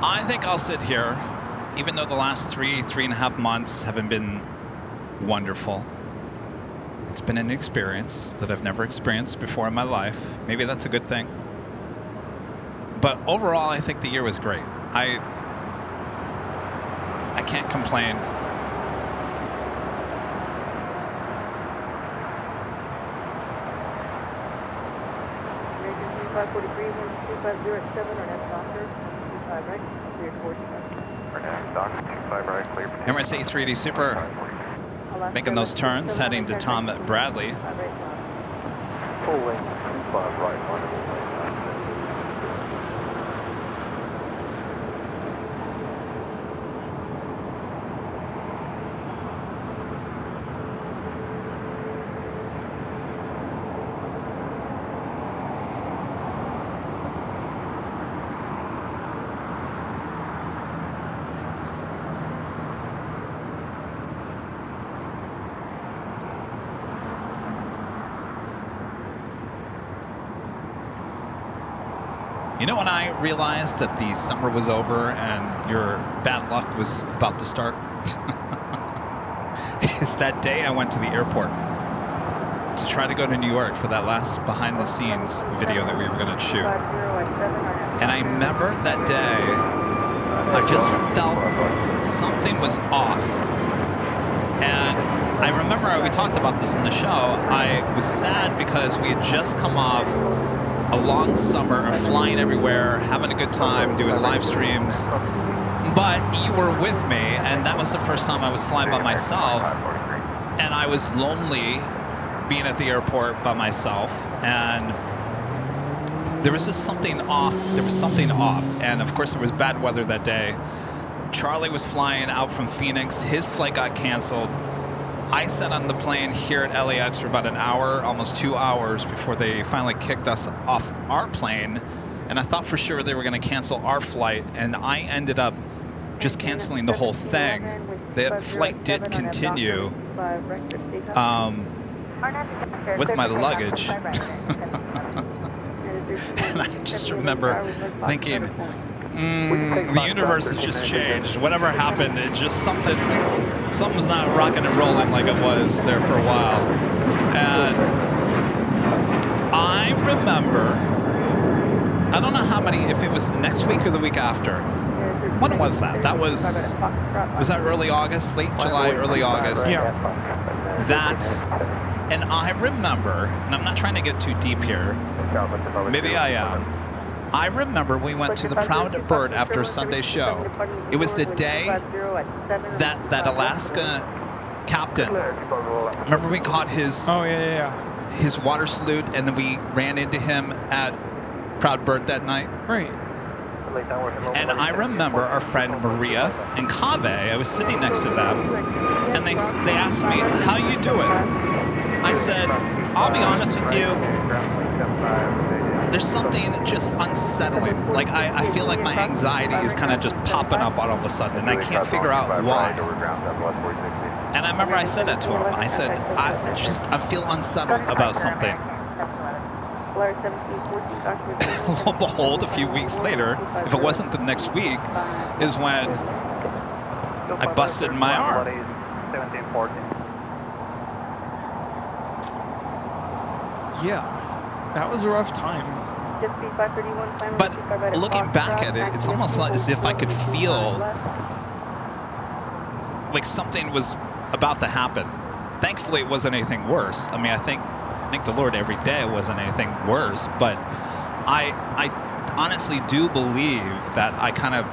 I think I'll sit here, even though the last 3.5 months haven't been wonderful. It's been an experience that I've never experienced before in my life. Maybe that's a good thing. But overall, I think the year was great. I can't complain. Emirates A380 Super making those turns, heading to Tom Bradley. Full length, 25 right, wonderful. You know when I realized that the summer was over and your bad luck was about to start? Is that day I went to the airport to try to go to New York for that last behind-the-scenes video that we were going to shoot. And I remember that day, I just felt something was off. And I remember we talked about this in the show. I was sad because we had just come off a long summer of flying everywhere, having a good time, doing live streams. But you were with me, and that was the first time I was flying by myself. And I was lonely being at the airport by myself. And there was just something off. There was something off. And of course, there was bad weather that day. Charlie was flying out from Phoenix. His flight got canceled. I sat on the plane here at LAX for about an hour, almost 2 hours before they finally kicked us off our plane. And I thought for sure they were going to cancel our flight. And I ended up just canceling the whole thing. The flight did continue with my luggage. And I just remember thinking, the universe has just changed. Whatever happened, it just something's not rocking and rolling like it was there for a while. And I remember, I don't know how many, if it was the next week or the week after. When was that? Was that early August, late July, early August? Yeah. That, and I remember, and I'm not trying to get too deep here, maybe I am. I remember we went to the Proud Bird after a Sunday show. It was the day that Alaska captain, remember we caught his his water salute, and then we ran into him at Proud Bird that night. Right. And I remember our friend Maria and Kave, I was sitting next to them, and they asked me, how you doing? I said, I'll be honest with you, there's something just unsettling. Like, I feel like my anxiety is kind of just popping up all of a sudden, and I can't figure out why. And I remember I said that to him. I said, I feel unsettled about something. Lo and behold, a few weeks later, if it wasn't the next week, is when I busted my arm. Yeah, that was a rough time. But looking back at it, it's almost like as if I could feel like something was about to happen. Thankfully, it wasn't anything worse. I mean, I thank the Lord every day it wasn't anything worse, but I honestly do believe that I kind of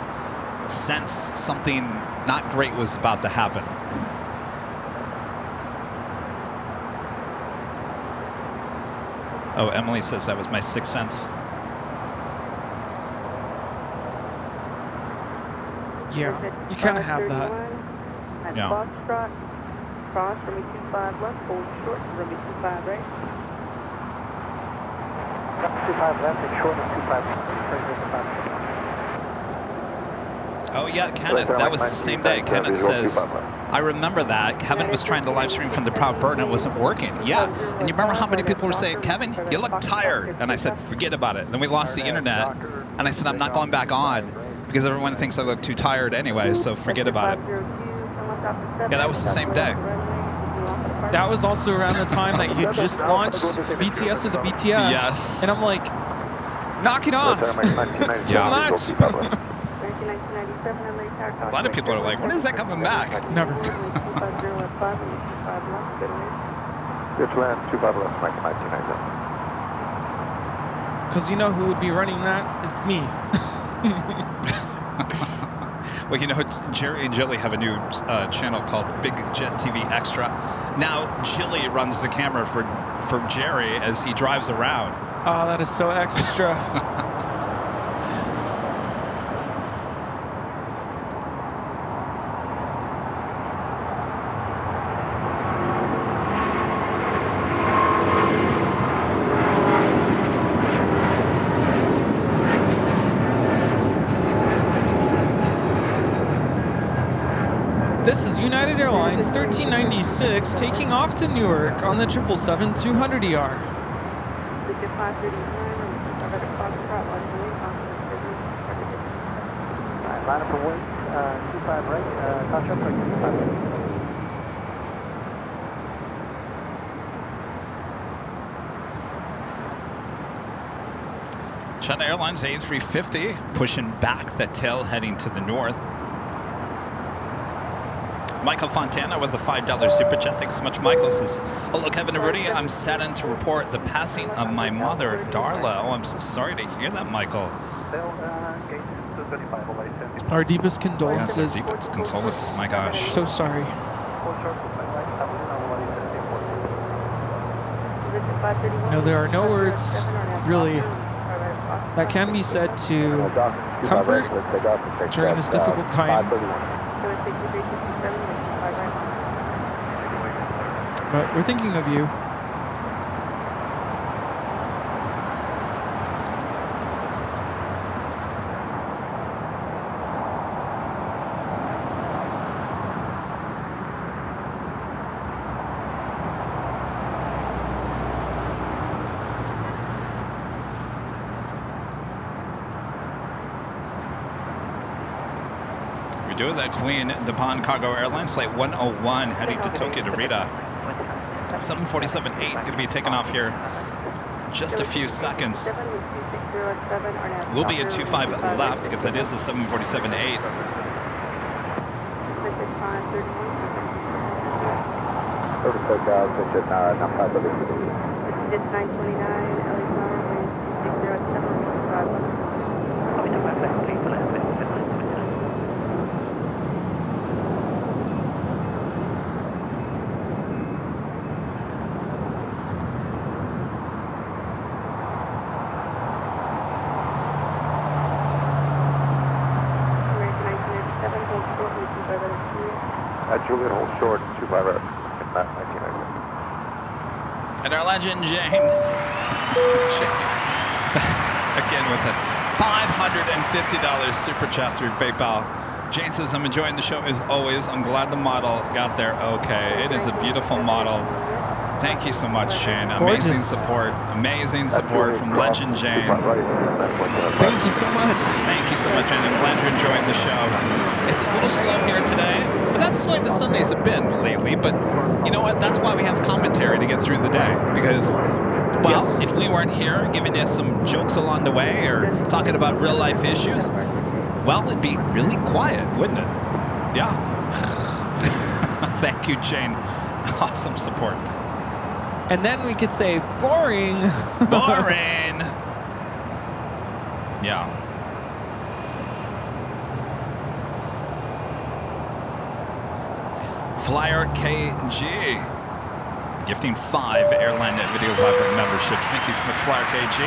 sensed something not great was about to happen. Oh, Emily says that was my sixth sense. Yeah, you kind of have that. Yeah. Cross, runway 25 left, hold short, runway 25 right. 25 left and short of 25 right. Oh yeah, Kenneth, that was the same day. Kenneth says, I remember that. Kevin was trying to live stream from the Proud Bird and it wasn't working. Yeah, and you remember how many people were saying, Kevin, you look tired. And I said, forget about it. Then we lost the internet. And I said, I'm not going back on because everyone thinks I look too tired anyway, so forget about it. Yeah, that was the same day. That was also around the time that you just launched BTS of the BTS. Yes. And I'm like, knock it off. It's too much. A lot of people are like, when is that coming back? Never. Good to land, 25 left, Mike 1990. Because you know who would be running that? It's me. Well, you know, Jerry and Jilly have a new channel called Big Jet TV Extra. Now, Jilly runs the camera for Jerry as he drives around. Oh, that is so extra. This is United Airlines 1396 taking off to Newark on the 777-200ER. Line up for wind, 25 right, contract for 25 right. China Airlines A350 pushing back the tail heading to the north. Michael Fontana with the $5 super chat. Thanks so much, Michael. Says, hello, Kevin and Rudy. I'm saddened to report the passing of my mother, Darla. Oh, I'm so sorry to hear that, Michael. Our deepest condolences. Yes, our deepest condolences. My gosh. So sorry. No, there are no words, really, that can be said to comfort during this difficult time. But we're thinking of you. We're doing that Queen Nippon Cargo Airline Flight 101 heading to Tokyo to Rita. 747-8 going to be taking off here just a few seconds. We'll be at 25 left because that is a 747-8. It's 929, LA Tower, wind 607, 25. Juliet, hold short, 25 right, 1990. And our legend, Jane. Again with a $550 super chat through PayPal. Jane says, I'm enjoying the show as always. I'm glad the model got there okay. It is a beautiful model. Thank you so much, Jane. Amazing support. Amazing support from Legend Jane. Thank you so much. Thank you so much, Jane. I'm glad you're enjoying the show. It's a little slow here today, but that's the way the Sundays have been lately. But you know what? That's why we have commentary to get through the day. Because, well, if we weren't here giving you some jokes along the way or talking about real life issues, well, it'd be really quiet, wouldn't it? Yeah. Thank you, Jane. Awesome support. And then we could say, boring. Boring. Yeah. Flyer KG gifting 5 Airline Videos Live memberships. Thank you so much, Flyer KG.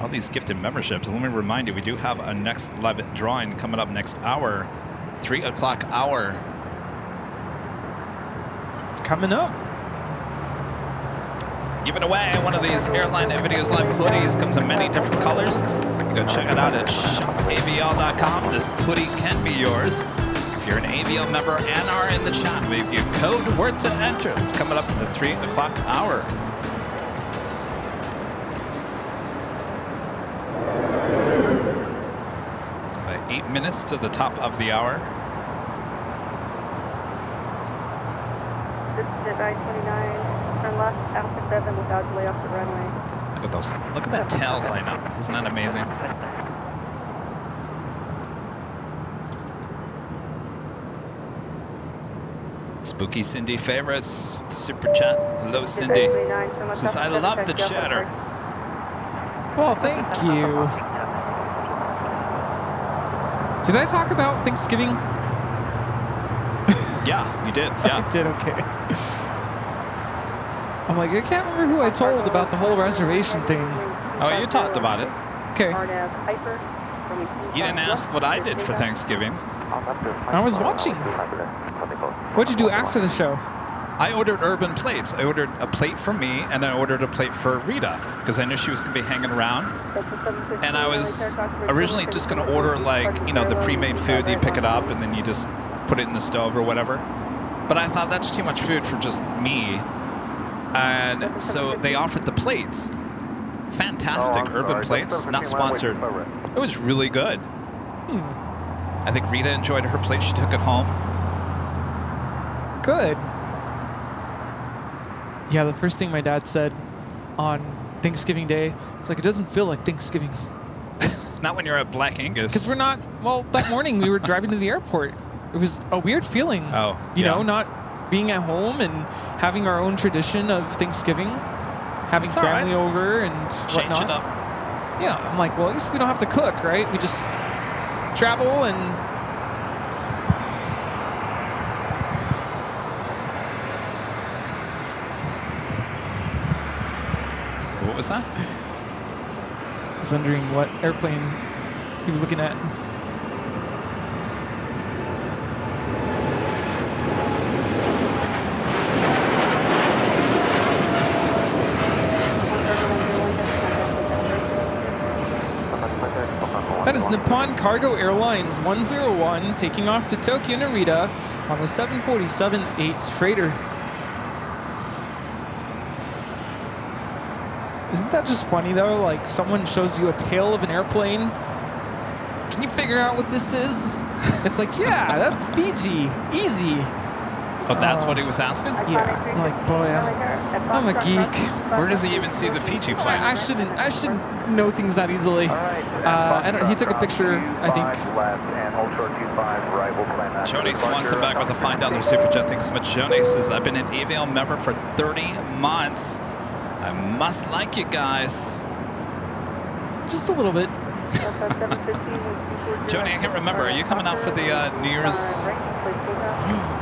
All these gifted memberships. Let me remind you, we do have a next live drawing coming up next hour. 3 o'clock hour. It's coming up. Giving away one of these Airline Videos Live hoodies. Comes in many different colors. You go check it out at shopavl.com. This hoodie can be yours. If you're an AVL member and are in the chat, we give you a code word to enter. It's coming up at the 3 o'clock hour. About 8 minutes to the top of the hour. This is at 929, turn left, Alpha 7 without delay off the runway. Look at those. Look at that tail lineup. Isn't that amazing? Spooky Cindy favorites. Super chat. Hello, Cindy. Says, I love the chatter. Well, thank you. Did I talk about Thanksgiving? Yeah, you did. Yeah. I did, okay. I'm like, I can't remember who I told about the whole reservation thing. Oh, you talked about it. Okay. You didn't ask what I did for Thanksgiving. I was watching. What'd you do after the show? I ordered urban plates. I ordered a plate for me, and I ordered a plate for Rita, because I knew she was going to be hanging around. And I was originally just going to order, like, you know, the pre-made food. You pick it up, and then you just put it in the stove or whatever. But I thought that's too much food for just me. And so they offered the plates. fantastic urban plates, not sponsored. It was really good. I think Rita enjoyed her plate. She took it home. Good. Yeah, the first thing my dad said on Thanksgiving Day, it's like, it doesn't feel like Thanksgiving. Not when you're at Black Angus. Because we're not, well, that morning we were driving to the airport. It was a weird feeling. Oh, you know, not being at home and having our own tradition of Thanksgiving, having family over and whatnot. Change it up. Yeah, I'm like, well, at least we don't have to cook, right? We just travel and... What was that? I was wondering what airplane he was looking at. That is Nippon Cargo Airlines 101 taking off to Tokyo Narita on the 747-8 freighter. Isn't that just funny though? Like someone shows you a tail of an airplane. Can you figure out what this is? It's like, yeah, that's Fiji. Easy. Oh, that's what he was asking? Yeah. I'm like, boy, I'm a geek. Where does he even see the Fiji plane? I shouldn't know things that easily. I don't. He took a picture, I think. Jonas wants him back with a $5 super chat. Thanks so much. Jonas says, I've been an AVL member for 30 months. I must like you guys. Just a little bit. Joni, I can't remember. Are you coming out for the New Year's?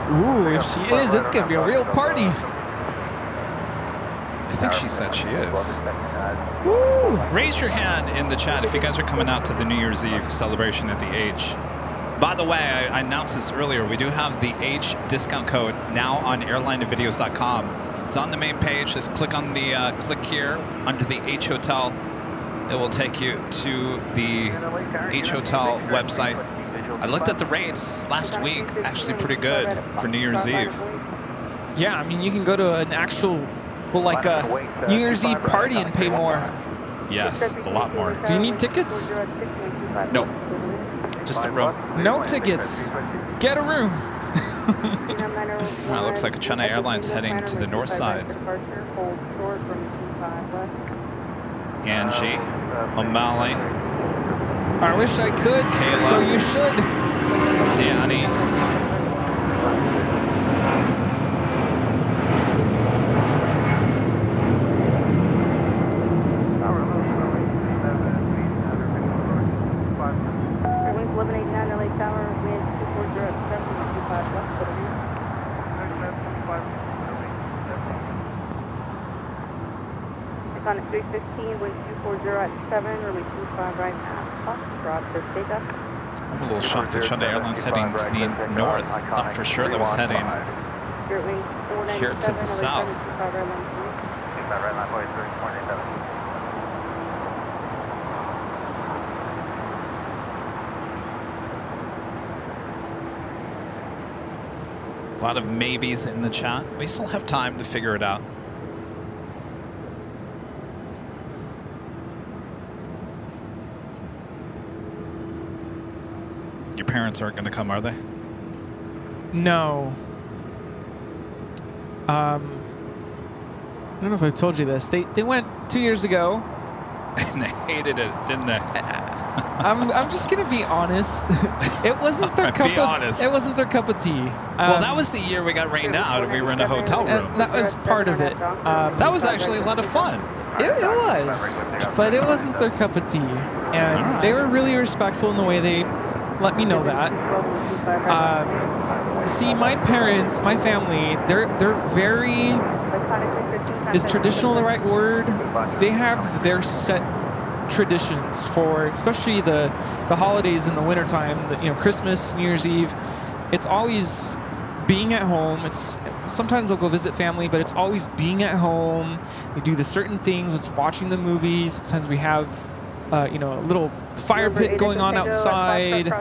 Ooh, if she is, it's going to be a real party. I think she said she is. Woo! Raise your hand in the chat if you guys are coming out to the New Year's Eve celebration at the H. By the way, I announced this earlier. We do have the H discount code now on airlinevideos.com. It's on the main page. Just click on the click here under the H Hotel. It will take you to the H Hotel website. I looked at the rates last week. Actually pretty good for New Year's Eve. Yeah, I mean, you can go to an actual, well, like a New Year's Eve party and pay more. Yes, a lot more. Do you need tickets? Nope. Just a room. No tickets. Get a room. Well, it looks like China Airlines heading to the north side. Angie, O'Malley. I wish I could, Kayla. so you should. Danny. On 315, wind 240 at 7, release 25 right now. Roger, stay up. I'm a little shocked that China Airlines heading to the north. Thought for sure that was heading here to the south. A lot of maybes in the chat. We still have time to figure it out. Your parents aren't going to come, are they? No. I don't know if I've told you this. They went 2 years ago. And they hated it, didn't they? I'm just gonna be honest. It wasn't their cup. It wasn't their cup of tea. Well, that was the year we got rained out and we were in a hotel room. That was part of it. That was actually a lot of fun. It was, but it wasn't their cup of tea, and they were really respectful in the way they let me know that. See, my parents, my family, they're very, is traditional the right word? They have their set traditions for, especially the holidays in the wintertime, Christmas, New Year's Eve. It's always being at home. It's sometimes we'll go visit family, but it's always being at home. We do the certain things. It's watching the movies. Sometimes we have a little fire pit going on outside.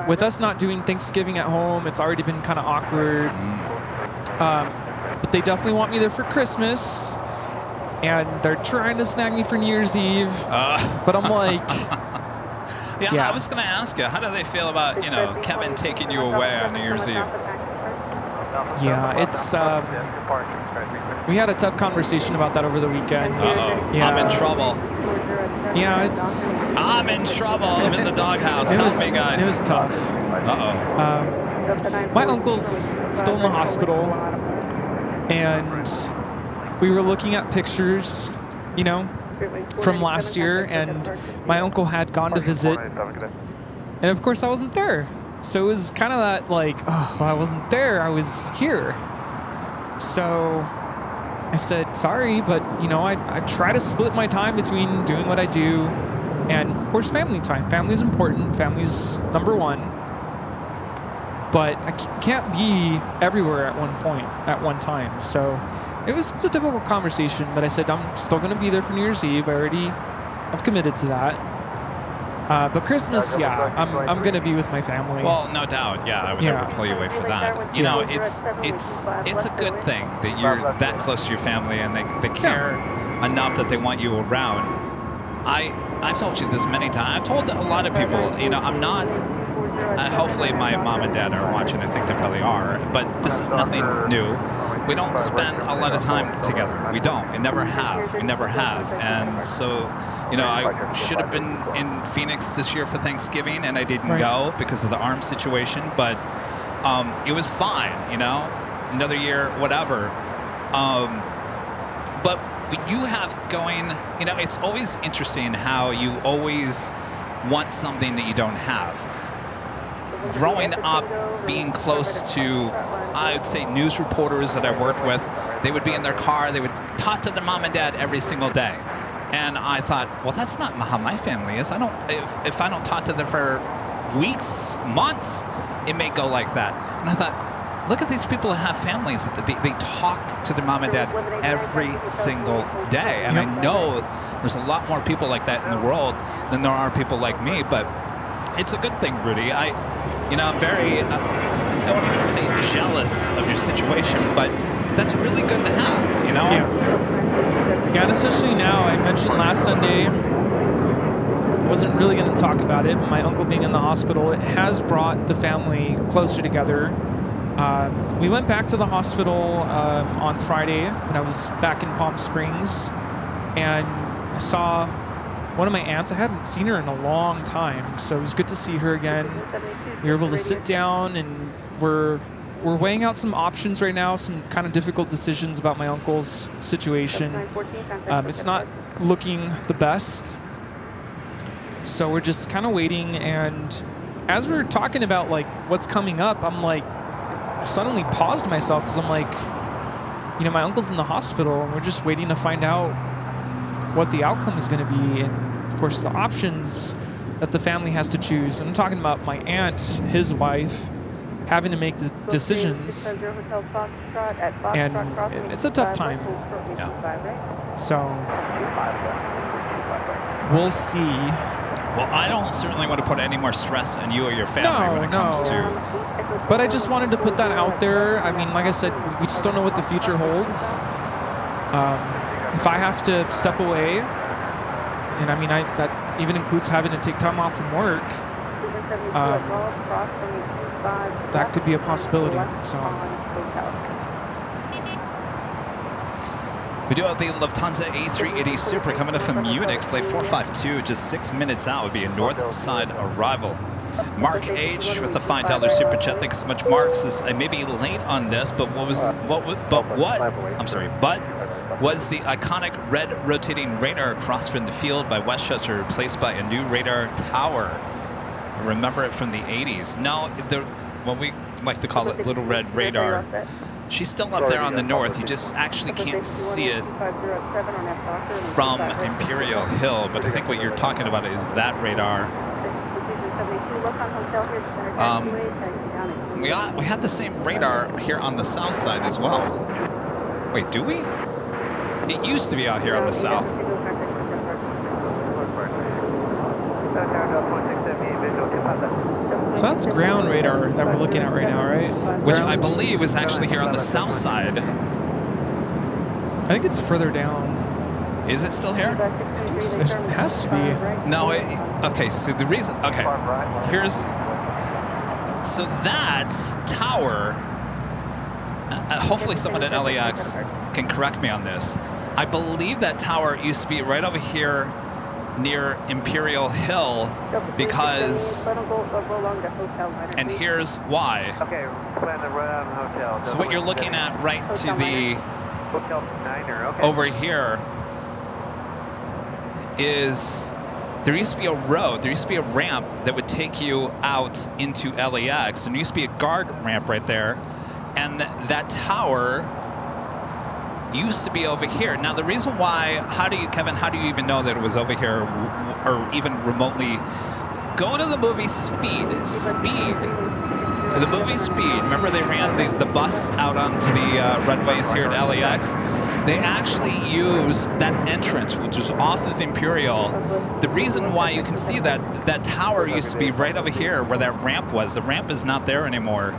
With us not doing Thanksgiving at home, it's already been kind of awkward. But they definitely want me there for Christmas. and they're trying to snag me for New Year's Eve. But I'm like, yeah, I was going to ask you, how do they feel about, you know, Kevin taking you away on New Year's Eve? Yeah, it's we had a tough conversation about that over the weekend. Yeah. I'm in trouble. Yeah, I'm in trouble. I'm in the doghouse. Help me, guys. It was tough. My uncle's still in the hospital, and we were looking at pictures, you know, from last year, and my uncle had gone to visit, and of course I wasn't there. So it was kind of that like, oh, well, I wasn't there, I was here. So I said, sorry, but you know, I try to split my time between doing what I do and of course family time. Family's important, family's number one. But I can't be everywhere at one point, at one time. So it was a difficult conversation, but I said, I'm still gonna be there for New Year's Eve. I've committed to that. But Christmas, yeah, I'm gonna be with my family. Well, no doubt, yeah, I would never pull you away for that. You know, it's a good thing that you're that close to your family and they care enough that they want you around. I've told you this many times. I've told a lot of people, you know, I'm not. Hopefully, my mom and dad are watching. I think they probably are. But this is nothing new. We don't spend a lot of time together. We don't. We never have. We never have. And so, you know, I should have been in Phoenix this year for Thanksgiving, and I didn't go because of the arms situation. But it was fine, you know. Another year, whatever. But what you have going, you know, it's always interesting how you always want something that you don't have. Growing up, being close to, I would say, news reporters that I worked with, they would be in their car, they would talk to their mom and dad every single day. And I thought, well, that's not how my family is. If I don't talk to them for weeks, months, it may go like that. And I thought, look at these people who have families. They talk to their mom and dad every single day. And I know there's a lot more people like that in the world than there are people like me, but it's a good thing, Rudy. I'm very, I don't want to say jealous of your situation, but that's really good to have, you know? Yeah, and especially now, I mentioned last Sunday, I wasn't really going to talk about it, but my uncle being in the hospital, it has brought the family closer together. We went back to the hospital on Friday when I was back in Palm Springs, and I saw one of my aunts. I hadn't seen her in a long time, so it was good to see her again. We were able to sit down, and we're weighing out some options right now, some kind of difficult decisions about my uncle's situation. It's not looking the best, so we're just kind of waiting. And as we were talking about like what's coming up, I'm like suddenly paused myself because I'm like, you know, my uncle's in the hospital, and we're just waiting to find out what the outcome is going to be, and of course the options that the family has to choose. And I'm talking about my aunt, his wife, having to make the decisions, and it's a tough time. Yeah. So we'll see. Well, I don't certainly want to put any more stress on you or your family when it comes to. But I just wanted to put that out there. I mean, like I said, we just don't know what the future holds. If I have to step away, and I mean, that even includes having to take time off from work, that could be a possibility. So we do have the Lufthansa A380 Super coming up from Munich, flight 452, just 6 minutes out would be a north side arrival. Mark H with the $5 super chat. Thanks so much, Mark. Says I may be late on this, but what was the iconic red rotating radar across from the field by Westchester replaced by a new radar tower? I remember it from the 80s. No, what we like to call it little red radar. She's still up there on the north. You just actually can't see it from Imperial Hill, but I think what you're talking about is that radar. We had the same radar here on the south side as well. Wait, do we? It used to be out here on the south. So that's ground radar that we're looking at right now, right? Which I believe is actually here on the south side. I think it's further down. Is it still here? It has to be. No, okay, so the reason, okay, here's, so that tower, hopefully someone at LAX can correct me on this. I believe that tower used to be right over here near Imperial Hill because, and here's why. Okay, plan to run out of the hotel. So what you're looking at right to the, Hotel Niner, okay. over here is, there used to be a road, there used to be a ramp that would take you out into LAX, and there used to be a guard ramp right there, and that tower used to be over here. Now the reason why, Kevin, how do you even know that it was over here, or even remotely? Go to the movie Speed. The movie Speed, remember they ran the bus out onto the runways here at LAX? They actually use that entrance, which was off of Imperial. The reason why you can see that tower used to be right over here where that ramp was. The ramp is not there anymore.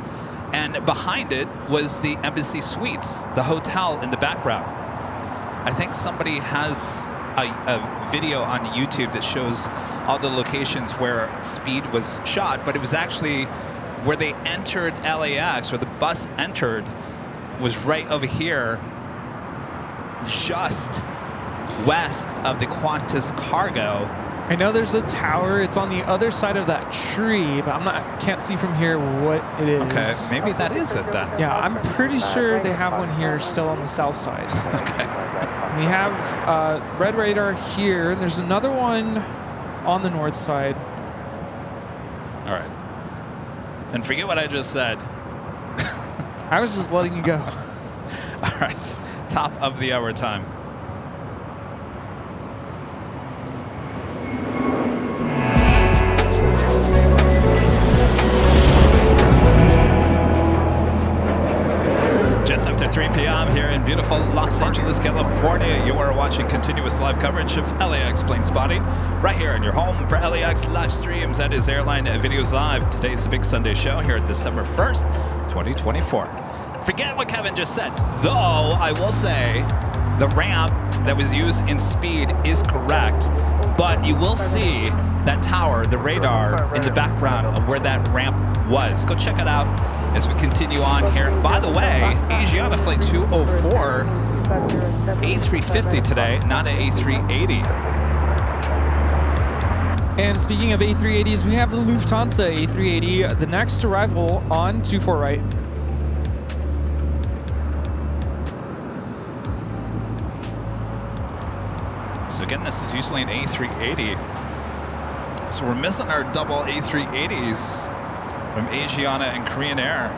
And behind it was the Embassy Suites, the hotel in the background. I think somebody has a video on YouTube that shows all the locations where Speed was shot, but it was actually where they entered LAX, where the bus entered, was right over here, just west of the Qantas cargo. I know there's a tower. It's on the other side of that tree, but can't see from here what it is. Okay, maybe that is it then. Yeah, I'm pretty sure they have one here still on the south side. Okay. We have red radar here, and there's another one on the north side. All right. Then forget what I just said. I was just letting you go. All right. Top of the hour time. Just after 3 p.m. here in beautiful Los Angeles, California, you are watching continuous live coverage of LAX plane spotting right here in your home for LAX live streams. That is Airline Videos Live. Today's the big Sunday show here, December 1st, 2024. Forget what Kevin just said, though I will say the ramp that was used in Speed is correct, but you will see that tower, the radar in the background of where that ramp was. Go check it out as we continue on here. By the way, Asiana Flight 204, A350 today, not an A380. And speaking of A380s, we have the Lufthansa A380, the next arrival on 24 right. So again, this is usually an A380. So we're missing our double A380s from Asiana and Korean Air.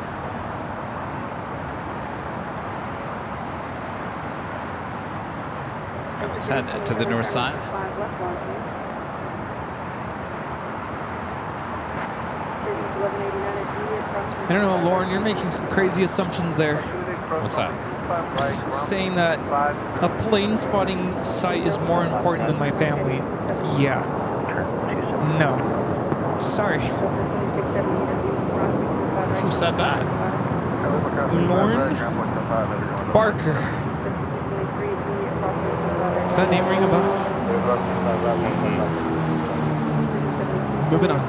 All right, let's head to the north side. I don't know, Lauren, you're making some crazy assumptions there. What's that? Saying that a plane spotting site is more important than my family. Yeah. No. Sorry. Who said that? Lauren Barker. Does that name ring a bell? Moving on.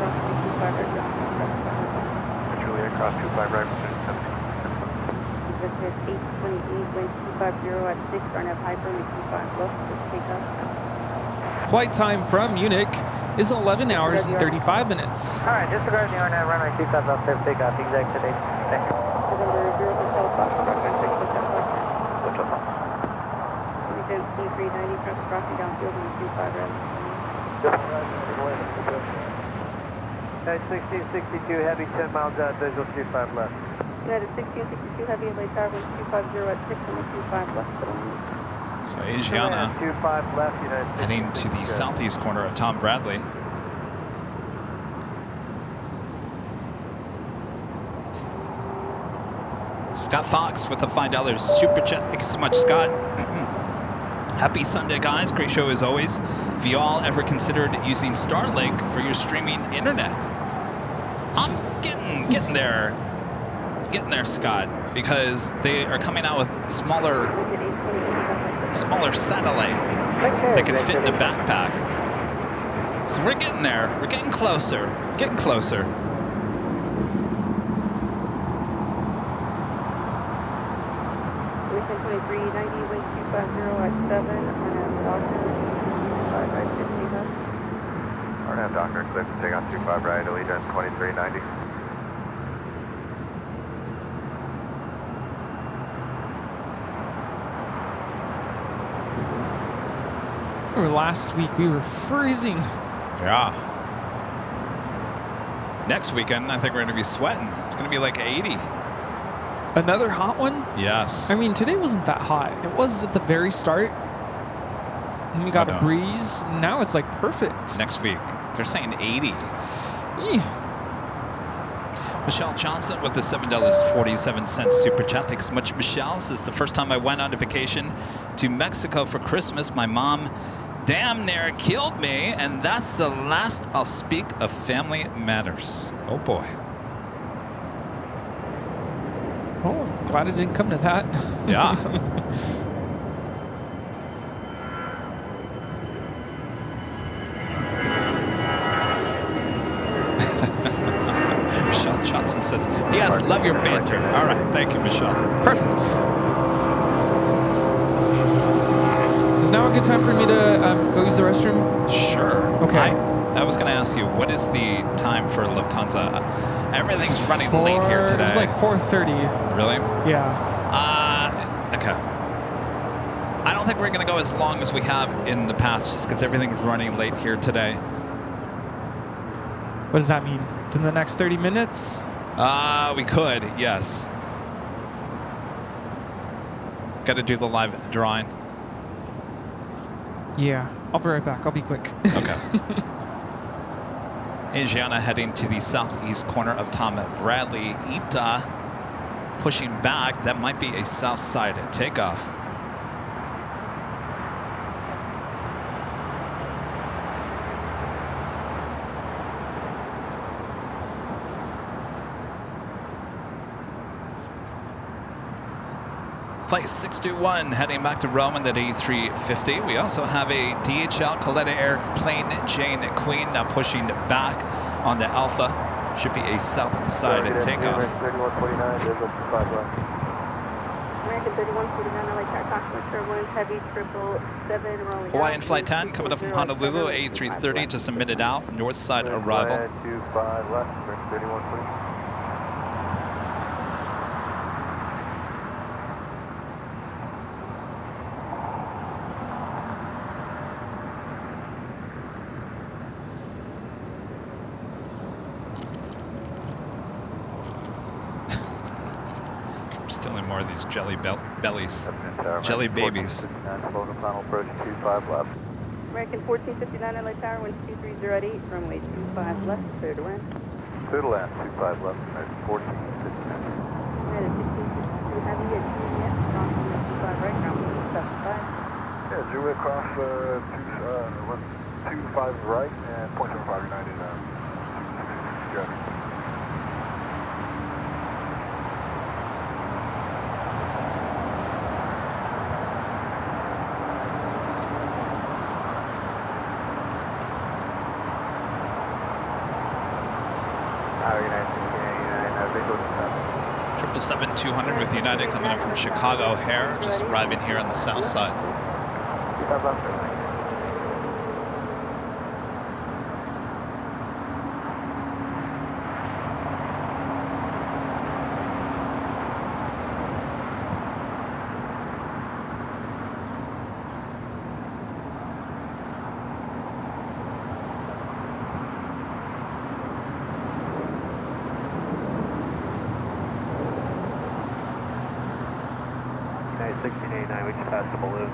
Julia, cross 25 right, pursuit 17. This is 828, wind 250 at 6, run up hyper, make 25 close, just take off. Flight time from Munich is 11 hours and 35 minutes. All right, disregard the RNAV runway 25 left, clear for takeoff, exact today. Thank you. November 0 Hotel Fox, runway 6 Hotel Fox. Hotel Fox. Return C390, crossing downfield on 25 right. 1662 heavy, 10 miles out, visual 25 left. United 1662 heavy, LA Tower, wind 250 at 6, and 25 left. So Asiana 25 left, United heading to the southeast corner of Tom Bradley. Scott Fox with the $5 super chat. Thank you so much, Scott. Happy Sunday, guys. Great show as always. Have you all ever considered using Starlink for your streaming internet? I'm getting there. Getting there, Scott, because they are coming out with smaller satellite they can fit in a backpack. So we're getting there. We're getting closer. Getting closer. Within 2390, wind 250 at 7, and Doctor, 5 right, 50 left. Arnhem Doctor, clear to take on 25 right, Allegiant 2390. Remember last week we were freezing. Yeah. Next weekend, I think we're going to be sweating. It's going to be like 80. Another hot one? Yes. I mean, today wasn't that hot. It was at the very start. And we got a breeze. Now it's like perfect. Next week, they're saying 80. Michelle Johnson with the $7.47 super chat. Thanks so much, Michelle. This is the first time I went on vacation to Mexico for Christmas. My mom damn near killed me, and that's the last I'll speak of family matters. Oh boy. Oh, glad it didn't come to that. Yeah. Michelle Johnson says, "P.S. Love your banter." All right, thank you, Michelle. Perfect. Is now a good time for me to go use the restroom? Sure. Okay. I was going to ask you, what is the time for Lufthansa? Everything's running late here today. It was like 4:30. Really? Yeah. Okay. I don't think we're going to go as long as we have in the past, just because everything's running late here today. What does that mean? In the next 30 minutes? We could, yes. Got to do the live drawing. Yeah. I'll be right back. I'll be quick. Okay. Asiana heading to the southeast corner of Tom Bradley. Ita pushing back. That might be a south side takeoff. Flight 621 heading back to Rome in the D350. We also have a DHL Coletta Air Plane Jane Queen now pushing back on the Alpha. Should be a south side takeoff. American 3149, LA Tax Turbulence, heavy 777 rolling. Hawaiian Flight 10 coming up from Honolulu, A330, just a minute out, north side arrival. 25 left, 3120. Stealing more of these jelly bellies, jelly babies. American 1459, LA Tower, winds 230 at 8, runway 25 left, clear to land. Clear to land, 25 left, American 1459. United 1662 heavy at GES, crossing 25 right, ground 75. Yeah, drew across 25 right and 0.75 United. Triple 7-200 with United coming in from Chicago O'Hare, just arriving here on the south side. United 1689, we just passed the balloon.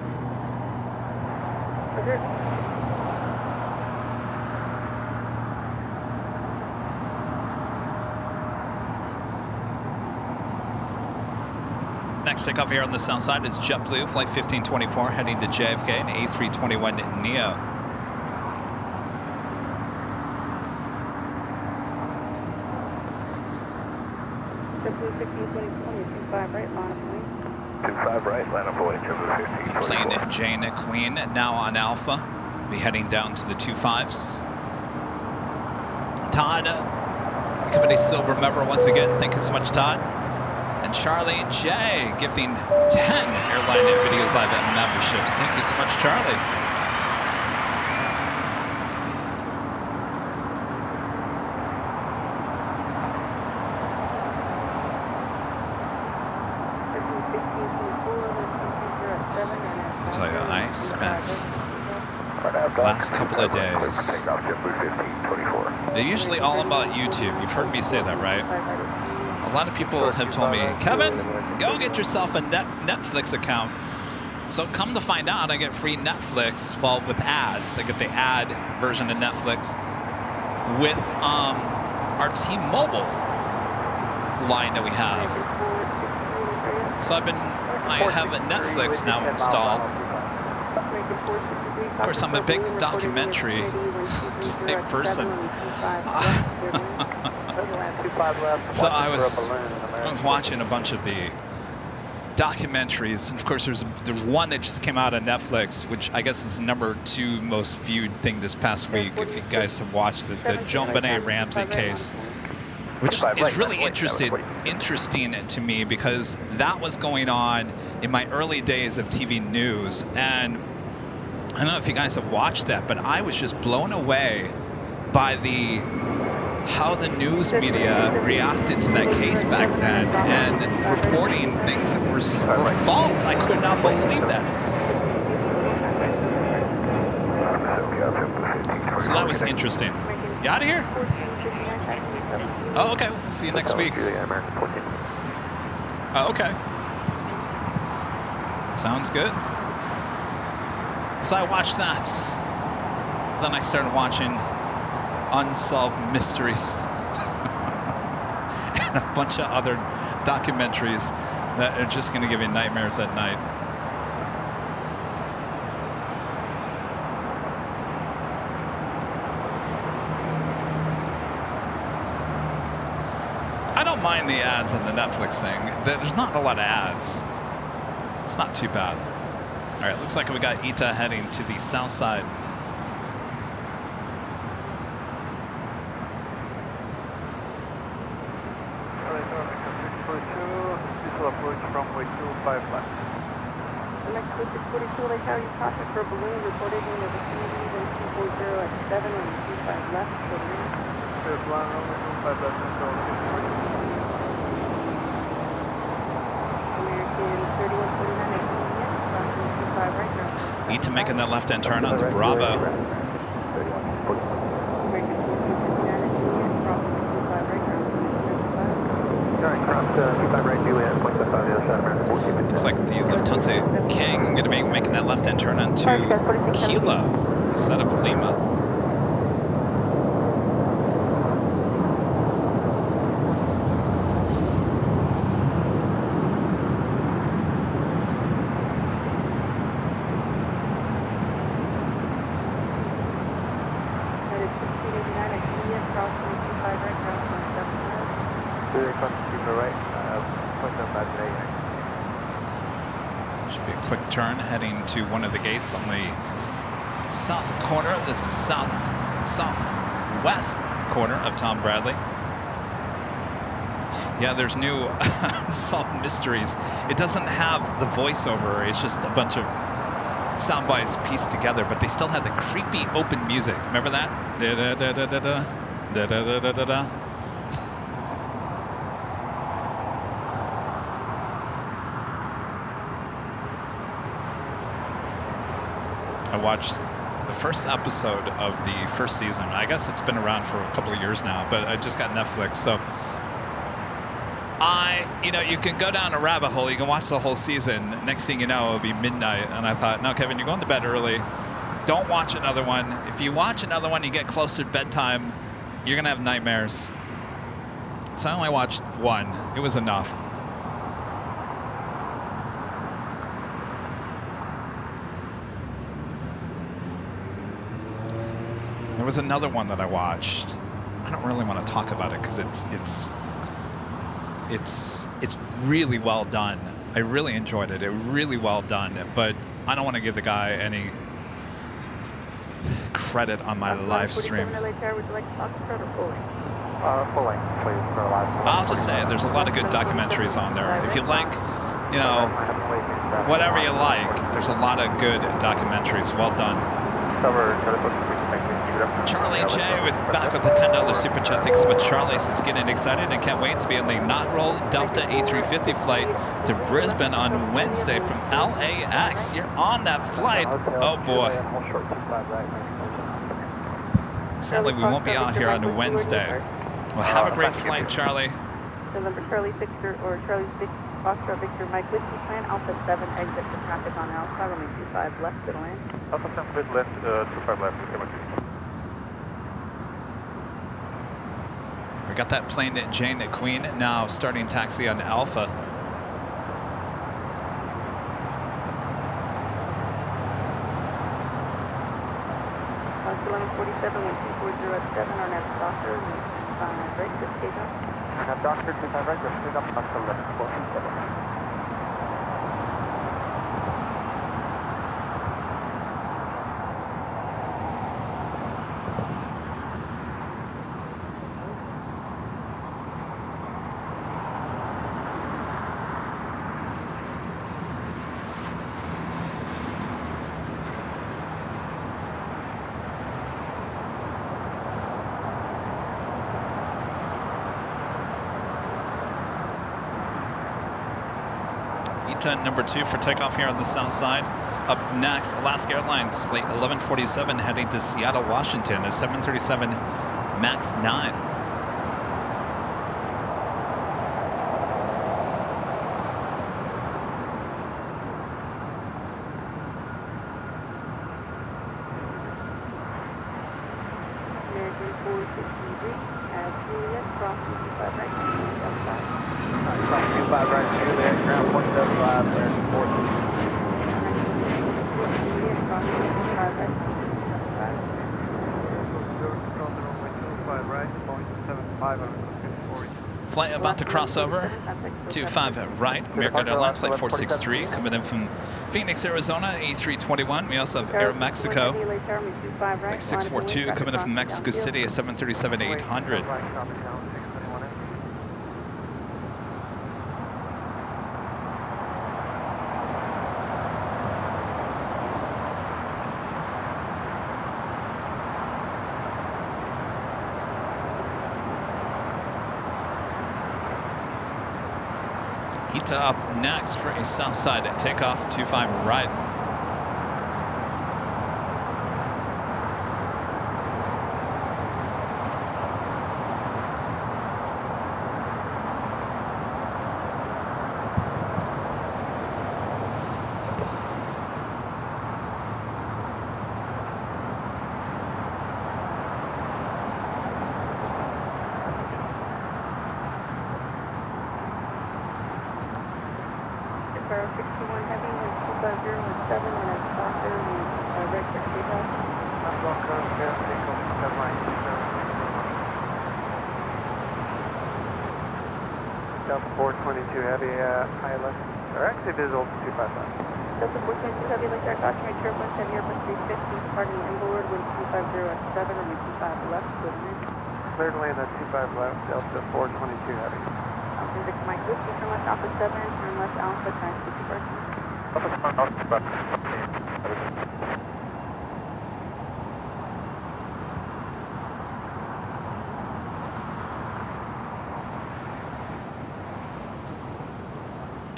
Next takeoff here on the south side is JetBlue, flight 1524, heading to JFK and A321 Neo. JetBlue 1520, 25 right, line of 25 right, line up away, Jumbo 15. Plane Jane Queen now on Alpha. Be heading down to the 25s. Todd, the company silver member once again. Thank you so much, Todd. And Charlie J gifting 10 Airline Videos Live memberships. Thank you so much, Charlie. I'll tell you, I spent the last couple of days. They're usually all about YouTube. You've heard me say that, right? A lot of people have told me, Kevin, go get yourself a Netflix account. So come to find out, I get free Netflix, well, with ads. I get the ad version of Netflix with our T-Mobile line that we have. So I have a Netflix now installed. Of course, I'm a big documentary type person. So I was watching a bunch of the documentaries. And of course, there's one that just came out on Netflix, which I guess is the #2 most viewed thing this past week. If you guys have watched the JonBenet Ramsey case, which is really interesting to me because that was going on in my early days of TV news. And I don't know if you guys have watched that, but I was just blown away by how the news media reacted to that case back then and reporting things that were false. I could not believe that. So that was interesting. You out of here? Oh, okay. We'll see you next week. Oh, okay. Sounds good. So I watched that. Then I started watching Unsolved Mysteries and a bunch of other documentaries that are just going to give you nightmares at night. I don't mind the ads on the Netflix thing. There's not a lot of ads. It's not too bad. All right, looks like we got Ita heading to the south side. Approach runway 25 left. LAX 642, Lake County, traffic for balloon reported in the vicinity of 240 at 7 on 25 left. Clear flying runway 25 left, American 3149 at 25 right now. Ita making that left-hand turn onto Bravo. American 4259 at 25 right now. Looks like the Lufthansa King going to be making that left-hand turn onto Kilo instead of Lima. That is 1689 at Kenya, crossing 25 right now. Should be a quick turn heading to one of the gates on the south corner, the southwest corner of Tom Bradley. Yeah, there's new Unsolved Mysteries. It doesn't have the voiceover. It's just a bunch of sound bites pieced together, but they still have the creepy open music. Remember that? Da-da-da-da-da-da. Da-da-da-da-da-da. I watched the first episode of the first season. I guess it's been around for a couple of years now, but I just got Netflix, so you can go down a rabbit hole. You can watch the whole season. Next thing you know, it'll be midnight, and I thought, no, Kevin, you're going to bed early. Don't watch another one. If you watch another one, you get closer to bedtime, you're gonna have nightmares. So I only watched one. It was enough. There was another one that I watched. I don't really want to talk about it because it's really well done. I really enjoyed it. It was really well done, but I don't want to give the guy any credit on my live stream. Would you like to talk or full length? Full length, please, for a live. I'll just say there's a lot of good documentaries on there. If you like, you know, whatever you like, there's a lot of good documentaries. Well done. Charlie J back with the $10 super chat. Thanks so much, Charlie. Is getting excited and can't wait to be on the inaugural Delta A350 flight to Brisbane on Wednesday from LAX. You're on that flight. Oh boy. Sadly, we won't be out here on Wednesday. Well, have a great flight, Charlie. November Charlie 6 or Charlie 6 Oscar Victor Mike Whiskey Plan Alpha 7 exit for traffic on Alpha runway 25 left to land. Alpha 7 bit left, 25 left. We got that plane at Jane Queen now starting taxi on Alpha. Fox 1147 1240 at 7 on F Doctor, right, just take off. Have Doctor 25 right, just pick up Fox 1147. Number 2 for takeoff here on the south side. Up next, Alaska Airlines flight 1147 heading to Seattle, Washington, a 737 MAX 9. American 463 at Juliet, crossing 25 right, outside. 25 right, Juliet, ground 175, American 463. Juliet, crossing 25 right, outside. Flight about to cross over. 25 right, American Airlines flight 463 coming in from Phoenix, Arizona, A321. We also have Air Mexico flight 642 coming in from Mexico City, a 737-800. Ita up next for a south side takeoff, 25 right. Sparrow 61 heavy, 250 with 7 and a Doctor and red for takeoff. Delta 422 heavy, ILS, or actually visual 255. Delta 422 heavy, like our document turbulence, heavy Airbus 350, parting inboard, wind 250 at 7 and 25 left, good news. Clear to land at 25 left, Delta 422 heavy. Alpha Victor Mike Whiskey, turn left Alpha 7, turn left Alpha, times 50%.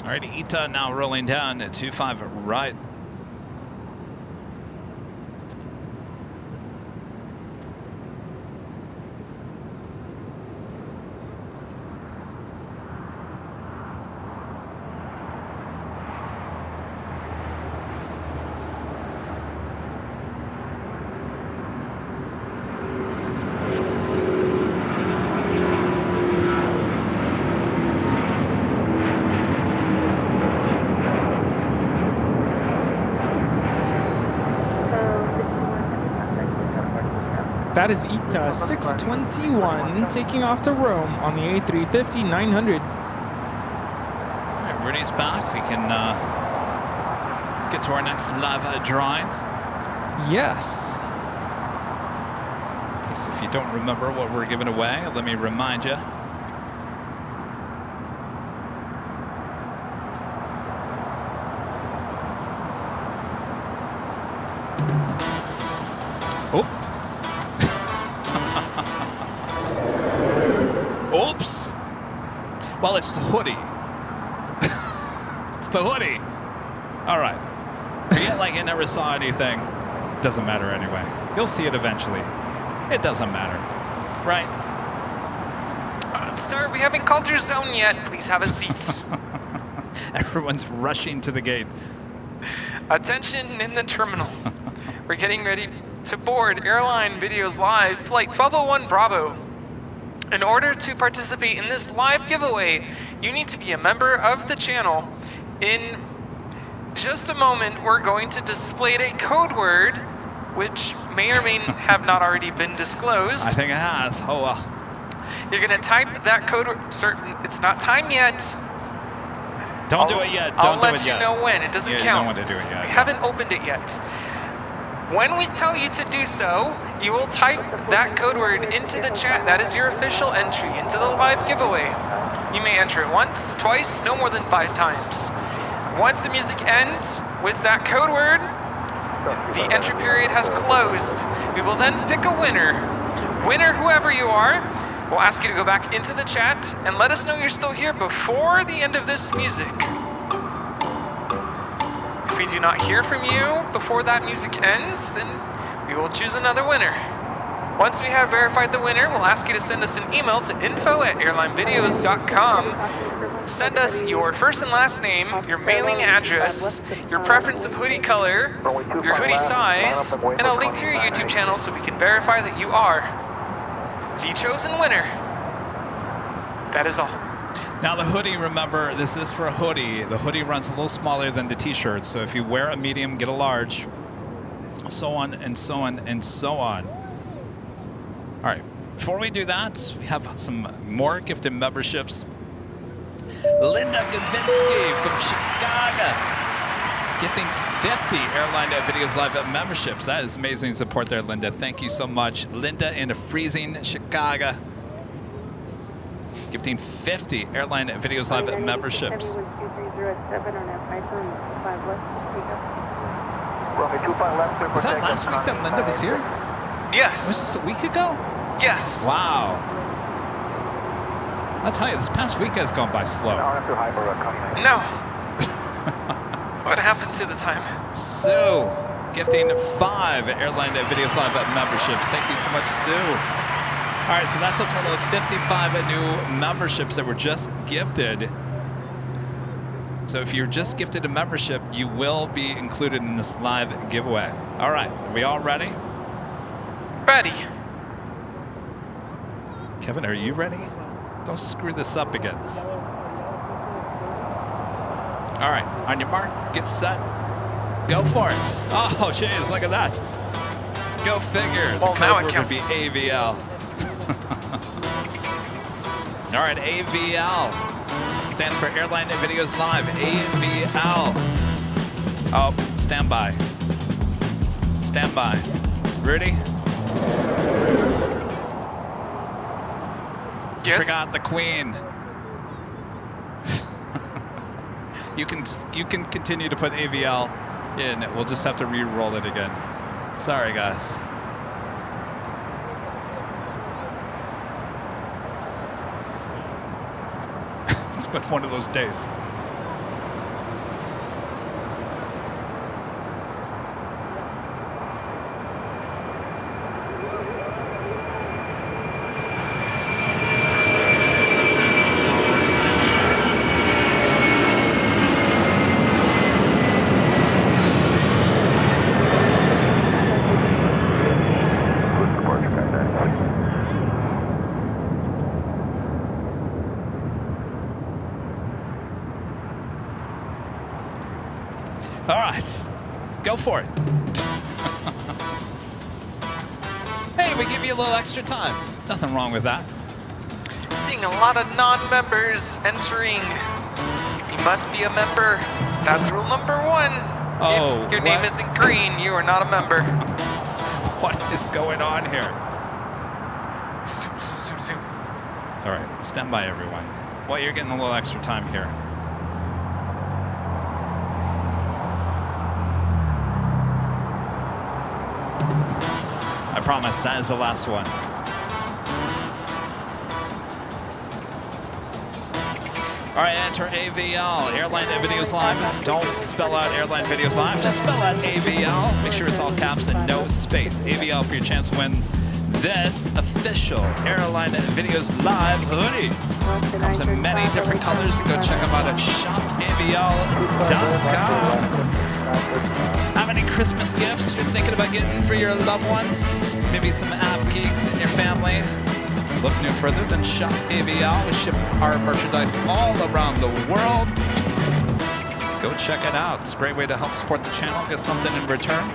All right, Ita now rolling down at 25 right. That is Ita 621 taking off to Rome on the A350-900. Rudy's back. We can get to our next live drawing. Yes. In case if you don't remember what we're giving away, let me remind you. Oops. Well, it's the hoodie. It's the hoodie. All right. Forget like you never saw anything. Doesn't matter anyway. You'll see it eventually. It doesn't matter. Right? Sir, we haven't called your zone yet. Please have a seat. Everyone's rushing to the gate. Attention in the terminal. We're getting ready to board Airline Videos Live, Flight 1201 Bravo. In order to participate in this live giveaway, you need to be a member of the channel. In just a moment, we're going to display a code word, which may or may have not already been disclosed. I think it has. Oh, well. You're going to type that code word. It's not time yet. Don't do it yet. Don't do it yet. I'll let you know when. It doesn't count. You don't want to do it yet. We haven't opened it yet. When we tell you to do so, you will type that code word into the chat. That is your official entry into the live giveaway. You may enter it once, twice, no more than 5 times. Once the music ends with that code word, the entry period has closed. We will then pick a winner. Winner, whoever you are, we'll ask you to go back into the chat and let us know you're still here before the end of this music. If we do not hear from you before that music ends, then we will choose another winner. Once we have verified the winner, we'll ask you to send us an email to info@airlinevideos.com. Send us your first and last name, your mailing address, your preference of hoodie color, your hoodie size, and a link to your YouTube channel so we can verify that you are the chosen winner. That is all. Now the hoodie, remember, this is for a hoodie. The hoodie runs a little smaller than the t-shirt, so if you wear a medium, get a large, so on and so on and so on. All right, before we do that, we have some more gifted memberships. Linda Gavinsky from Chicago, gifting 50 Airline Videos Live memberships. That is amazing support there, Linda. Thank you so much. Linda in freezing Chicago, gifting 50 Airline Videos Live memberships. Was that last week that Linda was here? Yes. Was this a week ago? Yes. Wow. I'll tell you, this past week has gone by slow. No. What happened to the time? Sue, gifting 5 Airline Videos Live memberships. Thank you so much, Sue. All right, so that's a total of 55 new memberships that were just gifted. So if you're just gifted a membership, you will be included in this live giveaway. All right, are we all ready? Ready. Kevin, are you ready? Don't screw this up again. All right, on your mark, get set, go for it. Oh, jeez, look at that. Go figure. Well, the now code it word would be counts. AVL. All right, AVL stands for Airline Videos Live. AVL. Oh, stand by. Stand by. Rudy? Yes? Forgot the Queen. You can continue to put AVL in. We'll just have to re-roll it again. Sorry, guys. It's been one of those days. All right, go for it. Hey, we give you a little extra time. Nothing wrong with that. Seeing a lot of non-members entering. must be a member. That's rule number 1. Oh, if your name what? isn't green, you are not a member. What is going on here? Zoom, zoom, zoom, zoom. All right, stand by, everyone. Well, you're getting a little extra time here. I promise that is the last one. All right, enter AVL, Airline Videos Live. Don't spell out Airline Videos Live, just spell out AVL. Make sure it's all caps and no space. AVL for your chance to win this official Airline Videos Live hoodie. Comes in many different colors. Go check them out at shopavl.com. Have any Christmas gifts you're thinking about getting for your loved ones? Maybe some app geeks in your family? Look no further than Shop AVL. We ship our merchandise all around the world. Go check it out. It's a great way to help support the channel, get something in return.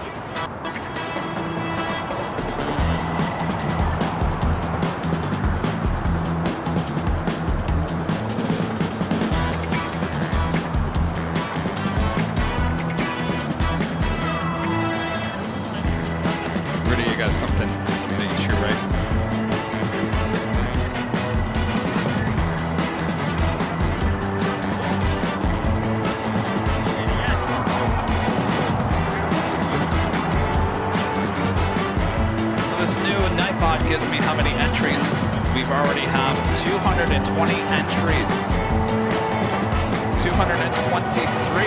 Rudy, you got something issue, right? This new Nightbot gives me how many entries. We've already have 220 entries. 223.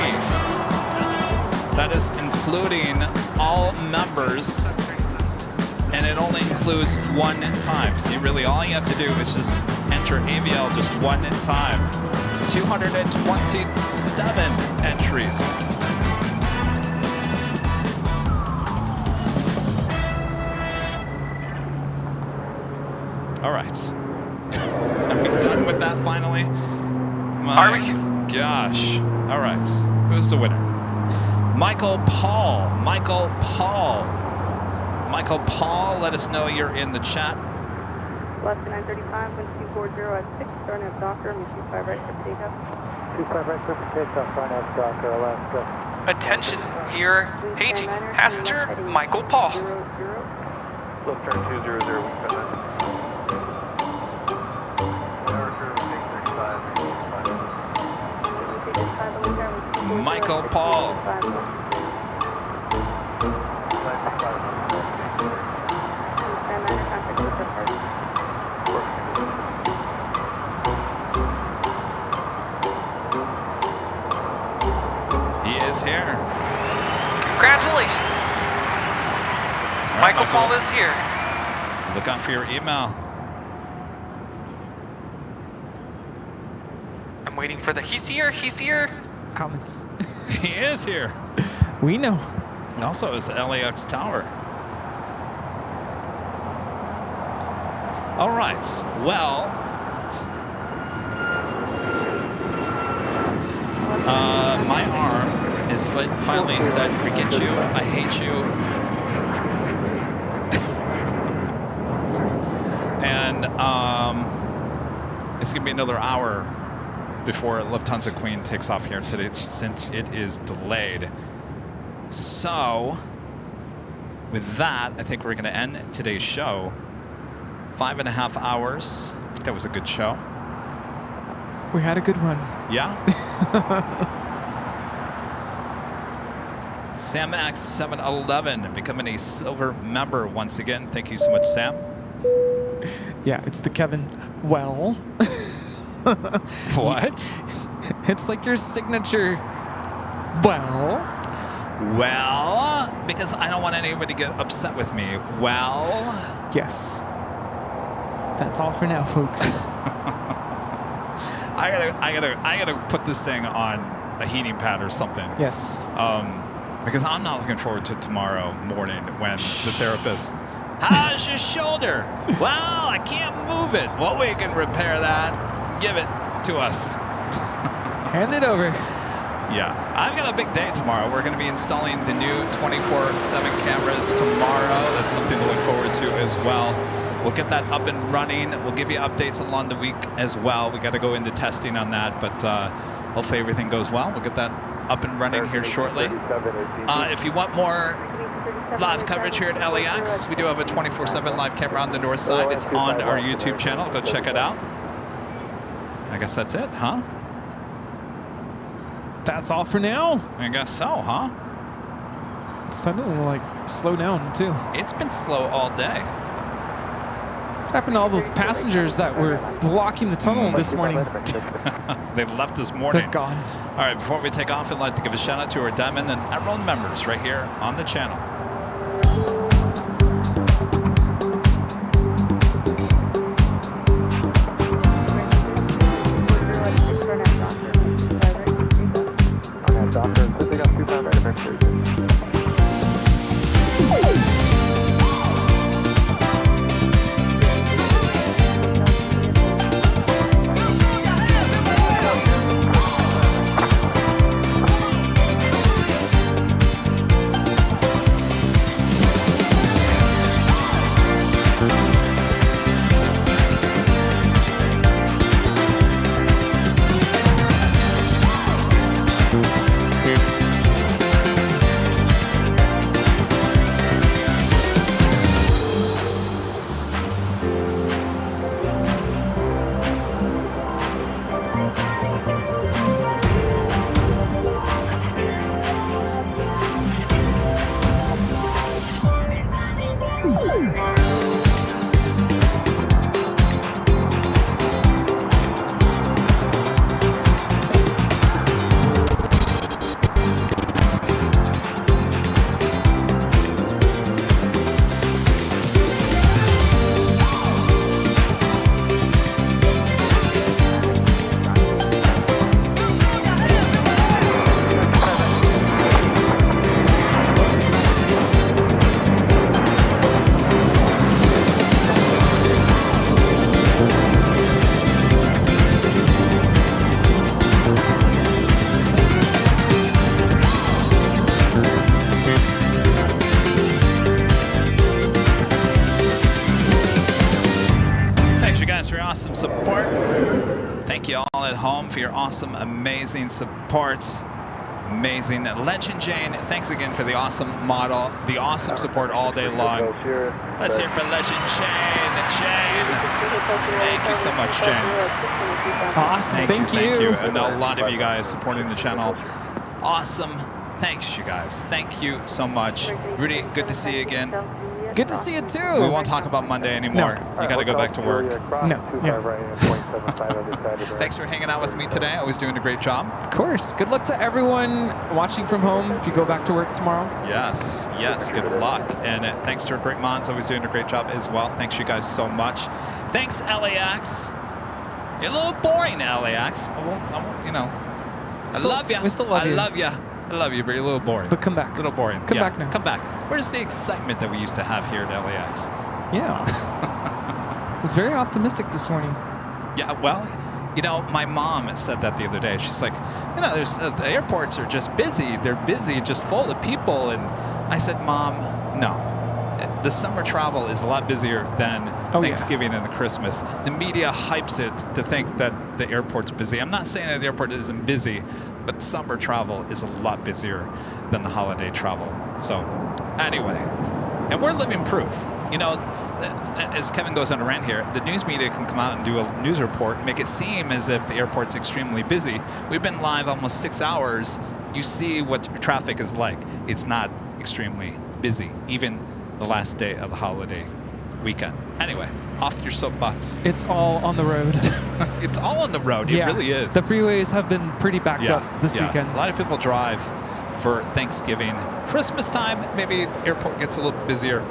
That is including all members, and it only includes one time. So all you have to do is just enter AVL just one time. 227 entries. All right. Are we done with that finally? Are we? Gosh. All right. Who's the winner? Michael Paul. Michael Paul. Michael Paul, let us know you're in the chat. Alaska 935, wind 240 at 6, starting at Docker, and 25 right for takeoff. 25 right for takeoff, starting at Docker, Alaska. Attention, here, paging passenger Michael Paul. 00. Left turn 200, we cut that. Michael Paul. He is here. Congratulations. All right, Michael Paul is here. Look out for your email. I'm waiting for the he's here. Comments. He is here. We know. And also is the LAX tower. All right. Well, my arm is finally said, forget you, I hate you. And it's going to be another hour before Lufthansa Queen takes off here today, since it is delayed. So, with that, I think we're going to end today's show. 5.5 hours. I think that was a good show. We had a good one. Yeah? Sam X 711 becoming a silver member once again. Thank you so much, Sam. Yeah, it's the Kevin. Well. What? It's like your signature. Well, because I don't want anybody to get upset with me. Well, yes. That's all for now, folks. I gotta put this thing on a heating pad or something. Yes. Because I'm not looking forward to tomorrow morning when the therapist, how's your shoulder? Well, I can't move it. Well, we can repair that. Give it to us. Hand it over. Yeah, I've got a big day tomorrow. We're going to be installing the new 24/7 cameras tomorrow. That's something to look forward to as well. We'll get that up and running. We'll give you updates along the week as well. We got to go into testing on that, but hopefully everything goes well. We'll get that up and running here shortly. If you want more live coverage here at LAX, we do have a 24/7 live camera on the north side. It's on our YouTube channel. Go check it out. I guess that's it, huh? That's all for now. I guess so, huh? It's suddenly like slow down too. It's been slow all day. What happened to all those passengers that were blocking the tunnel this morning? They left this morning. They're gone. All right, before we take off, I'd like to give a shout out to our Diamond and Emerald members right here on the channel. Doctor, they got 2 pound right of exercise. For your awesome support. Thank you all at home for your awesome, amazing supports. Amazing. Legend Jane, thanks again for the awesome model, the awesome support all day long. Let's hear for Legend Jane. Jane. Thank you so much, Jane. Awesome. Thank you. And a lot of you guys supporting the channel. Awesome. Thanks, you guys. Thank you so much. Rudy, good to see you again. Good to see you too. We won't talk about Monday anymore. No. You got to go back to work. No. Yeah. Thanks for hanging out with me today. Always doing a great job. Of course. Good luck to everyone watching from home if you go back to work tomorrow. Yes. Yes. Good luck. And thanks to our great mods. Always doing a great job as well. Thanks you guys so much. Thanks, LAX. You're a little boring, LAX. I won't, you know. I love you. We still love you. I love you. I love you, but you're a little boring. But come back. A little boring. Come back now. Come back. Where's the excitement that we used to have here at LAX? Yeah. I was very optimistic this morning. Yeah, well, you know, my mom said that the other day. She's like, you know, there's the airports are just busy. They're busy, just full of people. And I said, Mom, no. The summer travel is a lot busier than Thanksgiving and the Christmas. The media hypes it to think that the airport's busy. I'm not saying that the airport isn't busy, but summer travel is a lot busier than the holiday travel. So anyway, and we're living proof. You know, as Kevin goes on a rant here, the news media can come out and do a news report and make it seem as if the airport's extremely busy. We've been live almost 6 hours. You see what traffic is like. It's not extremely busy, even the last day of the holiday weekend. Anyway, off to your soapbox. It's all on the road. It's all on the road. Yeah, it really is. The freeways have been pretty backed up this weekend. A lot of people drive for Thanksgiving. Christmas time, maybe airport gets a little busier.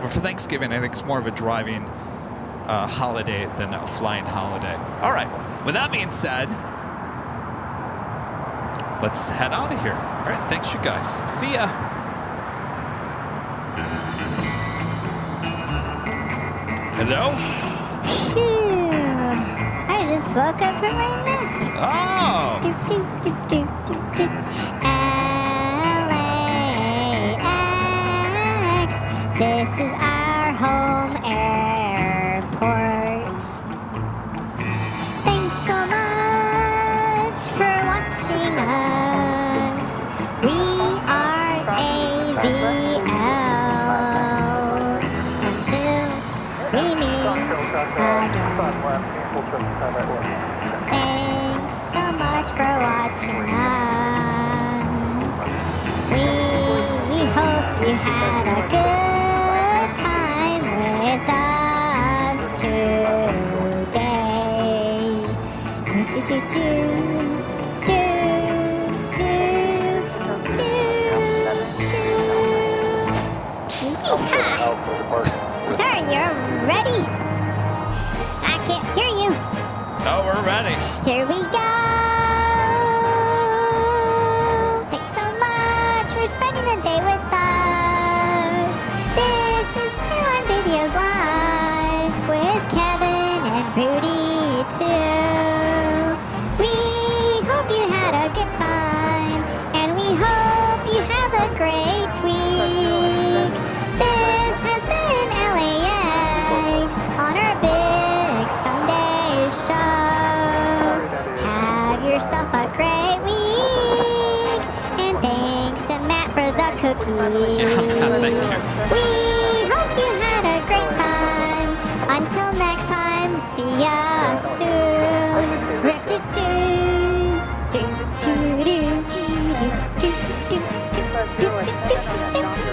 But for Thanksgiving, I think it's more of a driving holiday than a flying holiday. All right. With that being said, let's head out of here. All right. Thanks, you guys. See ya. Hello? Phew. I just woke up from my nap. Oh! Doop, doop, doop, doop, doop, doop. LAX. This is our home airline. we meet again. Thanks so much for watching us. We hope you had a good time with us today. Are you ready? I can't hear you. Oh, we're ready. Here we go. Thanks so much for spending the day with us. This is Airline Videos Live with Kevin and Rudy too. We hope you had a good time, and we hope you have a great week. This has been LAX on our big Sunday show. Have yourself a great week, and thanks to Matt for the cookies. We hope you had a great time. Until next time, see ya soon.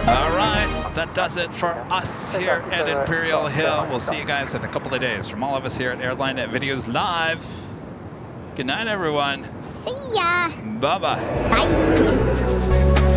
All right, that does it for us here at Imperial Hill. We'll see you guys in a couple of days. From all of us here at Airline Videos Live. Good night, everyone. See ya. Bye-bye. Bye.